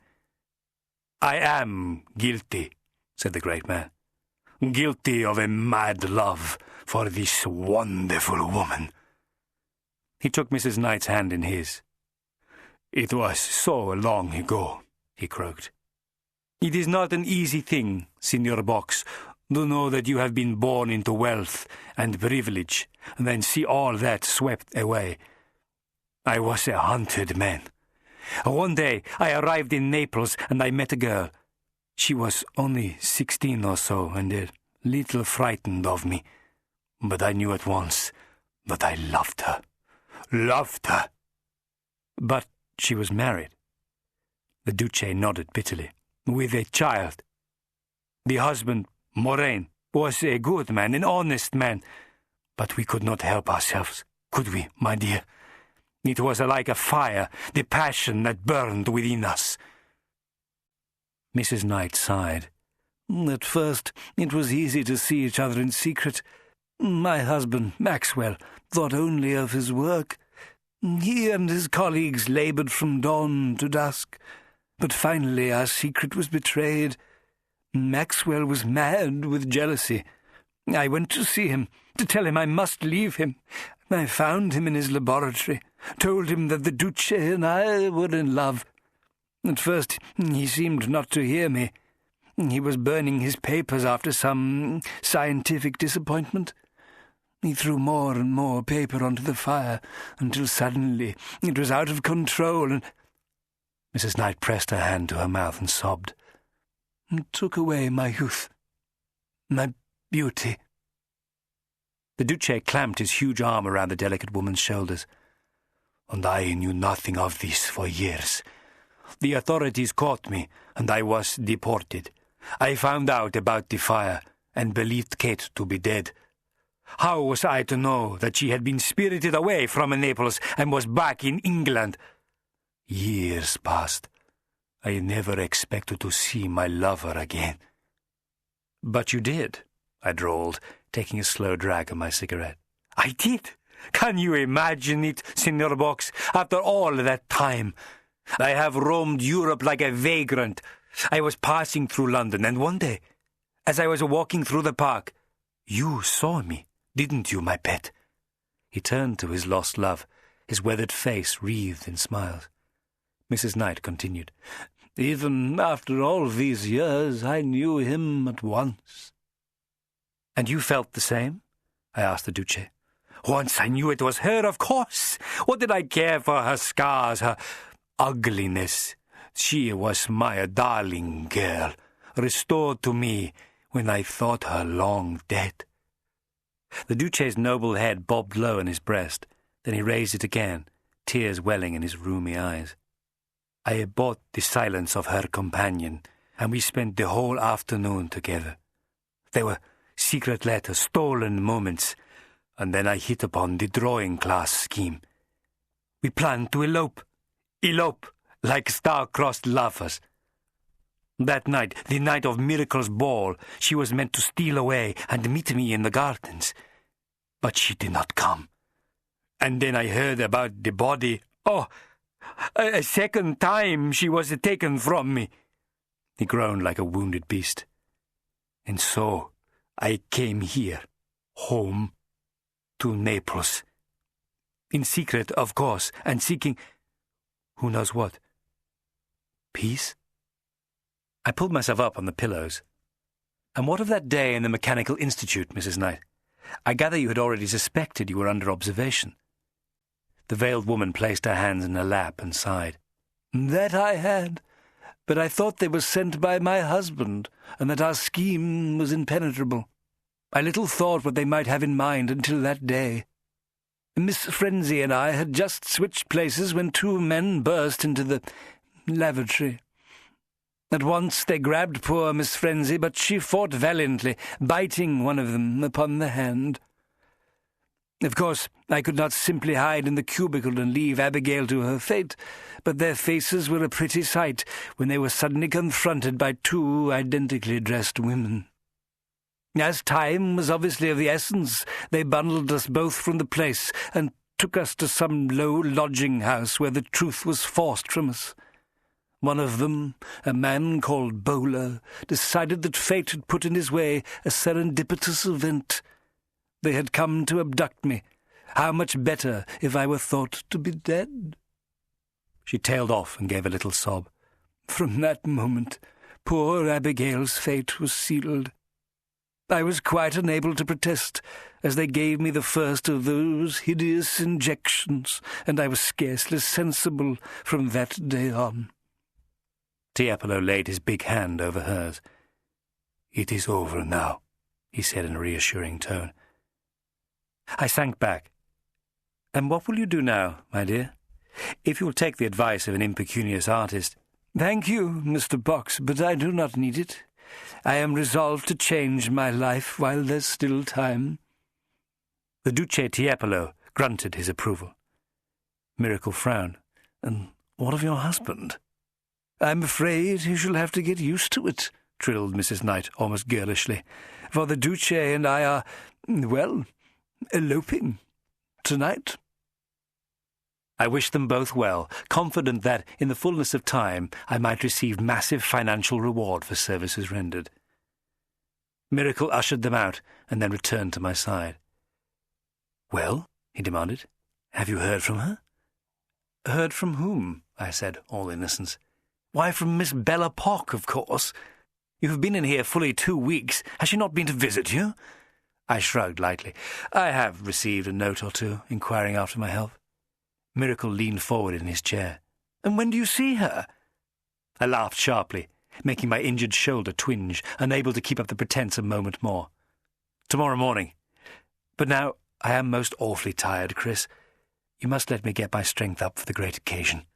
"I am guilty," said the great man. "Guilty of a mad love for this wonderful woman." He took Mrs. Knight's hand in his. "It was so long ago," he croaked. "It is not an easy thing, Signor Box, to know that you have been born into wealth and privilege, and then see all that swept away. I was a hunted man. One day I arrived in Naples and I met a girl. She was only 16 or so and a little frightened of me, but I knew at once that I loved her. Loved her." "But she was married." The Duce nodded bitterly. "With a child. The husband, Moraine, was a good man, an honest man, but we could not help ourselves, could we, my dear? It was like a fire, the passion that burned within us." Mrs. Knight sighed. "At first it was easy to see each other in secret. My husband, Maxwell, thought only of his work. He and his colleagues laboured from dawn to dusk, but finally our secret was betrayed. Maxwell was mad with jealousy. I went to see him, to tell him I must leave him. I found him in his laboratory, told him that the Duce and I were in love. At first he seemed not to hear me. He was burning his papers after some scientific disappointment. He threw more and more paper onto the fire until suddenly it was out of control and—" Mrs. Knight pressed her hand to her mouth and sobbed. "Took away my youth, my beauty." The Duce clamped his huge arm around the delicate woman's shoulders. "And I knew nothing of this for years. The authorities caught me, and I was deported. I found out about the fire, and believed Kate to be dead. How was I to know that she had been spirited away from Naples and was back in England? Years passed. I never expected to see my lover again." "But you did," I drawled, taking a slow drag of my cigarette. "I did? Can you imagine it, Senor Box? After all that time, I have roamed Europe like a vagrant. I was passing through London, and one day, as I was walking through the park, you saw me, didn't you, my pet?" He turned to his lost love, his weathered face wreathed in smiles. Mrs. Knight continued. "Even after all these years, I knew him at once." "And you felt the same?" I asked the Duce. "Once I knew it was her, of course. What did I care for her scars, her ugliness? She was my darling girl, restored to me when I thought her long dead." The Duce's noble head bobbed low in his breast. Then he raised it again, tears welling in his rheumy eyes. "I bought the silence of her companion, and we spent the whole afternoon together. There were secret letters, stolen moments, and then I hit upon the drawing class scheme. We planned to elope like star-crossed lovers. That night, the night of Miracle's ball, she was meant to steal away and meet me in the gardens. But she did not come. And then I heard about the body. Oh, a second time she was taken from me." He groaned like a wounded beast. "And so I came here, home, to Naples. In secret, of course, and seeking who knows what. Peace?" I pulled myself up on the pillows. "And what of that day in the Mechanical Institute, Mrs. Knight? I gather you had already suspected you were under observation." The veiled woman placed her hands in her lap and sighed. "That I had, but I thought they were sent by my husband, and that our scheme was impenetrable. I little thought what they might have in mind until that day. Miss Frenzy and I had just switched places when two men burst into the lavatory. At once they grabbed poor Miss Frenzy, but she fought valiantly, biting one of them upon the hand. Of course, I could not simply hide in the cubicle and leave Abigail to her fate, but their faces were a pretty sight when they were suddenly confronted by two identically dressed women. As time was obviously of the essence, they bundled us both from the place and took us to some low lodging house where the truth was forced from us. One of them, a man called Bowler, decided that fate had put in his way a serendipitous event. They had come to abduct me. How much better if I were thought to be dead?" She tailed off and gave a little sob. "From that moment, poor Abigail's fate was sealed. I was quite unable to protest, as they gave me the first of those hideous injections, and I was scarcely sensible from that day on." Tiepolo laid his big hand over hers. "It is over now," he said in a reassuring tone. I sank back. "And what will you do now, my dear? If you will take the advice of an impecunious artist—" "Thank you, Mr. Box, but I do not need it. I am resolved to change my life while there's still time." The Duce Tiepolo grunted his approval. Miracle frowned. "And what of your husband?" "I'm afraid he shall have to get used to it," trilled Mrs. Knight almost girlishly, "for the Duce and I are, well, eloping tonight." I wished them both well, confident that, in the fullness of time, I might receive massive financial reward for services rendered. Miracle ushered them out, and then returned to my side. "Well," he demanded, "have you heard from her?" "Heard from whom?" I said, all innocence. "Why, from Miss Bella Pock, of course." You have been in here fully 2 weeks. Has she not been to visit you?" I shrugged lightly. "I have received a note or two, inquiring after my health." Miracle leaned forward in his chair. "And when do you see her?" I laughed sharply, making my injured shoulder twinge, unable to keep up the pretense a moment more. "Tomorrow morning. But now I am most awfully tired, Chris. You must let me get my strength up for the great occasion."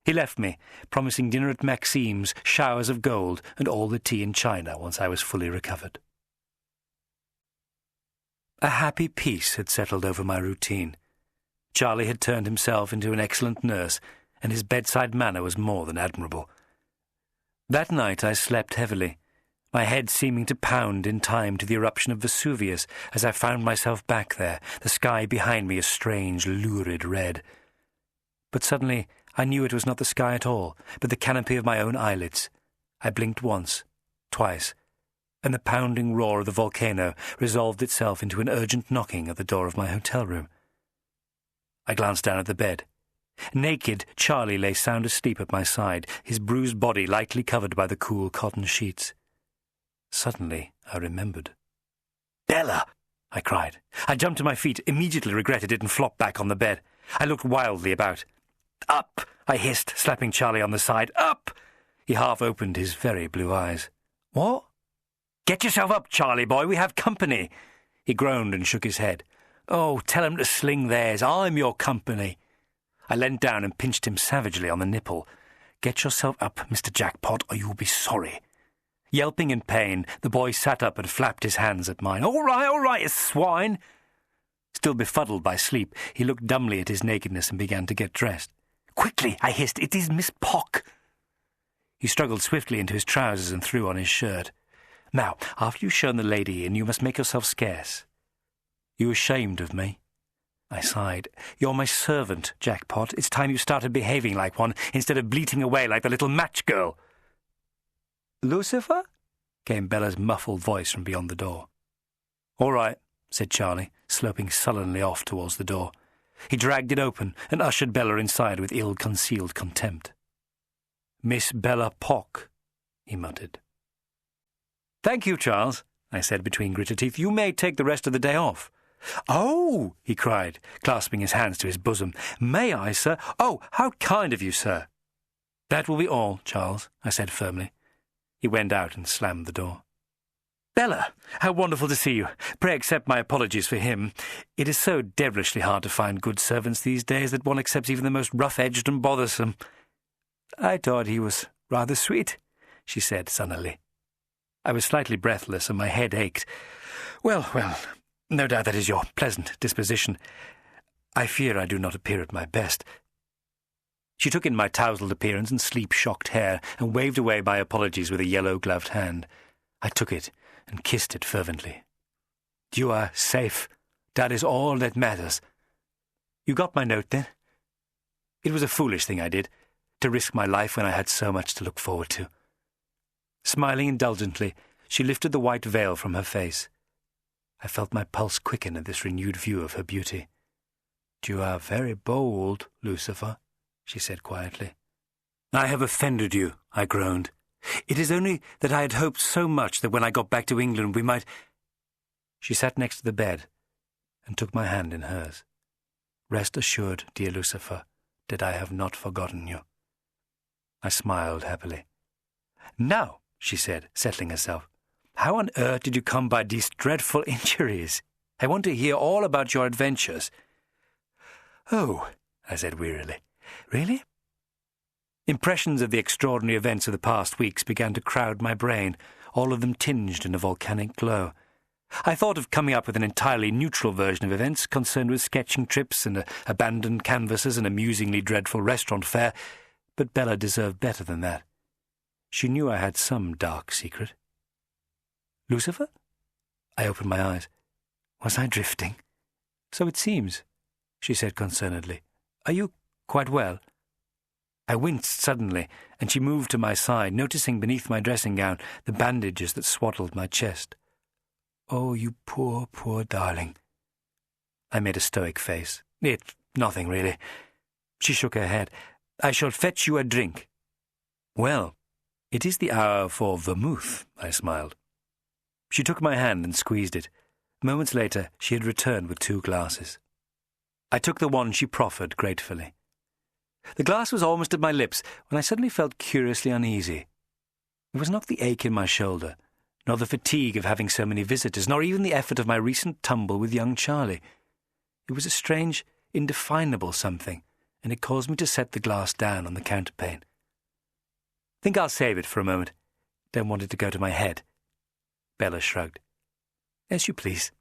He left me, promising dinner at Maxime's, showers of gold, and all the tea in China once I was fully recovered. A happy peace had settled over my routine. Charlie had turned himself into an excellent nurse, and his bedside manner was more than admirable. That night I slept heavily, my head seeming to pound in time to the eruption of Vesuvius as I found myself back there, the sky behind me a strange, lurid red. But suddenly I knew it was not the sky at all, but the canopy of my own eyelids. I blinked once, twice, and the pounding roar of the volcano resolved itself into an urgent knocking at the door of my hotel room. I glanced down at the bed. Naked, Charlie lay sound asleep at my side, his bruised body lightly covered by the cool cotton sheets. Suddenly I remembered. "Bella!" I cried. I jumped to my feet, immediately regretted it, and flopped back on the bed. I looked wildly about. "Up!" I hissed, slapping Charlie on the side. "Up!" He half opened his very blue eyes. "What?" "Get yourself up, Charlie boy, we have company." He groaned and shook his head. "Oh, tell him to sling theirs. I'm your company." I leant down and pinched him savagely on the nipple. "Get yourself up, Mr. Jackpot, or you'll be sorry." Yelping in pain, the boy sat up and flapped his hands at mine. All right, you swine." Still befuddled by sleep, he looked dumbly at his nakedness and began to get dressed. "Quickly," I hissed, "it is Miss Pock." He struggled swiftly into his trousers and threw on his shirt. "Now, after you've shown the lady in, you must make yourself scarce." "You ashamed of me?" I sighed. "You're my servant, Jackpot. It's time you started behaving like one, instead of bleating away like the little match girl." "Lucifer?" came Bella's muffled voice from beyond the door. "All right," said Charlie, sloping sullenly off towards the door. He dragged it open and ushered Bella inside with ill-concealed contempt. "Miss Bella Pock," he muttered. "Thank you, Charles," I said between gritted teeth. "You may take the rest of the day off." "Oh!" he cried, clasping his hands to his bosom. "May I, sir? Oh, how kind of you, sir!" "That will be all, Charles," I said firmly. He went out and slammed the door. "Bella, how wonderful to see you. Pray accept my apologies for him. It is so devilishly hard to find good servants these days that one accepts even the most rough-edged and bothersome." "I thought he was rather sweet," she said sunnily. I was slightly breathless and my head ached. Well, no doubt that is your pleasant disposition. I fear I do not appear at my best." She took in my tousled appearance and sleep-shocked hair and waved away my apologies with a yellow-gloved hand. I took it and kissed it fervently. "You are safe. That is all that matters. You got my note, then?" It was a foolish thing I did, to risk my life when I had so much to look forward to. Smiling indulgently, she lifted the white veil from her face. I felt my pulse quicken at this renewed view of her beauty. "You are very bold, Lucifer," she said quietly. "I have offended you," I groaned. "It is only that I had hoped so much that when I got back to England we might—" She sat next to the bed and took my hand in hers. "Rest assured, dear Lucifer, that I have not forgotten you." I smiled happily. "Now," she said, settling herself, "how on earth did you come by these dreadful injuries? I want to hear all about your adventures." "Oh," I said wearily. "Really?" Impressions of the extraordinary events of the past weeks began to crowd my brain, all of them tinged in a volcanic glow. I thought of coming up with an entirely neutral version of events concerned with sketching trips and abandoned canvases and amusingly dreadful restaurant fare, but Bella deserved better than that. She knew I had some dark secret. "Lucifer?" I opened my eyes. Was I drifting? "So it seems," she said concernedly. "Are you quite well?" I winced suddenly, and she moved to my side, noticing beneath my dressing gown the bandages that swaddled my chest. "Oh, you poor, poor darling." I made a stoic face. "It's nothing, really." She shook her head. "I shall fetch you a drink." "Well," "It is the hour for vermouth," I smiled. She took my hand and squeezed it. Moments later, she had returned with 2 glasses. I took the one she proffered gratefully. The glass was almost at my lips when I suddenly felt curiously uneasy. It was not the ache in my shoulder, nor the fatigue of having so many visitors, nor even the effort of my recent tumble with young Charlie. It was a strange, indefinable something, and it caused me to set the glass down on the counterpane. "Think I'll save it for a moment. Don't want it to go to my head." Bella shrugged. "As you please."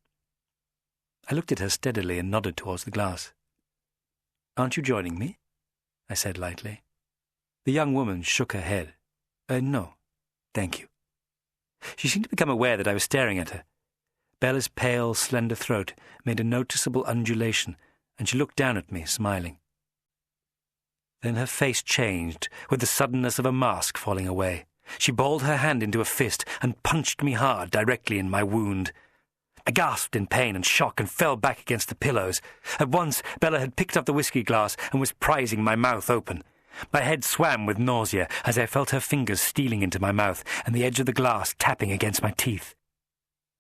I looked at her steadily and nodded towards the glass. "Aren't you joining me?" I said lightly. The young woman shook her head. No, thank you." She seemed to become aware that I was staring at her. Bella's pale, slender throat made a noticeable undulation, and she looked down at me, smiling. Then her face changed, with the suddenness of a mask falling away. She balled her hand into a fist and punched me hard directly in my wound. I gasped in pain and shock and fell back against the pillows. At once, Bella had picked up the whiskey glass and was prizing my mouth open. My head swam with nausea as I felt her fingers stealing into my mouth and the edge of the glass tapping against my teeth.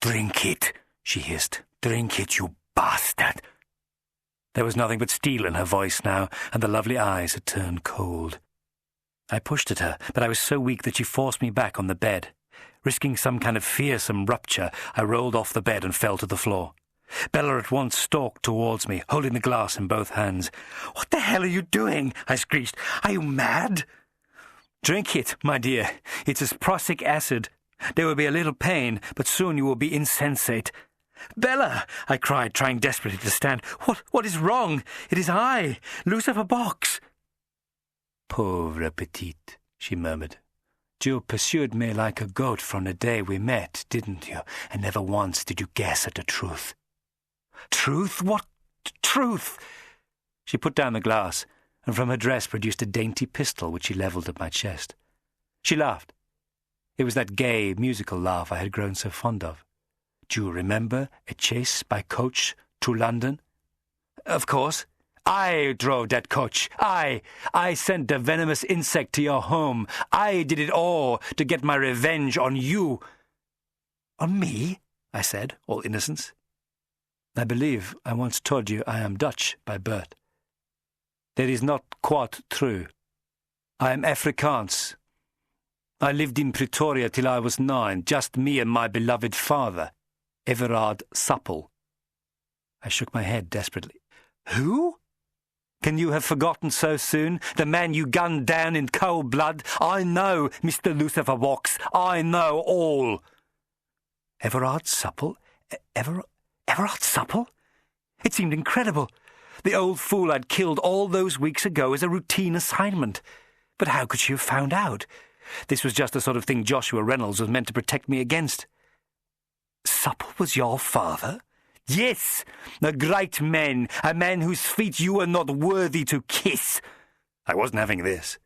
"Drink it," she hissed. "Drink it, you bastard." There was nothing but steel in her voice now, and the lovely eyes had turned cold. I pushed at her, but I was so weak that she forced me back on the bed. Risking some kind of fearsome rupture, I rolled off the bed and fell to the floor. Bella at once stalked towards me, holding the glass in both hands. "What the hell are you doing?" I screeched. "Are you mad?" "Drink it, my dear. It is prussic acid. There will be a little pain, but soon you will be insensate." "Bella!" I cried, trying desperately to stand. What is wrong? It is I, Lucifer Box." "Pauvre petite," she murmured. "You pursued me like a goat from the day we met, didn't you? And never once did you guess at the truth." "Truth? What truth?" She put down the glass, and from her dress produced a dainty pistol which she levelled at my chest. She laughed. It was that gay, musical laugh I had grown so fond of. "Do you remember a chase by coach to London?" "Of course. I drove that coach. I sent the venomous insect to your home. I did it all to get my revenge on you." "On me?" I said, all innocence. "I believe I once told you I am Dutch by birth. That is not quite true. I am Afrikaans. I lived in Pretoria till I was 9, just me and my beloved father, Everard Supple." I shook my head desperately. "Who? Can you have forgotten so soon? The man you gunned down in cold blood? I know, Mr. Lucifer Box. I know all." "Everard Supple? Everard Supple?" It seemed incredible. The old fool I'd killed all those weeks ago as a routine assignment. But how could she have found out? This was just the sort of thing Joshua Reynolds was meant to protect me against. "Supple was your father?" "Yes, a great man, a man whose feet you were not worthy to kiss." I wasn't having this.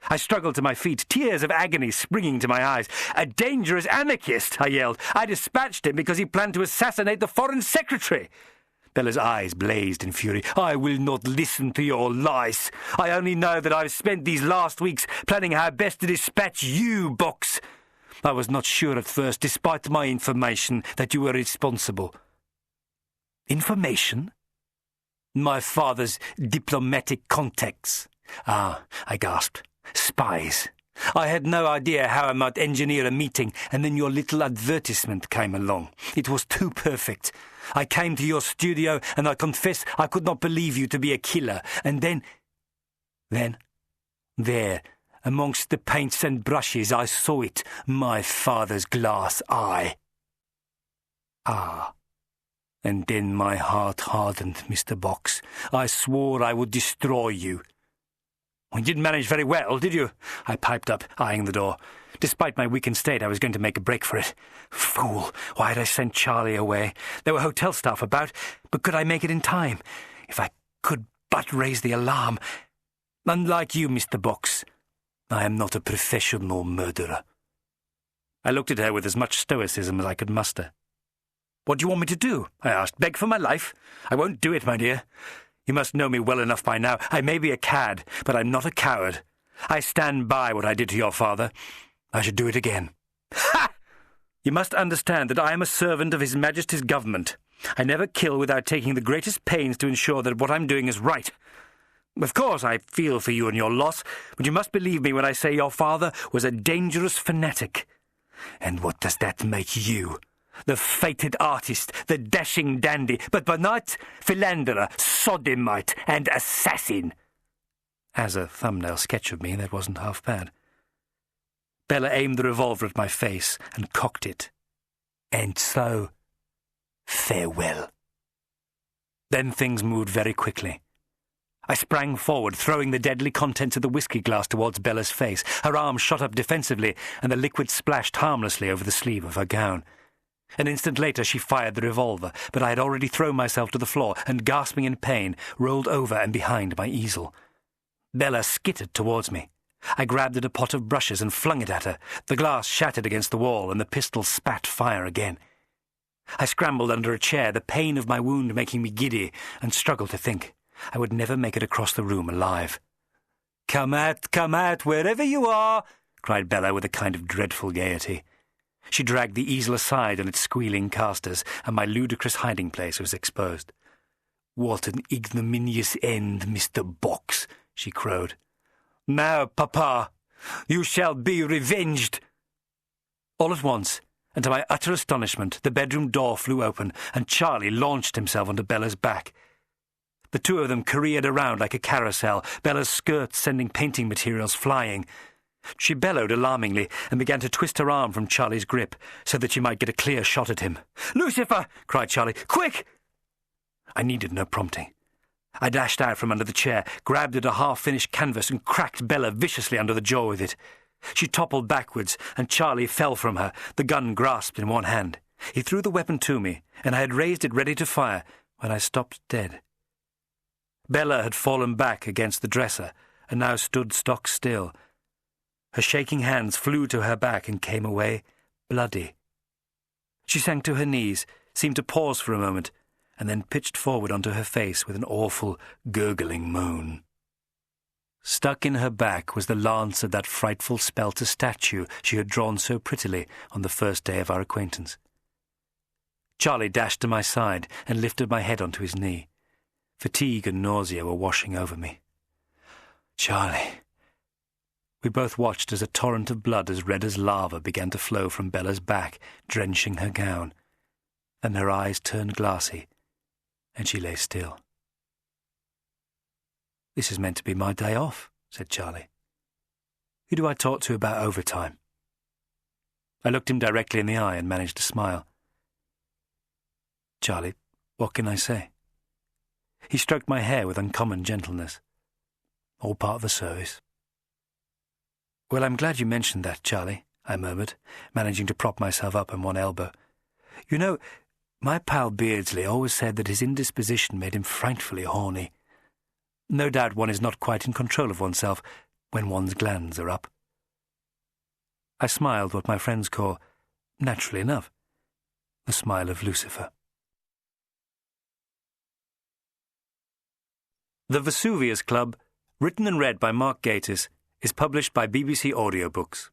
I struggled to my feet, tears of agony springing to my eyes. "A dangerous anarchist," I yelled. "I dispatched him because he planned to assassinate the Foreign Secretary." Bella's eyes blazed in fury. "I will not listen to your lies. I only know that I've spent these last weeks planning how best to dispatch you, Box. I was not sure at first, despite my information, that you were responsible." "Information?" "My father's diplomatic contacts." "Ah," I gasped. "Spies. I had no idea how I might engineer a meeting, and then your little advertisement came along. It was too perfect. I came to your studio, and I confess I could not believe you to be a killer. And then, there, amongst the paints and brushes, I saw it, my father's glass eye." "Ah." "And then my heart hardened, Mr. Box. I swore I would destroy you." "You didn't manage very well, did you?" I piped up, eyeing the door. Despite my weakened state, I was going to make a break for it. Fool! Why had I sent Charlie away? There were hotel staff about, but could I make it in time? If I could but raise the alarm. Unlike you, Mr. Box, I am not a professional murderer. I looked at her with as much stoicism as I could muster. "What do you want me to do?" I asked. "Beg for my life? I won't do it, my dear. You must know me well enough by now. I may be a cad, but I'm not a coward. I stand by what I did to your father. I should do it again. Ha! You must understand that I am a servant of His Majesty's government. I never kill without taking the greatest pains to ensure that what I'm doing is right. Of course, I feel for you and your loss, but you must believe me when I say your father was a dangerous fanatic. And what does that make you? The fated artist, the dashing dandy, but not philanderer, sodomite, and assassin. As a thumbnail sketch of me, that wasn't half bad. Bella aimed the revolver at my face and cocked it. And so, farewell. Then things moved very quickly. I sprang forward, throwing the deadly contents of the whiskey glass towards Bella's face. Her arm shot up defensively, and the liquid splashed harmlessly over the sleeve of her gown. An instant later she fired the revolver, but I had already thrown myself to the floor and, gasping in pain, rolled over and behind my easel. Bella skittered towards me. I grabbed at a pot of brushes and flung it at her. The glass shattered against the wall, and the pistol spat fire again. I scrambled under a chair, the pain of my wound making me giddy, and struggled to think. I would never make it across the room alive. Come out, wherever you are," cried Bella with a kind of dreadful gaiety. She dragged the easel aside on its squealing casters, and my ludicrous hiding-place was exposed. "What an ignominious end, Mr. Box," she crowed. "Now, Papa, you shall be revenged." All at once, and to my utter astonishment, the bedroom door flew open, and Charlie launched himself onto Bella's back. The two of them careered around like a carousel, Bella's skirts sending painting materials flying. She bellowed alarmingly and began to twist her arm from Charlie's grip so that she might get a clear shot at him. "Lucifer!" cried Charlie. "Quick!" I needed no prompting. I dashed out from under the chair, grabbed at a half-finished canvas and cracked Bella viciously under the jaw with it. She toppled backwards, and Charlie fell from her, the gun grasped in one hand. He threw the weapon to me, and I had raised it ready to fire when I stopped dead. Bella had fallen back against the dresser and now stood stock still. Her shaking hands flew to her back and came away bloody. She sank to her knees, seemed to pause for a moment, and then pitched forward onto her face with an awful, gurgling moan. Stuck in her back was the lance of that frightful spelter statue she had drawn so prettily on the first day of our acquaintance. Charlie dashed to my side and lifted my head onto his knee. Fatigue and nausea were washing over me. "Charlie." We both watched as a torrent of blood as red as lava began to flow from Bella's back, drenching her gown. Then her eyes turned glassy, and she lay still. "This is meant to be my day off," said Charlie. "Who do I talk to about overtime?" I looked him directly in the eye and managed to smile. "Charlie, what can I say?" He stroked my hair with uncommon gentleness. "All part of the service." "Well, I'm glad you mentioned that, Charlie," I murmured, managing to prop myself up on one elbow. "You know, my pal Beardsley always said that his indisposition made him frightfully horny. No doubt one is not quite in control of oneself when one's glands are up." I smiled what my friends call, naturally enough, the smile of Lucifer. The Vesuvius Club, written and read by Mark Gatiss, is published by BBC Audiobooks.